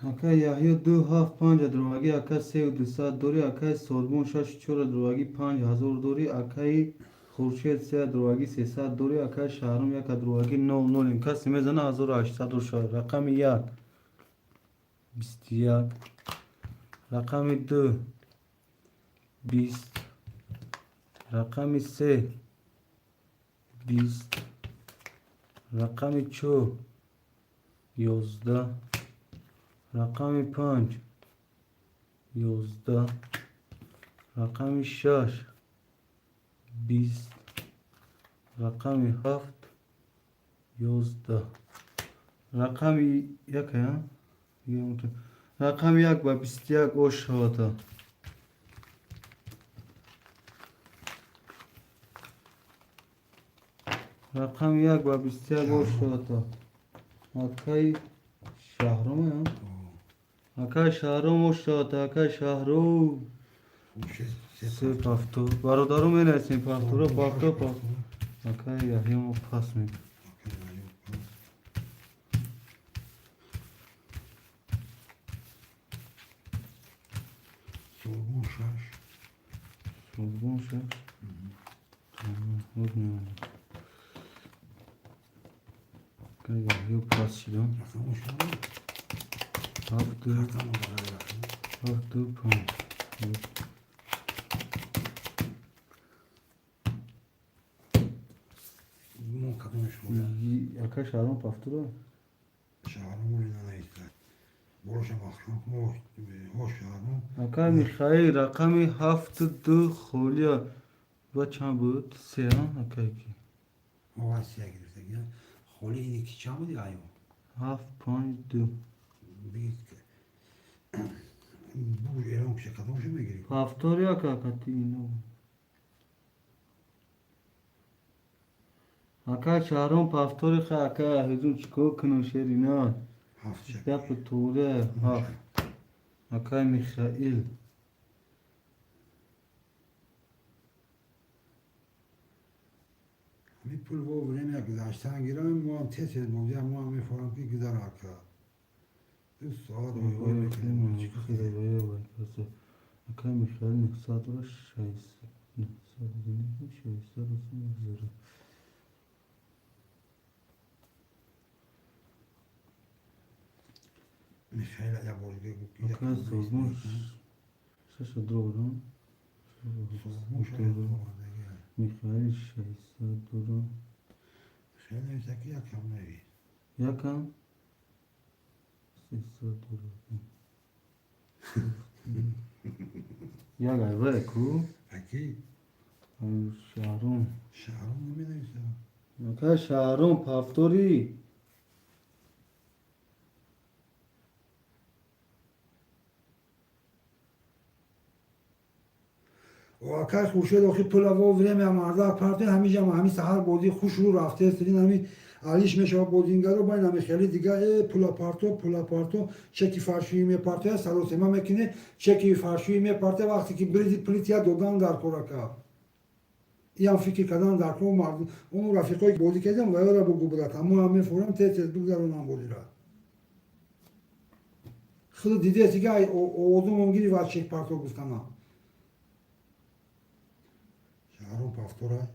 اکا یحیی دو هفت پنج درواگی اکا سه و دو ساعت دوری اکا سربون شش چور درواگی 5000 دوری اکای خورشید سه درواگی 300 دوری اکا شهرام یک درواگی 00 این کسی میزنه 1800 شد رقم یک 21 رقم دو 20 رقم سه 20 رقم چهار 11 رقم 5 11 رقم 6 20 رقم 7 11 رقم یک ها رقم یک با 21 اوش شد رقم یک با 21 اوش شد اکای شهرام ها اکا شهرام شد اکا شهرام سه پافتو برادرو می نسیم پافتو رو پافتو پافتو اکا یحیی ما پاس می سوربون شش سربون شد خود می اکا یحیی پاس شدم رقمش نمید هفت دو رقم رو برای رقم هفت دو پنج مو کدومش بوده Aka şahron paftura. شهرمون اینا نیست باشه مخلوق hoş şahrum Aka Mikhail rakami haft du kholiya. Va çan bud? Sehan aka ki. Havasiye girsek ya خالی اینی کی چند بودی ایو Haft panj du. بگید که bu ایران کشه کدومشو میگیری Paftori aka katino. Aka şahron paftori kha aka hizun çiko kno şerina. هفت شب Yap ture haft. Aka Mikhail. می پول و بریم یک گذاشتن گیرم ما هم تست بودیم ما هم میفهمم که گذار آکا دو ساعت و یه میکنیم Aka Mikhail nixsadura şaysa. Nixsadura şaysa olsun üzere. میخیل یا بولگه Aka sormuş. Şaşa doğru. Mikhail şaysa doğru. خیلی نویسه که یک کم نوی Yakan. Şaysa doğru. Ya galiba ku. اکی Şahron. شهرام نمی نویسه Aka şahron paftori. و آکاش خوشه داخل پول و وریم یا مرده پرته همیشه همی سهر بودی خوش رو رفته سرین همی علیش میشه بودینگا رو باید همی خیلی دیگه پولا پارتو چکی فرشوی میپارته سروسیما میکنه چکی فرشوی میپارته وقتی که بریدی پلیتیا دادن در کورکا این فکر کردن در کور مرد اون رفیقای بودی کردم و یارا بگو بودت اما همه فورم تیت بگذارونم بودی را خود دیده دیگه اوضو مونگیری و چک پارتو گفتم شهرام پافتوره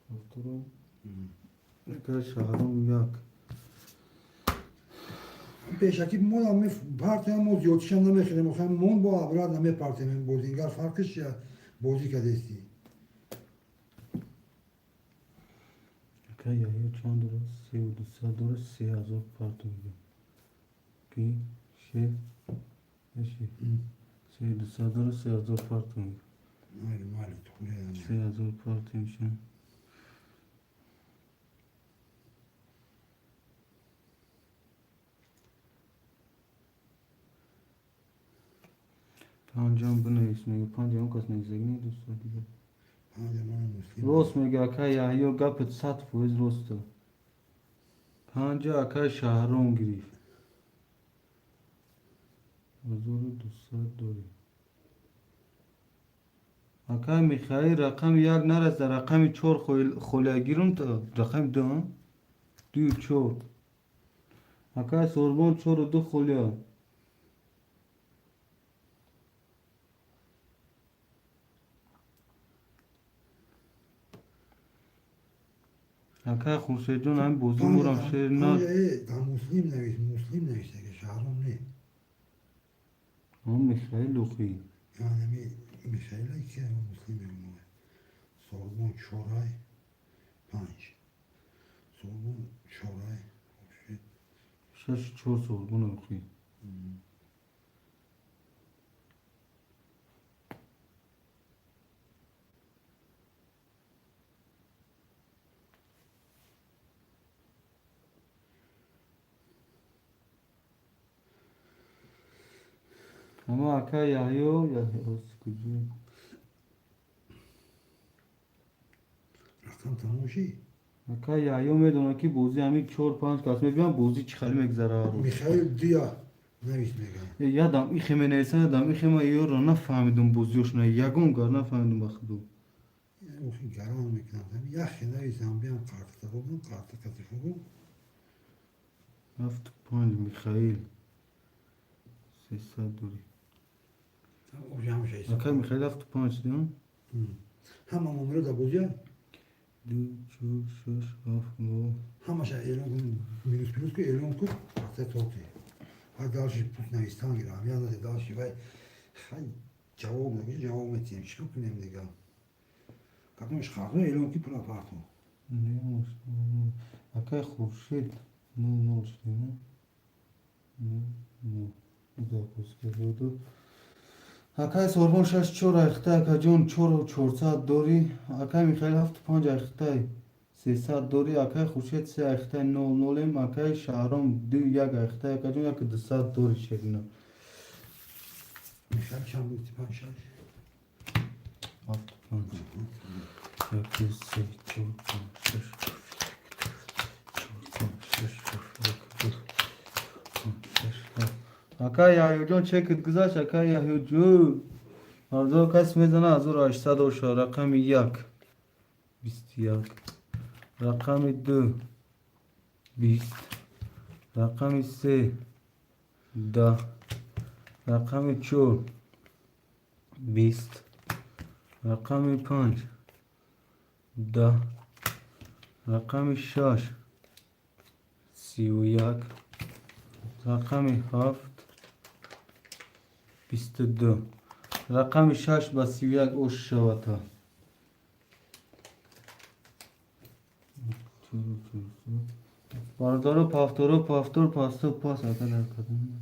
Paftori. Aka şahron yak. پیشکی مون هم پارتی هم زیادشان نمیخوره میخوام مون با ابراد نمی پارتی من بودینگر فرقش چیه بودی که دستی Aka yahya çan doğru. Sevdu sadora seyazor partu. Ki şey. Eşi. Sevdu sadora seyazor partu. مالی مالی تو خوله نمی Seyazor partu mişen. Pancam bu ne ismi? Pancam kas ne zegni dostu diye. پنج من مسلم Rost میگه aka yahya gapet sat foiz rosto. Panca aka şahron girif. Azoru dosta dori. Aka Mikhail rakam yak naraz da rakami çor khole girum ta rakam da du çor. Aka sorbon çor du khole. Aka Khurshedjon ham bozi muram sher na. تا مسلم نویسته که شهرام نی Am Mikhail oxuy. یعنی می میخیلی که مسلم میمونه سالمون چورای پنج سالمون چورای خوشید Shash çor sorbon oxuy. Ama aka yahya oskucu. رفتم تماشی Aka yahya میدونه که بوزی همین 4-5 قسمه بیان بوزی چی خالی میگذره رو. میخیل دیا نویس میگم یادم این خیمه نیستن یادم این خیمه ایو رو نفهمیدم بوزیوش نه یگون کار نفهمیدم بخدو. او خیلی گران میکنم یخی نویسم بیام قرطه بودم قرطه کتیفه بود 7-5 میخائیل 300 دوری. او جمعش ایسا Aka میخائیل 7-5 دیون. همه ممره دا بوزیا 2 4 6 7 9. همش اعلام کنیم مینوس پلوس که اعلام کن قرطه توتی ها دالشی پوت نویستان گیرم یا داده دالشی وای خیلی جواب نمیشه جواب میتیم چیکار کنیم دیگه کدومش خواهد ایلون کی پلا پارتو نه اکای خورشید نه شدیم نه دا پسکه بودو اکای سوربون 6-4 اخته اکای جون 400 دوری اکای میخیل 7-5 اخته 300 دوری اکای خورشید 3 اخته 0 اکای شهرام 2-1 اخته اکای جون 200 دوری شدیم میخواد چند بود 5 6 7-5 1 2 3 4 5 6 اکای یحیی جون چکت گذاشت اکای یحیی جون هر کس میزنه از او 800 رقم 1 21 رقم 2 20 رقم 3 10 رقم 4 20 رقم 5 10 رقم 6 31 رقم 7 22 رقم 6 با 31 اوش شود باردارو پافتور پاستو پاس اکا در کدوم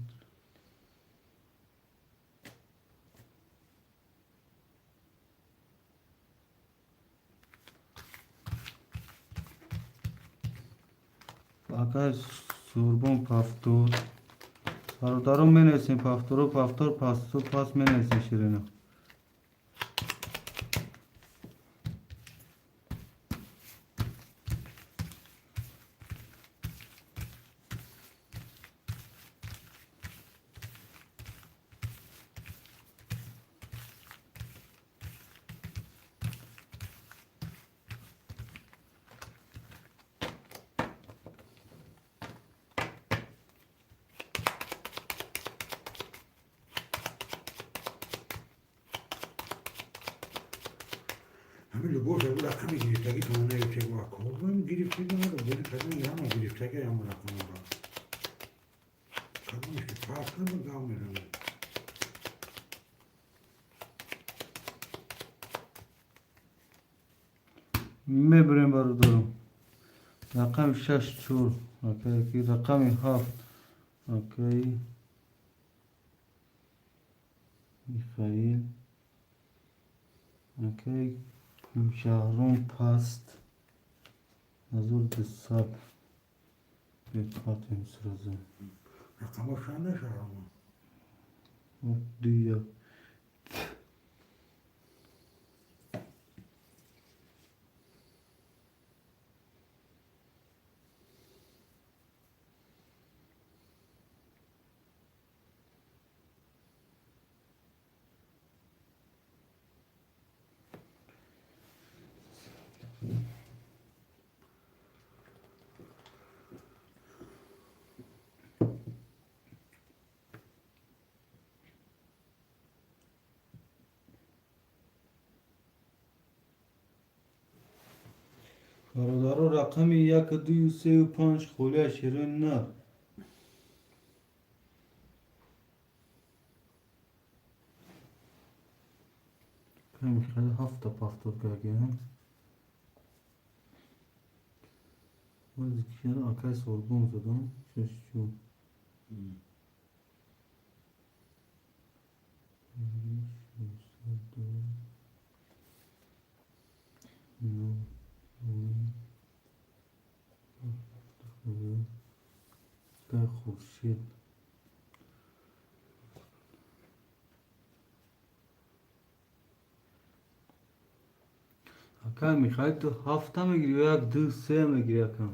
اکا سوربون پافتور باردارو می نویسیم پافتور پاستو پاس می نویسیم شیرینو همین لباس بود رقم گرفتگی تو من نگرفته با کردم گرفتگی من رو گرفتگی یا ما گرفتگی یا ما رقم را کدومش که فرق کنم دام میرم میبریم باردارو رقم 6 4 اوکی رقم 7 اوکی میخائیل اوکی شهرام پاست ازور دستاب بکاتیم سرازم رقم ها شنده شرم دیگه برادرو رقم 1 2 3 و 5 خوله شیرین نه کمی خیلی 7 تا پافتور گاگه هم بازی کشیدن آکای سوربون زدم 6 چون 9 ده خورشید اکا میخوای تو 7 میگیری یا 1 2 3 میگیری اکا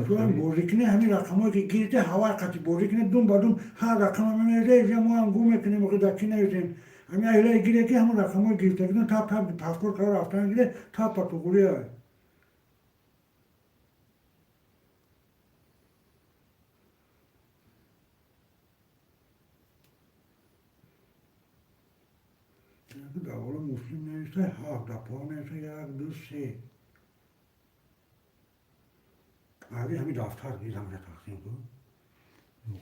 تو هم بازی کنه همین رقم هایی که گیرده هوا قطعی بازی کنه دوم با دوم هر رقم هم میده یا ما هم گو میکنیم موقع دکی نیزیم همین ایله گیره که همون رقم های گیرده کنه تا پاسپورت کار رفتن گیره تا پاتوگوری های داول مسلم نوشته 7 پا نوشته 1 2 3 همین دفتر گیر همون تقسیم کن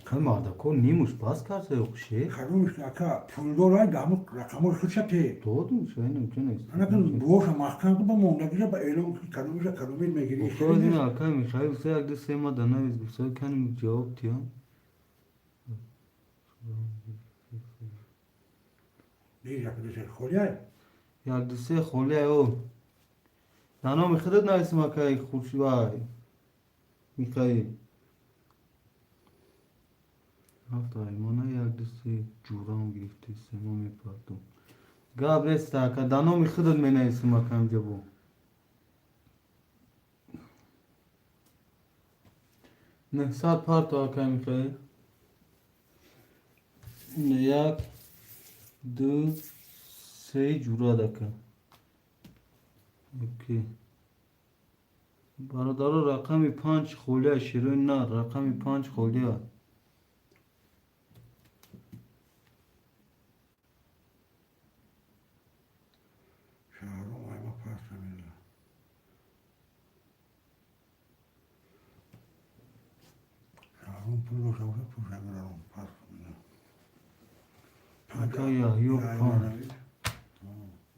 Kai mardako nimuş bas karsa yok şey. Karılmış aka puldoraydı ama rakamı hıçapı. Doğdu şeyin için işte. Anakın boşa mahkamda ba monda güzel ba öyle karılmışa karılmaya giriyor. O kadar yine akay Mikhail sayakda sema da ne biz bu sefer kendim cevap diyor. Bir yaklaşık kolay. Yakda se khole o. Dano Mikhail ne isim akay khuşvay. Mikhail. Hafta aymana yakda se juram girifte sema me pardon. Gabresta ka dano Mikhail me isim akay jabo. Ne saat parto akay Mikhail. Ne yak دو سه جورا دکه اوکی برادر رقمی 5 خولیا شیرین نه رقمی 5 خولیا Şahrum ayma parçamıyla. Şahrum pullo şavuşa pulşamıyla parçamıyla. Akaya yok pan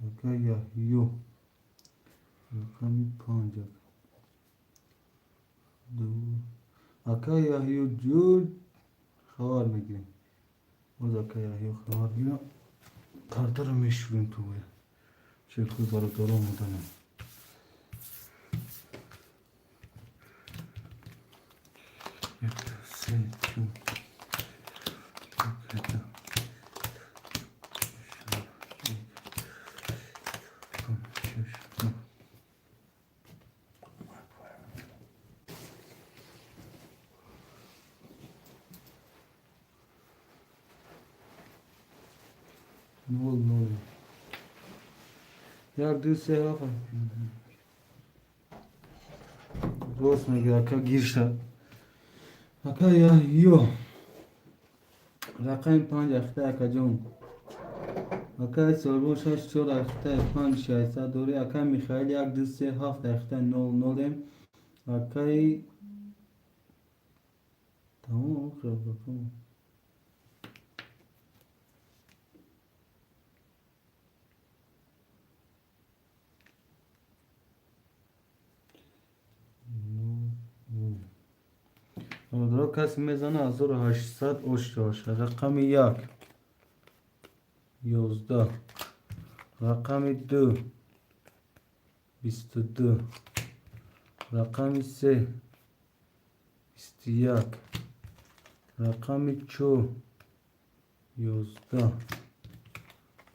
Akaya yok Raqami 5 دو Akaya yok جود خوار میگیریم باز Akaya yok خوار میگیریم کارتر میشوریم تو باید چه خوی برادرها مدنم یک دو سه چون ne oldu? Yardığı seyahat. Rost میگه اکا گیر شد اکا یا یو رقم 5 اخته اکا جون اکا سالبون 6 4 اخته 5 6 دوری اکا میخائیل 1 2 3 7 اخته 0 0 اکا تمام خیلی بکنم برادرها کسی میزنه 1800 اشتراش رقم 1 11 رقم 2 22 رقم 3 21 رقم 4 11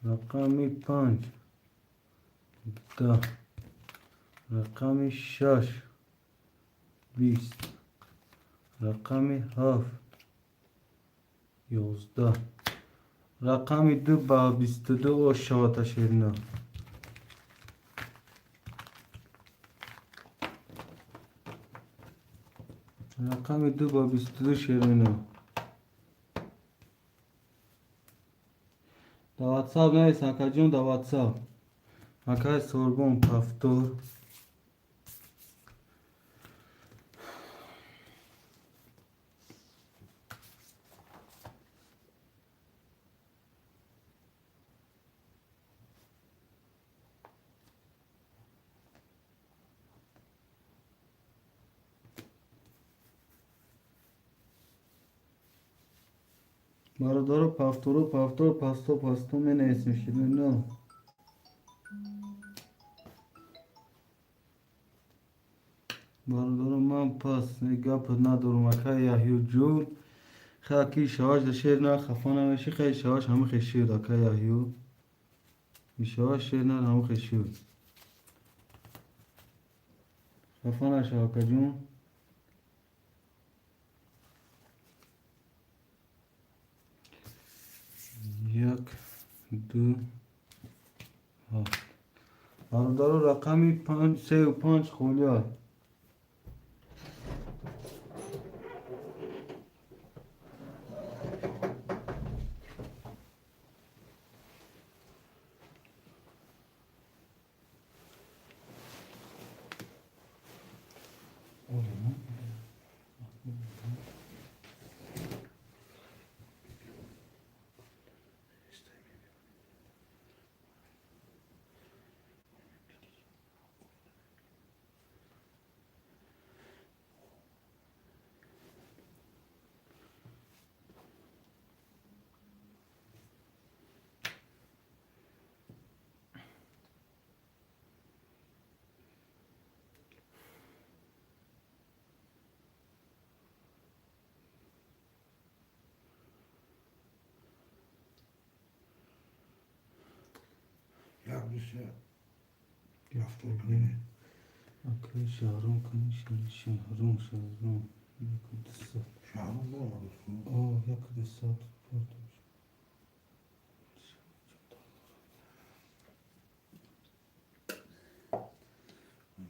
رقم 5 10 رقم 6 20 رقم 7 11 رقم 2 با 22 aşağı şehrine رقم 2 با 22 şehrine da WhatsApp neyse akacığım da WhatsApp akay sorgun paftor برادر پافتور پاستو من اسمش نه برادر من پس نگاه ندارم اکای یحیی جون خاکی شواش در شهر نه خفا نمیشه خیلی شواش همه خشید اکای یحیی شواش شهر نه همه خشید خفا نشه اکا جون یک دو هفت برادر رقمی 5 3 و 5 خولیا Rusya Yaptı. Afrika'nı. Akay şahrum kanı şahrum. Yakıdısa. Şahın bu olmadı. Yakıdısa.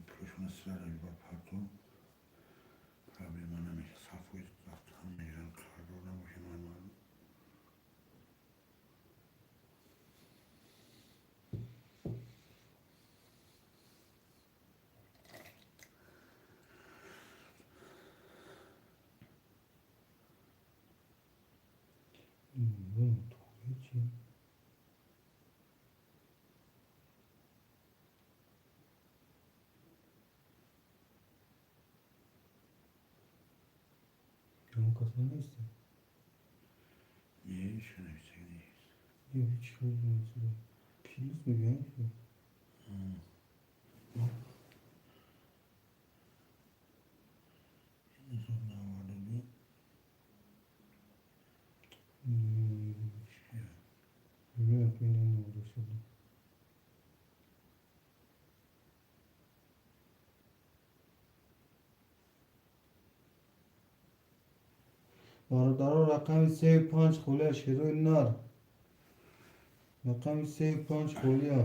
Proşuna sırayla bir pardon. Abi bana mı safı tam meyran kargona boşuna var. Canım kasma neyse. Niye şuna bir şey değil. Yok hiç olmuyor. Kilis mi yani? Sonra vardı bu. Ne yapayım ne uğraşalım. Daro rakami save punch खोलिया शेरो नार rakami save punch खोलिया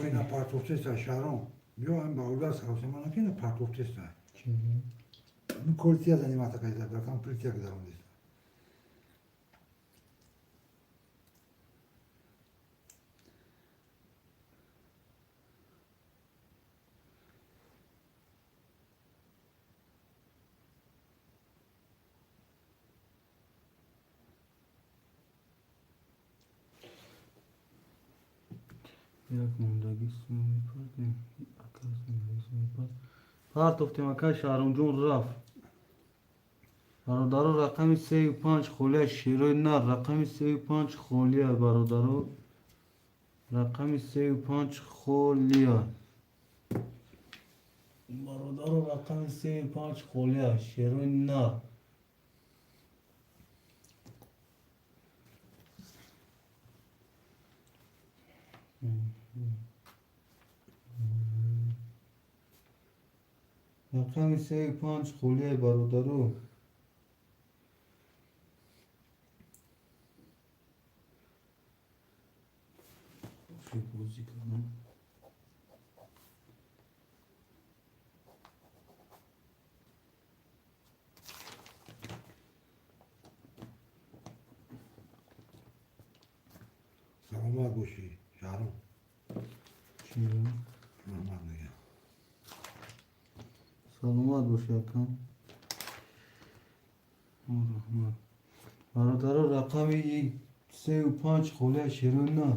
Oyna partoftesta Şaron. Yo hem bağırlar sağolsun bana ki ne partoftesta. Mi koltiya zanimata kayda bırakan pırtiya kadar onu işte. Jak mam dagismi pardon akasmi dagismi pardon part of temaka sharon jun raf barodaro rakami save punch खोलिया शेरो नार rakami save punch खोलिया barodaro rakami save punch खोलिया barodaro rakami save punch खोलिया शेरो नार rakami save punch खोलिया barodaro şu müzikten Savunma bu şey. Şaron. şimdi Normal ya. Salomat boş yakan. Rahman. Barodaro rakami save punch खोलिया शेरो नार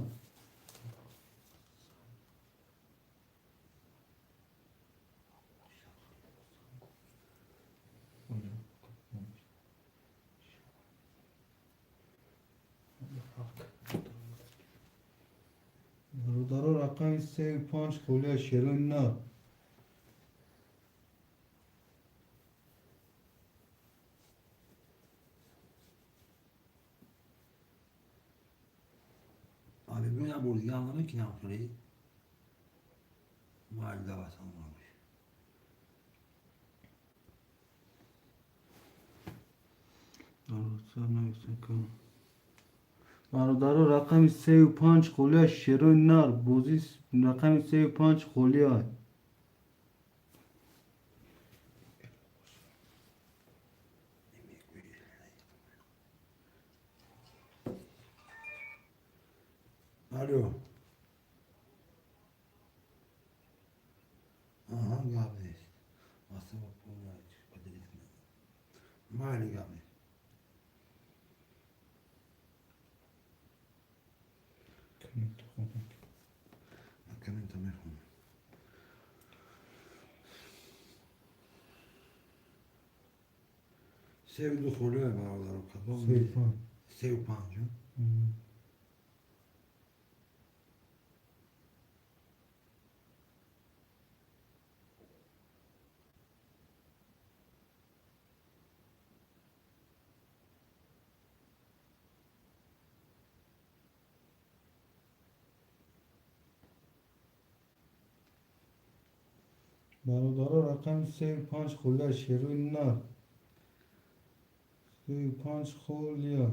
barodaro rakami save punch खोलिया शेरो नार Abi bu ne burada yanlamak ki ne yapıyor? Mahallede vatandaş. barodaro rakami save punch खोलिया शेरो नार bozis rakami save punch खोलिया Alo. Aha geldi. Aslında bunlar patates mi? Mahalle geldi. Bakın tamam. Sevdi oluyor bağlar o kadar. save punch Sev pancı. برادرها رقم 35 خله شیروی نر 35 خولیا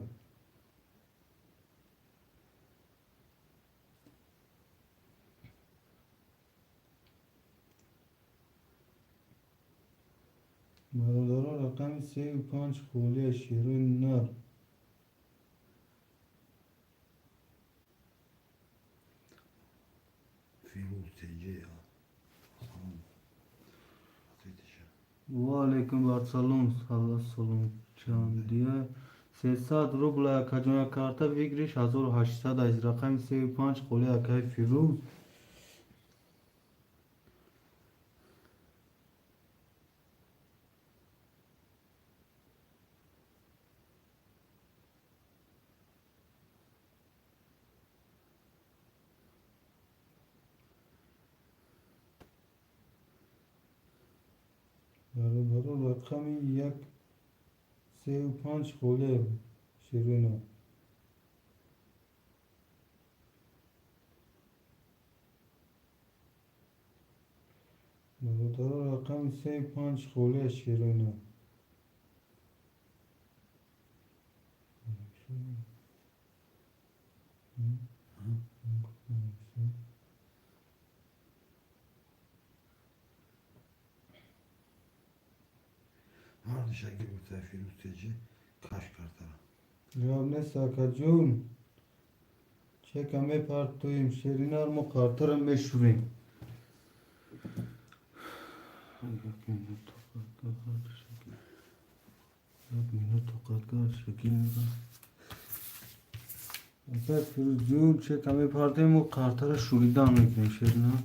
برادرها رقم 35 خولیا شیروی نر فیروز تیجه یا سلام تیجه و علیکم بر سلام سلام چندیه 300 روبل کجانا کارتا ویگریش 1800 از رقم 35 خولیا که فیروز برادرها رقم 35 خولیا شیروی نر برادرها رقم 35 خولیا شیروی نر هر شکل بود فیروز تیجه کاش کارتara. جواب نساکا جون چه کمی پرتویم شیرینار مو کارترم بشوریم شکل میکنم فیروز جون چه کمی پرتویم مو کارتر شوریدن میکنیم شیرینار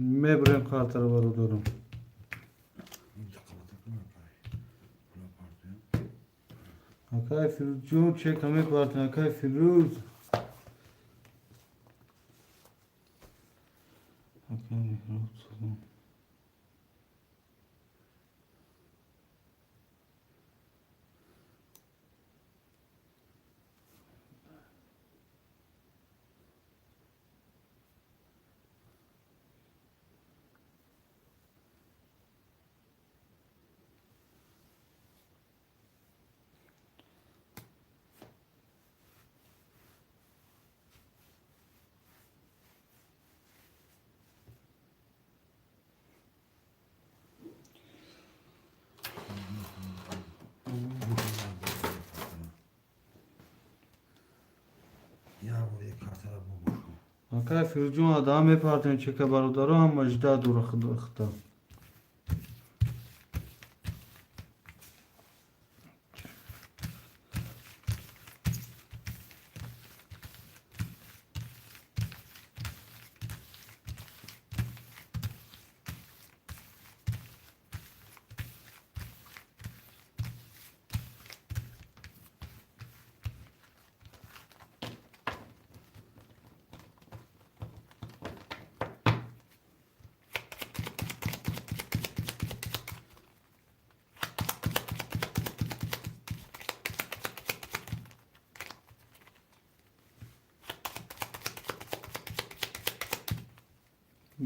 میبریم کارتر برو دارم اینجا قلطه کنم برای پارتیم اکای فیروز جون چه کمی پرتویم اکای فیروز اکای فیروز یا buraya kartara bulmuş mu? اکای فیروز جون آدم میپرتویم چه که برادرها هم مجده دور خدا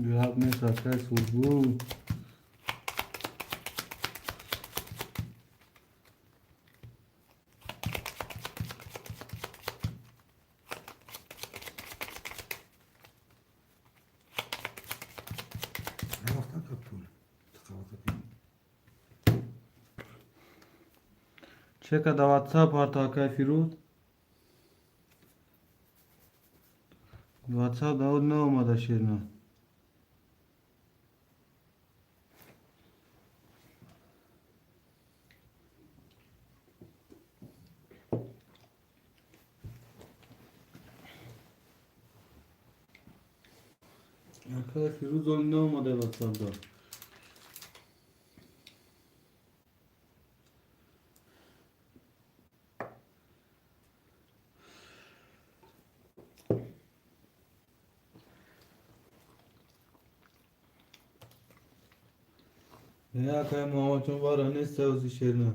جواب نیست اکای سوزبو Rafta kapul. Tıkavata kapul. چه که در واتساپ پرتو اکای فیروز واتساپ داود نه اومده شیرنا. اکای فیروز اون نه اومده واتساپ داد. Ya اکای ماما چون بارا نیست اوزی شیرنا.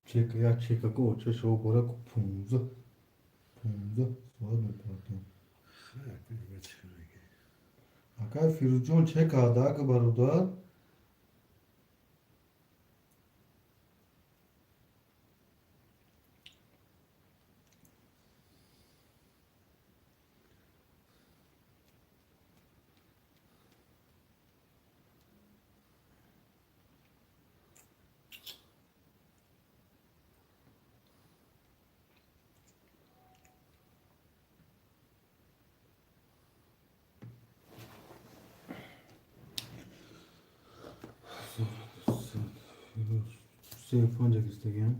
چک یا چک کو چه شو برا کو 15 سوال میپرسم. خیلی بچه اکای فیروز جون چک آده که برادر. Şey fonca istegen.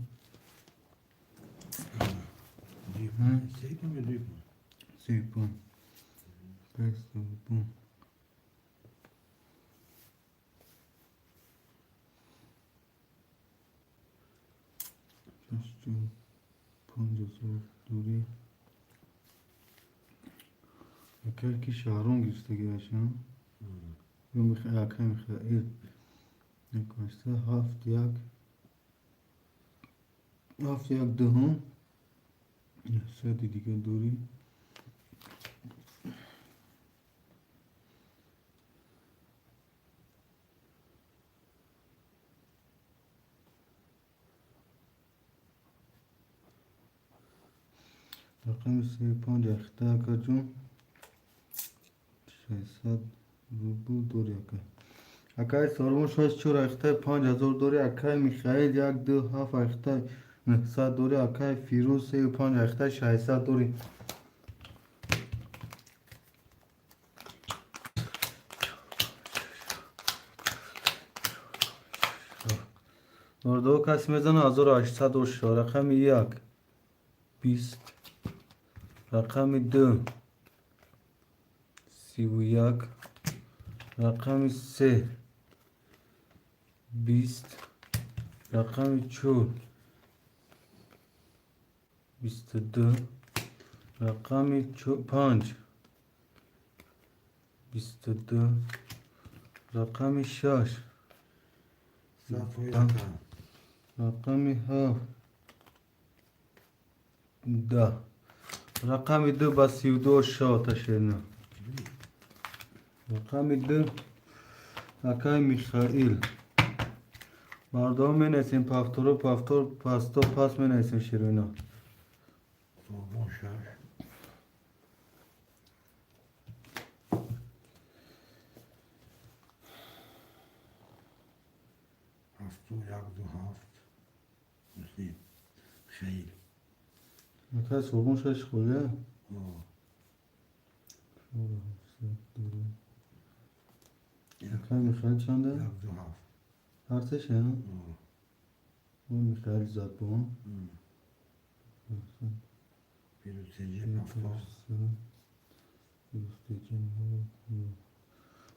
Sei mi duyma? Şey fon. Pesto fon. Pesto fonca zor duri. Ekel ki şaron istegen şan. Yo Mikhail. Ne koştu haft yak dehum. Sadi دیگه دوری. رقم 35 اختا کجون 600 روبل دوری اکای اکای سارمون شاید چور اختا 5000 دوری اکای میخائیل یک دو هفت اختا 900 دوری اکای فیروز 35 اختا 600 دوری دو کسی میزنه 1800 رقم یک 20 رقم دو 31 رقم سه 20 رقم چهار 22 رقم پنج 22 رقم شش Zafoyaka. رقم هفت 10 رقم دو با 32 شات شدن رقم دو اکای میخائیل مردم می نیستیم پفتور پستو پس می نیستیم شیروینا Sorbon şarj. Haftu yakdı haft. Müslim. Şeyil. اکای سربون شش خوله O. اکای میخائیل چنده؟ Yakdı haft. هرتشه O. اون میخائیل زد با اون Pirüseci hafta.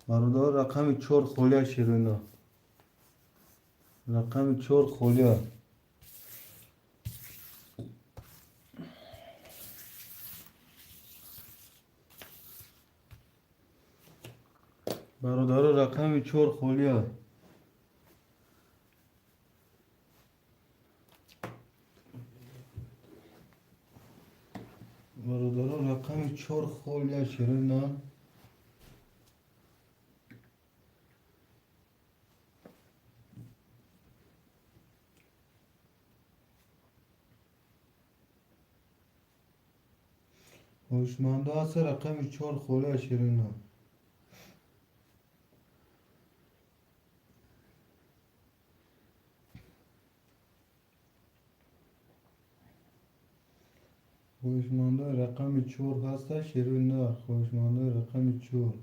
برادر رقم 4 خولیا شیروینا رقم 4 خولیا برادر رقم 4 خولیا برادر رقم 4 خولیا شیروینا هوشمنده هست رقم 4 خوله شیرینا. هوشمنده رقم 4 هست شیرینا. هوشمنده رقم 4.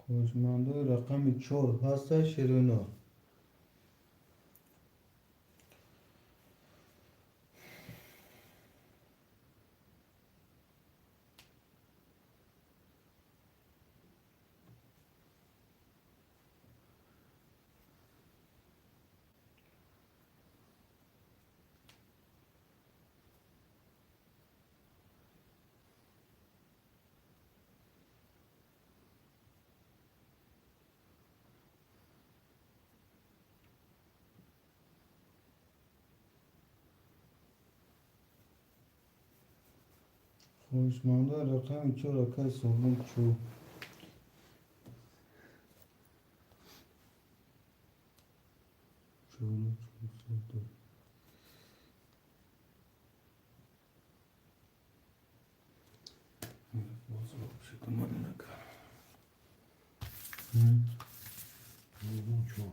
هوشمنده رقم 4 هست شیرینا. هوشمنده رقم 4 اکای سوم چو. Mucho.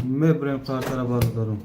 میبریم کارت را باز دارم.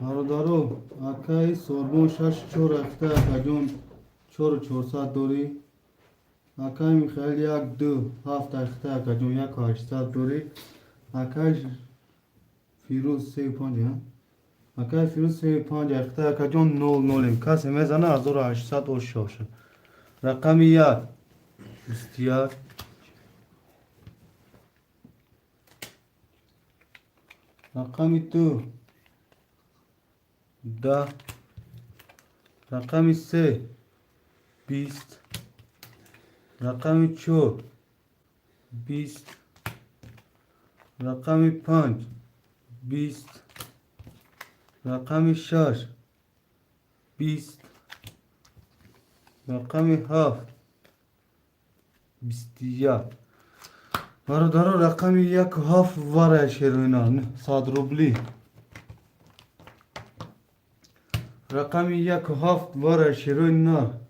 برادرو اکای سوربون 6 4 اخته اکجون 4 400 دوری. اکای میخائیل 1 2 7 اخته اکجون 1 800 دوری. اکای فیروز 3 5 اکای فیروز 3 5 اخته اکجون 0 0 کسی میزنه 1800 او شاشه. رقم 1 21 رقم 2 10 رقم 3 20 رقم 4 20 رقم 5 20 رقم 6 20 رقم 7 21 برادر رقم 1 7 واره شیرینان 100 روبلی. رقم 1 7 واره شیرینان.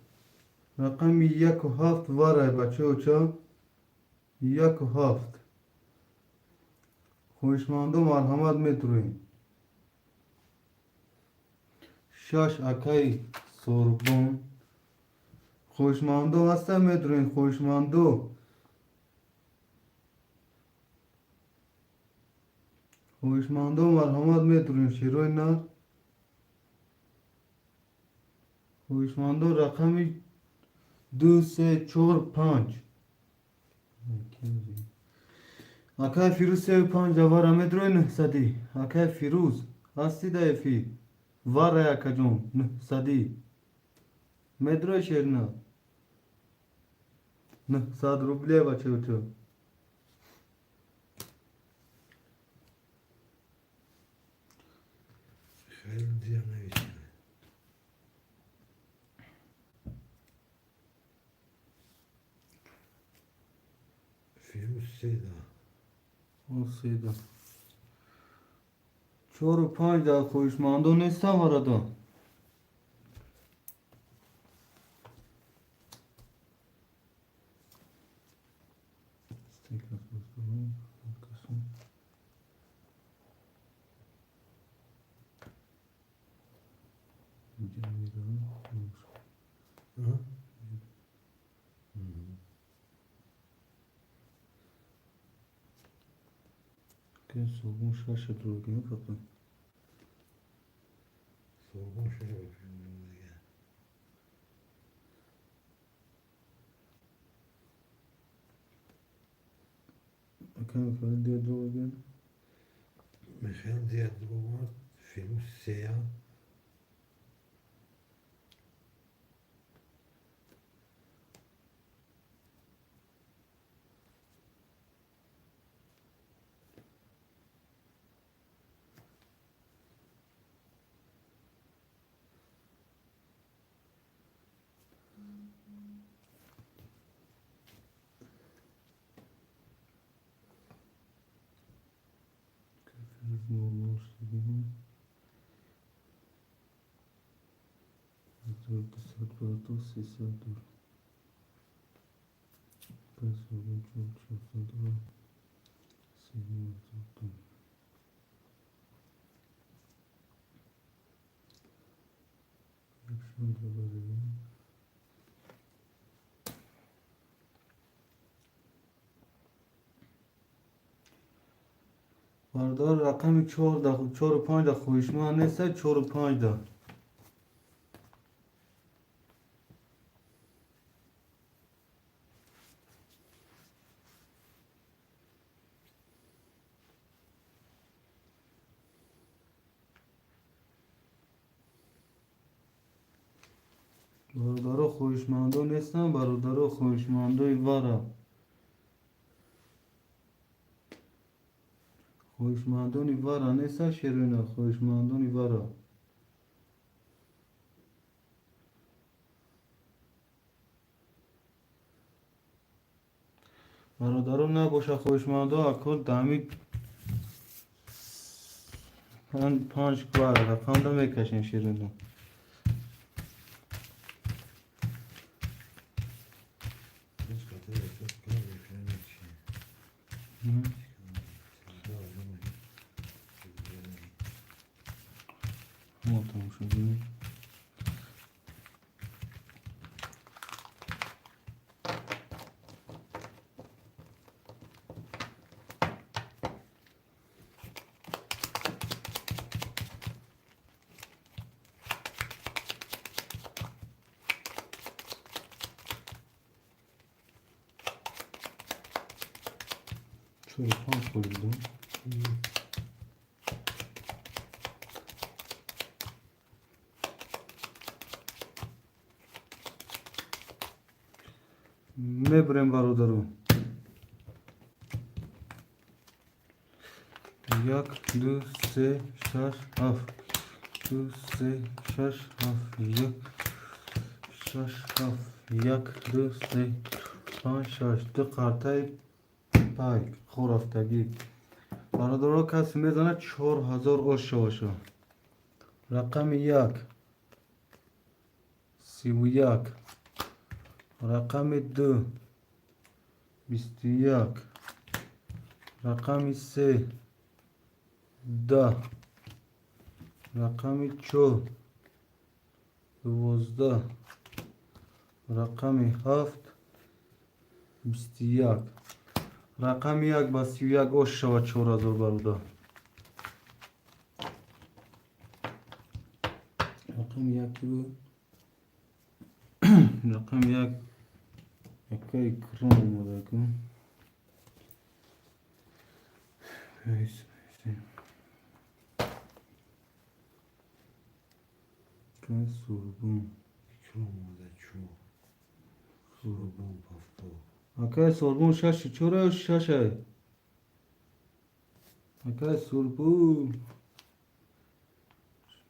رقم 1 7 واره بچه چه 1 7 خوشمانده مرحمت میتروین. 6 اکای سوربون خوشمانده هسته میتروین. خوشمانده خوشمانده مرحمت میتروین شیرینان. خوشمانده رقم 2 3 4 5 اکای فیروز 3 5 دواره میدروین صدی. اکای فیروز هستی دایفی Var ya kacon. Sadi. Medro şerna. Sad ruble bache uçu. خیلی دیگه نوشتم فیلم سیدا O seyda. 4 و 5 daha koyuşmanda nesem arada. ها؟ Gün soğuk şaşı durgun kapı. sorgun şöyle bakıyorum diye. Akın falan diye durgun. Mesela diğer var film Seya Ne olmuş gibi. 4 saat barato 6 saat dur. Ben sorun çok dur. Senin tuttum. Şunu da böyle. Vardar rakam 4 da 4 و 5 da خویشمان نیست 4 و 5 da. برادر خویشمندو نیستن برادر خویشمندوی وارا خویشمندونی وارا نیست شیرینه خویشمندونی وارا برادرو نباشه خویشمندو اکل دامید پنج کار رقم دا میکشین شیرینه kaç katı çok kadar beklemek için. ما تموم شدیم شو پنج خوردم میبریم برادرو یک دو سه شش هفت دو سه شش هفت یک شش هفت یک دو سه پنج شش دو قرطه پای خور افتگی برادرها کسی میزنه 4000 اوش شوشو رقم یک 31 رقم دو 21 رقم سه 10 رقم 4 12 رقم 7 21 رقم 1 با 31 اوش شود 4000 برادر رقم 1 رو رقم 1 یکی کرم اومده کن Akay sorbon. Ço olmadı ço. Sorbon pafto. Akay sorbon şaşı çora şaşay. Akay sorbon.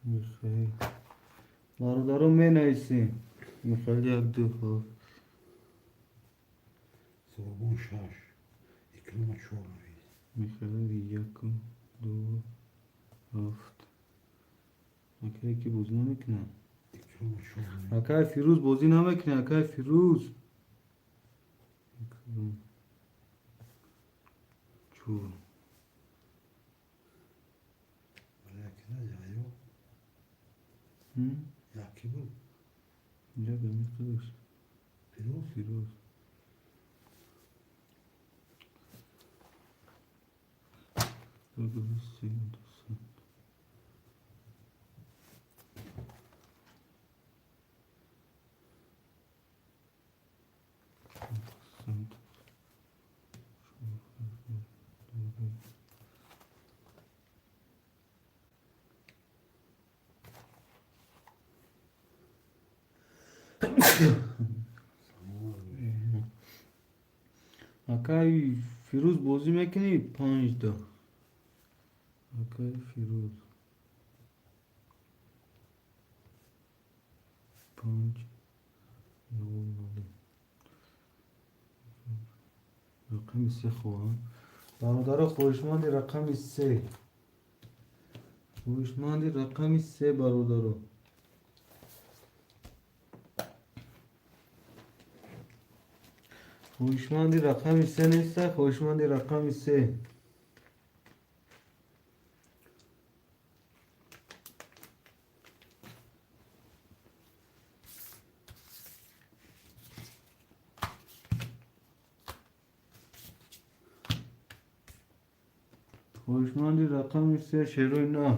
Mikhail. Barudaro men aysi. Mikhail yakdı ha. Sorbon şaş. İklima ço reis. Mikhail yakı. Do. Haft. Akay ki bozma mekne. İklima ço reis. Akay Firuz bozi namekne. Akay Firuz. Ço. Belki de ya yok. Hı? Ya ki bu. Ya benim kız. Firuz. Firuz. Dur sen. Akay Firuz bozi mekni 5 da. Akay Firuz. 5 9 رقم 3 خواهم برادر خوشمندی رقم 3 خوشمندی رقم 3 برادر خوشمندی رقم 3 نیست خوشمندی رقم 3 خوشمندی رقم 3 شروع نه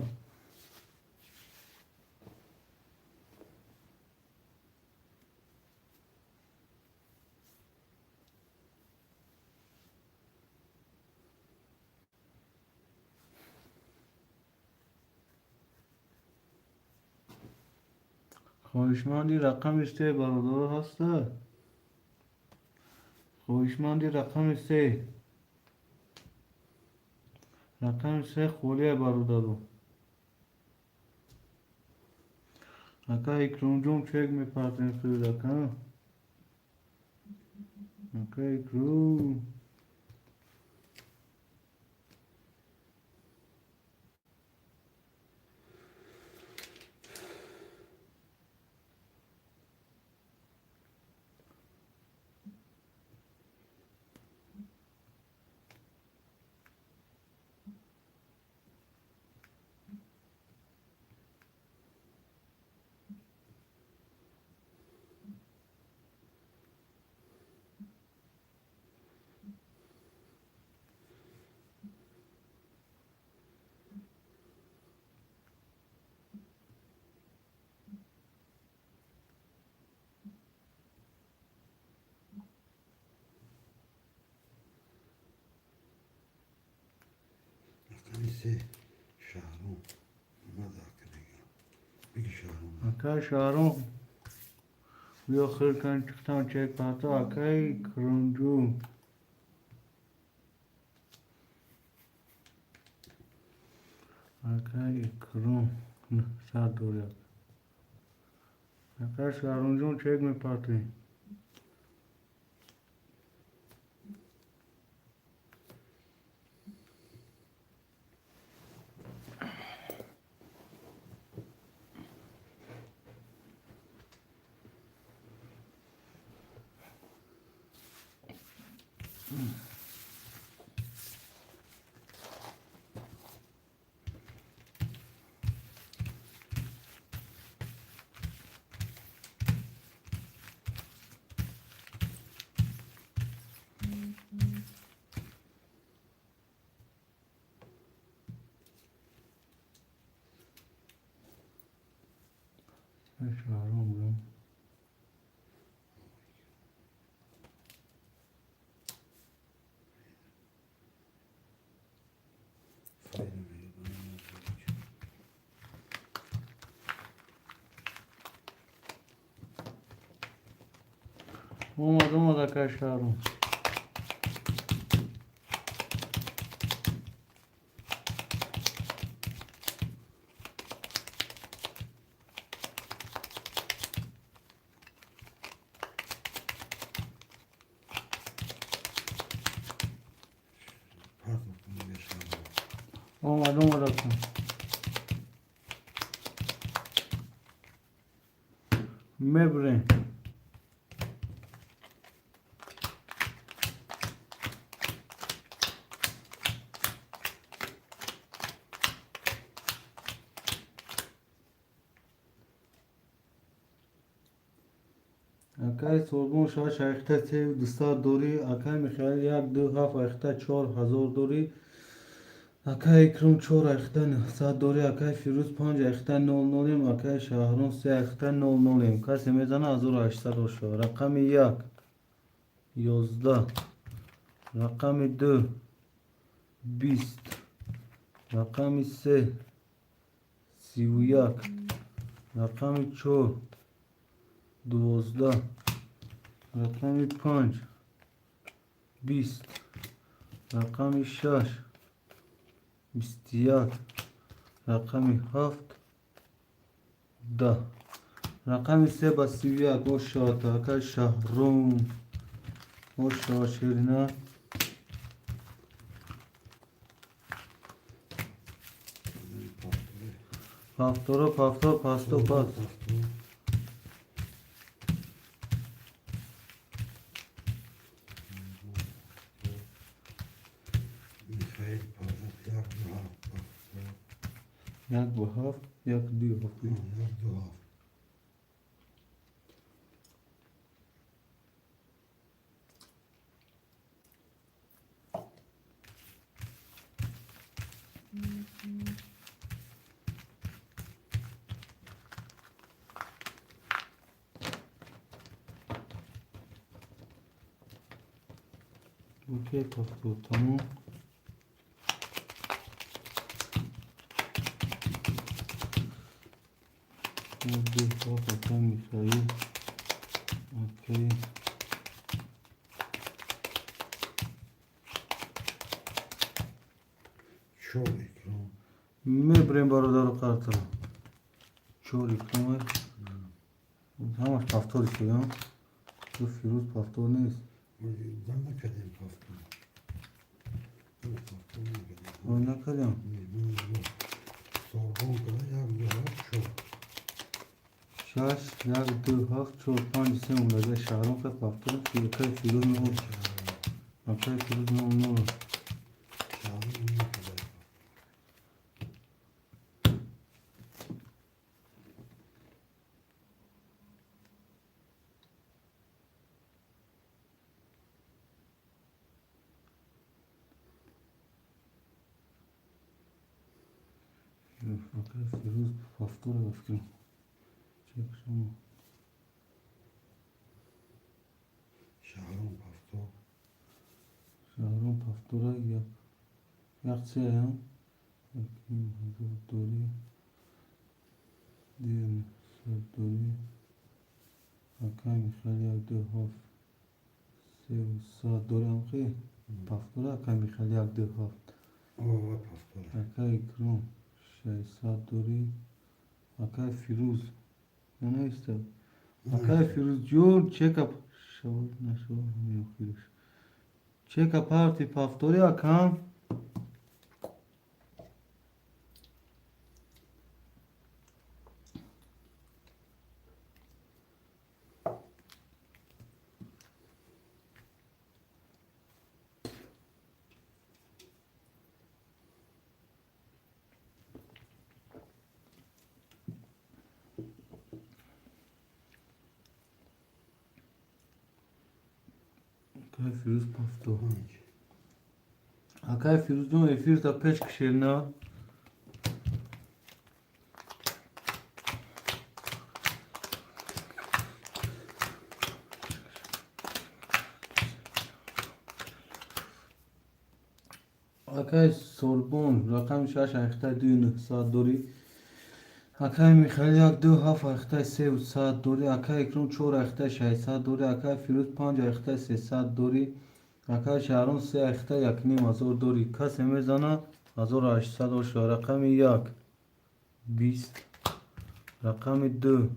خوشمندی رقم 3 برادر هسته خوشمندی رقم 3 رقم 3 خولیه برادر اکا اکرام جون چک میپردین خیلی اکا اکرام Kanisi Şahrun. Madakırıga. Bir Şahrun. اکا شارون بیا خیر کن چکتان چک پاتا اکای کرنجو اکای کرون نه ساعت دوری اکا شارون جون چک میپردین شارون جون Fayda veriyor bana. اومد اکای شهرام. Pardon, bunu yaşadım. اومد اکای. مبرن اکای سوربون شاش اخته سی دستا دوری اکای میخیل یک دو هفت اخته 4000 دوری اکای اکرم 4 اخته 900 دوری اکای فیروز 5 اخته 00 اکای شهرون 3 اخته 00 کسی میزنه 1800 باشه رقم 1 11 رقم 2 20 رقم 3 31 رقم 4 12 رقم 5 20 رقم 6 21 رقم 7 10 رقم 3 با 31 مشاهده که شهرون مشاهده شیرینه پافتورا پافتور پاستو پاس Mikhail Pazak, jak do hafta. یک با 7 یک دوی هفت Jak do hafta. اوکی پافتور تموم دو تا خطا میخوایی اوکی Çok ikram. میبریم برادر قطر چوری کمه همش پافتورش بگم تو فیروز پافتور نیست Ben de kadem hafta. Bu hafta ne kadem? اون نکردم Bunu yok. Sorgun kadar jak do hafta çok. 6 1 2 7 4 5 3 اونجا شهرام که پافتور که فیروز نمون اکای فیروز نمون Şahı ne kadar? اکای فیروز پافتور بفکرم چک شما Şahın hafta. شهرام پافتور یک سه هم یکی حضور دوری دیر سر دوری اکای میخواد یک دو هفت سه و سات دوری هم خیلی پافتور اکای میخواد یک دو هفت O var hafta. اکای اکرام 600 دوری اکای فیروز اونه ایسته اکای فیروز جور چکا شور نشور همی فیروز چکا پارتی پافتوری اکام اکای فیروز پافتور Hangi? اکای فیروز جون افیر تا پیش کشیرنا اکای سوربون رقم 6 اخته 2900 دوری Акай Михаил як 2 7 ахтай 3 100 дори. Акай Икром 4 ахтай 600 дори. Акай Фирӯз 5 ахтай 300 дори. Акай Шаҳром 3 ахтай 1500 дори. Касе мезанад 1800 ошо. Рақами 1 20. Рақами 2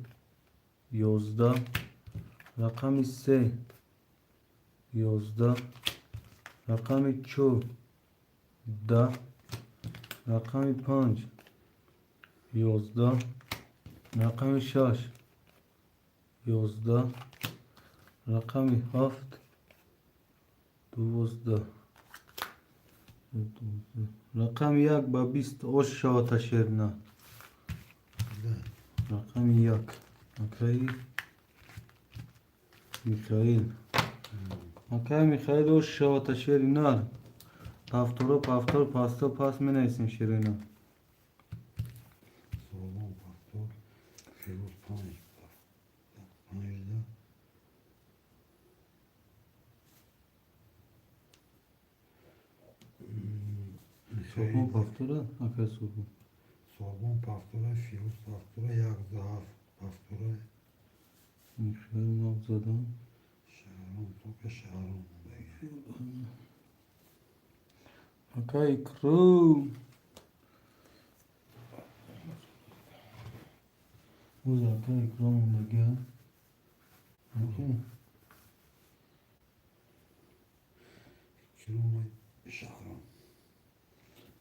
11. Рақами 3 11. Рақами 4 10. Рақами 5 11. Рақами 6 11. Рақами 7 12. Рақами 1 ба 20 ош шавата шерна. Рақами 1. Акай Михаил. Акай Михаил ош шавата шерна. Повторо пастор пас менайсим шерна. Sorgun Pastor, Firuz Panaj'da. Panaj'da. Sorgun Pastora. Akay Sorgun. Sorgun Pastor'a, Firuz Pastor'a, Yagzahaf Pastor'a, Mixail Navzadan. Şahron Toka, Şahron Bey. Akay Ikrom. Uz Akay Ikrom lagya. Okay. Kirumay, Şahron.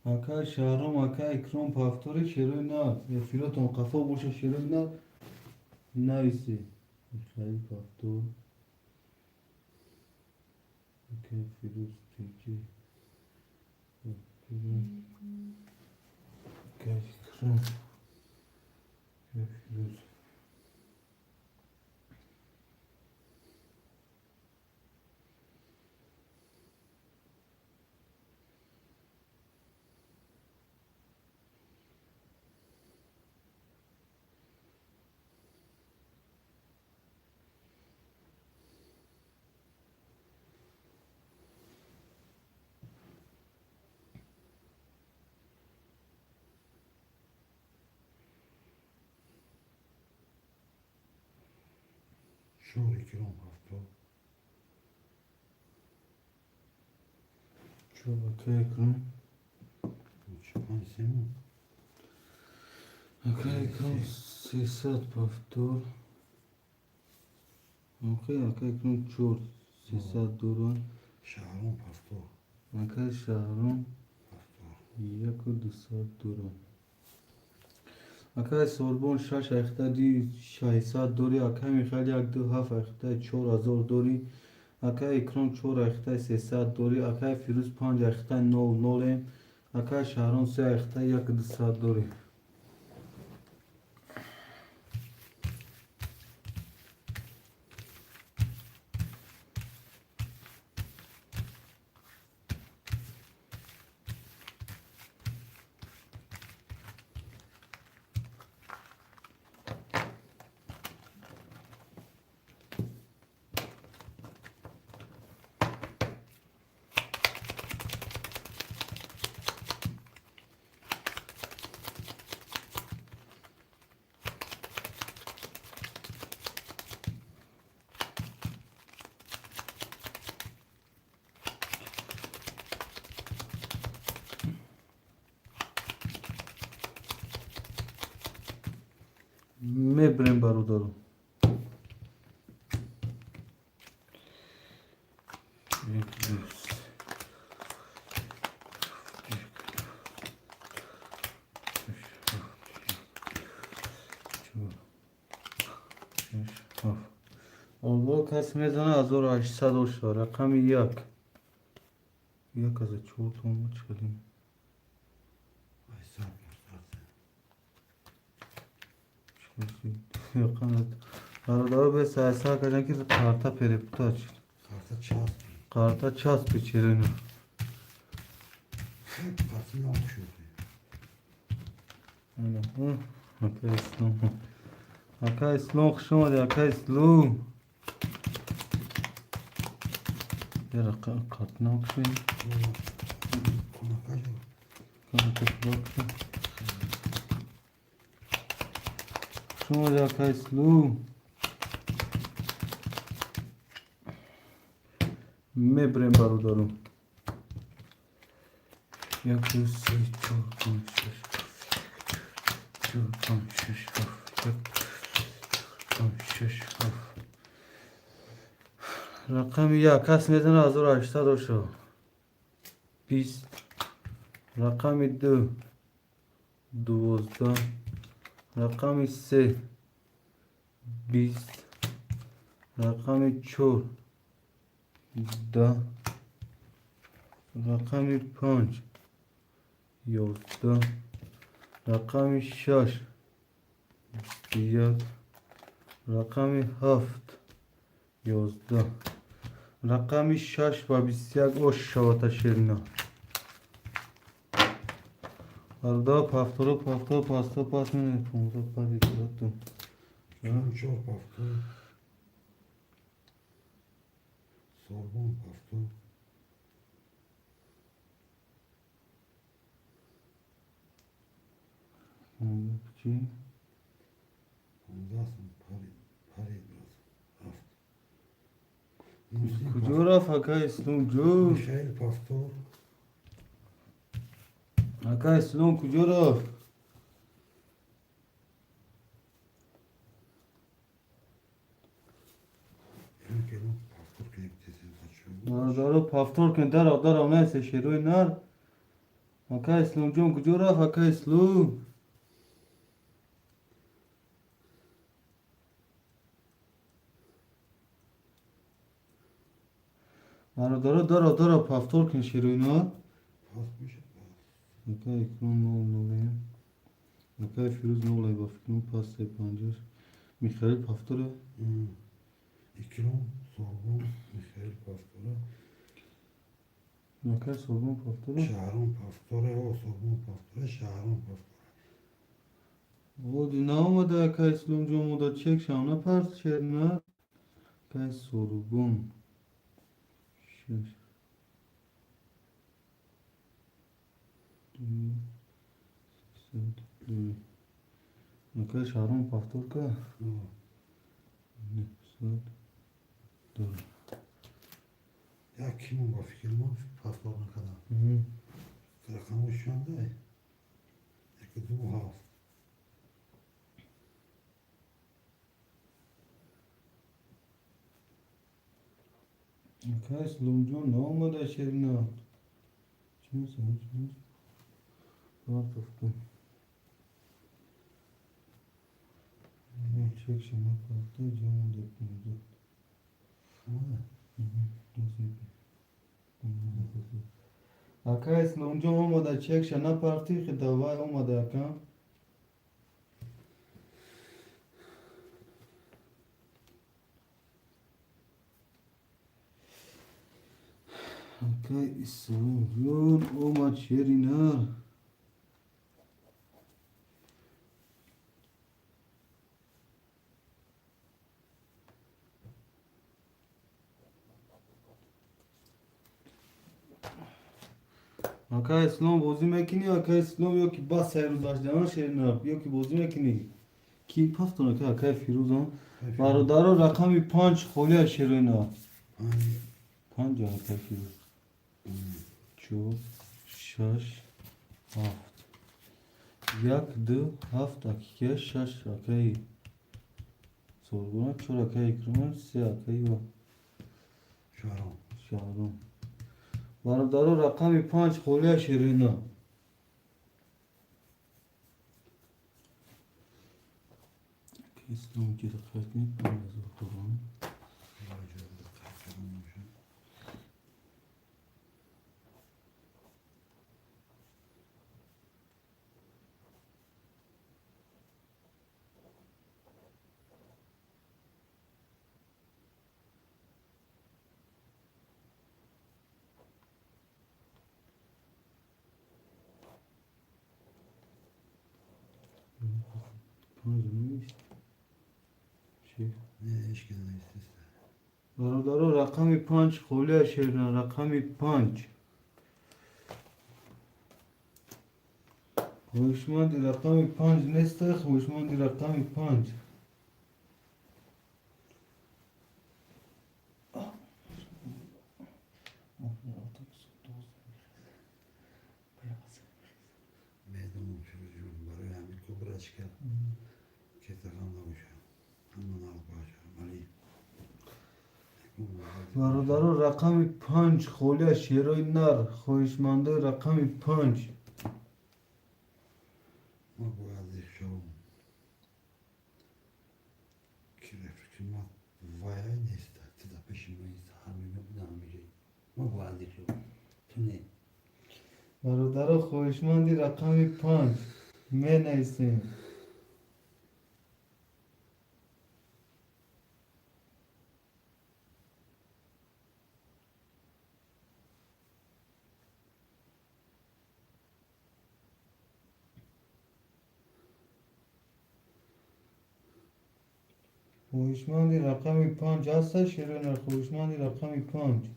Akay Shahram Akay Ikrom Paftori Shiroy na. Ya filoton qafa boşa Shiroy na. Nayse. Mixail Paftor. Akay Firuz Teki. Akay Ikrom. Akay Firuz. Şuri Kirum Pastor. Çok Akay Ikrom. Çıkan Semu. Akay Ikrom Sesat Paftor. Akay Ikrom Chor Sesat Duran. Şahron Pastor. Akay Shahram Pastor. 1 Duran. Akay Sorbon 6 اختادی 600 دوری. Akay Mixail 1 2 7 اختای 4000 دوری. Akay Ikrom 4 اختای 300 دوری. Akay Firuz 5 اختای 00. Akay Shahram 3 اختای 1200 دوری. Mebrem barudaru. Allah kas mezana 1800 ошо. Рақами 1. 1 аз 4 тонна чалим. Aysar Pastor. Arada be saysa kajan ki karta periptaç. Karta çağız. Karta ças piçerini. Kartını alışıyor. Aynen. Akay İslam. Akay İslam hoşuma Akay İslam. Ya kartına okşayın. Konakaj yok. Karta bak. شما یکای سلو میبریم برادرم. یک دو سه چهار پنج شش چهار پنج شش هفت یک پنج شش هفت. رقم یک کس میزنه 1800 شو 20. رقم دو 12. رقم سه 20. رقم چهار 10. رقم پنج 11. رقم شش 21. رقم هفت 11. رقم 6 و 21 او شوات شیرنا arada pasta pasını pomza padi kurattım. Çok pafto. Sorbon pafto. Pomza Ondan pari biraz. Haft. Kujora faka islum jo. Michael pafto. Faka islum kujora. Ülkenin pafto kalitesi kaçıyor. Ardaro paftor kendar adar amnayse şeroy nar. Faka islum jo kujora faka islum. Ardaro paftor ken şeroy nar. Pasmış. Faka ikram nolay. Faka firuz nolay ba fikrum pas se panjer. Mikhail paftora. İkram, Sorbon, Michael paftora. Faka sorbon paftora. Şaron paftora, o Sorbon paftora, Şaron paftora. O dinamo da ka islum jo moda çek şana pars şerna. Ka sorbon. Şeş. Faka şaron paftor ka. Dur. Ya kimin bu fikrim var? Paftor ne kadar? Rakamı şu anda yakıtı bu hafta. Faka islum jo no da şerna. Çiz. Var tuftu. Çek şana paftor jo moda kumdu. Aka islum jo moda çek şana parti khidava moda aka. Aka islum jo o maç yerina. Aka islom bozi mekini aka islom yok ki bas sayru başlanan şeyini yap yok ki bozi mekini ki paftona ka aka firuzan barodaro rakami 5 xoliya şerina 5 aka firuz çok şaş haft yak du haft akiye şaş akay sorguna çor akay ikramar se akay va Şaron. şaron barodaro rakami 5 xoliya şerina İslam ki dikkatini biraz okurum. Ne iş geldi istese. Barodaro rakami 5 xoliya şerina rakami 5 هوشمندی رقم 5 نیست. هوشمندی رقم 5. میدونم çocuğum برای همین کبرش کرد که تقام نباشه همون آل باشه ولی برادرو رقم 5 خوله شیروی نر خویشمنده رقم 5. ما باید شو که رفیقم وای نیست تا پیشمون همین نمیشه ما باید شو تونه برادرو خویشمندی رقم 5 می نیستیم. هوشمندی رقم 5 هست شیروی نر هوشمندی رقم 5.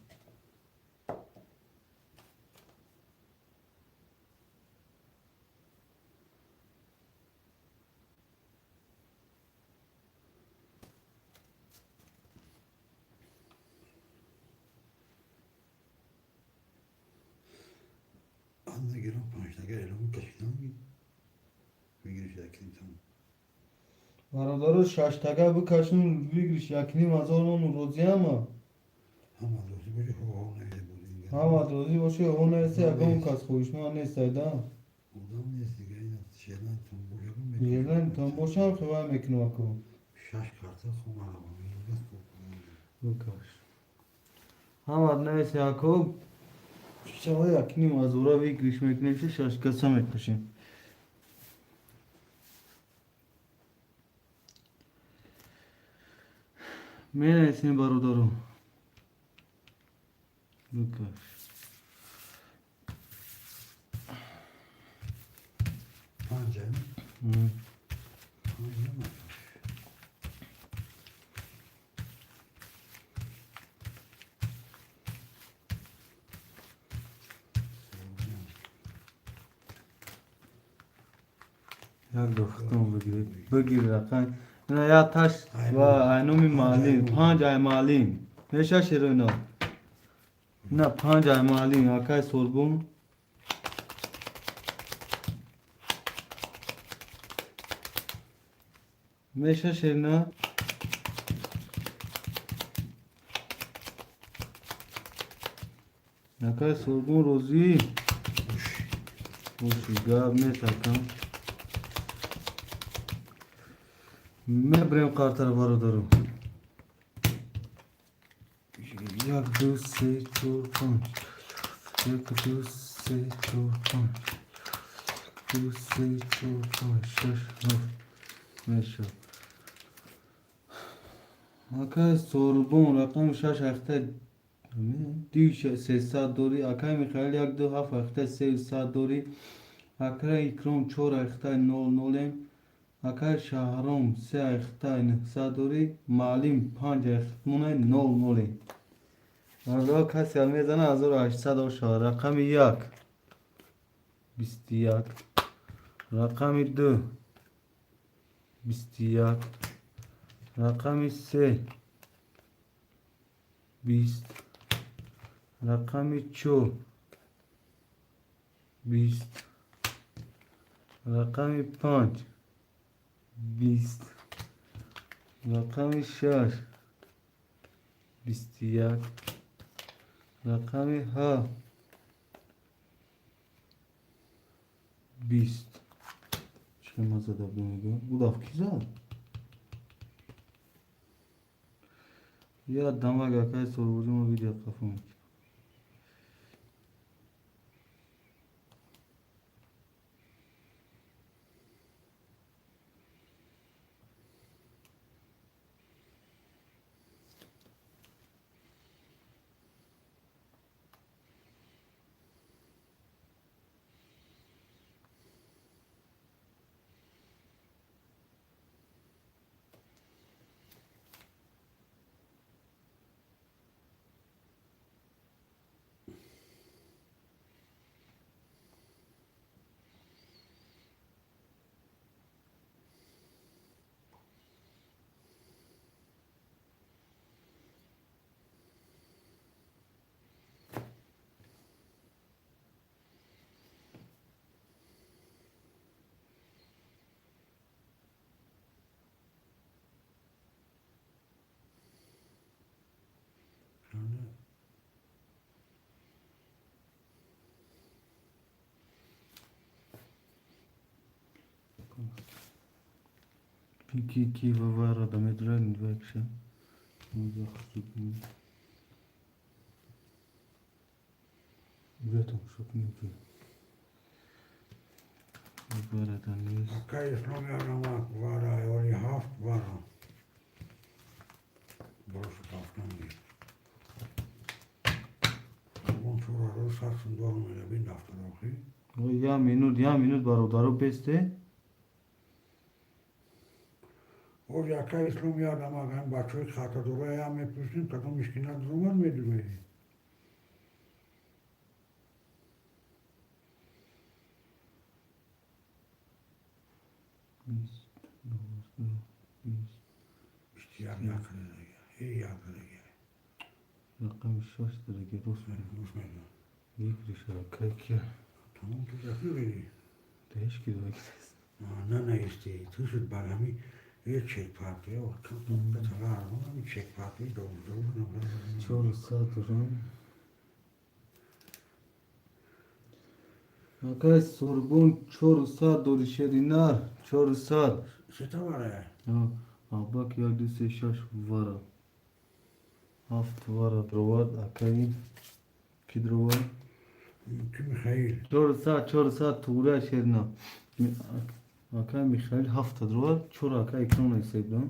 anne پنج نگر الان کشیدن میگیرش دکتیم تمام برادرو 6 تگه بکشون بگیرش یکنیم هزار اون روزی اما هم از روزی باشه هوا نمیده بود هم روزی باشه اون نیسته یکم کس خویشمند نیسته دا بودم نیست دیگه این شیلن تون بوده یلن تا باشم خبر میکنم اکو شش کارت خون علاوه این دست بکش هم نیسته اکو شما یکنیم از اورا بگیرش میکنیم 6 کسا میکشیم. می نیستیم برادرو بکش پنجه ام. پنجه نمیشه یک دختم بگیر رقم اینا یا تاش و اینومی مالین 5 ای مالین میشه شیرو اینا نه 5 ای مالین اکای سوربون میشه شیرنا اکای سوربون روزی خوشی گاب میتکم میبریم قارتر برادرو 1 2 3 4 5 1 2 3 4 5 2 3 4 5 6 9 میشه اکای سوربون رقم 6 اخته دیش 300 دوری اکای میخایل 1 2 7 اخته 300 دوری اکای اکرام 4 اخته 0 0 اکای شهرام 3 اخته 900 دوری معلم 5 اخته 0 0 آقا کسی هم میزنه 1800 رقم 1 21 رقم 2 21 رقم 3 20 رقم 4 20 رقم 5 20 رقم 6 21 رقم 7 20 چه مزه دا بمیگه بوداف کی زد یا دماغ اکای سربوری ما ویدیو قفم Peki ve var adam edren vekşe. Muzak sukni. Vetom sukni ki. Var adam ne? Akka İslam yarlamak var ha, öyle haft var ha. Burası taftan değil. Sorbon çorarı sarsın doğumuyla bin hafta okuyayım. Ya minut barodaro beste. O Akka İslam yarlamak hem başlık hata duraya hem yapıyorsun, takım işkinden durmaz mıydı böyle? İhtiyar yakını da gel, iyi yakını gel. Rakam şaştırı ki Rusya. Unutmayın. Yıkri şarkı ki. Tamam tuzaklı beni. Değiş ki de Ne isteği, tuzut bana mi çek partiye o kapımda talar ama bir çek partiye doğru. Çoğu saat duran. Akay Sorbon çoğu saat dori şerinar. Çoğu saat. Seta var ya. Ha, bak ya düse şaş vara. Haft vara drovat akay. Ki drovat. Kim hayır. Çoğu saat tuğra şerina. Akay Mikhail hafta drovat. Çoğu akay ikram isebdan.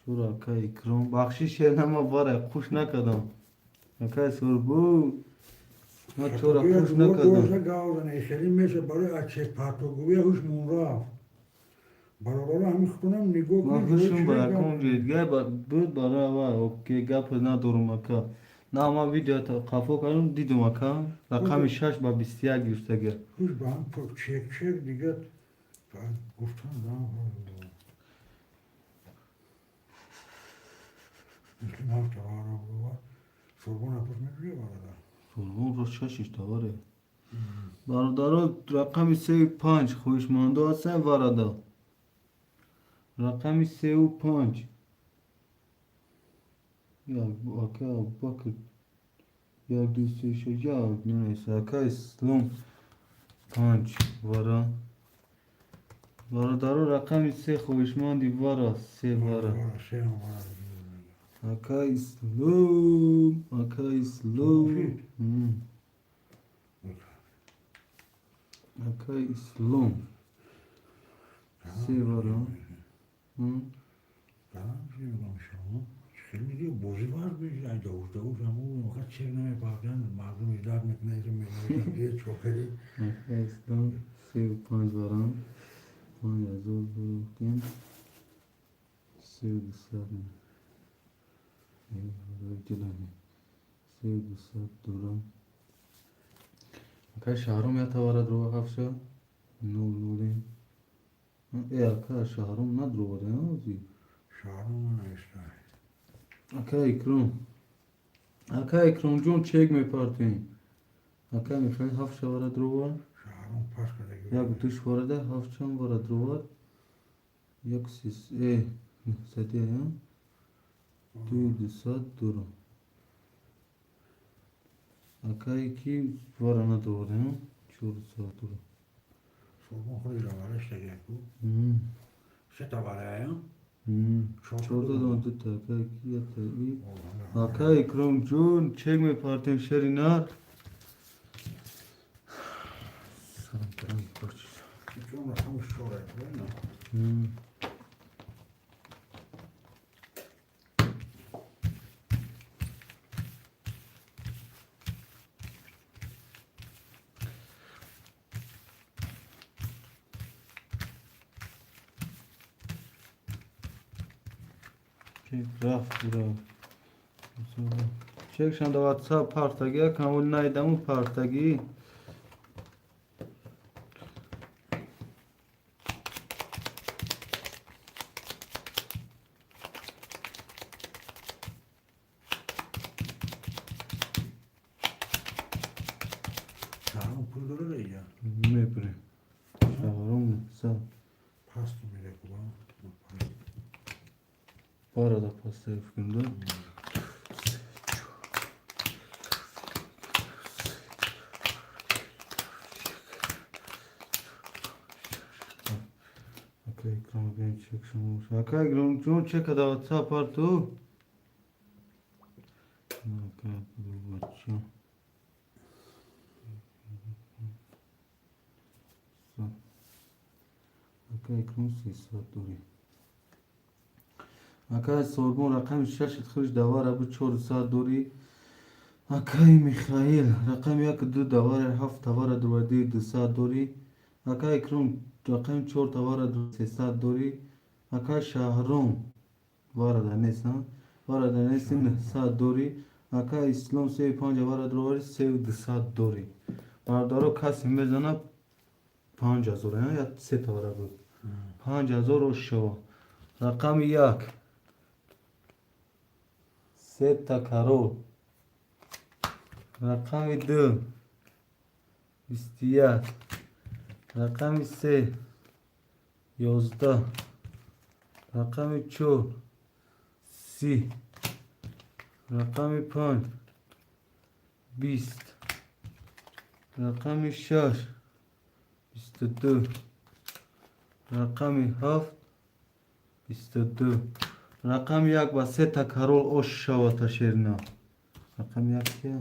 Çoğu akay ikram. Bakşiş şernama var ya kuş ne kadar. Akay Sorbon. Ma çoğu kuş ne kadar. Doğrusa gavdan eşelim mesela bari çek partiye gubiye huş munra. Baralara hem khunam nigo Ma huşum bara konjet gel bud bara var okey gap na durmaka. Na ama video ta kafo kanım didim aka. Rakam şaş ba bistiya girse gel. Huş ben çok çek diye ben guftan daha var. Müslüm hafta var o var. Sorbon yapmış mı var da. Sorbon roşaş işte var ya. Bardaro rakam 35 خوشمانده هستن واردا رقم 35 ya bu aka bakın ya düzse şey ya neyse aka İslam panç vara Varadaro rakam ise خوشماندی vara se vara Şey var. aka İslam aka İslam se vara Tamam şey olmuş ama. Şimdi diyor bozu var bir yani doğuş ama o kadar çevreme bakan malum idrak etmeyeceğim ben diye çok iyi. aka İslam se panç vara panç yazıyor dururken sevdi sarı sevdi sarı duran aka şahrum ya tavara drova hafşa nolin aka şahrum na drova ya ozi Şahrum işte. aka ikram jun çekme parti aka Mikhail hafşa vara drova Şahrum paskada gibi. ya tuş vara da hafşam vara drova yok siz sadiye ya Duydu saat durum. Aka iki varana doğru ya. Çoğu saat durum. Sorbon koyla var işte gel bu. Seta var ya. Çoğu da döndü ta. Aka iki yata iyi. Aka ikram jun çekme partim şerinar. Salam karam koç. Hiç olmazsa bu şoraya koyma. Raf bura. Çek şanda WhatsApp partagi kamul naydamu partagi. Şahrum pulları da ya. Ne bre? Şahrum sa. Pastı mı kulağım. Bu arada pasta yapımında. Okay, ikram genç. çek şunu. Şaka grunçun çek adavata partu. Şaka grunçun. Şaka ekran sesi duri. Şaka sorgun rakam şaşıt kırış davara bu çor saat duri. Akay Mikhail rakam yak du davara haft davara duradi du saat duri. Akay ekran rakam çor davara du se saat duri. Akay Şahrum varada nesa varada nesin saat duri. Akay İslam sev panca varada duradi sev du saat duri. Bardaro kasim bezana 5000 ya 3 davara bu. 5000 o şova. Rakam yak. Se takarol. Rakam 2 istiyat. Rakam 3 11. Rakam 3 سی رقم 5 20 رقم 6 22 رقم 7 22 رقم 1 با 3 تکرار اوش شوات شیرنا رقم 1 کیا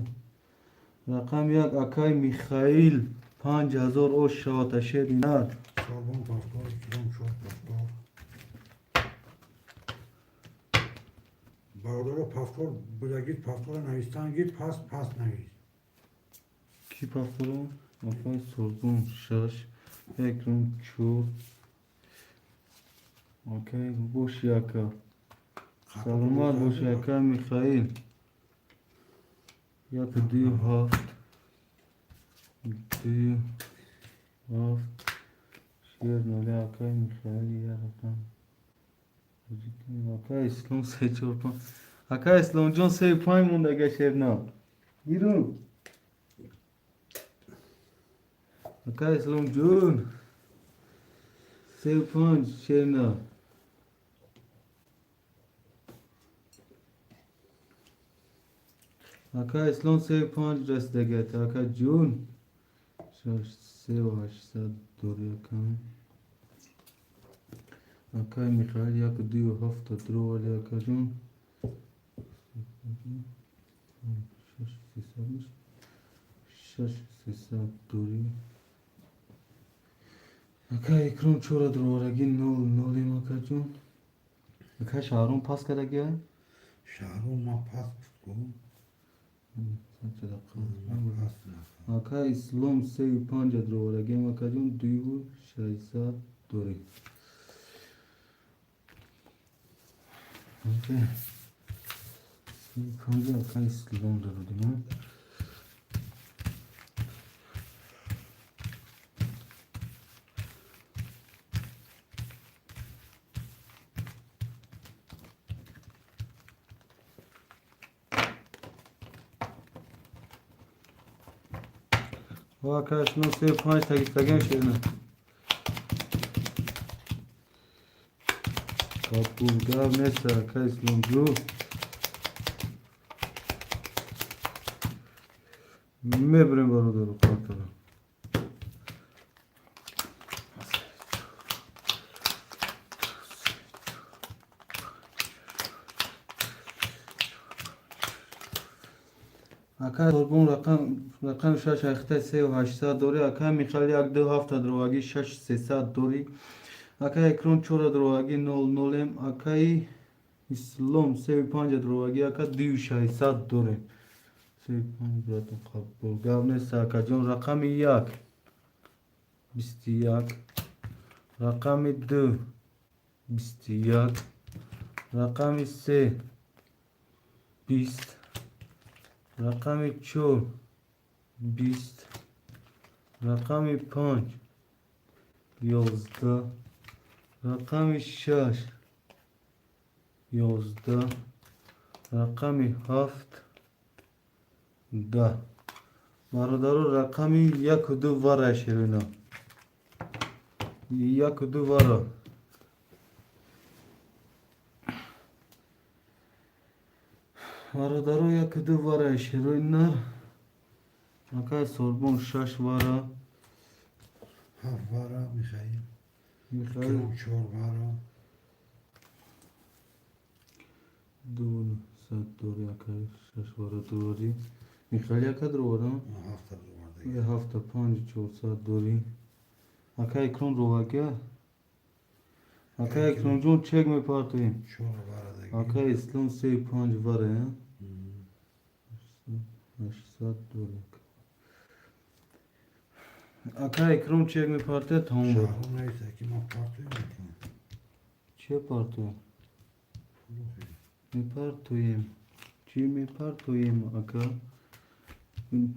رقم 1 اکای میخائیل 5000 اوش شوات شیرنا Sorgun pastor, kilom çok pastor. Bağdara pastor, buraya git pastora Navistan git, pas Navis. کی پاپورو آفای سرگون شش اکرون چور اوکی بوش یکا سلامات بوش یکا میخائیل یک دیو هفت دیو هفت شیر نوله اکای میخائیل یا رقم اکای اسلام سه چور پان اکای اسلام جان سه پای مونده گه شیر نا گیرون اکای اسلام جون سه پانچ شیر نا اکای اسلام سه پانچ رسیده تا اکای جون شش سه و هشتصد دوری اکای اکای میخائیل یک دوی و هفت درو ولی اکای جون شش سیصد شش سیصد دوری اکای اکرام چورا درورگی نول نولی اکای جون اکای شهرون پاس کرده گیا Şahru ma pas tutku, ma pas na. اکای اسلام سه و پنج درورگی اکای جون دوی و شیصد دوری اوکی سه و پنج اکای اسلام درو دیمه و اکای اسلام سه و پنج تگیستگین شدنه کپولگاه نسته اکای اسلام جو میبریم برو درو خاطره اکای سرگون رقم شش اخته سه و هشتصد دوری اکای میخائیل یک دو هفت درواگی شش سیصد دوری اکای اکرون چور درواگی نول نولم اکای اسلام سه و پنج درواگی اکای دیو شیصد دوری سه و پنج براتون قبول گاو نیست اکای جون رقم یک بیست یک رقم دو بیست یک رقم سه بیست رقم 4 20 رقم 5 11 رقم 6 11 رقم 7 10 برادرو رقم 1 و 2 وره شیرینا 1 و 2 وره برادرو 1 و 2 وره شیرینا اکای سرگون 6 وره Haf vara Mikhail, میخائیل kilom çor vara. Doğru. Saat doğru akay. Şaşvara doğru. Mikhali akad doğru. Hafta bu Ve vardı. hafta 5-4 saat doğru. Akay ekran rovaga. Akay ekran jon çekme partiyim. Çoğu vardı. Akay İslam se 5 var ya. 8 saat doğru. Akay ekran çekme partiye tamam var. Şahı neyse ki ma partiyor mu? Çe partiye? Mi partiyim. Çi mi partiyim aka?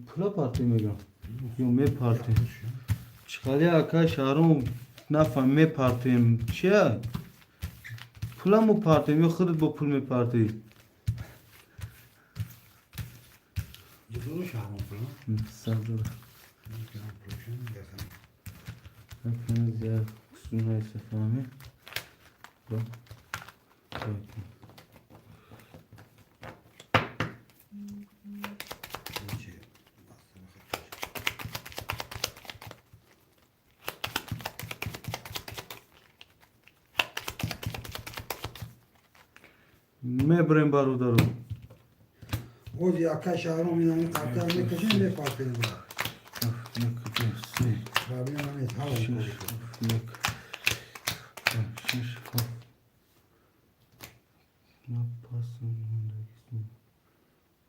Pula partiye mi ga? Yo me partiye. Çıkali aka şarım nafam me partiyim. Çe? Pula mı partiyim? Yo xırıt bu pul me partiye. Yıkılı şahı falan. Sabır. Mükemmel projenin yakın. Hepiniz ya kusuruna istifami. Bak. Bakın. Şey, bastı bakın. Me brem barudaru. O diye akay şahı minanın kartlar ne kaçın ne partiyor bu. Of ne kadar şey. Rabbi Mehmet hava Şiş. koydu. Of ne kadar. Şiş. Of. Ne yapasın?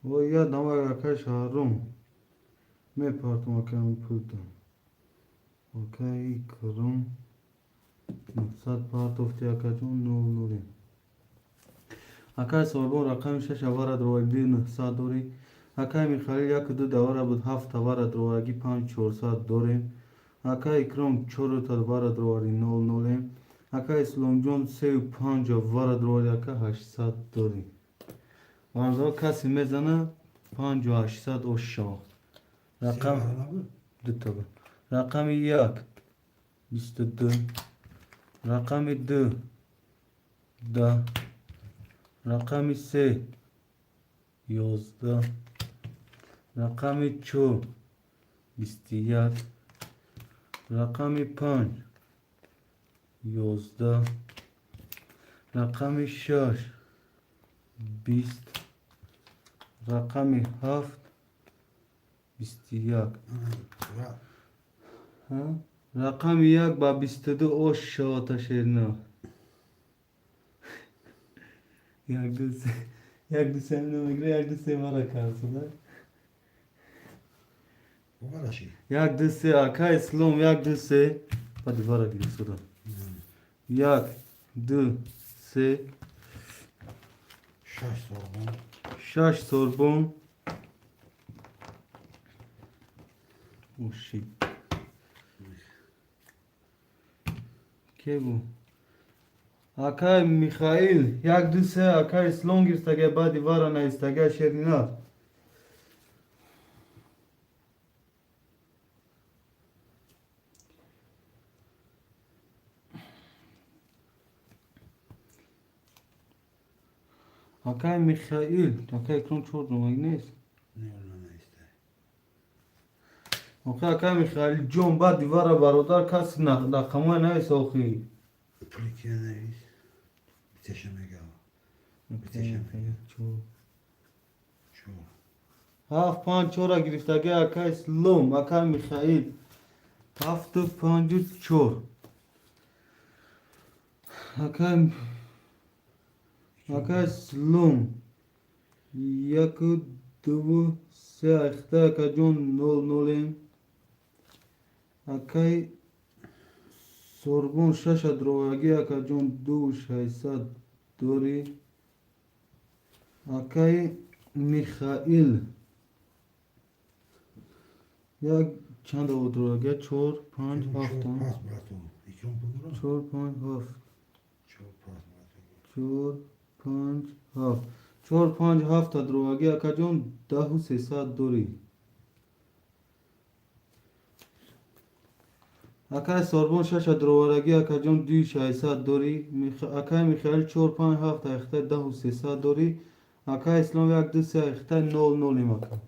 O ya dama arkadaş harum. Me partum akam pulta. Okay kırım. Sat part of the akacun no nuri. Akay sorbon rakam şaş avara droagdin sadori. Akay Mikhail yakıdı davara bud hafta vara droagi 5-4 saat dorim. Akay ikram çoro tad vara droari 0 Akay slonjon sev 5 vara droari akay 8 saat dorim. Varzo kasi mezana 5-8 saat o şav. Rakam du tabi. Rakami yak 22. Rakami 2 da. Rakami 3 11. Rakami 4 21. Rakami 5 11. Rakami 6 20. Rakami 7 21. Ha? Rakami yak ba 22 o şavata şerine. Yak sen ne megre yak sen var akarsın ha. O var şey. Yak se akay slom yak se. Hadi var akıllı sıra. Yak se Şaş sorgun. şaş sorbon. Oh shit. Ke bu? Akay Mikhail yak se akay slong istage badi vara na istage şerina. Akay Mikhail, akay ekran çordum agnes. Ne ona ne ister. Akay Mikhail John badi vara barodar kas na kama na soxi. Pilikiye neyiz? Biteşeme gel. Çoğu. Haf 5 ora giriftage akay slom akay Mikhail. Hafta 5 çor. Akay slom. Yakı duvu se axta akajon 0 Akay sorbon şaşa drovagi akajon 2 saat dori. Akay Mikhail. Ya çanda o drovagi çor 5 hafta. Pas bıraktı. İki on bulur. Çor 5 hafta. Çok pas bıraktı. Çor 5 hafta. Çor 5 hafta drovagi akajon 10 saat dori. Akay sorbon şaşa drovagi akajon 2 saat dori. Akay Mikhail çor 5 hafta exta 10 saat dori. Akay İslam yak se exta 0 imaka.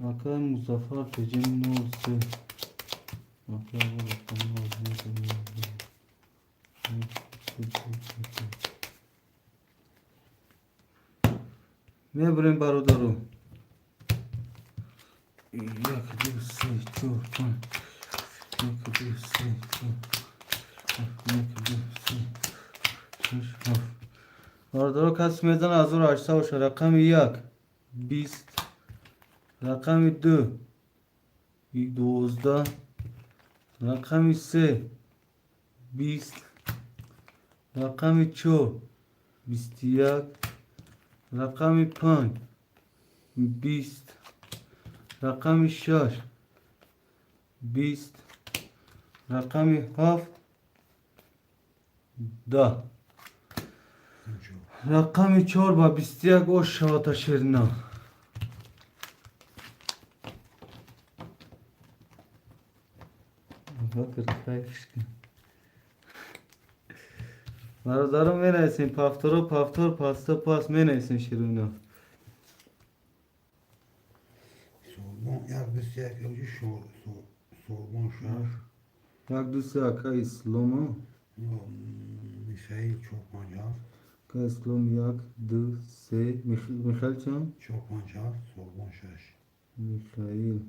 Akay Muzaffer Tecem ne olsa. Akay ne bileyim barodaru. Jak du se čorpan. Jak du se çorpan. Barodaru kas mezan azur açsa o rakam yak. 20 rakam 2 12 rakam 3 20 rakam 4 21 rakam 5 20 rakam 6 20 rakam 7 10 rakam 4 با 21 o şahata şerina. Bakır kayışkın. Barodarım ne neysin? Paftor pasta pas ne neysin şirina? Sorbon yaklaşık önce Sorbon şar. Jak du se akay İslam'a? Mikhail Çorpancar. Akay İslam jak du se Mikhail Çan? Çorpancar, Sorbon şaş. Mikhail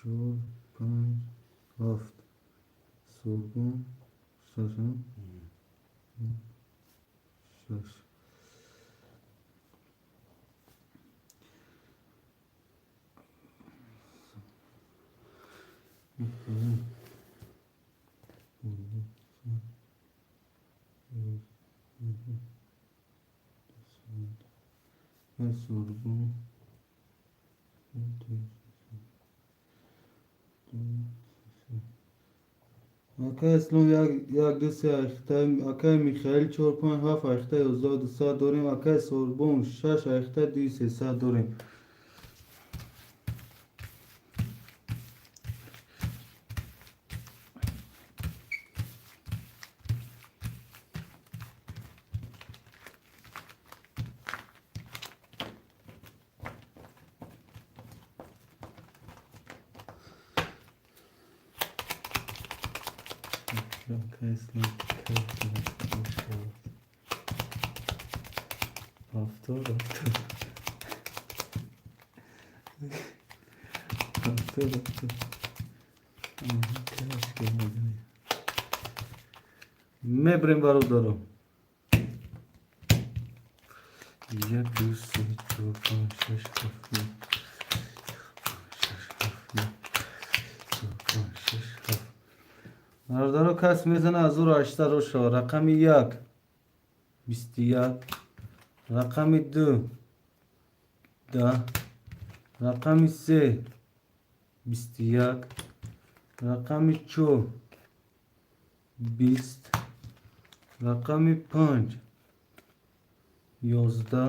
Çorpan Haft Sorbon Şaşan Şaş. Sorbon Akay İslam jak du se akay Mikhail Çorpan Haft ayakta 11 saat dorim akay Sorbon Şaş ayakta 2 saat dorim. Akay İslam Haftor Mebrim barodaru. Jak du se Çorpan Şaş Hafni. Barodaru kas mezan azur açta roşa. Rakam 1 21 rakam 2 10 rakam 3 21 rakam 4 20 rakam 5 11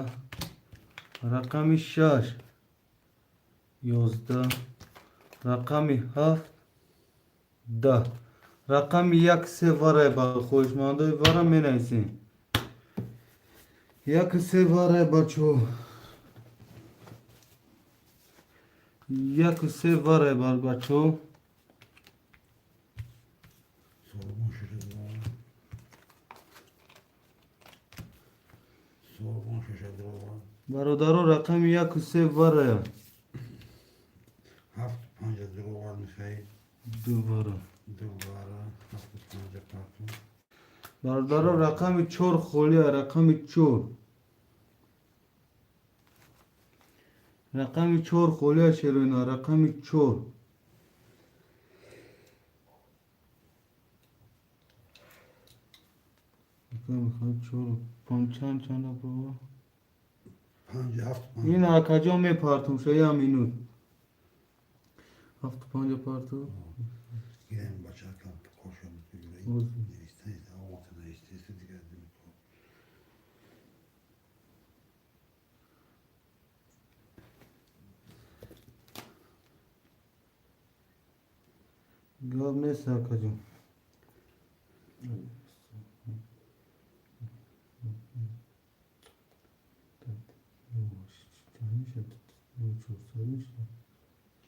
rakam 6 11 rakam 7 10 rakam 1 se vare ba خوشمانده vara menaysin. Jak se vare bacho. Jak se vare bacho. Sorbon şaşırdı. Sorbon şaşırdı. Barodaro rakam 1 se vare. Haft panca drogar Mikhail. Duvara. Duvara. Haft panca parfüm. Barodaro rakam 4 خولیا rakam 4 rakam 4 خولیا شیروینا rakam 4 rakam 4 پنچان چند بابا Panca haft panca. این akaca می پارتم شیا minut hafta panca partu Gidelim başarken koşalım. Olsun. Ne isterse ortada isterse dikkatli. Gav neyse Hakan'cığım.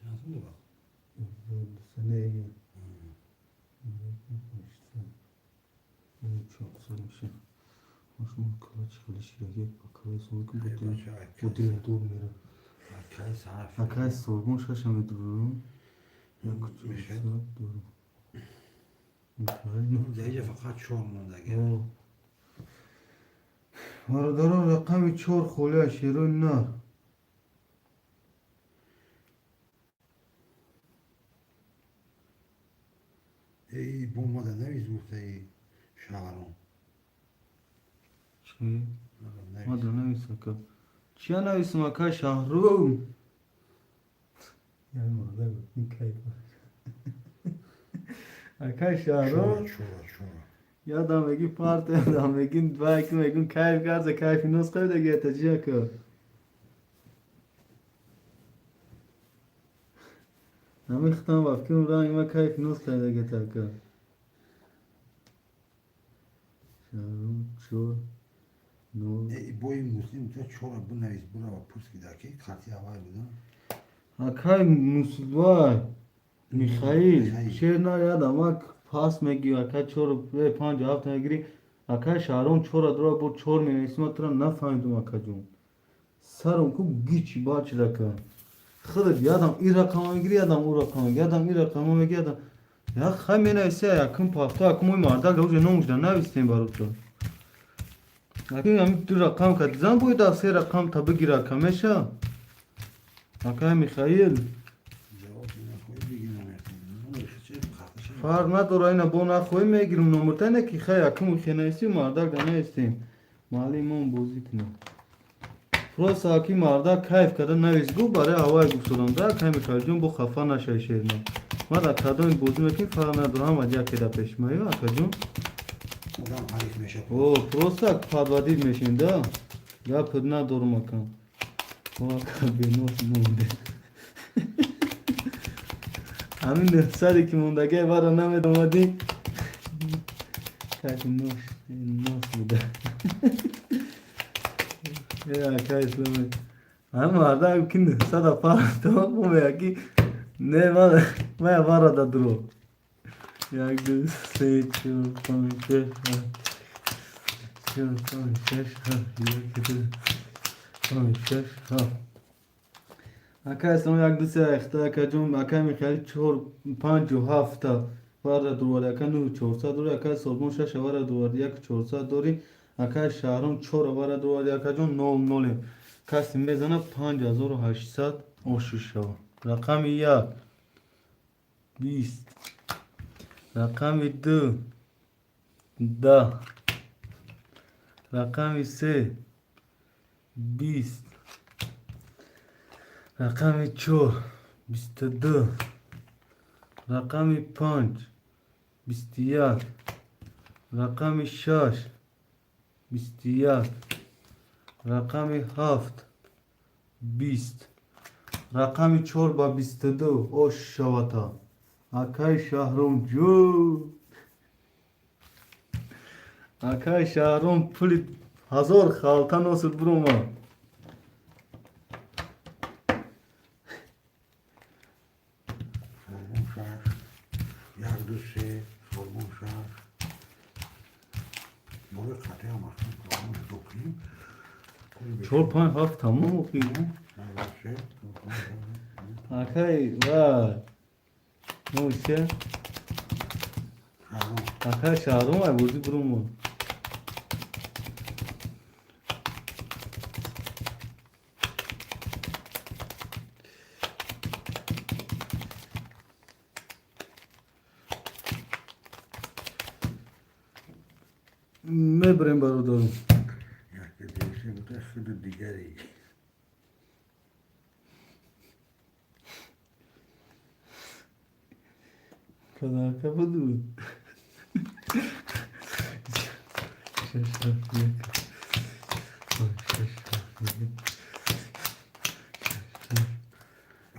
Yazın da bak. Seneye gel. Çok sarmışım. Hoşuma kılıç kılıçıyla gel bakalım soğuk bu dil durmuyor. Arkayı sana Akay sormuş aşağı dururum. Müşahit. Saat durum. Mükemmel. Diyece fakat çoğunluğunda gel. Oh. Varadaro rakamı çor khulya şirun na. İyi bulmadı ne izmurtayı şaharım. Şey, madra navisaka. Çiya navismaka şahrum. Yani madra nikay. Akay şahrum. Çora. Ya da megi parti ya da megin belki megin kayf garza kayfi nuskayı da getirecek o. Ama ختم وقتی رنگ و کیف نوز کرده گتر که شهرون چور نو Boyu muslim de çora bu neviz bura bak pus gidaki kartı havay bu da. Akay Musulvay Mikhail Mikhail. شعر نه یادم اک پاس میگی اکای چور به 5 هفته میگیری اکای شهرون چور درا بود چور می نویسم ترا نفهمیدم اکا جون سرم کو گیچی باچ رکا خود یادم این رقم میگیری یادم اون رقم میگیری یادم این رقم میگیری یادم یا خیلی می نویسه یکم پافتا یکم اوی مرده روز نموشده نویسیم برو تو اکی همی دو رقم که دیزن باید از سه رقم تا بگی رقمشه اکای میخایل Cevap yine koy bir gün ömersin. Bunu ışıcı kartı şey. فرق نداره اینا با نخواه میگیرم نمرته نه که خیلی یکم خینایسی مرده گنه استیم مالی من بوزی کنم فروس هاکی مرده کیف کده نویزگو برای هوای گفترم ده که میخوای جون بو خفا نشه شیرنا ما در کدوم بوزی میکنیم فرق نداره هم اجا که در پیش مایو اکا جون Adam Arif Meşe. او فروس هاک پادوادید میشین ده یا پد ندارم اکم او اکا بینوس مونده همین سری که موندگه برا نمید اومدی کاش نوش بوده یا که اسلامی همه مرده هم کنده صدا پارم تو مومه یکی نه من بارا دا درو یک دو سه چهار پنج شش یک دو پنج شش اکا اسلام یک دو سه اختا اکا جون اکا میخیلی چهار پنج و هفته وارد دواری اکا نو چهارصد دوری اکا سلمون شش وارد دواری یک چهارصد دوری اکا شهرون چهار وارد دواری اکا جون نول نولیم کسی میزنه 5800 اوشو شو رقم یک 20 رقم دو 10 رقم سه 20 رقم 4 22 رقم 5 21 رقم 6 21 رقم 7 20 رقم 4 با 22 اوش شواتا اکای شهرون جو اکای شهرون پولی 1000 خالتا نوسد بروما Sorgun şar. Yardısı. Sorgun şar. Böyle kartı yamasın. Sorgun dokuyayım. چهار پنج هفت تمام okuyayım. Yardısı. اکای وای نوشه Şarım. اکای شهرون وای بودی بروما میبریم برادرم Yaşlı değilse bu da şurada digeri. خدا بود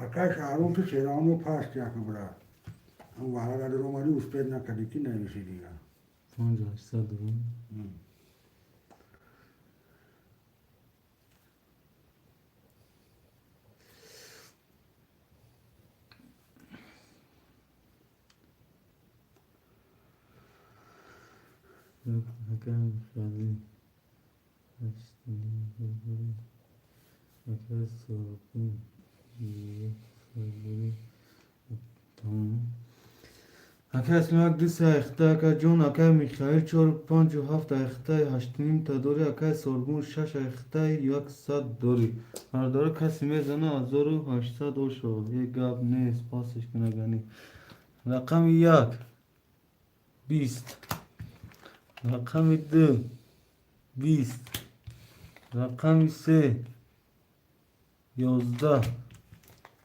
Arkadaş Harun tu selamı past yakı bırak. اون وحلا در اومدی اسپید نکردی که نمیشه دیگه 5800 درون Hakan Khali Ashton Hakan Sorgun Tamam. Hakan اسلاک دو سه اخته که جون hakan میخائیل 4 5 و 7 اخته 8 نیم تا دوری hakan سورگون 6 اخته 100 دوری هر دوره کسی میزنه 1800 اوشو یک گاب نیست پاسش کنه گنی رقم 1 20 رقم 2 20 رقم 3 11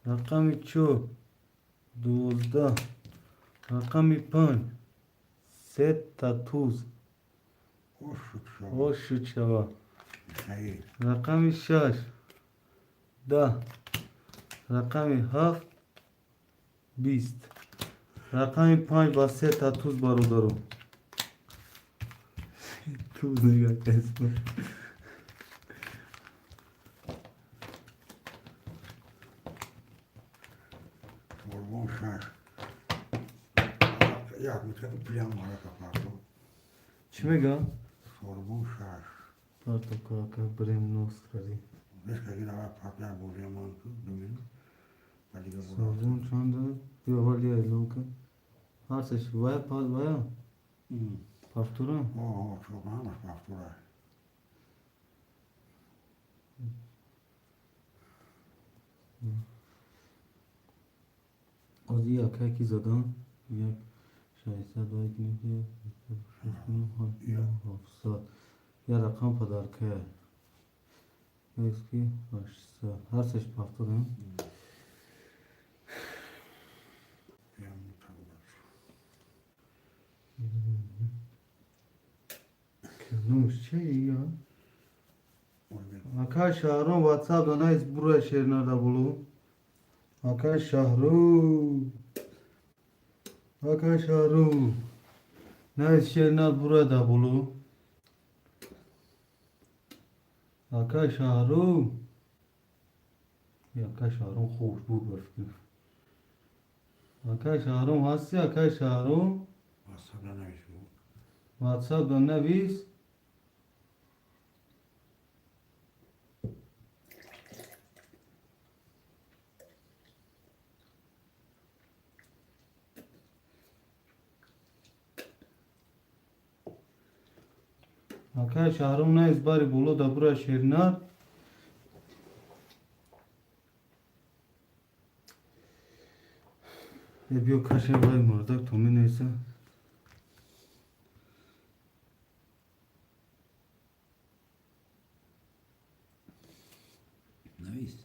رقم 4 12 رقم 5 3 تا توز خوش شد شما خوش شد شبا خیر رقم 6 10 رقم 7 20 رقم 5 با 3 تا توز بارو دارو توز نگاه اسم سورگون شش یک میتره پیام مارا کپاکو چی میگم؟ سورگون شش پارتو کاکا بریم نوست کردی بس که گیره باید پاکر بوده من که ببینم و دیگه برو سازون چنده؟ بیا ولی اعلام کن هر سش وای پاس وای پافتورم çok همش مفتوره از یک اکی زدن یک 600 و یک نیگه 700 یا رقم پدر که اسکی 800 هر سش پافتورم پیام میتره Kızmış şey ya. Hakan Şahru WhatsApp'da neyse buraya şehirlerde bulu. Hakan Şahru. Hakan Şahru. Neyse şehirler burada bulu. Hakan Şahru. Hakan Şahru hoş bu görüşürüz. Hakan Şahru hası Hakan Şahru. Asla neyse WhatsApp'da neviz. Hakan Şahrum ne izbari bulu da bura şirnar. Bir kaşe vay mırdak tumi neyse. نویس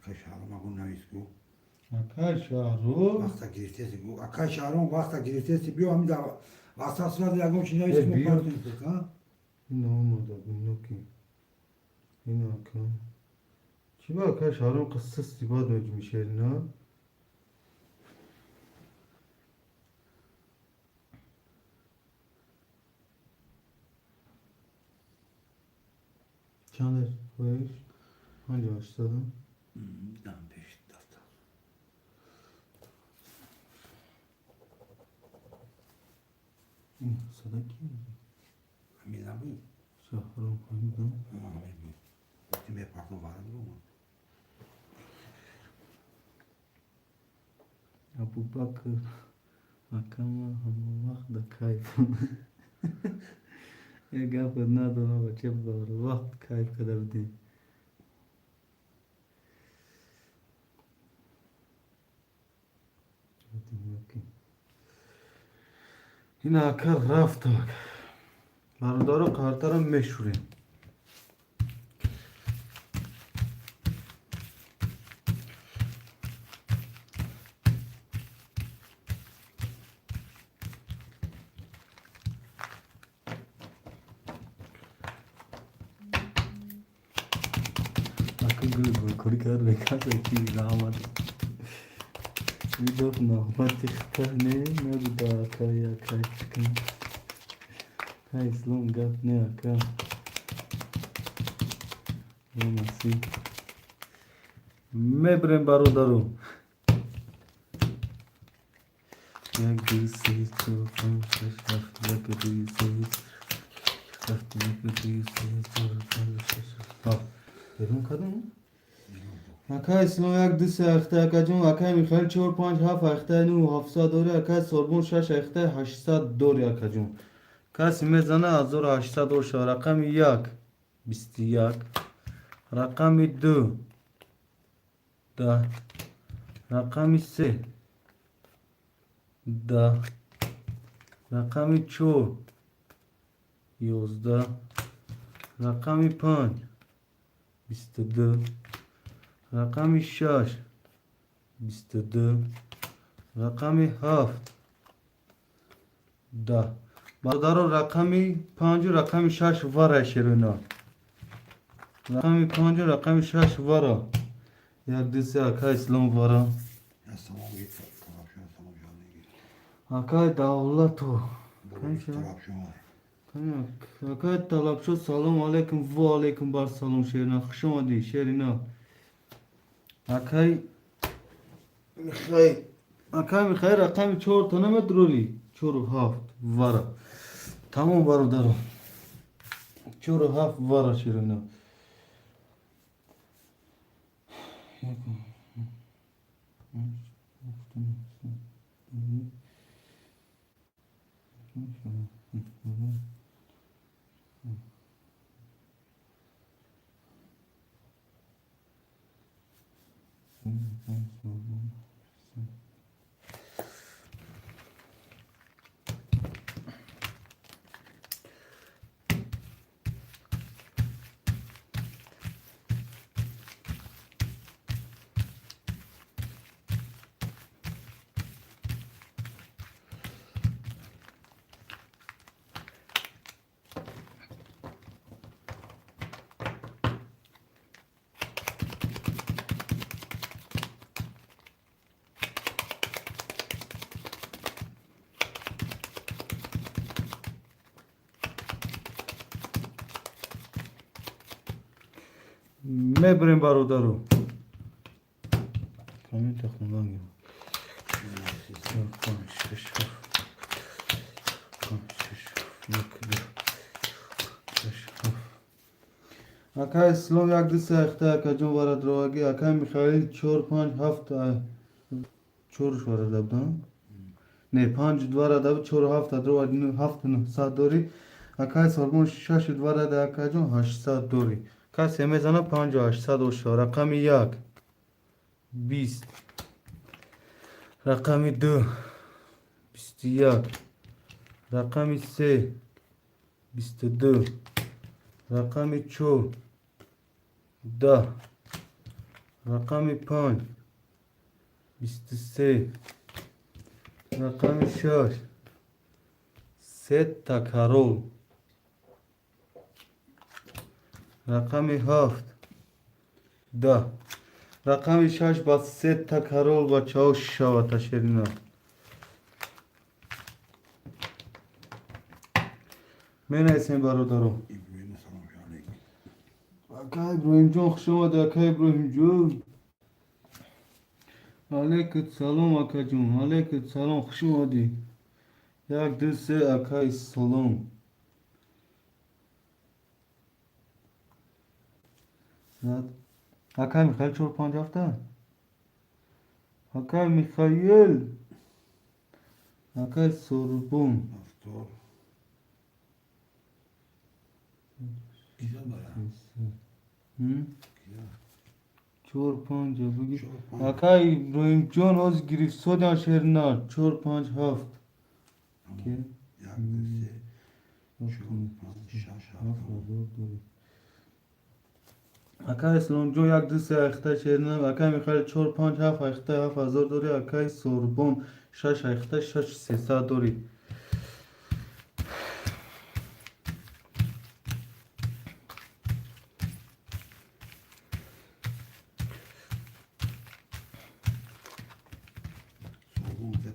Akash Harun aku navis ko. Hakan Şahrum. Vaqta giristesi ko. Akash Harun vaqta giristesi bio ami da vaqta sıra da agam navis ko bio. partın ha. Yine olmadı bunu ki. Yine Hakan. Şimdi Hakan Şahrum kıssız istibad etmiş yerine. Çandır koyuş. Hangi başladın? Dan peşit dasta. Sadaki. Hamid abi. Şahrum Hamid'den. Hamid bu. Bütün bir partın var mı? Abu Bakr. Hakama vakda kayf. Ya gafir na dono bache bawr vaqt kayf kadar din. Yine akar raftak. برادر کارترم مشوره. Akıl gül kuri kar rekât ki damat. Bir de nahmati ne bir daha kaya kay çıkın. Kay İslam gap ne akam. Nasıl? Mebrem barodaru. Yak disi çorpan şaşaf yak disi şaşaf yak disi çorpan şaşaf. Benim kadın mı? Akay İslam yak disi akta akacım akay Mikhail çor panç haf akta nu hafsa dori akay sorbon şaş akta haşsa dori akacım. Kasi mezana azor haşsa dor şa rakam yak bisti yak rakam du da rakam se da rakam çor yozda rakam panç bisti du rakam şaş bisti du rakam haft da Badaro rakami pancu rakami şaş vara şerina. Rakami pancu rakami şaş vara. Yak dise akay İslam vara. Ya tamam git. Tarafşan tamam canına git. Akay davla to. Doğru tarafşan var. Kanka akay talapşo salam aleyküm ve aleyküm bar salam şerina. Xşamadi şerina. Akay Mikhail rakami çor tanımet roli. Çor haft vara. Tamam barodaro. Çor haft vara şerina. Mebrem barodaro. Kamin takımdan gibi. Akay İslam yak dise akta akacım vara drovagi akay Mikhail çor panç hafta çor vara dabdan. Ne panç dvara dab çor hafta drovagi hafta saat dori akay sorbon şaş dvara da akacım haş saat dori. Ka semezana panç haş saat o şa rakami yak 20 rakami 2 bisti yak rakami 3 bisti 2 rakami 4 da rakami 5 bisti 3 rakami 6 7 karol rakami 7 da rakami 6 bas 7 karol va çavuş şavata şerina. Men esem barodaro. İbrahim'e selam aleyküm. Akay İbrahim Can xşamadi akay İbrahim Can. Aleyküm selam akacım. Aleyküm selam xşamadi. Yak dise akay selam. Zat Akay Mikhail çor panç hafta. Akay Mikhail. Akay sorbon. Haftor. Güzel baya. Hı? Güzel. Çor panç bugün. Çor panç. Akay İbrahim Can az girif sodan şerna çor panç haft. Tamam. Yak dese. چهار پنج شش هفت هزار دوری اکای اسلام جون یک دو سه اخته چهرنم اکای میخواد 4 5 7 اخته 7000 دوری اکای سوربون 6 اخته 6 300 دوری سوم ده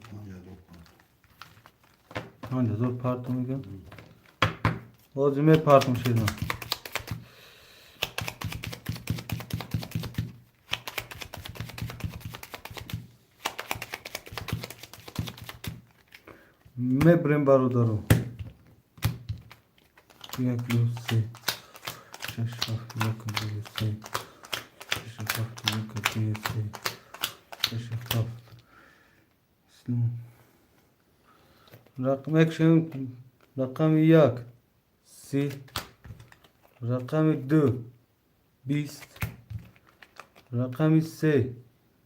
5000 پارتون میگم لازمه پارتون شدن میبریم برادرو یک دو سه شش هفت یک دو سه شش هفت یک دو سه شش هفت اسلام رقم یک شیم رقم یک سی رقم دو 20 رقم سه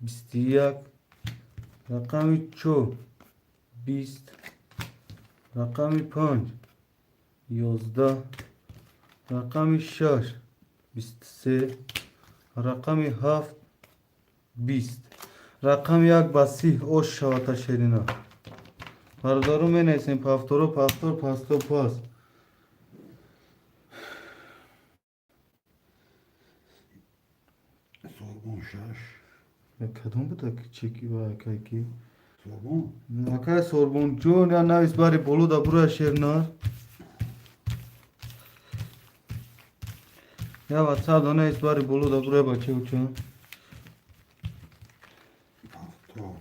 21 رقم چهار 20 رقم 5 11 رقم 6 23 رقم 7 20 رقم یک بسی اوش شواتا شرینا برادارو می نیسیم پافتورو پافتور پاستو پاس سوم شش کدوم بوده که چیکی و اکای کی سوم اکای سوربون جون یا نویس باری بولو دا برو شرنار یا واتساب دا نویس باری بولو دا برو بچه اوچون هفتاد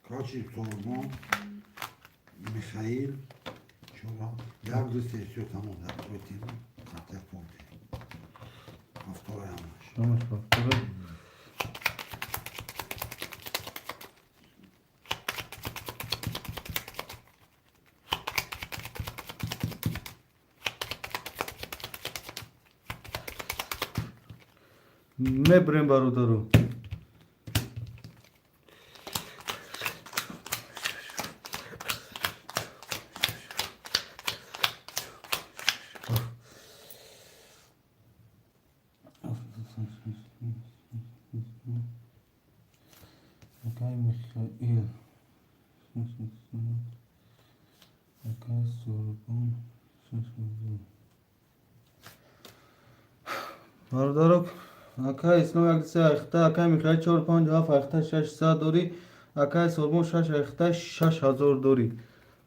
کاچی سوم میخائیل چرا یک دو سه شو تمام در بودیم خطر بودیم هفتاد همش شامش پافتوره میبریم برادرو اکای میخائیل اکای سوربون برادرو اکای اسلام یک سه اخته اکای میخائیل 4 5 7 اخته 600 دوری اکای سوربون 6 اخته 6000 دوری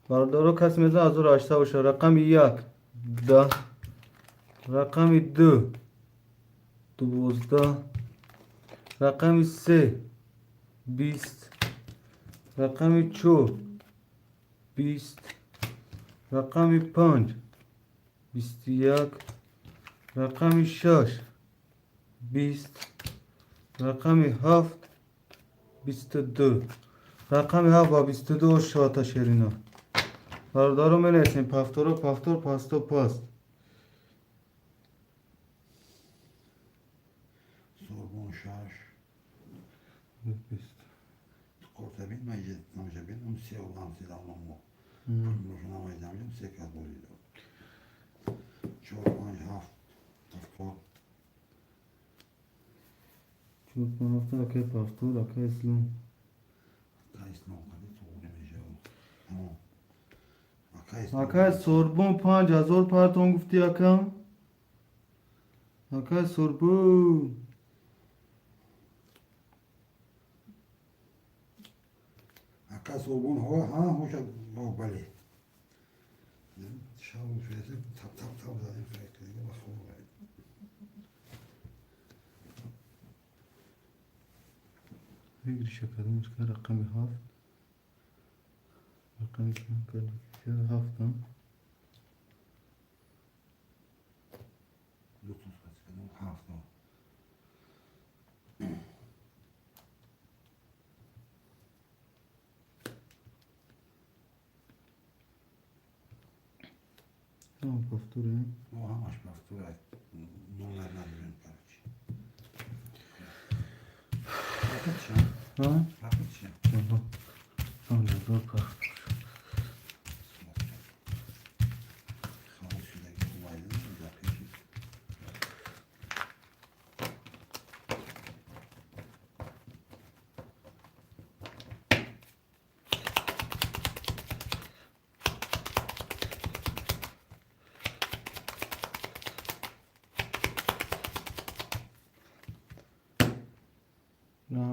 برادرو کس میزن 1800 باشه رقم یک 10 رقم دو 12 رقم سه 20 رقم چهار 20 رقم 5 21 رقم 6 20 رقم 7 22 رقم 7 و 22 شاتا شرینا برادارو می نیسیم پافتورو پافتور پاستو پاست سوم شش قرطبین مجید نمجبین اون سه olan silahlı mı? Boşuna maydancım sek adoluydu. Çok ay haft hafta چون پنافتا اکای پافتور اکای اسلام kayısın o kadar soğuğunu mecbur. Tamam. اکای سوربون 5000 پارتون گفتی اکام اکای سوربون Hakkı sorgun ha hoşa bali. Şavu şöyle tap zaten sürekli bak sonra. فکر شکرمش که رقم 7 رقم که 7 هم Lütfen kaçırdım hafta. tamam paftury O hamaş pastura. Numaralar ben kardeş. Rakıtça. ha Rakıtça. tamam tamam dur paftur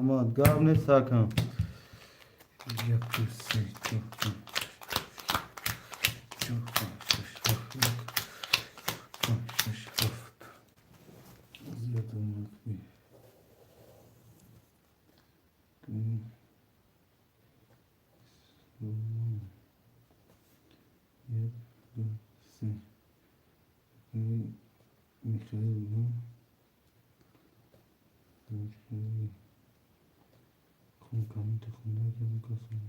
Ahmet gav ne sakın. Yakısı çok.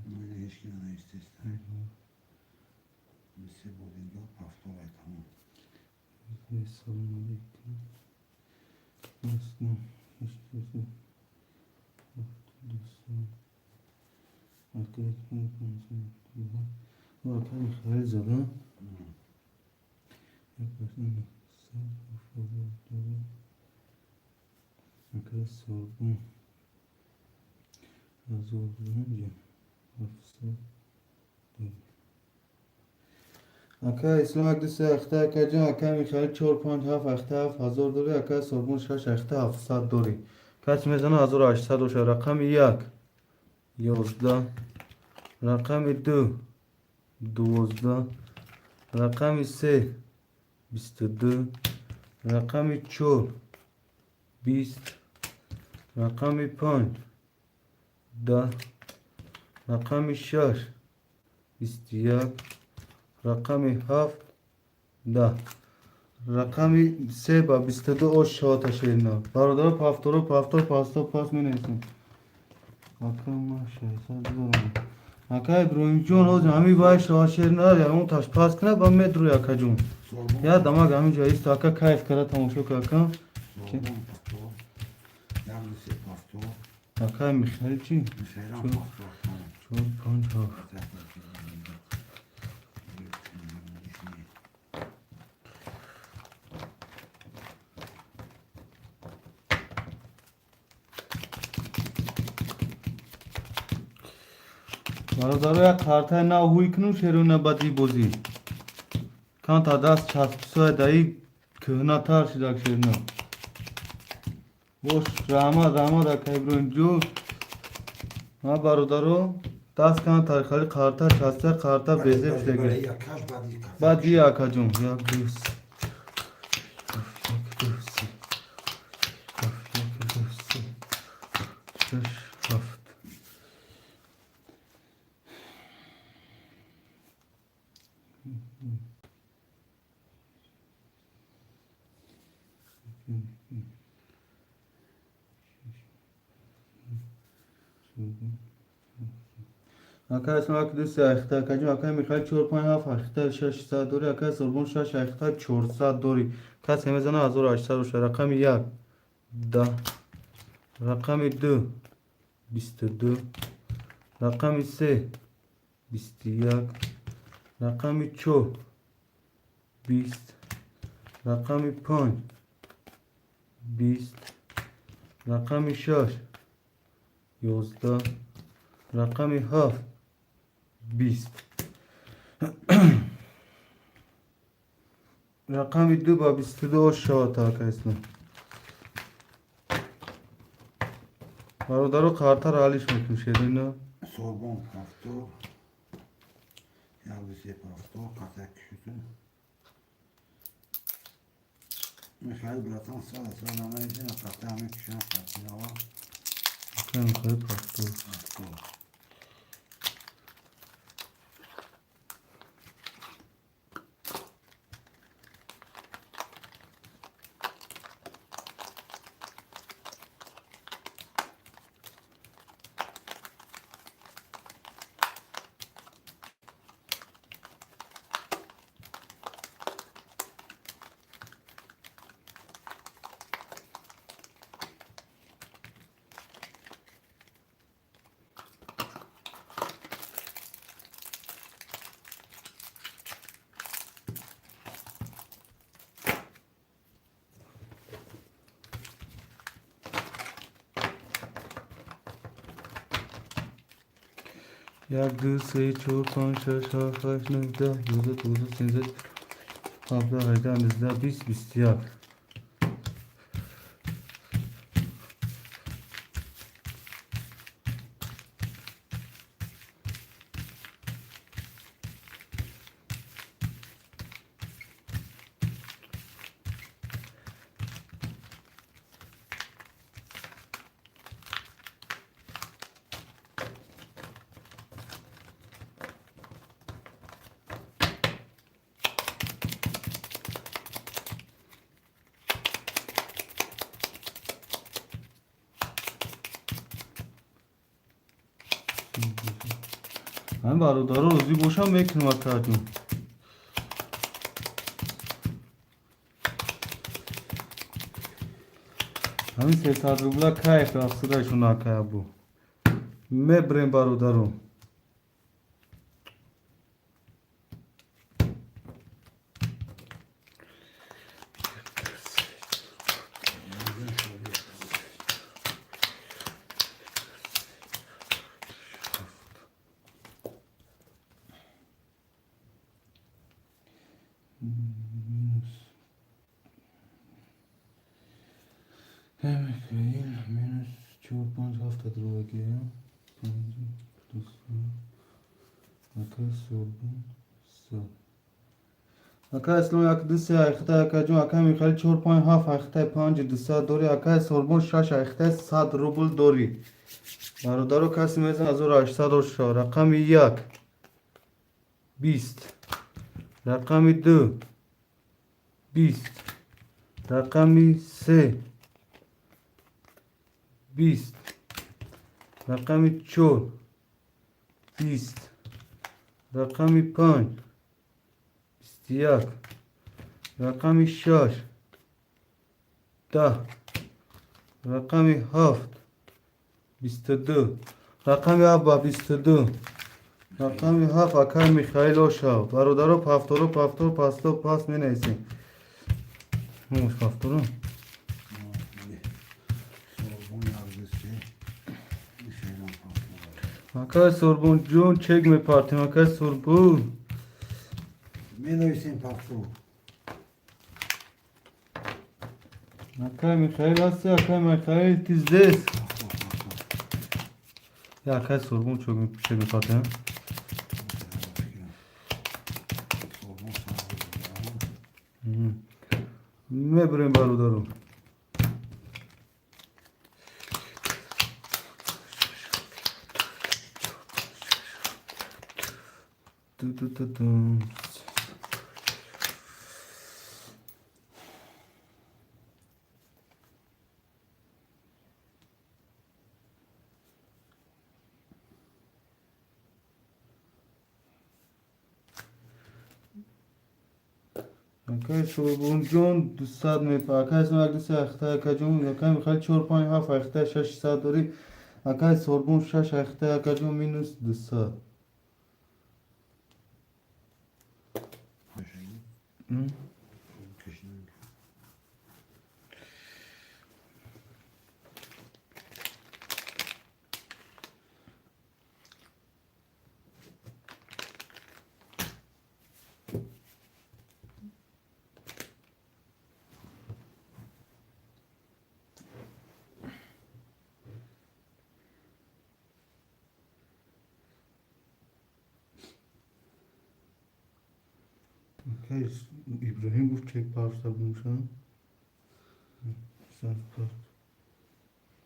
Böyle hiç kimse istesler. Mesela bu video haftalar tamam. Aka İslam Akdüsü Akta Akacan Aka Mikhail Çor Panç Haf Akta Haf Hazor Dori Aka Sorgun Şaş Akta Haf Sad Dori Kaç mezana Hazor Aşsad Oşa Rakam Yak Yozda Rakam 2 12 Rakam 3 22 Rakam 4 20 Rakam 5 10 Rakam 6 21 رقم 7 10 رقم 3 با 22 او شات شیرنا برادر پافتورو پاستا پاس می نیستم رقم ماشه دارم اکای ابراهیم جون او همی باید شات شیرنا یا اون تاش پاس کنه با مترو یا کجون یا دماغ همین جایی است اکا کیف کرده تماشا کاکا اکای میخیل چی؟ چون 5 ها برادر یک کارت نه هوی کنون شروع نبادی بازی کان تا دست چسبسای دایی کهنا تر شدک شیرنا وش رحمت اکا ابراهیم جو ما برادرو دست کان تاریخالی کارتا چسبه کارتا بیزه بشتگه بعد یه اکا جون یک دوست شش هفت اکا اسم اکدوس اختا کجو اکا میخواد 4.7 اختا 600 دوری اکا سربون 6 اختا 400 دوری کس همیزانه 1800 روشه رقم 1 10 رقم 2 22 رقم 3 21 رقم 4 20 رقم 5 20 رقم 6 11 رقم 7 20 رقم 2 با 22 شات ها اسم برادرو کارتر حالیش میکنشه اینا Sorbon pafto. Yavrusu pafto. Katak kütü. Mikhail Bratan sağ ama için katamı küşen katına var. bakayım yukarı pastı Pafto. یک دو سه چهار پنج شش هفت هشت نه ده 11 12 13 17 18 19 20 21 من برادرها روزی باشم میکنم اکا جون. همین 300 روبلا کیف افسودهشون اکا بو میبریم برادرو. minus 4 5 hafta droge ya. Aka sorbun sa. Aka اسلام یک دو سه اخته اکا جون اکا میخوای 4 5 7 اخته 5 200 دوری اکا سوربون 6 اخته 100 روبل دوری. برادرو کسی میزن 1800 شو. رقم 1 20. رقم 2 20. رقم 3 20. رقم 4 20. رقم 5 21. رقم 6 10. رقم 7 22. رقم 7 22. رقم 7 اکای میخائیل اوشا. برادرو پفتورو پفتور پستو پاس می نیسیم. هموش پفتورو Sorbon yazgısı bir şeyden farklı. اکای سوربون جون چک می پارتیم اکای سوربون. Menüsün farklı. اکای میخائیل هستی اکای میخائیل تیزدیس. یا اکای سوربون چک می پارتیم. Sorbon sağlığı. میبریم برادرو. دو دو دو دو. اکای سوربون جون 200 میپا اکای اسم یک دوست اخته اکای جون اکای میخوای 4 5 7 اخته 600 دوری اکای سوربون 6 اخته اکای جون مینوس 200. Kışın اکای ابراهیم گفت چک پارسا بمشن.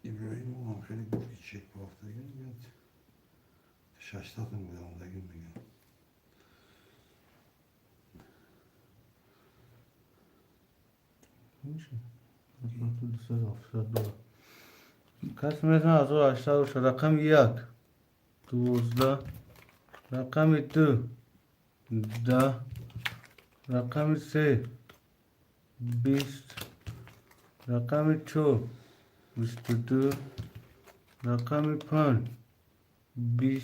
İbrahim oğlum şöyle bir gidecek bu hafta gün. Şaştadım bu yanda gün bir gün. میشه. تو 270 دلار. کسی میتونه 1800 باشه. رقم 1 12. رقم 2 10. رقم 3 20. رقم 4 22. رقم 5 20.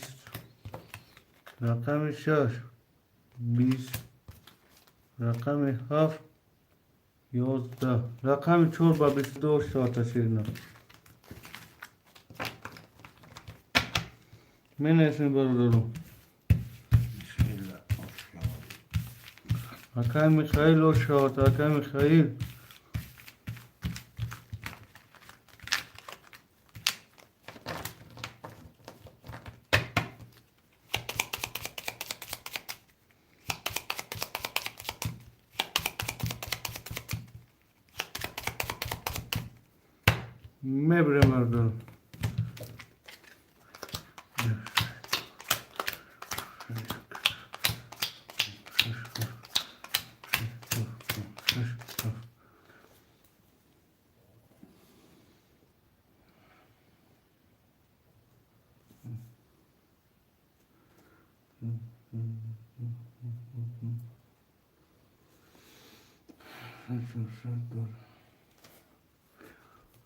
رقم 6 20. رقم 7 11. رقم 4 با 22 شات شیرنا. من اسم برادرو Bismillah. Hoş geldin. اکای میخائیل و شات اکای میخائیل. میبرم برادرو.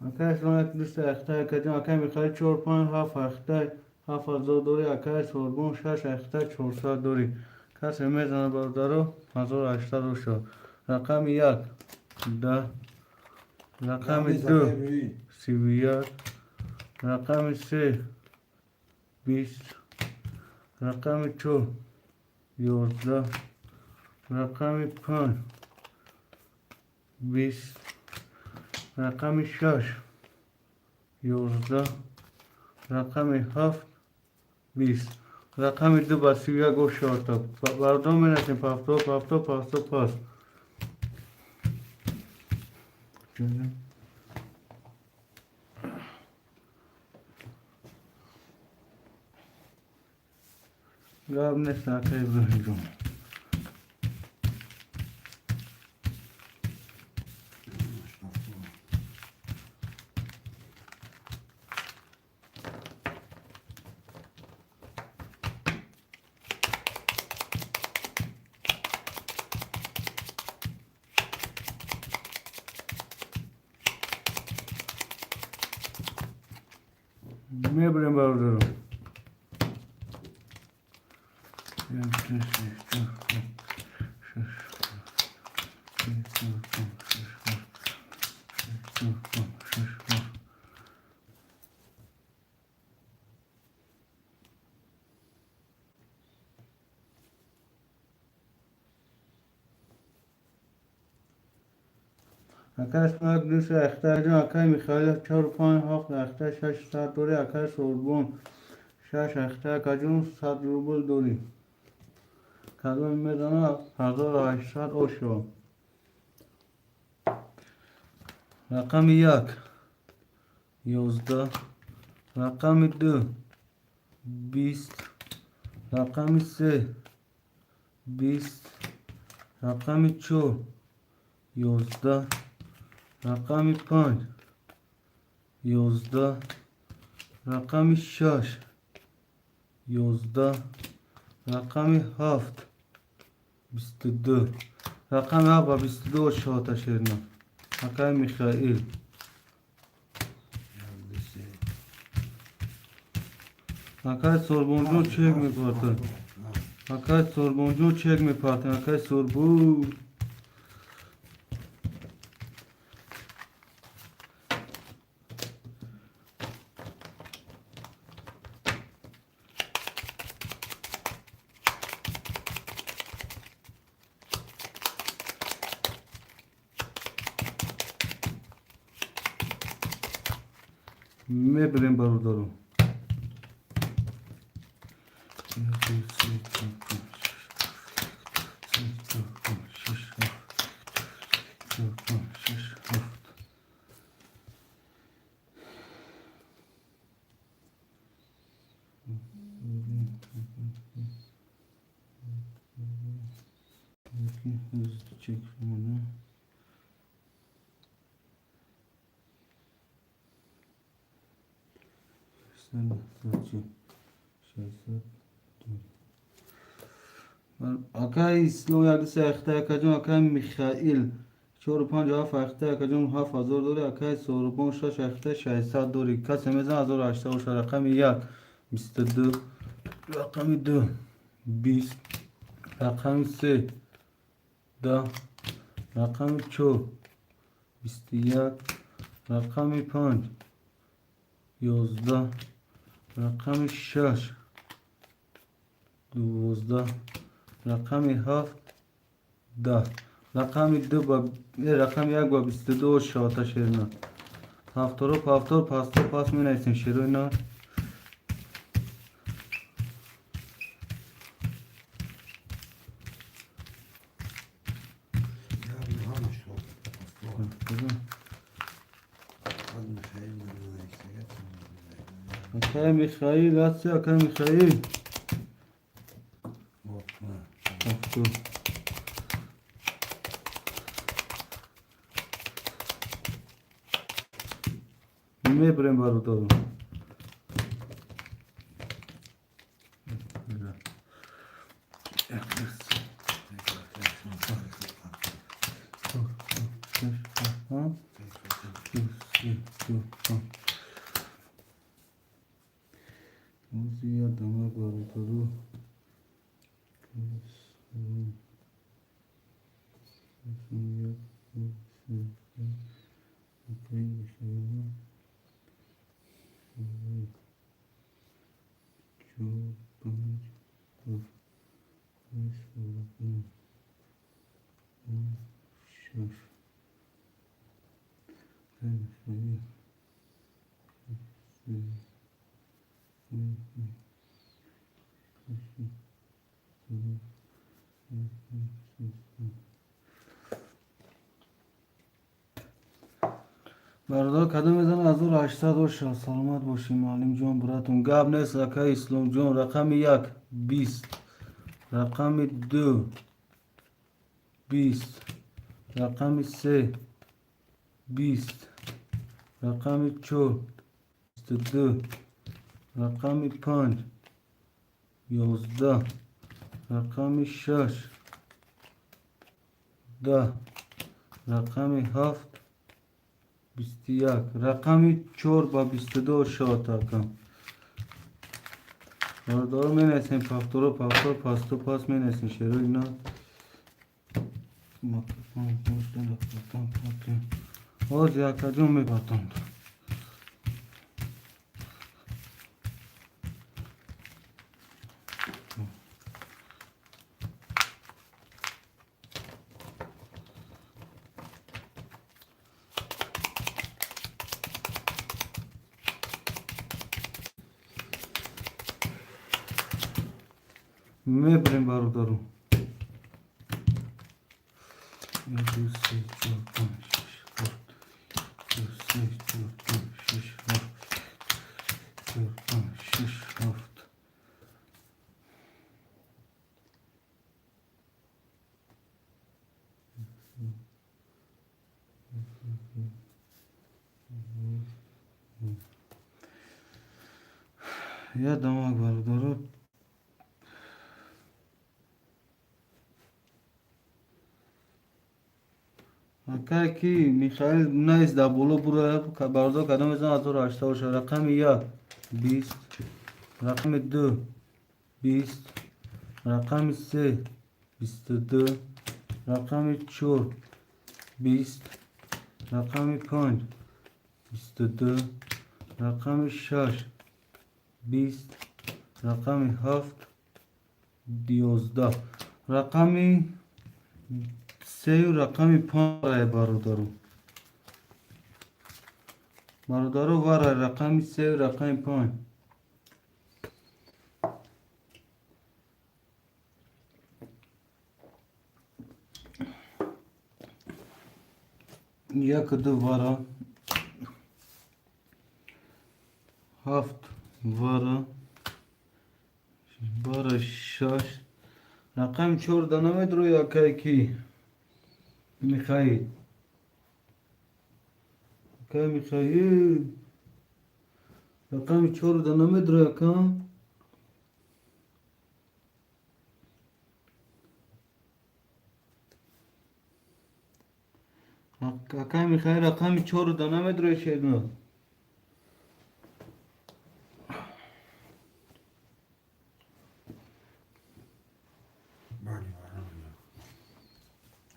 Akay sonra liste ekhta kajun akay mikhali 4.5 ekhta 7000 dori akay sorbon 6 ekhta 400 dori kas emezana bardaro 1800 شد رقم 1 10 رقم 2 31 رقم 3 20 رقم 4 11 رقم 5 20 رقم 6 11 رقم 7 20 رقم 2 با 31 و 4 تا بردم میرسیم پاس گاب نیست نکه بریم میبریم بردارم اکش مک دوست اختر جان اکای میخواهی 4.5 اختر 600 دوری اکای سوربون 6 اختر کجون 100 روبل دوری کدوم میدانه 1800 اوشو رقم 1 11 رقم 2 20 رقم 3 20 رقم 4 11 رقم 5 11 رقم 6 11 رقم 7 22 رقم 7 و 22 شاتا شرنا اکای میخائیل اکای سوربونجو چک میپارتن اکای سوربونجو چک میپارتن اکای سوربون میبریم برادرم Çek bunu. اکای اسلام یک دست اخته کجون اکای میخائیل 457 اخته کجون 7000 دوری اکای سوربون 6 اخته 600 دوری کسی میزن 1800 رقم 1 22 رقم 2 20 رقم 3 10 رقم 4 21 رقم 5 11 رقم 6 12 رقم 7 10 رقم 2 با رقم 1 با 22 شاتا شیرنا هفتارو پافتور پاستور پاس می نایستیم شیرو اینا اکای میخائیل راستی اکای میخائیل هفتور میبریم برادرم Uzia damak barutaru. برادر کدام میزن از اون 80 باشه سلامت باشیم معلم جان براتون گاب نیست اکای اسلام جان رقم 1 20 رقم 2 20 رقم 3 20 رقم 4 22 رقم 5 11 رقم 6 10 رقم 7 21 رقم 4 با 22 شات کم باردار می نسیم پفتور پاستو پاس می نسیم شروع اینا آز یک جون می باتند میبریم برادرو 1 2 3 4 5 6 7 2 3 4 5 6 7 4 5 6 7 یا دماغ برادرو اکای کی میخائیل نیست در بولو برو که برادر کدام میزن از رو 80 باشه رقم 1 20 رقم 2 20 رقم 3 22 رقم 4 20 رقم 5 22 رقم 6 20 رقم 7 11 رقم 3 و رقم 5 رای برادرو وره رقم 3 و رقم 5 یک دو وره 7 وره باره 6 رقم 4 دنمید رو یا که کی میخائیل که میخائیل رقم 4 دنمید رو یکم که میخائیل رقم 4 دنمید رو شیدن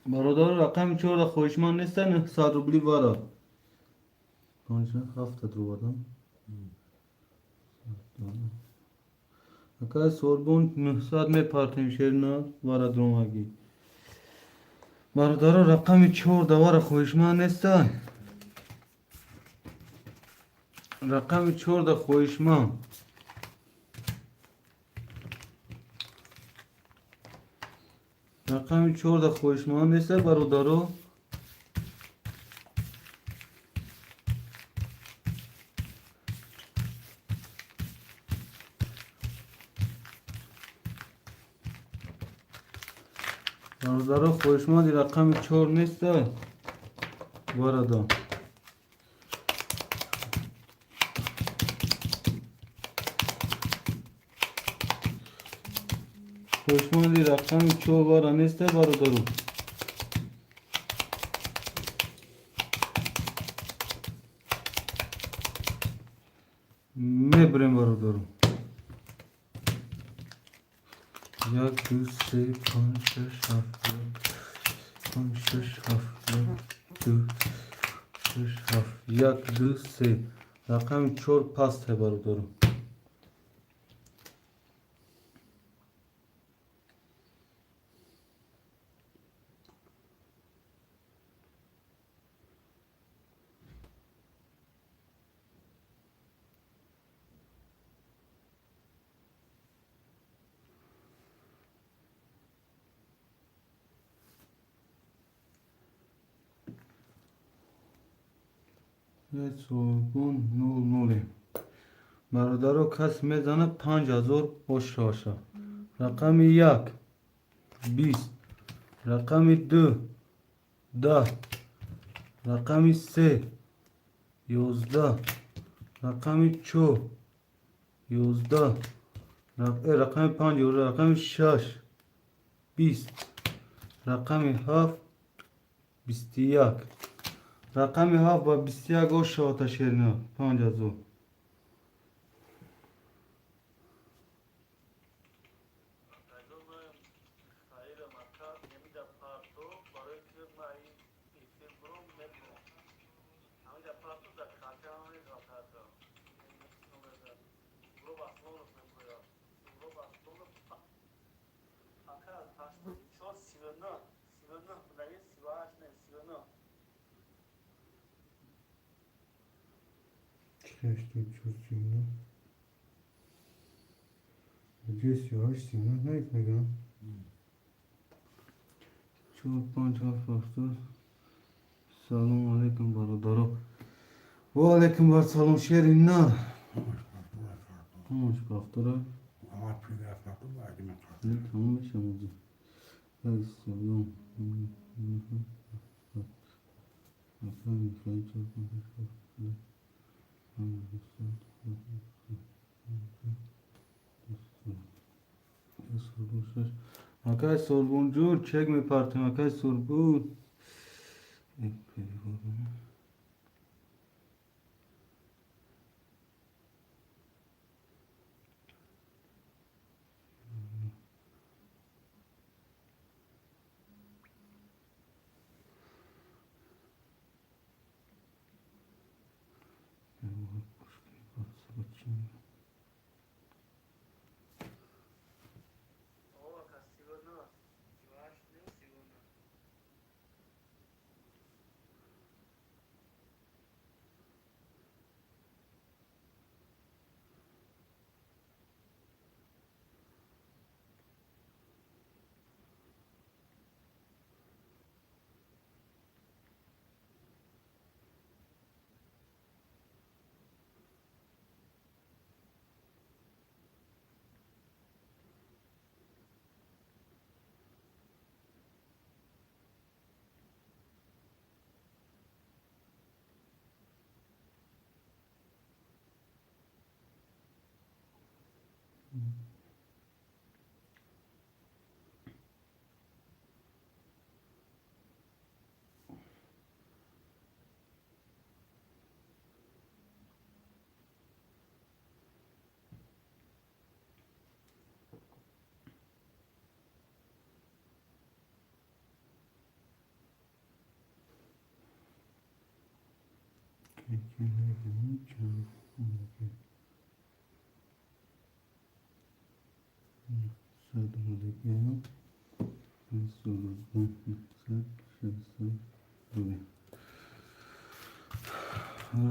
برادر رقم 4 خوشمان نیستن 100 روبلی وارا پانچه 7 رو بادم اکای سوربون 900 می پارتیم شیرنا وارا درومگی برادر رقم 4 دوار خوشمان نیستن رقم 4 خوشمان رقم 4 خوشمان نیست برادرو برادرو خوشمان رقم 4 نیست برادر خوشمالی رقم چو بارا نیسته برادرو میبریم برادرو 1 2 3 5 6 7 5 6 7 2 6 7 1 2 3 رقم 4 پسته برادرو یه سوگون نول نوله برادرو کس میزنه 5000 پشت آشه رقم 1 20 رقم 2 10 رقم 3 11 رقم 4 11 رقم 5 رقم 6 20 رقم 7 21 رقم 7 و 21 او شاته شیرنا 5000 سلام علیکم برادرو و علیکم بر سلام شیرین نه همش بافتره Ama pide yapmadım da yine kalktı. ne tamam yaşamadı hadi shalom Akay sorguncur çekme partimi Akay sorgun.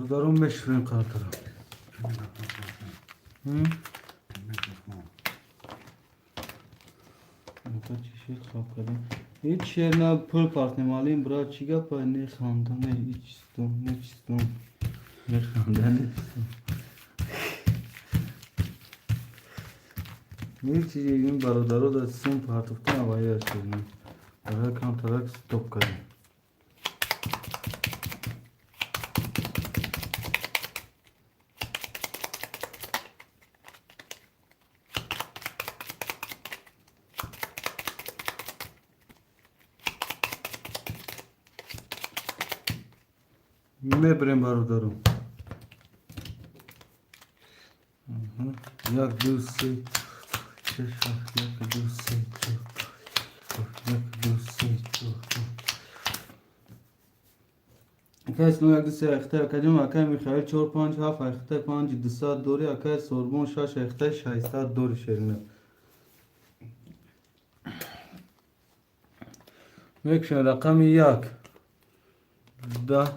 Darım meşhurun kartara. Kaç şey kapkadım. Hiç yerine pul partnem alayım bırak çıga pa ne xanda ne içtim ne içtim ne xanda ne içtim. Ne çiğim barodaro da sim partıftan havaya açıyorum. Ara kantarak stop kadın. میبریم برادرم. یک دو سه شش هفت یک دو سه چهار یک دو سه چهار اکای سلام یک دو سه اخته اکجم اکای میخایل چهار پنج هفت اخته پنج دوصد دوری اکای سوربون شش اخته ششصد دوری شیرینه میکشن رقم یک ده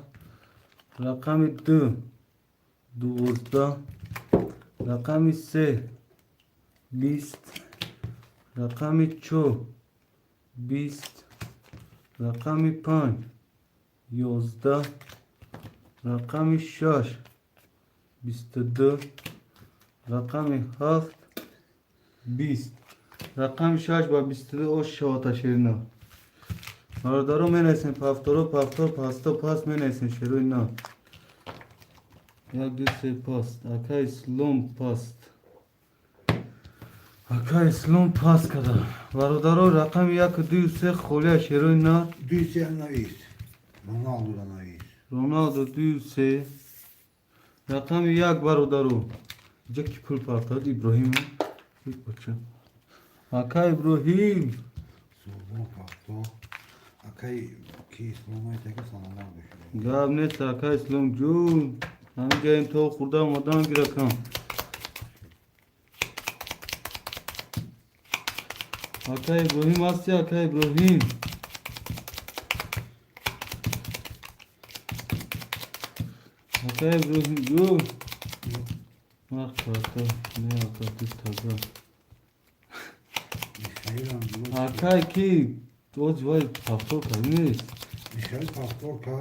رقم دو دوازده رقم سه 20 رقم 4 20 رقم 5 11 رقم 6 22 رقم 7 20 رقم 6 با 22 اوش شواتا شیرنا برادرو می نیسین پافتورو پافتور پاستا پاس می نیسین شروع نه یک دو سه پاست اکا اسلام پاست اکا اسلام پاست کده برادرو رقم یک دو سه خوله شروع نه Düysel Navis. Ronaldo'da Navis. رونالدو دو سه رقم یک برادرو جکی پول پافتاد ابراهیم یک بچه اکا ابراهیم Sorbon Pakto. Akay ki İslam'a teki sananlar düşüyor. گاب نیست اکا اسلام جون همینجا این تو خورده آمدن گیرکم اکا ابراهیم هستی اکا ابراهیم اکا ابراهیم جون وقت اکا نه اکا دوست اکا Mikhail Andros. اکا کی تو جوای پافتور کردی نیست Mikhail Paktorka.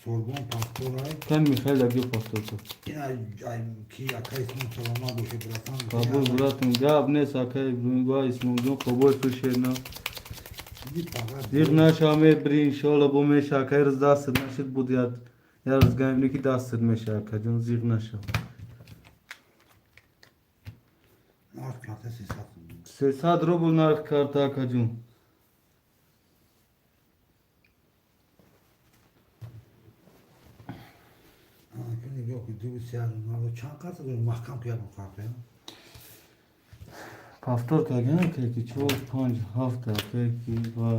Sorbon Paktoray. کن میخوای لگی پافتور کن Yine ay ki Akay İslam'a çalanlar düşüyor. Bırakan. قبول براتون گاب نیست اکا ابراهیم با اسمم جون قبول فرشینا Bir pagar. دیگ نشامه بری انشالله بو میشه اکای روز دستت نشد بود یاد یا روز گمینی که دستت میشه اکا جون زیغ نشم Art karte ses atın. 300 روبل نرخ کارت اکا جون Şimdi yok Düysel Ronaldo. Çan kartı da mahkam kıyar bu kartı ya. پافتور کردن که که 4 5 7 که که با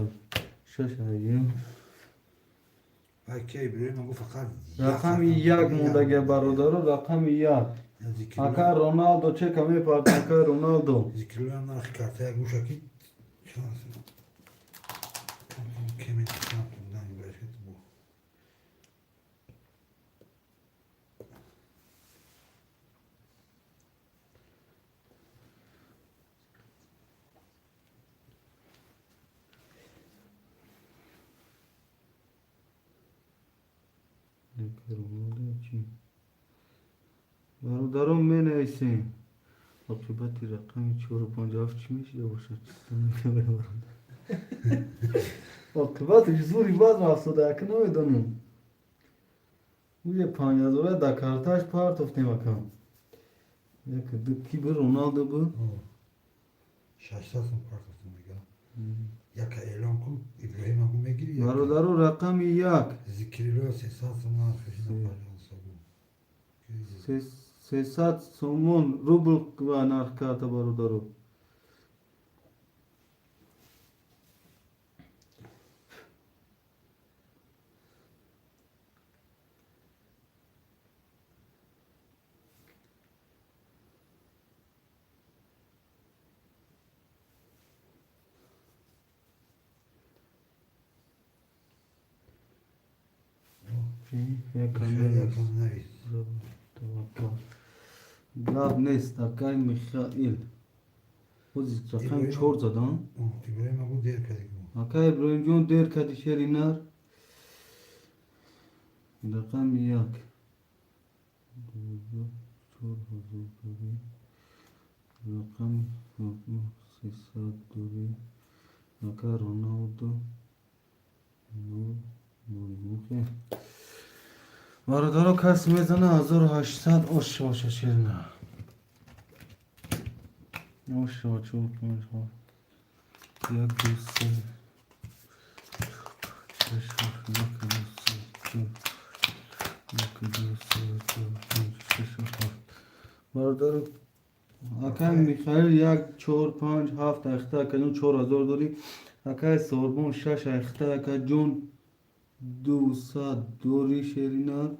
6 ayım Ay ki İbrahim bu fakat. رقم یک موندگه برادرو رقم یک اکا رونالدو چه کمی پارت اکا رونالدو Zikirlenler kartaya bu şekil. Şansın. Kemin şampiyondan bereket bu. برادرم می نویسیم عاقبت رقم 4 و 5 هفت چی میشه باشد عاقبتش زوری باز مفسوده که نمیدونم او یه 5000 در کارتاش پارت افتیم اکم یک دو کی بر رونالدو بود Şaşlasın partasını ya. Yaka elan kul İbrahim Akun Megiri ya. برادرو رقم یک Zikirli sesasın arkasına parçası bu. 300 سومون روبل و نرخ کرده برادرو Yakın nevis. گاب نیست اکای میخائیل خودی رقم 4 زدن İbrahim Akun diğer kadik bu. اکای ابراهیم جون دیر کدی شری نر رقم یک رقم 300 دوری اکا رونالدو برادرو کس میزنه 1800 اوش باشه شیرینه اوش باشه یک دو سه شش هفت یک دو سه چهار برادر اکای میخائیل یک چهار پنج هفت اخته کنون 4000 داری اکای سوربون شش اخته اکای جون 200 دوری شیرینار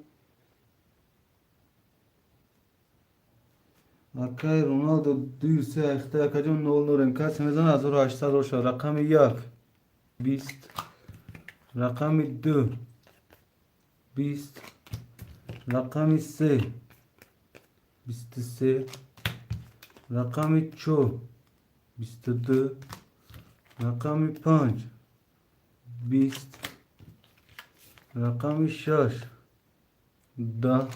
اکای رونالدو 200 اخته اکای جون 00 امکاس میزن 1800 روش رقم یک 20 رقم دو 20 رقم سه 23 رقم 4 22 رقم 5 20 رقم 6 10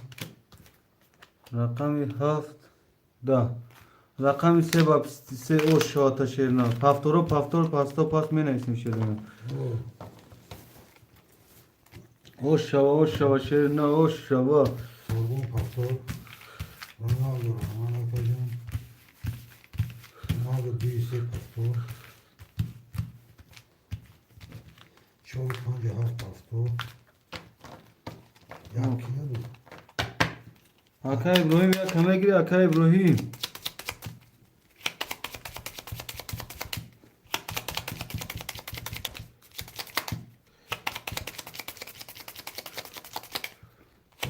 رقم 7 10 رقم 3 با 23 او شاتا شیرنا پفتورو پفتور پاستا پاس می نویسیم شیرنا او شوا شیرنا او شوا Sorbon pastor. Ronaldo Roman atacağım. Ronaldo değilse pastor. Çok hangi hafta pastor. Ya kime bu? اکای ابراهیم یا کمه گیری اکای ابراهیم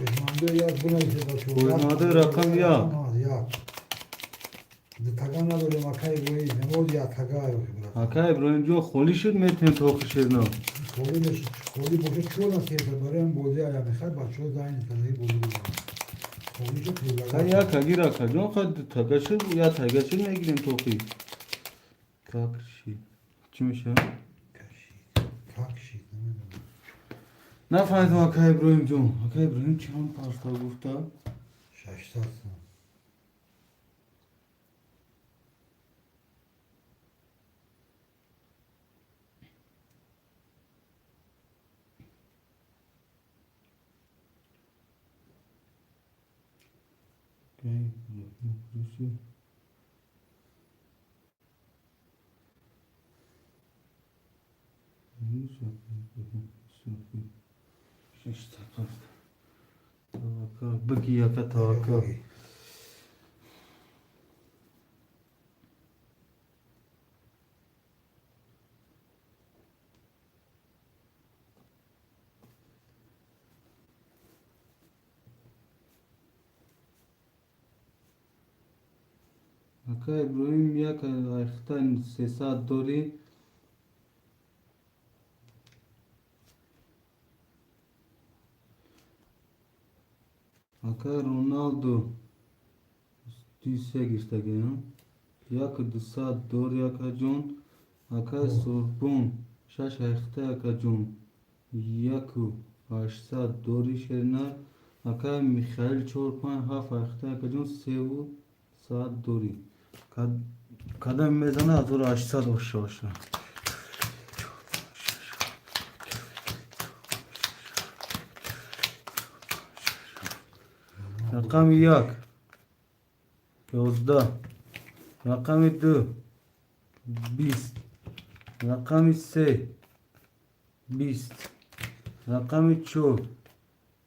Özmanda yaz buna ise bakıyor. Özmanda rakam ya. Ya. Tagana böyle makay böyle ne oldu ya tagaya bakıyor. اکای ابراهیم جو خولی شد میتونیم تو شیرنا Koli boşa çoğuna seyirde böyle hem bozu ya mekhar bak çoğu da aynı tanıyı bozu diyor. Koli çok iyi. کای یا کگیر اکا جون خود تگشر یا تگشر میگیریم توخی کاکشی چی میشه؟ Kakşi. نفهمیدم اکای ابراهیم جون اکای ابراهیم چی هم پاستا گفته؟ Şaştarsın. اکای ابراهیم بگی یکا تاکا اکای ابراهیم یک اختن 300 داری اکای رونالدو 200 گیرتگی یک 200 داری اکا جون اکای سوربون 6 اخته اکا جون یک 800 داری شیرنر اکای میخائیل 4 5 7 اخته اکا جون 300 داری کدام میزنه 1800 اوشاشا رقم یک 11 رقم دو 20 رقم سه 20 رقم 4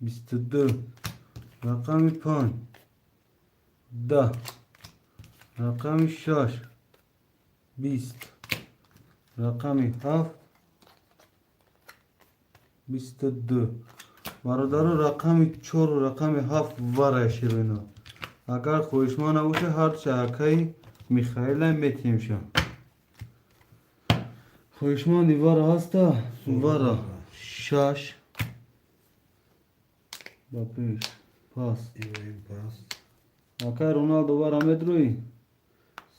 22 رقم 5 10 رقم 6 20 رقم 7 22 برادر رقم 4 و رقم 7 وره شیرینا اگر خوشما نباشه هر چه اکای میخائیل هم میتیم شم خوشما دیوار هستا وره 6 با پیش پاس İbrahim Pas. اکای رونالدو وره میدروی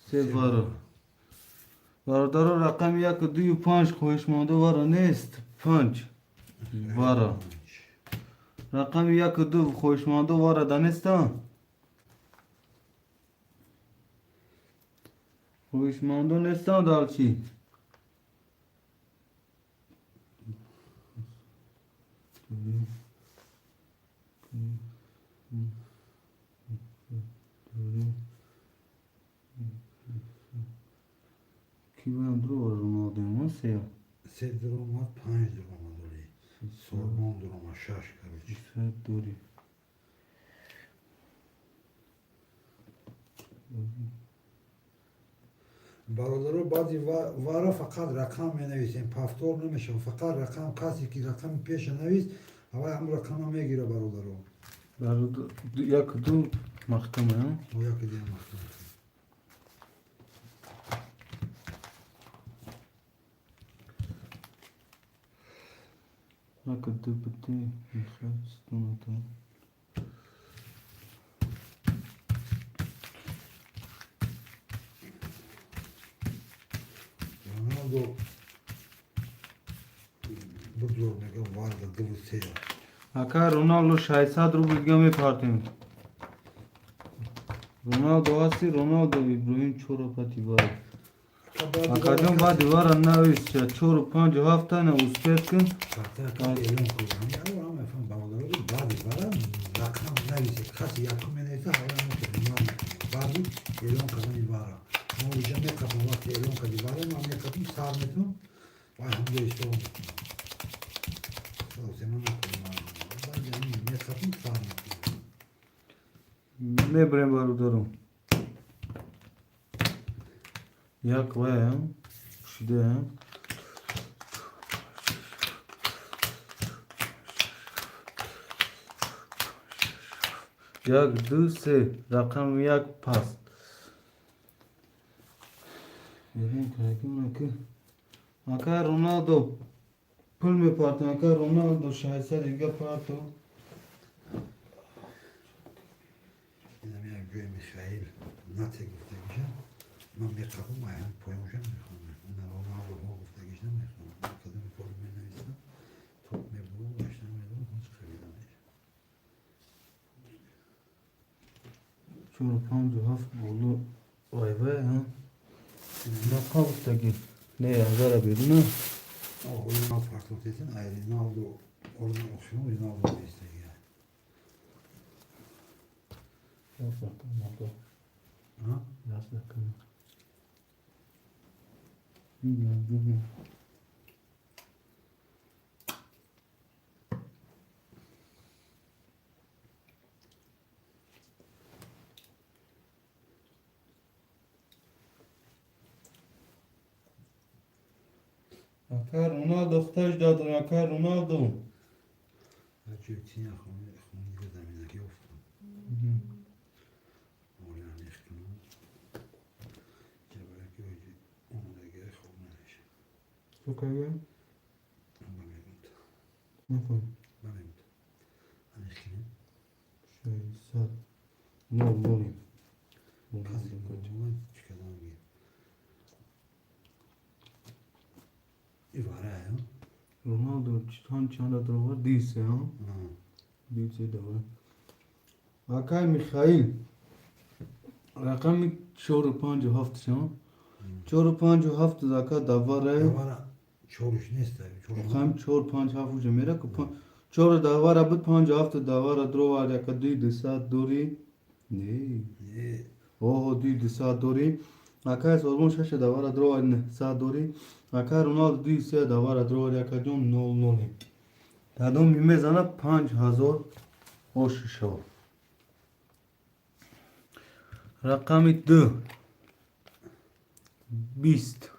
3 وره برادر رقم 1 2 5 خوشمانده وره نیست 5 وره رقم 1 و 2 خوشمانده واره دانستا خوشمانده نیستان دالچی کی بایم درو واره رونالدو ما سیا Sedromat 5 duruma dori. Sorbon duruma şaş karıcı. 300 دوری برادرها بعضی وارا فقط رقم می نویسیم پفتور نمیشه فقط رقم کسی که رقم پیش نویس اول هم رقم میگیره برادرها برادر یک دو مختم ها و یکی دیگه مختلف یک دو بده میخواد ستونتا رونالدو بزرگ میگه وارد دوسته اکا رونالدو 600 روبل دیگه میپارتیم رونالدو هستی رونالدو ابراهیم چورا پتی بار اکا جان با دیوار نویس چه چور و پنج و هفت نه اسپیت کن Zaten elon kullanıyor ama efendim babaları bazı para rakam neyse kası yakın neyse hayran oturuyor. Bazı elon kadar ibara. Ama hocam ne kapı vakti elon kadar ibara ama ne kapı sarmıtım. Vay hamle işte oldu. O zaman okudum. Bazı ne kapı sarmıtım. ne بریم برادرم یک وای هم شده هم یک دو سه رقم یک پست بریم کرکیم نکه اکا رونالدو پول میپارتم اکا رونالدو 600 دیگه پارتو Yine bir göğe Mikail Nate gifte geçen. Ben bir kapım ayağını koymuşum. Onlar Ronaldo o gifte geçen. Kadın bir kolum ben neyse. Top ne bu? Baştan ne bu? Hiç kaybedemeyim. چون پنج و هفت بولو وای ها نقاب تگی نه هزار بیرونه O oyundan farklı ötesinin ayrı. Ronaldo oradan okşuyor. Ronaldo da istiyor yani. Ha? اکا رونالدو اختش دادم اکا رونالدو Belki için yakın. Yakın gibi zemine ki yoktu. Oraya ne işkini? Cebelek yoydu. Onu da gerek olmamış. çok iyi Ama memnun. nasıl Memnun. Hani işkini? şey sat nol Kazık koyduğundan çıkadan gibi. İbare ya. رونالدو چند دروار دیسه ها Ha. دیسه دوار اکا میخائیل رقم 4 و 5 و 7 شما 4 و 5 و 7 اکا دواره Bana çoruş ne ister? Çoruş. خم 4 5 7 وجه میره که 4 دواره بود 5 و 7 دواره دروار اکا دوی دسات دوری نه اوه دوی دسات دوری اکا سالمون 6 دواره دروار نه سات دوری اکا رونالدو دوی 3 دواره دروار اکا جون 0 0 دادم میزنه 5000 hoş شو رقم 2 20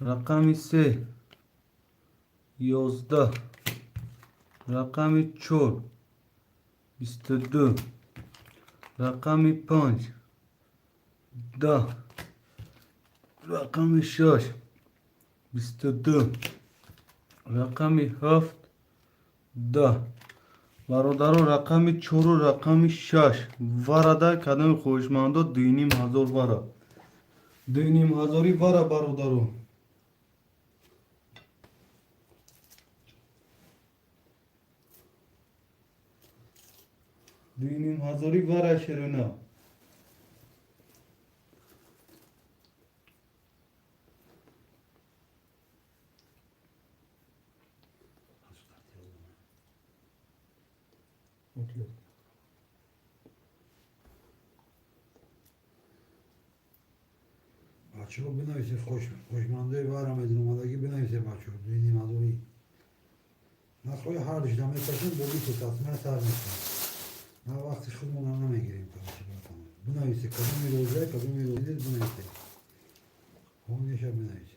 رقم 3 11 رقم 4 22 رقم 5 10 رقم 6 22 رقم 7 10 برادران رقم 4 و رقم 6 وارده کدام خوشمندو دینیم هزار واره دینیم هزاری واره برادران دینیم هزاری واره شرونه Açık bir neyse hoşmandığı var ama numaradaki bir neyse açıyor. Düğünü maduri. Nasıl harcı demek için bu bir tutatmaya sarmışlar. Ne vakti şunun anlamına gireyim kardeşim. بنویسه کدوم روزه کدوم روزه بنویسه همونش هم بنویسه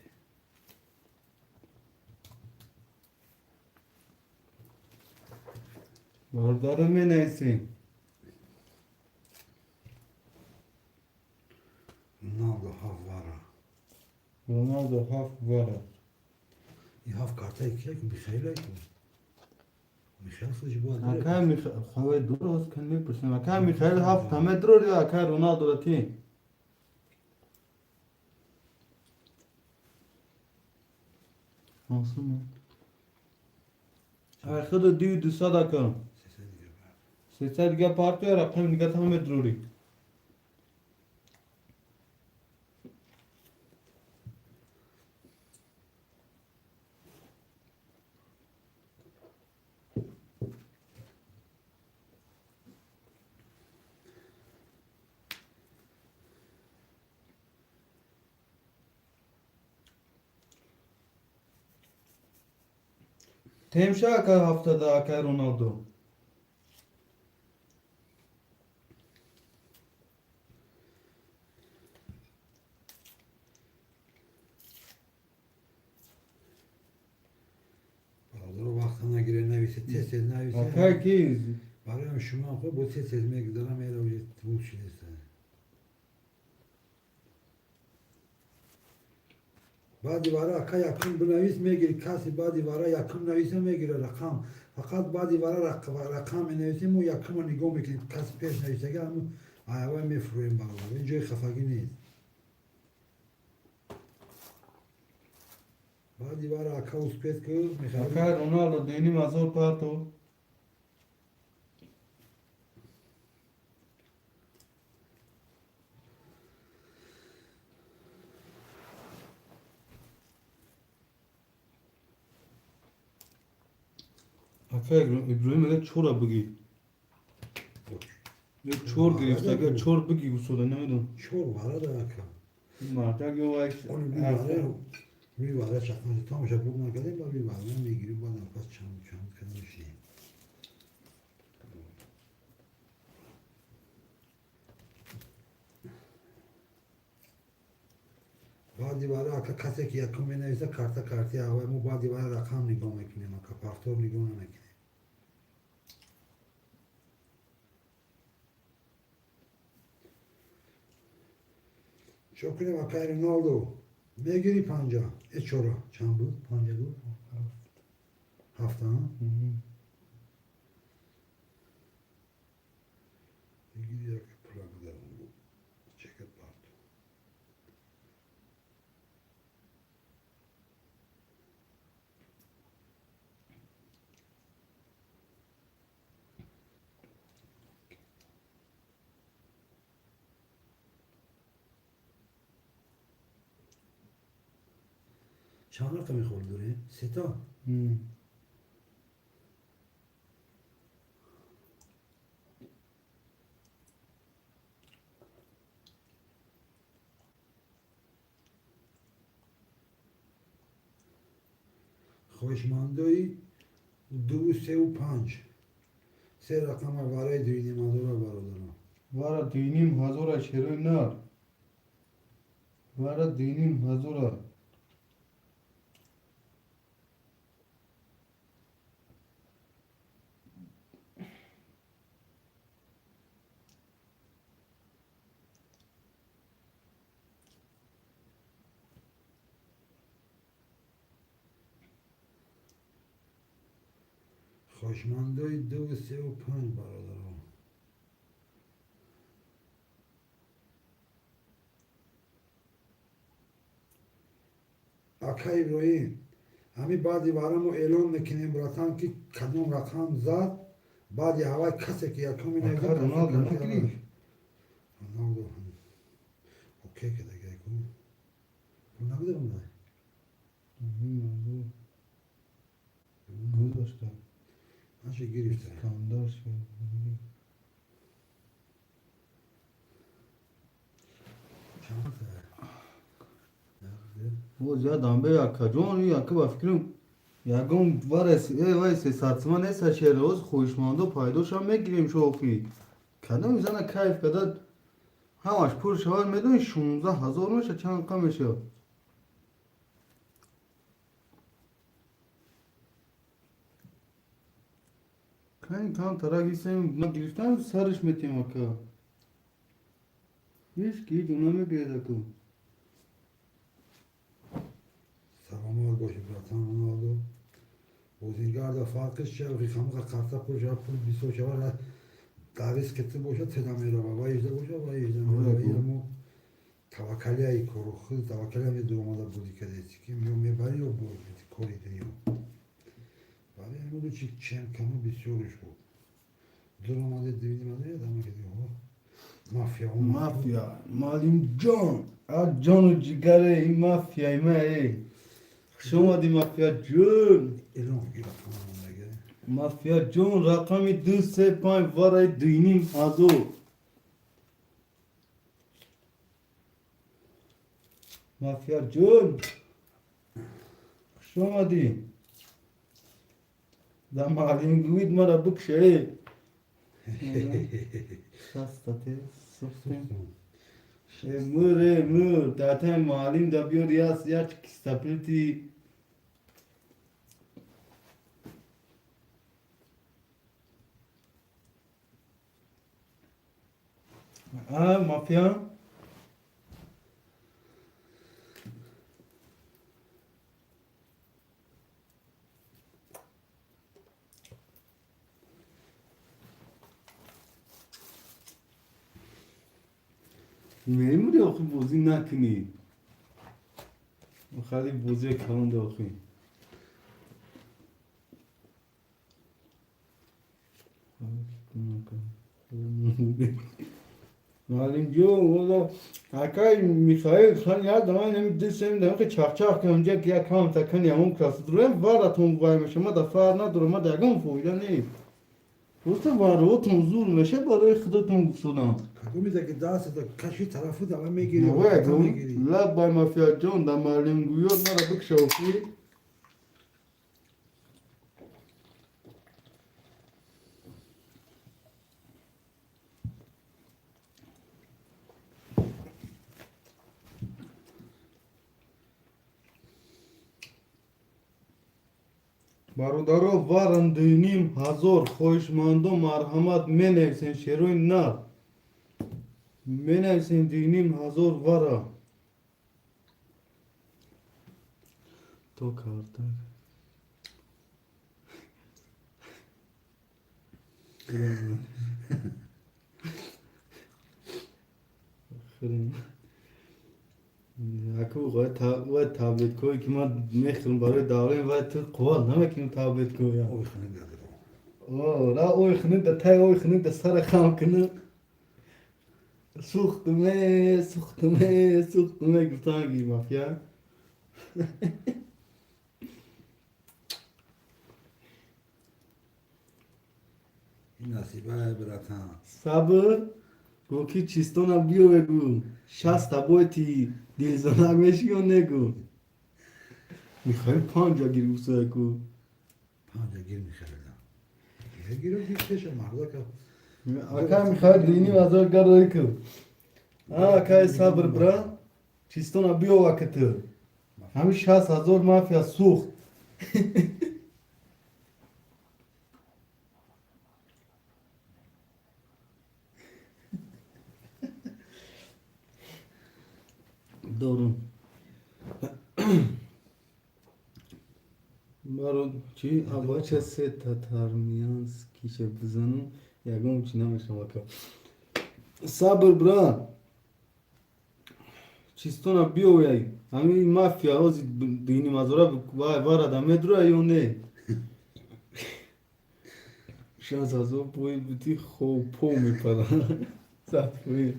باردارو می نویسیم. رونالدو هاف vara. رونالدو هاف وارد. این هاف کارتای کیه که میخیل که میخیل خودش باید اکا میخیل خواه درست کن میپرسیم. اکا میخیل هاف همه درور یا اکا رونالدو را تی؟ Nasıl خود دیو 200 اکا. سه دیگه پارتی و رقم دیگه همه دروری. تیمشا اکا هفته دا اکا رونالدو. برادر وقت نگیره نویسه تست نویسه اکا کیز؟ برای شما خود با تست میگذارم ایره وجه بود شده بعدی وارا اکا یکم بنویس میگیری کسی بعدی وارا یکم نویسه میگیره رقم فقط بعدی وارا رقم نویسیم و یکم رو نگاه میکنیم کسی پیش نویسه که همون آیوه میفرویم برادر این جای خفگی نیست بعدی وارا اکا اسپیت که میخوایی اکا رونالدو دینی مزور پارتو. اکا ابراهیم اگه چورا بگی. یک چور گرفته اگر چور بگی اصولا نمیدونم. شور وارا دا اکا مرتب یه وایش اونو میواره چکمانه تا میشه بوگ نکردیم با میواره میگیریم بعد پس چند کنه میشیم بعدی واره اکا کسی که یکم می نویسه کارتی هوای مو بعدی واره رقم نگاه میکنیم اکا پارتور نگاه نمیکنیم شو کنیم اکا رونالدو میگیری 50 چورا چند بود 50 بود هفته ها میگیری اکا پلاک دارم بود چکت پارتو چند رقم میخورد دوره؟ سه تا خوشمندوی 2 3 و 5 سه رقم برای دوینی مدار برادران وارا دینیم هزار شروع نار. وارا دینیم هزار. خوشمندوی 2 3 و 5 برادران اکا ابراهیم همی بعدی بارمو اعلان میکنیم براتان که کدوم رقم زد بعدی هوای کسی که یکم اکا نگه رونالدو نکلی. رونالدو اوکی که دیگه کن رونالدو رونالدو گذاشته. نشه گرفته کاندار شد. چند او زیاد دنبه اکا جون یا که با فکرم یکم وای 300 تومن است چه روز خوشماند و پایدوش هم میگیریم شوخی. کدام میزنه کیف بداد همش پر شود میدونی 16,000 میشه چند کم میشه. کمی کم ترک ایستیم من گرفتم سرش میتیم اکا هیچ کی دونه پیدا کن. سلام باشه براتان رونالدو. بازیگر farkış şey yıkamı karta koca pul bir soça var. Davis gitti boşa tedamira var. Vay işte boşa vay işte. Vay ama tavakalya koruhu tavakalya ve durumada bu dikkat ettik. Kim yok bari yok bu koride yok. Vay ama bu çık çemkanı bir soruş bu. Durumada dedim adı ya da mı gidiyor o. Mafya o Mafya malim John. A John cigare این mafya ای شما دی مافیا جون Elon gibi tamamına göre. مافیا جون رقمی 235 وارای دینیم ازو مافیا جون شما دی دا معلم گوید مرا بکشه شستته سفتیم مور داته معلم دا بیار یاس یا کستپلتی mafya memur ya okul bozi nakni خالی بوزه کلان داخل معلم جو والله حکای میخائیل خان یاد من نمیدونم دارم که چاق که اونجا که کام تکن یا اون کلاس دارم وارتون وای میشه ما دفعه ندارم ما دگم فویدا نی Usta varotun zor meşe برای خودتون گفتم. Kagumi de ki daha sonra kaşı tarafı da ben geliyor. Navagum la bay mafya John da malim guyur mara bik şofi. برادرها وارن دینیم هزار خوشمند و مرحمت منویسین شروع نه منویسین دینیم هزار وارا تو کارتا اکو وقت تابلت کوی که من میخرم برای داریم و تو قوال نمیکنم تابلت کوی O işine geldi. اوه لا اوی خنید ده تای اوی خنید ده سر خام کنه سوختمه گفتانگی مافیا Nasibe bratan. صبر گو کی چیستونا بیو بگو شست بایتی دیلزانا میشی و نگو میخوای 50 گیری بسه کو Panca girmiş herhalde. Giriyor bir şey marda ka. اکا میخوای دینی وزار گروی کو اکا صبر برا چیستونا بیو وقت همین 60,000 مافیا سوخت دورون بارو چی آبا چه سه تاتارمیانس کیشه بزنم یکم چی نمیشم اکا صبر برا چیستونا بیو یای همین مافیا از دینی مزورا وارا دامه درو ایو نه شانس ازو پوی بیتی خوب پو میپرا صبر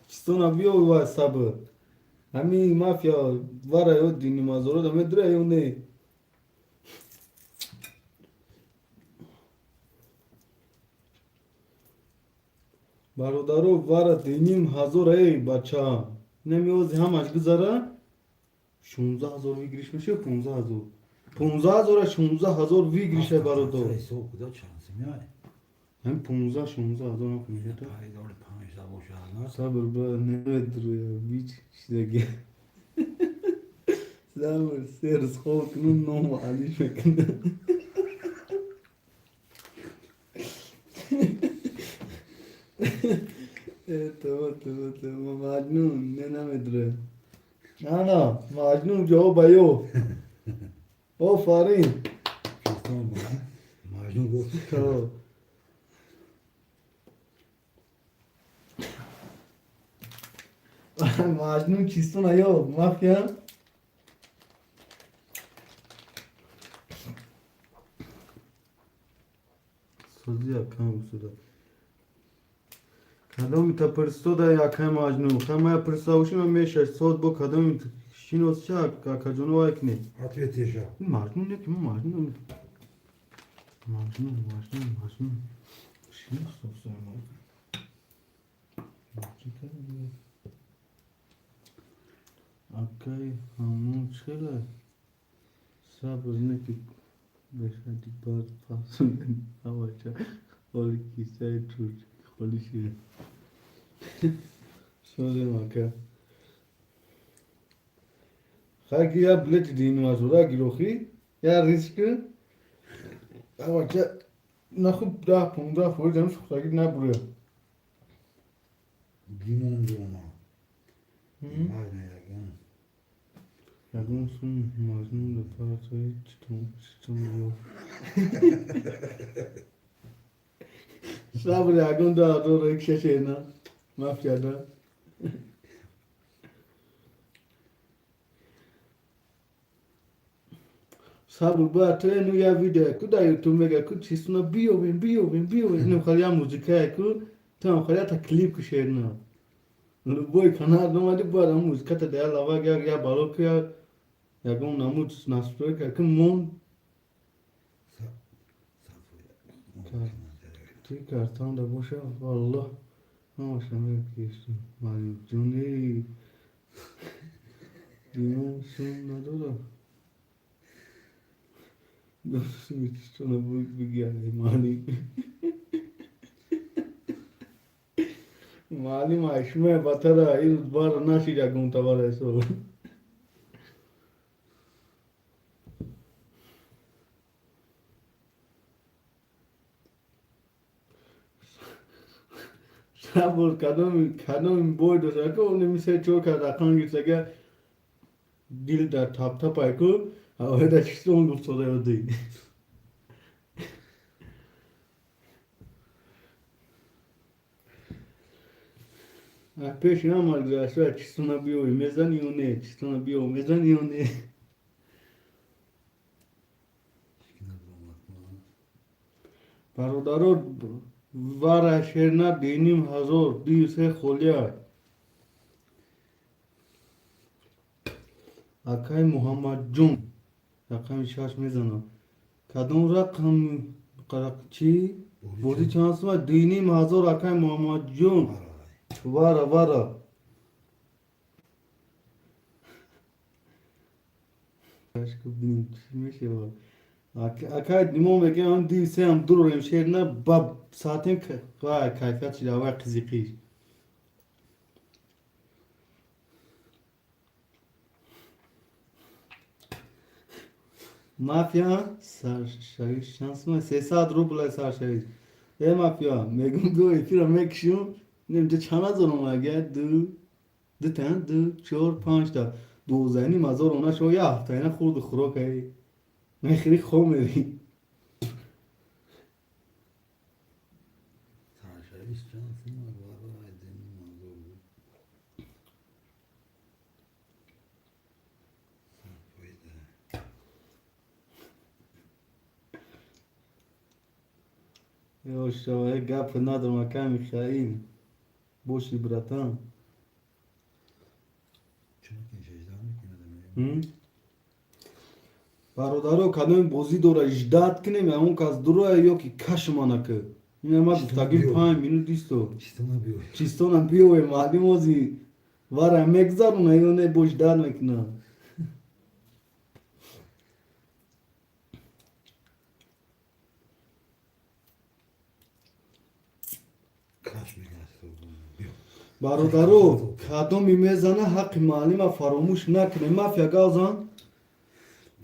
چیستونا بیو وای صبر همین مافیا وارا یو دینی مزورا دامه درو ایو نه برادرو وارا دینیم هزار ای بچه نمیوزی همش گذاره 16,000 ویگریش میشه 15,000 16,000 16,000 ویگریشه برادر Sayısı o kadar şansım yani. هم 15-16 آدم کنید تا پایدار 5 boşalma. صبر با نمیدر بیچ شده صبر سرس خواه کنون نام علی شکنه tamam مجنون نه نمیدره انا مجنون جواب بیو آفرین Kestan bana. Macun gol. tamam مجنون کیستون ایو مافیا سوزی اکام بسودا کدام تا پرستو دا یکای مجنون خمه پرستاوشی من میشه صد با کدام شینوز چه کجانو وایکنی Atlet yaşa. مجنون نه که مجنون مجنون شینوز سوزی اکای همون چرا صبر نه که بشنی باز پاسون هواچا خالی کیسه چوش خالی شیره سوزی مکه خاکی یا بلت دینو از ورا گیروخی یا ریسک هواچا نخوب 10-15 فوری دنو سخراگی نبوره Limon diyorlar. Aynen ya. یکمون مجنون به پرتای چطور رو صبر یکم دار رو یک ششه نه مفجده صبر باید تو اینو یه ویدیو که در یوتیوب میگه که چیزونا بیو نمیخواد یه موزیکه که تو نمیخواد یه تا کلیپ کشه نه بای کنار نمادی باید هم موزیکه تا دیگه لوا گیر یا بالو که یکم نمود نسبت که مون توی کارتان دا باشه والله همه شمه کشتیم مالی جونی دیمان سون نداره دوست میتیستونه بگیره مالی مالی ماشمه بطره این بار نشید یکم تباره سو صبر کدام boy dosa ko ne mise choka da kangi sage dil da tap tap ay ko o da çıktı onu soruyor değil. Peş ya malgrasa çıktığına bir oy mezan yone çıktığına bir oy mezan yone. Barodaro vara şerna benim hazır değilse kolya. Akay Muhammed Jun. Akay şaş mezana. Kadın rakam karakçı. Bodi şansı var. Dinim hazır Akay Muhammed Jun. Vara. Aşkı benim bir şey var. Akay dimon bege an değilse am dururum şerna bab saatin kayfiyat şilava kızıkı. Mafya sar şans mı? 300 ruble sar şahit. Mafya megum do ifira mekşum nemce çana zoruma gel du ten du 4-5 ta 12 mazor ona şoya haftayına khurd khurokay مخری خومری Sarşayış şansın var aydın mazur. یا شوه گپ ندارم کمی خیلی بوشی براتان Çok inşecdan mı? برادرو کدام بازی داره اجداد کنیم یا اون کس دروه یا که کشمانه که این ما گفتگیم 5 minut دیستو Çistana bir oy. چیستون بیوه معلوم بازی واره مگذارونه یا نه بوش داد میکنه برادرو کدومی میزنه حق معلم فراموش نکنه مافیا گازان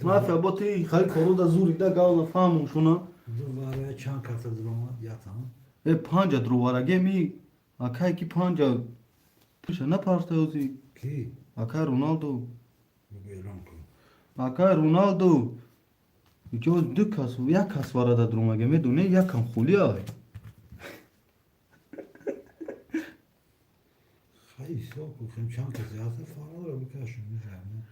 مافیا با تی خیلی کارو دا زوری دا گاز فهموشونا دوباره چند کارت درآمد یادم. ای پنجا دروارگه می اکای کی پنجا میشه نه پارتوزی کی؟ اکای رونالدو بگو اعلام کن. اکای رونالدو جز دو کس و یک کس وارد درومگه میدونه یک کم خولی های خیلی سال کنم چند کار زیاده فارغ رو بکشم میزنه.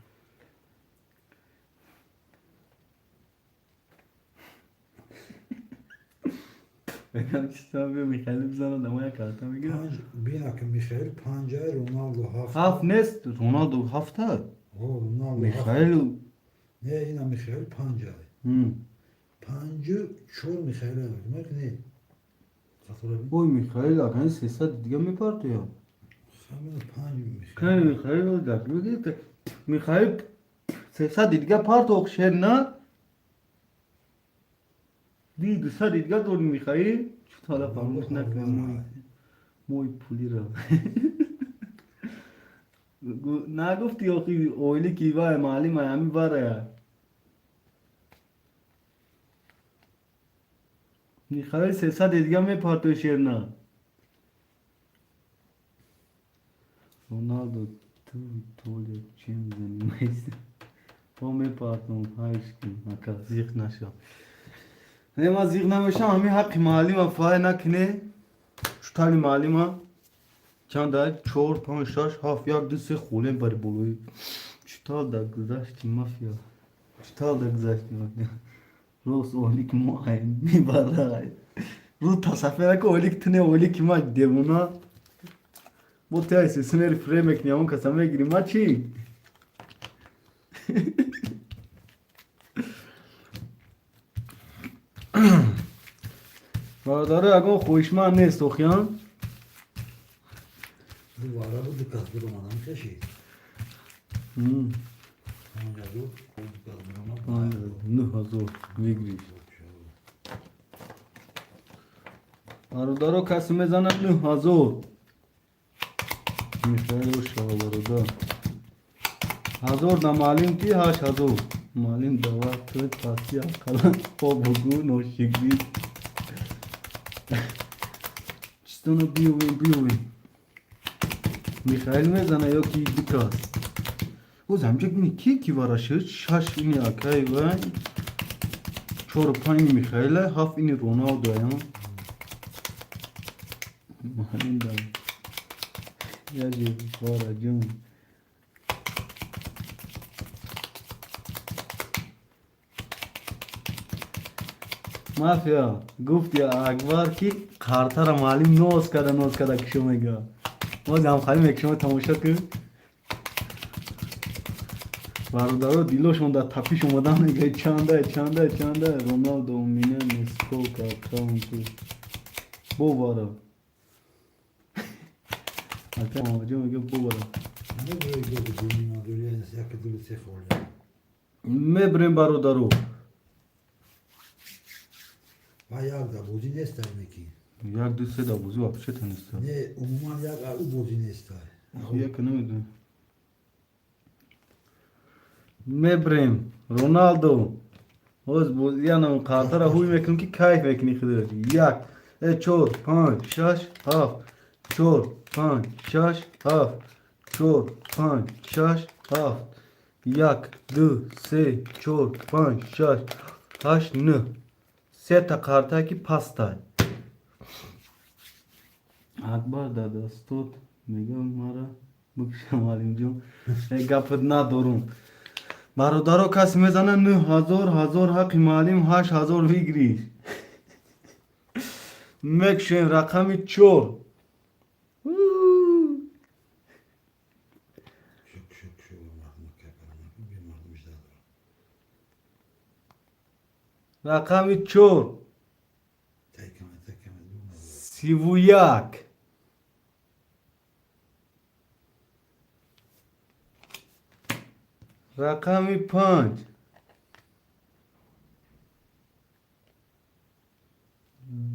بگم چیزا بیا میخیلی بزنم دمای کارتا میگم پنج بیا که میخیل پنجه رونالدو هفت. هفت نیست رونالدو هفته او رونالدو هفت. میخیل نه اینا میخیل پنجه. پنجه چور میخیل demek ne? Hatırladın? اوی میخیل اکنی 300 دیگه میپرده یا Hemen پنج میخیل. کنی میخیل دک بگید میخیل 300 دیگه پارت اخشر نه دی 200 دیگه دور میخیل چطور حالا فراموش نکنم موی پولی را نگفتی آخی اویلی کیوه مالی میامی بره میخوای 300 دیگه میپارتو شیر نه رونالدو تو طول چی میزنی میسی با میپارتون هایش کن مکا زیخ نشو ما زیخ نمیشم همین حقی مالی ما فای نکنه چطوری مالی ما چند دای 4 5 6 7 1 2 3 خولیم بری بلوی چطور در گذشتی مافیا چطور در گذشتی مافیا روز اولیک ماه میبره رو تصفیه که اولیک تنه اولیک ما دیونا بو تای سیسنری فریم کنیم کسامه گیری ما چی برادره اگه خوشمند نیست اوخیان Duvara bu dikkat durmadan keşi. Panja dur, bu dikkat durmadan. نه هزار میگیری برادرها کسی میزنه 9000 میخوای شما برادر 1000 نمالیم تی 8000 مالیم دوات تو پاسی اکلا با بگو نوشگی چستونو بیوین میخایل میزنه یا کی دیکاس او زمجک می کی وارا شد شش اینی اکای و 4 5 میخایل هفت اینی رونالدو یا مالیم دارم یا جی وارا جون مافیا گفت یا اکبر کی کارتا را مالیم نوز کده کشو میگه ما هم خواهیم یک شما تماشا کن برادرها دیلوشون در تپیش اومدن میگه چنده رونالدو مینه نسکو کاکاون تو بو بارا حتی مواجه میگه بو بارا Ne böyle gördü dünya dünyaya nasıl yakıdırı sek oluyor. میبریم برادرو Bayağı da bozu ne ister neki? یک دو سه دا بوزی واپشه تنسته Ne umuman yak o bozu ne ister? یک نمیدونم میبریم رونالدو اوز بوزیانم قاطر هوی میکنم که کیف میکنی خدر یک 4 5 6 7 4 5 6 7 4 5 6 7 1 2 3 4 5 6 8 9 سه تا کارتا کی پاستا اکبر داداستود میگم مرا بکشم علیم جون گفت ندارم برادرها کسی میزنه 9000 حق معلم 8000 بگیری مکشن رقمی 4 Şu mahmut yaparım. Bir mahmut işte. رقمی 4 Tekeme. 31 رقمی 5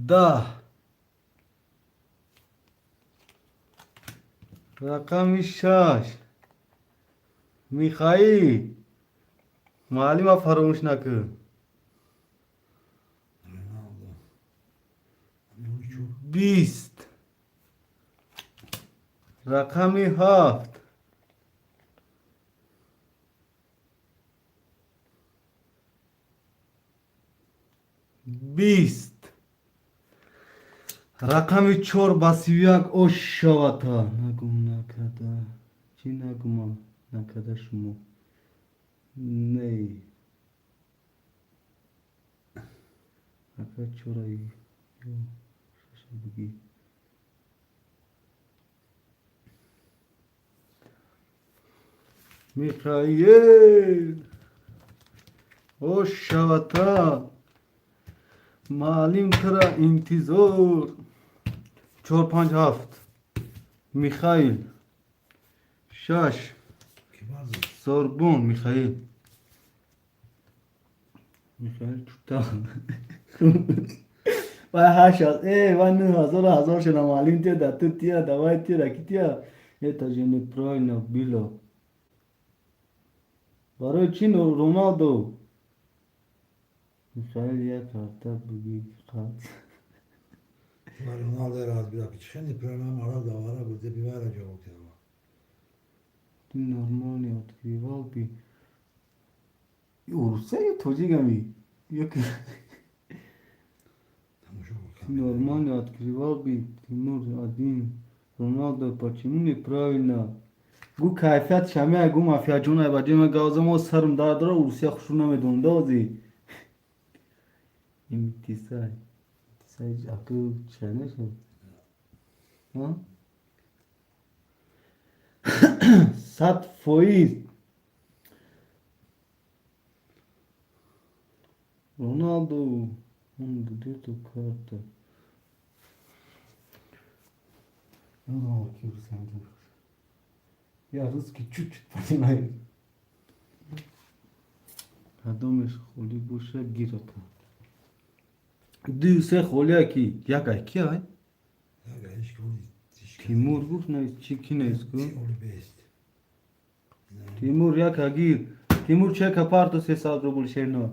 10 رقم 6 میخائیل معلم فراموش نکن. رونالدو. نمی چور. 20 رقم 7 20 رقم 4 باسیویاک اوشاواتا نگم نکده چی نگم نکده شما نه رقم 4 ای شش بگی میخائیل اوشاواتا معلم ترا انتظار 4 5 7 میخائیل 6 کی vardı? سوربون میخائیل میخائیل چوتا و 8 و 9 هزار شنا معلم تیا داتو تیا دوای تیا رکی تیا eta jene proina bilo برای چی رونالدو میخائیل یک karta بگی خط Var Ronaldo herhalde bir dakika. Şimdi program ara da var. Burada bir var acaba. Ты нормально открывал бы. И Урусею тоже гами. Ты Tamam şu нормально открывал бы. Тимур один. Роналдо почему неправильно? Гу кайфият шамия гу мафия джуна бадима газамо сарм дадра Урусия хушуна медон дози. İmtisal. İmtisal akıl çene şey. Ha? Sat foiz. Ronaldo. Onu dedi tu kartı. Ne bakıyorsun sen de? Ya rızkı çüt patinayı. Adam eşkoli boşa girata. Düse xolya ki ya ki ay. Ya hiç konu. Timur guf ne çiki ne isku. Oli best. Timur ya kagir. Timur çe kaparto se sadro bul şerna.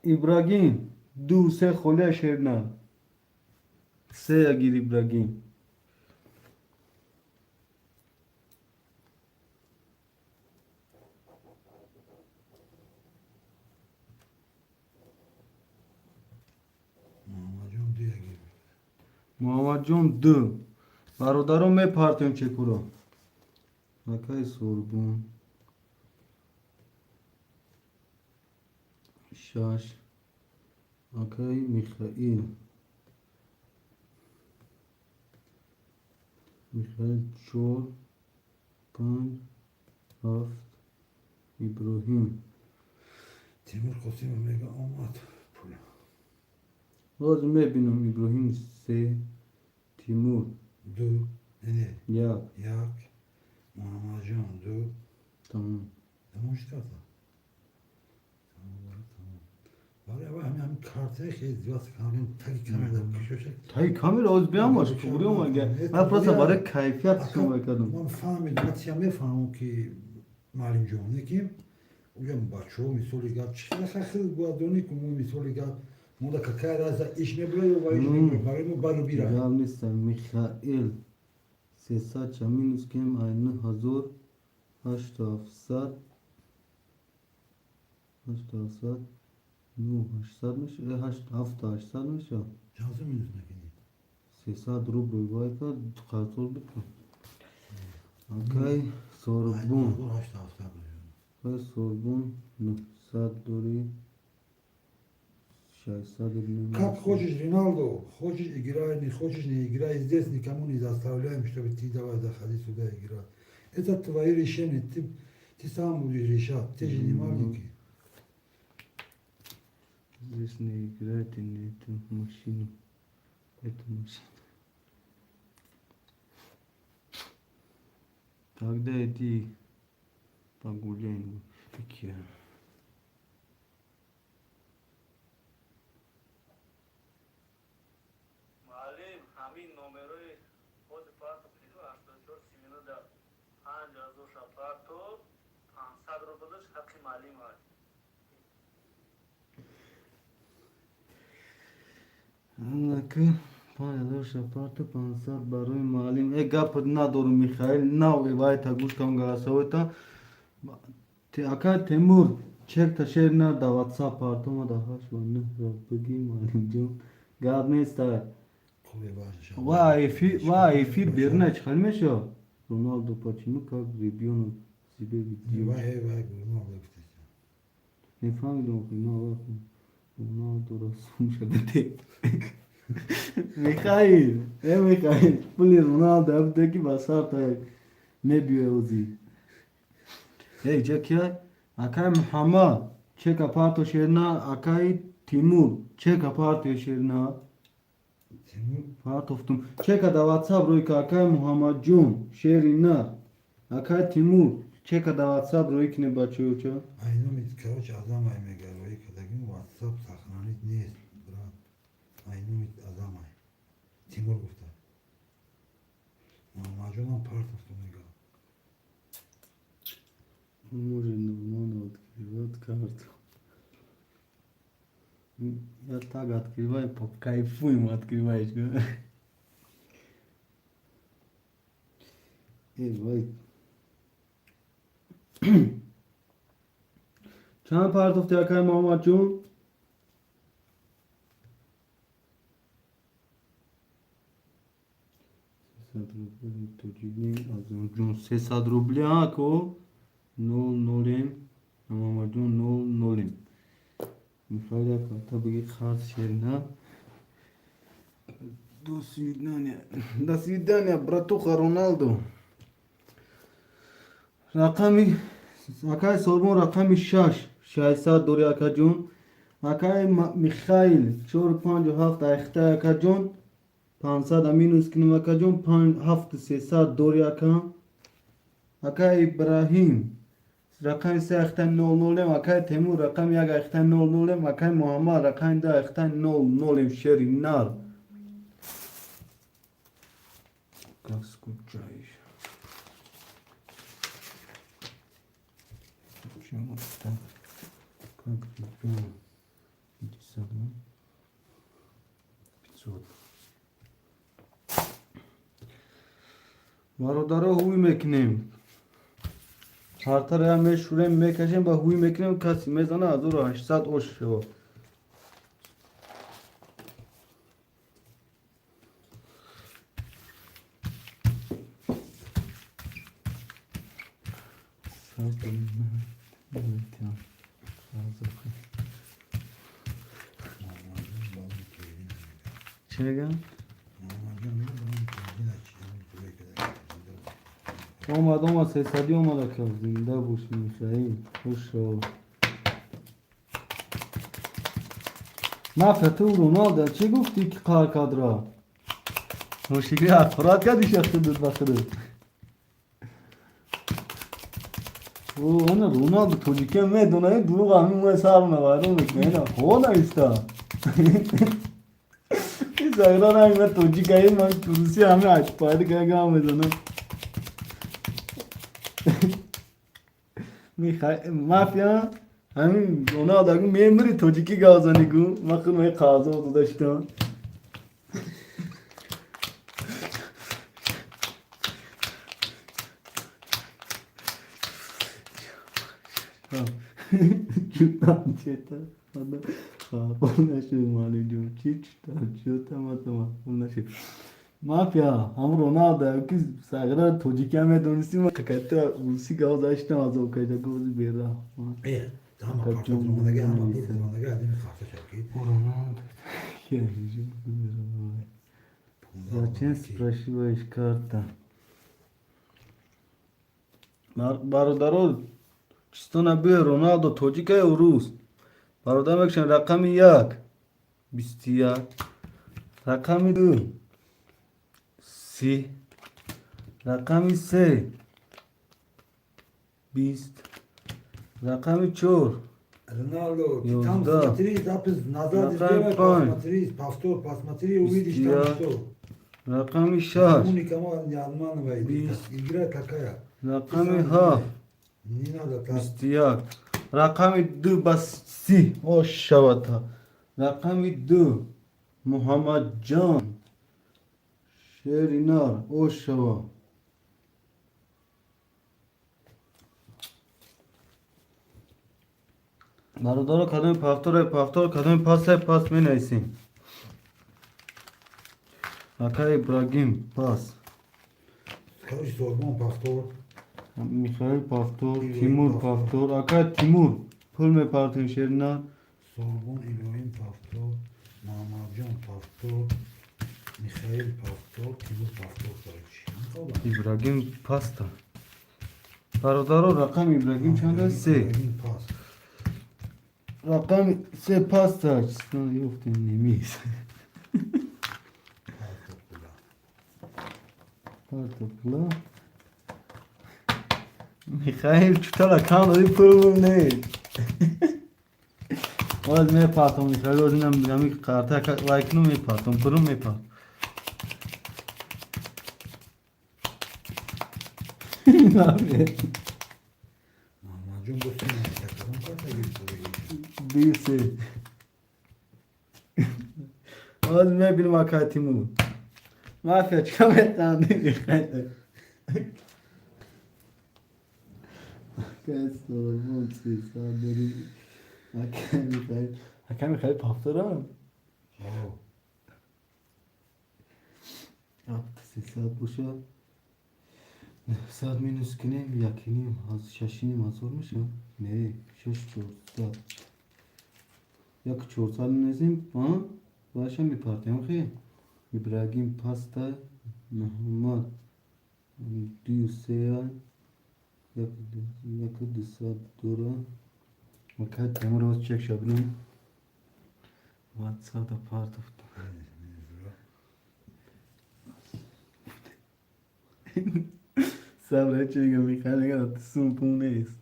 İbrahim düse xolya şerna. Se agir İbrahim. Mamacım diye gibi. محمد جون 2 برادرم میپرتیم چه کورا مکای سوربون 6 مکای میخائیل میخائیل 4 5 7 İbrahim Timur Kosim Mega Amat. Pula. باز میبینم İbrahim 3 Timur Du. Ne? ya Yak. Mamacım du. tamam Tamam işte kata. Tamam. Var ya ben hem kartı şey divas kanalın tek kamerada köşe. تایی کامل از بیام باش پوریو مگه من پرسا برای کیفیت شما کردم من فهمیدم حتی میفهمم که معلم جونه که اونجا بچه ها مثالی گفت چیزی خیلی گوادونی که مو مثالی گفت مودا که کار از ایش نبره و ایش نبره برای مو برو بیره یا نیستم میخائیل 300 چمینوس کم aynı hazır 8700 8700 no 800 miş 800 miş ya Cansın mı yüzüne gideyim? 300 ruble vay ka kartol bitti okay sorbun Bu haşta hafta ve sorbun no sad dori 600 Как хочешь Риналдо, хочешь играй, не хочешь не играй, здесь никому не заставляем, чтобы ты давай заходи сюда играть. Это твои решения, ты сам будешь решать, ты же не маленький. Здесь не играйте на эту машину. Эту машину. Тогда иди погуляем. Пике. معلم همین نمره خود پارت پیلو 84 سیمینو در که 5000 شپارت 500 برای معلم ای گپ ندارم میخائیل نه وای تا گوش کم گلاسوی تا اکا تیمور چک تا شیر نه دا واتساپ پارتو ما دا هاش ونه را بگی معلم جون گپ نیست خوبه باشه وای فیر بیرنه چخل میشو رونالدو почему как ребенок себе ведет وای برونو گفته نفهمیدم رونالدو رسوم شده میخائیل میخائیل پولی رونالدو هفته بسار تا نبیوه اوزی ای جاکیه اکای محمد چه کپارتو شیرنا اکای تیمور چه کپارتو شیرنا تیمور پارتوفتم چه کدا واتساپ روی که اکای محمد جون شیرینا اکای تیمور چه کدا واتساپ روی کنه بچه اوچه اینو میتکاوچ آدم های میگروی که دگیم واتساپ سخنانیت نیست براد اینو میت آدم های تیمور گفته محمد هم پارت افتو میگه Може нормално откриват карта. Я так открываю, по кайфуем открываешь, да? Вай. چند پرتوفتی اکای محمد جون؟ سه روبلی ها کو 0 محمد جون 0 میخواد تا بگی خاص شیرنا до свидания братуха رونالدو رقمی اکای سورمون رقمی 600 دوری اکا جون اکای میخائیل 457 اخته اکا جون 500 امینوس کنیم اکا جون 7300 دوری اکا اکای ابراهیم رقم 3 اختن 00 اکای تیمور رقم 1 اختن 00 اکای محمد رقم 2 اختن 00 شری نار как скучаешь почему так как ребенок 52 500 برادرها هوی میکنیم هر طرح هم میشوریم میکشیم و هوی میکنیم کسی میزنه 1800 اوش شو چه گم؟ اومد 300 اومد که زنده بوش میخوایی خوش شو مافیا تو رونالدو چی گفتی که قهر کادرا روشیگری اخبارات کردی شخص دود بخیره او انا رونالدو توجیکه میدونه دروغ همین موی سر نوارم میکنه خود ایستا این زغران همین توجیکه من کروسی همین عشق پایده که گام میزنم مافیا همین اونا داگو میمری توجیکی گازانی گو مخل می قازو دو داشتم چوتام چیتا خواهد نشد مالی جو چوتام نشد مافیا هم رونالدو که ساغرا توجیکی هم دونستیم که روسی گاز داشتم از اوکیده گوز بیرا tamam kartı durumuna gel ama dur durumuna gel değil mi kahve şarkıyı Ronaldo Зачем спрашиваешь карта? برادران چطور نبیه رونالدو توجیکه یا روس برادر بکشن رقم 1 21 رقم 2 30 رقم 3 20 رقم 4 Ronaldo, Yo, tam da. смотри, запись назад Ракам сделай, пань. посмотри, увидишь там что. رقم 6 Умника не обманывай, Бис. игра такая. رقم 7 Nina da tas. 21 رقم 2 بس 30 او شوتا رقم 2 محمد جان شیرینار او شوا برادر کدام پافتور کدام پاس می نویسیم اکا ابراهیم پاس Karış sormam pastor. میخائیل پافتور تیمور پافتور اکا تیمور پول می پارتیم شیرینار Sorbon İbrahim pastor. Mamacan pastor. Mikhail pastor. Timur pastor karış. ابراهیم پاستا برادر رقم ابراهیم چند 3 İbrahim pas. رقم 3 پاستا چیزنا یفتیم نمیز Pastor kula. پارتوکلا میخائیل چطور رقم دادی پولمون نه باز می پاتم میخائیل باز اینم بگمی قرطه لایکنو می پاتم پولم می پاتم Mamacan bu sene takalım karta bir soru. دیسه باز می بیلم اکا تیمور مافیا چکا میتاندی میخائیل کس سورمون سی سادری اکا میخائیل پافتورم Oh. Yaptı saat bu şu an. Saat minus kineyim yakiniyim. Az şaşınayım az olmuş ya. Ne? Şaş çorsa. Yak çorsa nezim. Ha? Başım bir parti yok ki. İbrahim pasta. Muhammed. Düseya. Yak saat dura. Fakat temur olacak çek şablim. What's the part of the صبر چه میخواد نگه سوپون نیست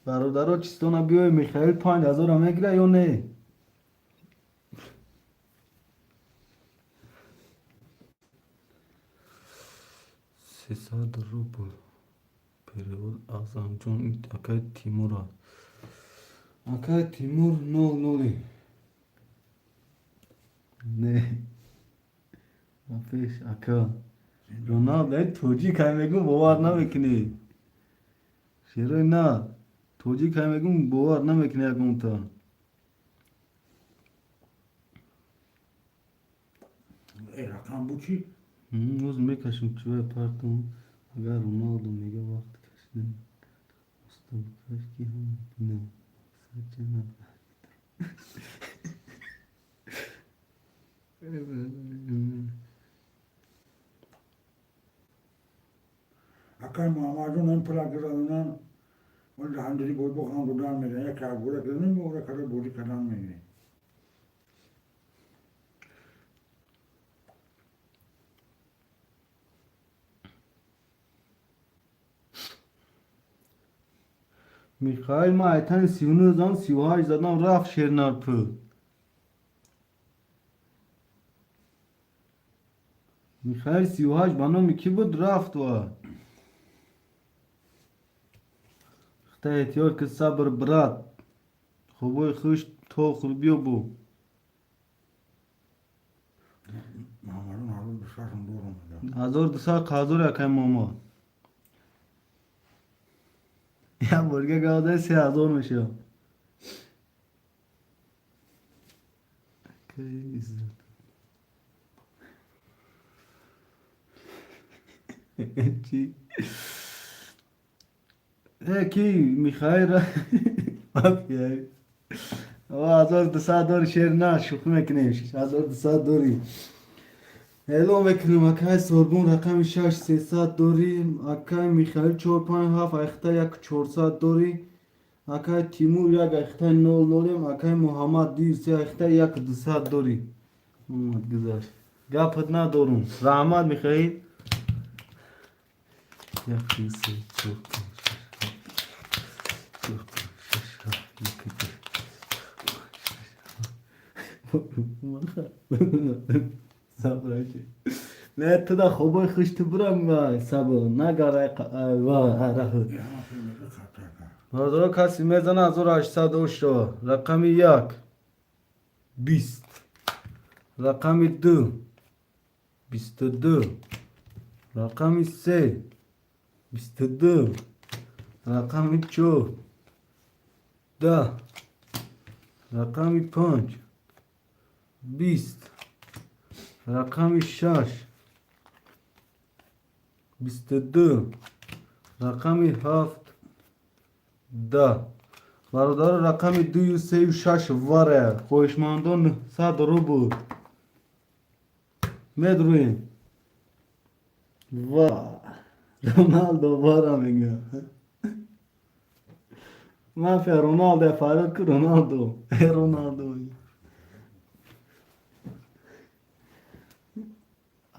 برادرها چیستانا بیای میخائیل 5000 هم میگیره یا نه سیصد روبل پریود ازمچون این اکای تیمور هست اکای تیمور نولی نه افیش اکا رونالدو توجی کایمگون باور نمیکنی شیرای نه توجی کایمگون باور نمیکنی اگون تا Rakam bu ki. روز میکشم چوه پرتون اگر رونالدو میگه وقت کشیدن مستوکش کی هم نه سچه نه Akar mamacan en plak kıralından. Onu handiri boy bokan buradan mı? Ya kar burada kırılır mı? Orada kadar boyu kalan mı? میخائیل ما ایتن 39 زدم 38 زدم رفت شیرنار پو میخائیل 38 بانام کی بود رفت و خطا احتیاج که صبر برات خوبای خوش تو خربیو بو Mamacan harbi dışarısın doğru mu? هزار دو سال قازور یکم ماما یا برگه گاده 3000 میشه چی؟ کی میخائیل را مافیایی $1200 شیر نه شوخی میکنیم $1200 هلو میکنیم اکای سوربون رقم 6300 داریم اکای میخائیل 457 اختا یک $400 اکای تیمور یک اختا 00 اکای محمد دیرسی اختا یک $200 گذاشت گپت ندارم رحمت میخائیل یک دیرسی صبر نه تو دا خوبای خشت برم و سبا نگاره و راحت Ya şöyle kataka. بازار کسی میزنه 1800 رو رقم یک 20 رقم دو 22 رقم سه 22 رقم چهار 10 رقم 5 20 رقم 6 22 رقم 7 10 برادر رقم 2 و 3 و 6 واره خوشمندان 100 رو بود میدروین وا رونالدو واره میگه مافیا رونالدو فرار که رونالدو رونالدو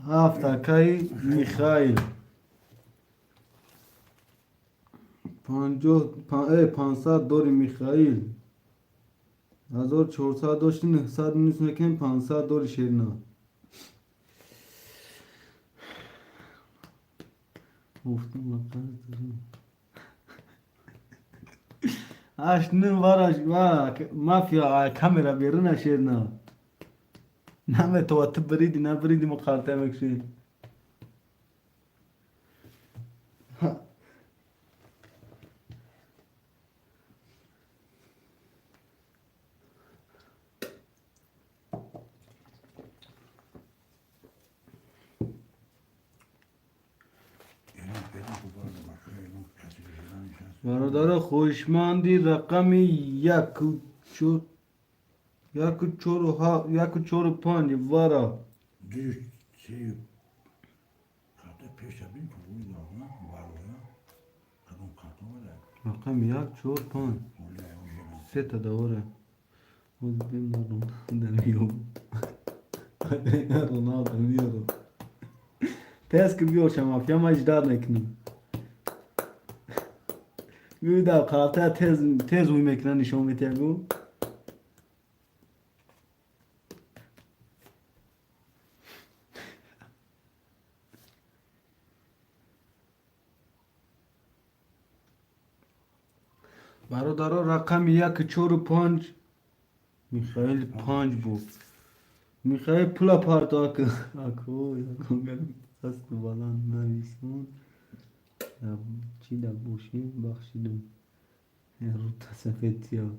هفت اکای میخائیل 500 دوری میخائیل 1400 داشتین 900 نیست نکن 500 دوری شیرنا گفتم اش نیم وارش و مافیا کامera بیرون شیرنا نمه تو بریدی نبریدی مقالطه مکشین Elin benim bu arada bak elin kötü bir şeyden nişan. برادر خوشمندی رقم یک و چور و پنج وارا Düz şey kartı peşe bin kurulu da ona var o ya. Kadın kartı var ya. رقم یک چور پنج Öyle o zaman. سه تا دوره خود بیم رونالدو میو رونالدو میارو تست که بیو شما فیا ما اجداد نکنیم بیو دا قرارتا تز وی میکنن نشون میتگو برادرها رقم یک چور و پنج میخائیل پنج بود میخائیل پلا پارت اکو دست بلند نویسون چی در بوشیم بخشیدم رو تصفیتی ها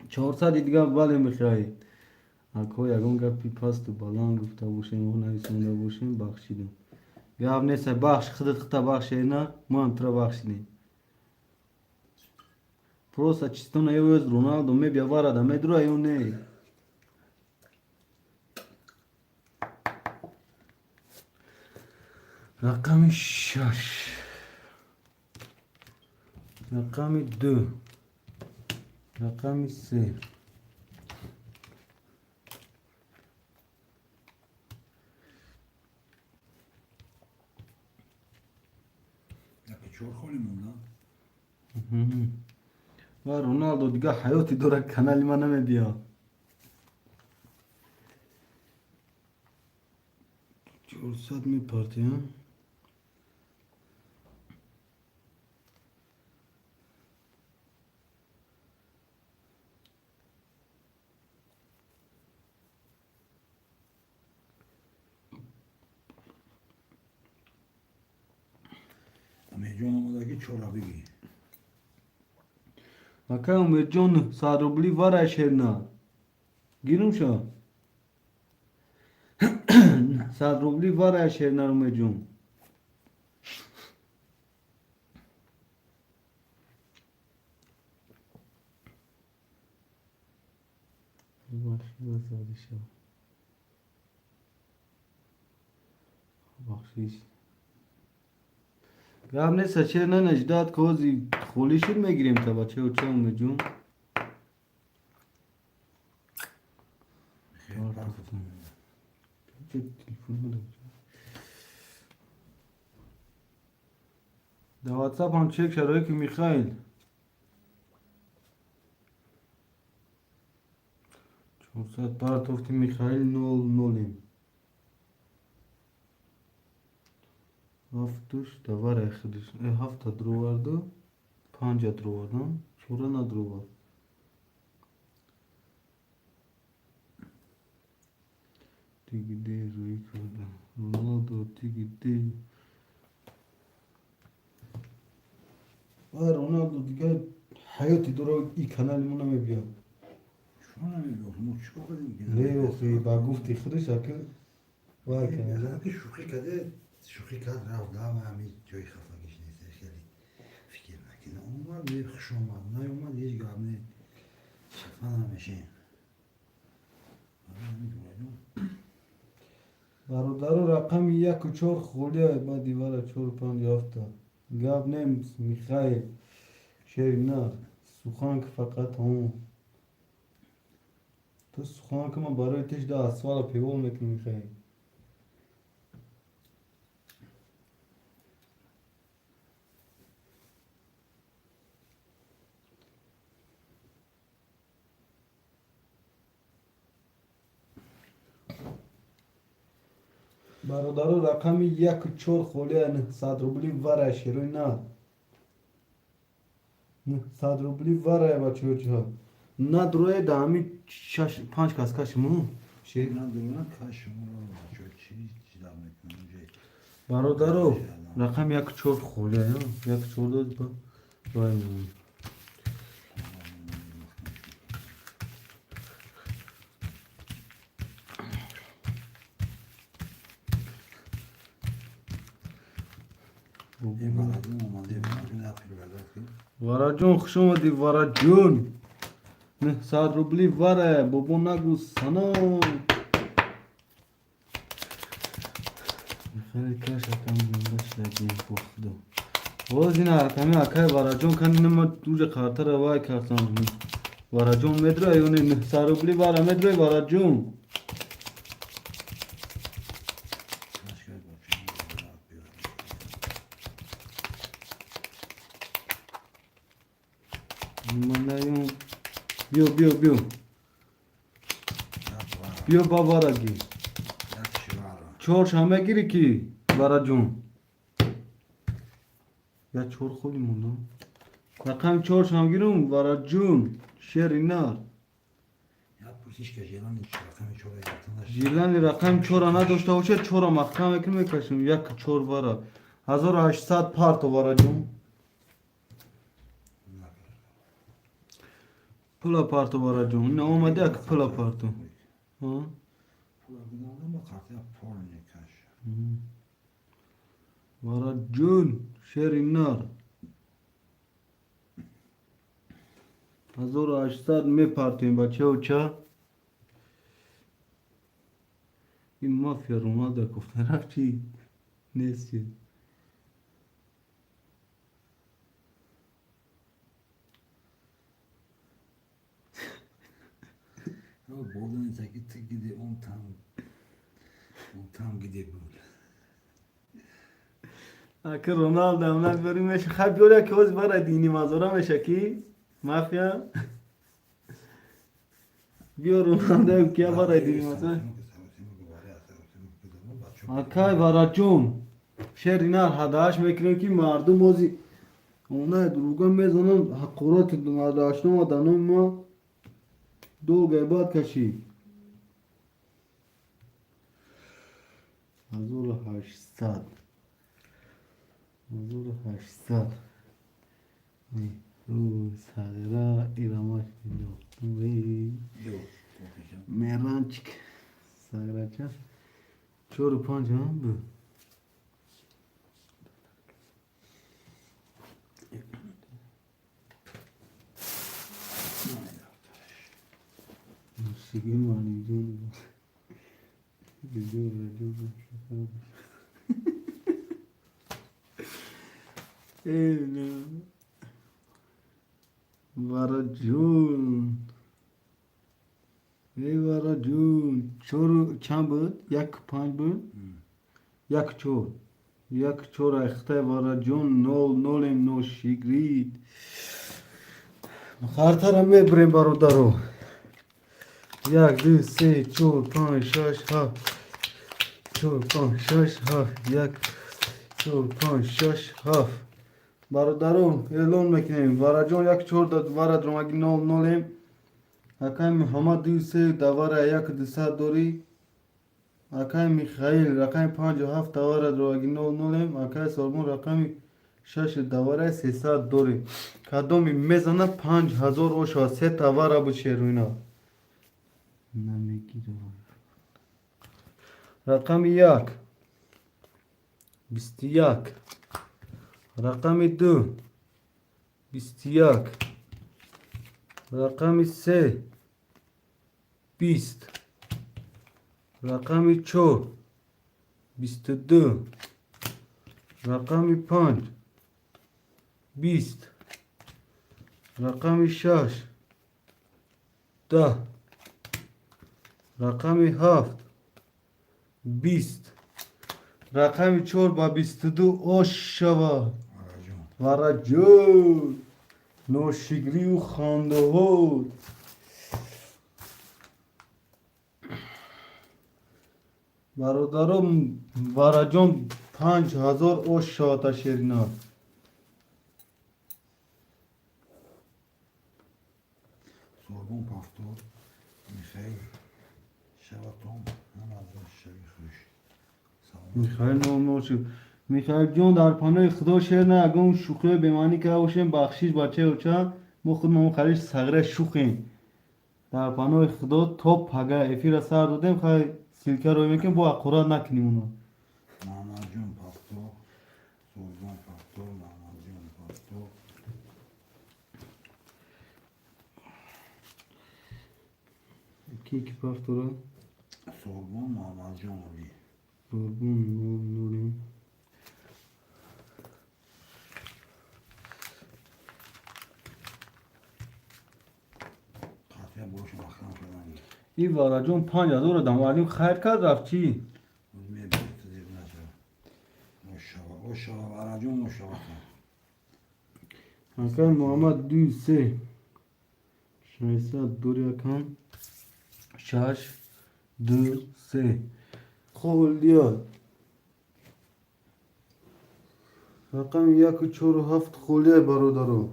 400 دیگه بله میخائیل اکو یکون گپی پاست و بلند گفته بوشیم و نویسونده بوشیم بخشیدم گفت نیست بخش خودت خطا بخش نه ما هم ترا بخشیدیم Просто чисто на его Роналдо ме бявара да ме друга и не. Раками 6. Раками 2. Раками 3. Ya bir çor kolayım ondan. و رونالدو دیگه حیاتی داره کانال ما نمیبیا 400 میپارتی ها Mecanımdaki çorabı giy. Akai Umercan 100 rubli var eşerna. Girum şa. 100 rubli var eşerna Umercan. بخشیش گام نه سچه نه نجداد کوزی خولیشون میگیریم تا بچه و چه Umercan در واتساپ هم چک شرایط که میخائیل 400 پارت افتی میخائیل 0 0 Haftuş da var ekhidiş. Hafta duru vardı. Panca duru vardı. Çora na duru var. Tigide Rui Kada. Ronaldo tigide. Ronaldo دیگه حیاتی داره این کانال مونم بیا. شما نمیگم چیکار کنیم که نه اخی با گفتی خودش اکه وای کنه. که شوخی کرد رفت دام همین جای خفگیش نیست خیلی فکر نکنه اومد به خوش اومد نه اومد هیچ گام نه شفنا نمیشه برادر رقم 1 و 4 خوله با دیوار 4 5 یافته. گاب نمیس میخایل شیرینار سخان که فقط هم تو سخان که من برای تش ده اسوال پیول میکنم میخایل برادر رقم 1 و 4 خوله 900 روبلی وره شیرینار 900 روبلی وره بچه ها نه دروی دامی 5 کاسکاش مو نه دوران کاشمون رو چی دام میکنم برادر رقم 1 و 4 خوله 1 و 4 داد با وای وارجون خوش اومدی وارجون 900 روبلی واره بابا نگو سنا خیلی کاش اکم بندش لگیم بخدو باز این اکمی اکای وارجون کنی نما دوج خاطر وای کردم وارجون مدره یونی 900 روبلی واره مدره وارجون بیو بابا را گی چورش همه گیری کی برا جون یا چور خولی موندم رقم چورش هم گیرم برا جون شیری نار جیلانی رقم چورا نداشته باشه چورا مخکم اکن میکشم یک چور برا 1800 پارتو برا جون پلا پارتو برا جون نه اومده اک پلا پارتو ها برا جون شیری نار 1800 میپارتیم بچه و چه این مافیا رونالدو گفته رفت چی نیست چی Boldan gidi 10 tam gidi بود اکه رونالدو اونک بریمش خب بیاره که از برای دینی مازورا میشه کی مافیا بیا رونالدو کیا برای دینی مازورا اکای برای جون شیرینار هداش میکنیم که مردم بازی اونه دروگا میزنن حقورات مرداشتن و دانم ما دو گیبات کشی 1800 رو ساغرا ایراماش وی میرانچک ساغرا چه 4 و 5 هم بود موسیقی مانی جون برا جون ای برا جون چور چند بود؟ 1 5 بود؟ 1 چور 1 چور اخته برا جون 0 0 نو شیگرید خارتر میبریم برادرو 1 2 3 4 5 6 7 4 5 6 7 1 4 5 6 7 برادرم اعلان میکنیم وراجان یک چهار داد ورا اگه نول نولیم اکای محمد دوسه دواره یک دوسه دوری اکای میخائیل رقم 57 دواره درو اگه نول نولیم اکای سالمون رقم 6 دواره 300 دوری کدومی میزنه 5000 اوشا سه دواره بود شیروینا نمیگیره رقم 1 21 رقم 2 21 رقم 3 20 رقم 4 22 رقم 5 20 رقم 6 10 رقم 7 20 رقم 4 با 22 اوش شوا وراجون نوشیگری و خانده ها برادرم وراجون 5000 اوش شاتا شیرینا سوربون پافتور میخیل شباتون هم از شبی خوش میخائیل نام شد میخائیل جون در پناه خدا شیر نه اگه اون شوخی بیمانی که باشیم بخشیش بچه و چه ما خود ما خریش سغره شوخیم در پناه خدا توپ اگه افیر سر دادیم خواهی سیلکه روی میکنیم با اقورا نکنیم اونو محمد جون پافتور سوربون پافتور محمد جون پافتور کی پافتوره؟ سوربون محمد جون علی سوربون نوری قطعه باش مخلم کردن این وراجون 5000 دم وردیم خیر کرد رفت چی؟ میبینید تزیر نشه مشاوه مشاوه وراجون مشاوه اکای محمد 2 3 600 دوری اکان 6 2 3 خولیات رقم 1 و 4 و 7 خولیه برادرو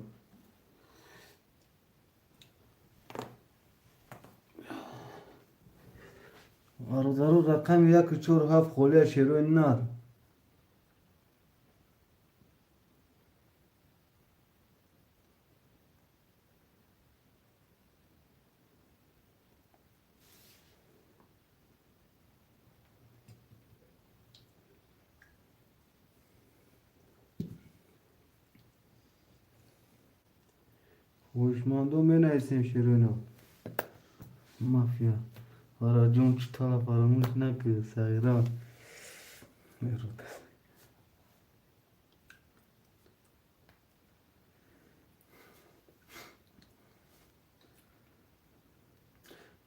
برادرو رقم 1 و 4 و 7 خولیه شیروی نر هوشمندو می نایسیم شیروینا مافیا وراجون چطور فراموش نکرد سایران میرود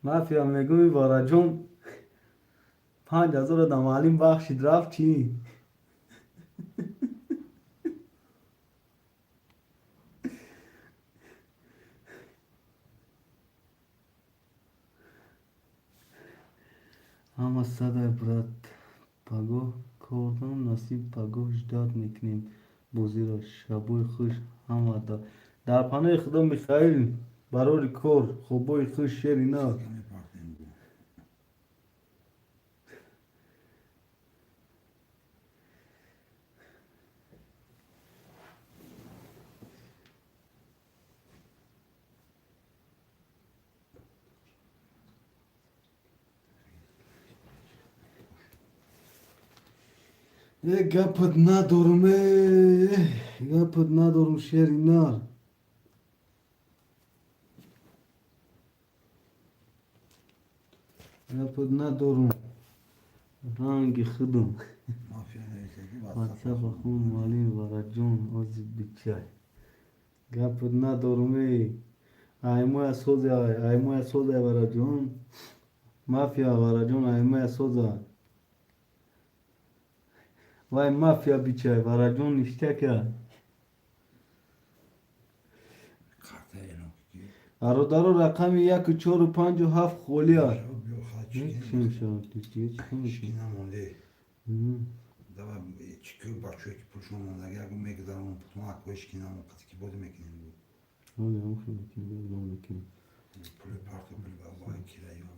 مافیا میگوی وراجون 5000 دمالیم بخشید رفت چی؟ همه صدای برات پگاه کردم نصیب پگاهش داد میکنیم بوزی را شبوی خوش همه داد در پناه خدا میخائیل برای کار خوبوی خوش شیری نه کمی پاکتین بود گپت ندارم گپت ندارم شیری نار گپت ندارم رنگ خودم مافیا نویسگی واتساپ خون مالی وراجون آزی بیچای گپت ندارم ایموی سوزه ایموی سوزه وراجون مافیا وراجون ایموی سوزه وای مافیا بیچای وراجون نشته که قطعه اینو که برادرو رقم 1 4 و 5 و 7 خولیار بیو خواهد چی چی میشه دیگه چی چی میشه نمونده Давай çıkıyor bakıyor ki pulşonuna gel bu mekdarın putuna koş ki namı katı ki bodu mekinin bu. Hadi ama şu bakayım. Ben bakayım. Pulu parto pulu vallahi kirayı var.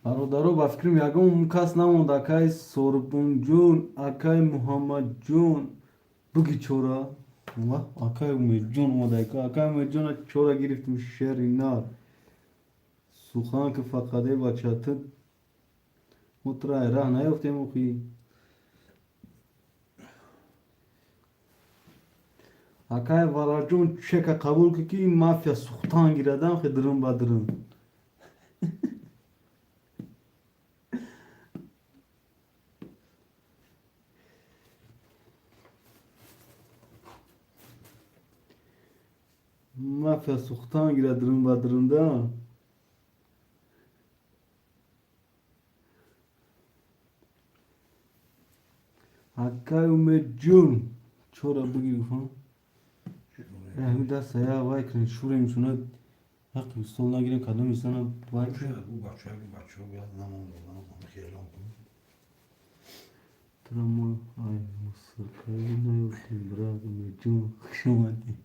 برادرو با فکرم یکم اون کس نموند اکای سوربون جون اکای محمد جون بگی چورا اکای امید جون اومده اکای امید جون چورا گرفتم شهر نار سوخان که فقده بچه مطرح راه نیفتیم اخی اکای والا جون چه که قبول که این مافیا سوختان گیردم خی درم با درم mafya soktan girerim badırında. Hakkay umecun. Çora bugün falan. Bir daha saya vay kren şurayım şuna. Hakkı soluna giren kadın insana vay kren. Bu bakıyor ya namı olan xeylan bu. Tramo ay Mısır kayına yokum bravo umecun. Şumati.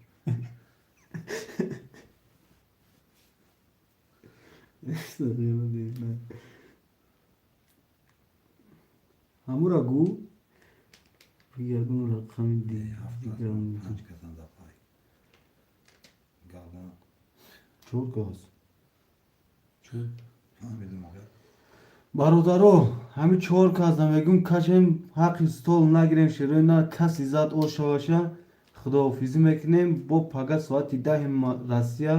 Sarıyla değil lan. Hamura gu. Yagın rakamı değil. Hafta kaç kazandı pay. Galiba. Çok az. Çok. Fahmedim abi. برادرو همین 4 کازم میگم کاشم حق استول نگیریم شروع کسی زاد او شواشه خداحافظی میکنیم با پگاه ساعت 10 روسیه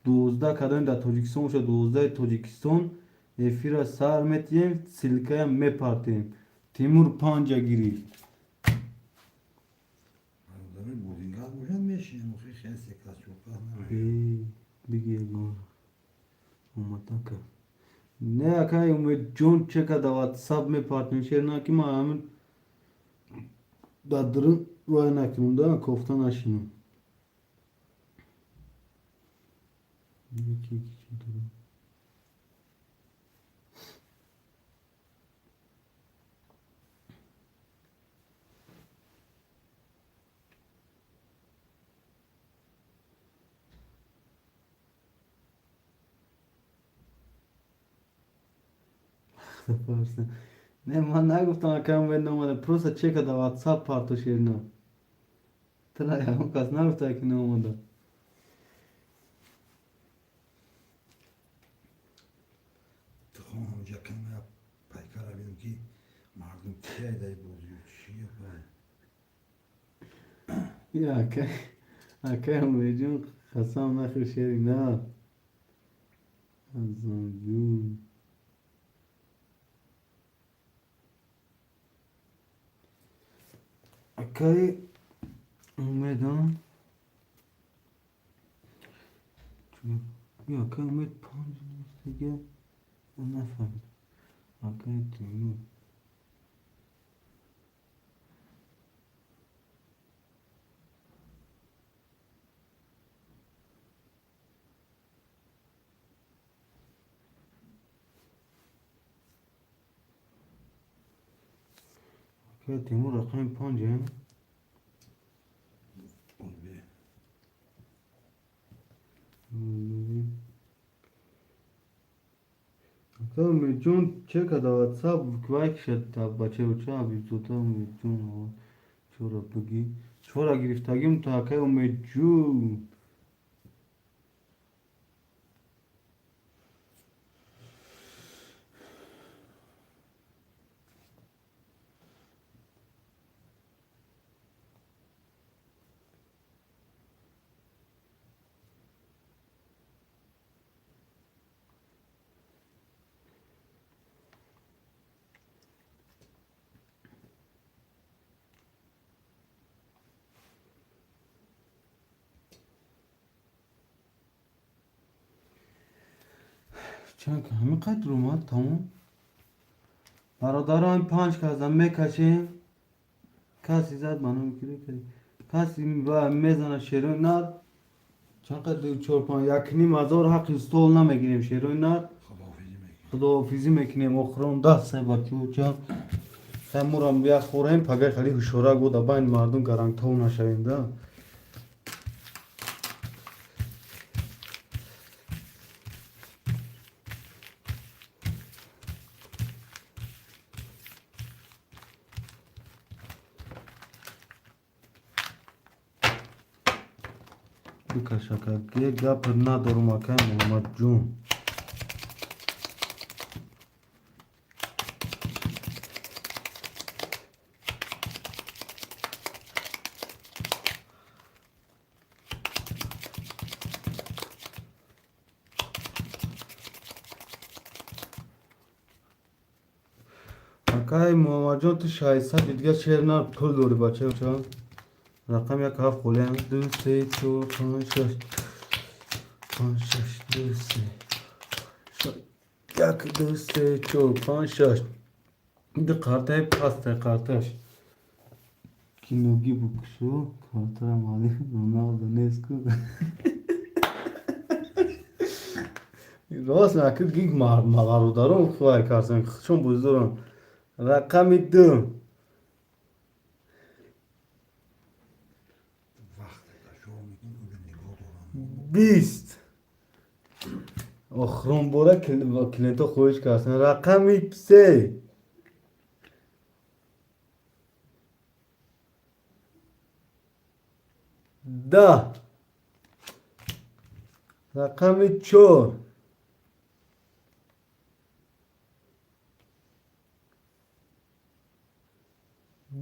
12 کدام در تاجیکستان باشه 12 تاجیکستان افیر سر میتیم سلکه میپارتیم تیمور پانجا گیری Arada Bodingal boşan mı yaşıyor? Muhi xeyli sekas çok fazla. بگی گون اومدن که نه اکای امید جون چه که دا واتساپ می پارتنرشیر نه که ما همین دادرن روی نکنم دا کفتن نشینم یکی چی دارم Yaparsın. Ne man نگفتم اکام بند اومده پروسه چک دا واتساپ پارتو شیرنا تلا یا هم کس نگفته که نه اومده Tıkım amca kendime paykara benim ki mardum kiye de bozuyor. Şey yapar. یا اکای میجون خسام نخیر شیری نه ازم جون اکای اومدم یا اکای اومد 5 دیگه نفهم اکای تیمور اکای تیمور رقم 5 Onu bir اکای میجون چه که دا واتساپ کوایک شد تا بچه و چه بیزوتا میجون چورا بگی چورا گرفتگیم تا اکای میجون چند که همین قدر اومد تمام برادران 5 کازم میکشیم کسی زد منو میگیره کسی و میزنه شیرون نار چقدر 4-5 یک نیم هزار حق استول نمیگیریم شیروینار خداحافظی میکنم. خداحافظی میکنیم اخرام دست بچو جان خمورم بیا خوریم پگه خیلی هوشورا گودا باین مردم گرانگ تو نشویم ده بکشکه یک گپ ندارم اکه محمد جون اکه محمد جون تو 600 دیگه شیر نه پول دوری بچه چون رقم یک هفت خولیم 2 3 4 5 6 5 6 2 3 یک 2 3 4 5 6 ده kartay pasta kartaş kinogi bukşu kartara mali Ronaldo Nesco راست نکرد گیگ مغارو دارم خواهی کرسن چون بزرم رقمی 2 وقتی که شما میگین او به نگاه دارم 20 آخرون بوره کلینتو خوش کرسن رقمی 3 10 رقمی 4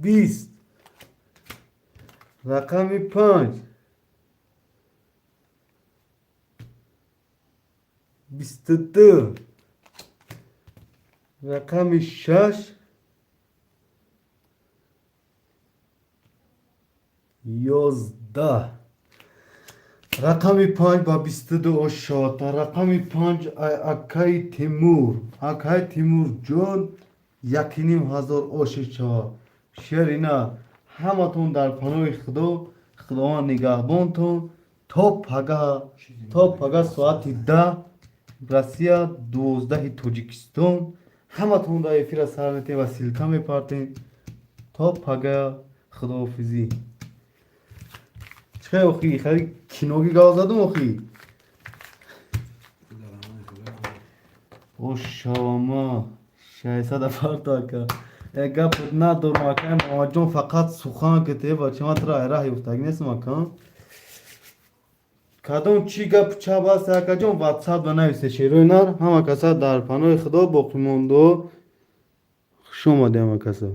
20 رقمی 5 22 رقمی 6 11 رقمی 5 با 22 شد رقمی 5 اکای تیمور جون 1,500 اوشی چا شیر اینا همه تون در پناه خدا نگهبانتون تا پگه ساعت 10 رسیا 12 توجیکستان همه تون در افیر سرنتی و سیلکا میپارتین تا پگه خداحافظی چه اخی خیلی کینوگی گاز دادم اخی او شاما 600 افراد که یک گپ ندارم اکه مواجون فقط سخن کته بچه ما ترا ایره یفتگ نیست مکان کدوم چی گپ چه باست اکه جون واتساپ بنویسه شیروینار همه کسا در پناه خدا باقی موندو شما دیمه کسا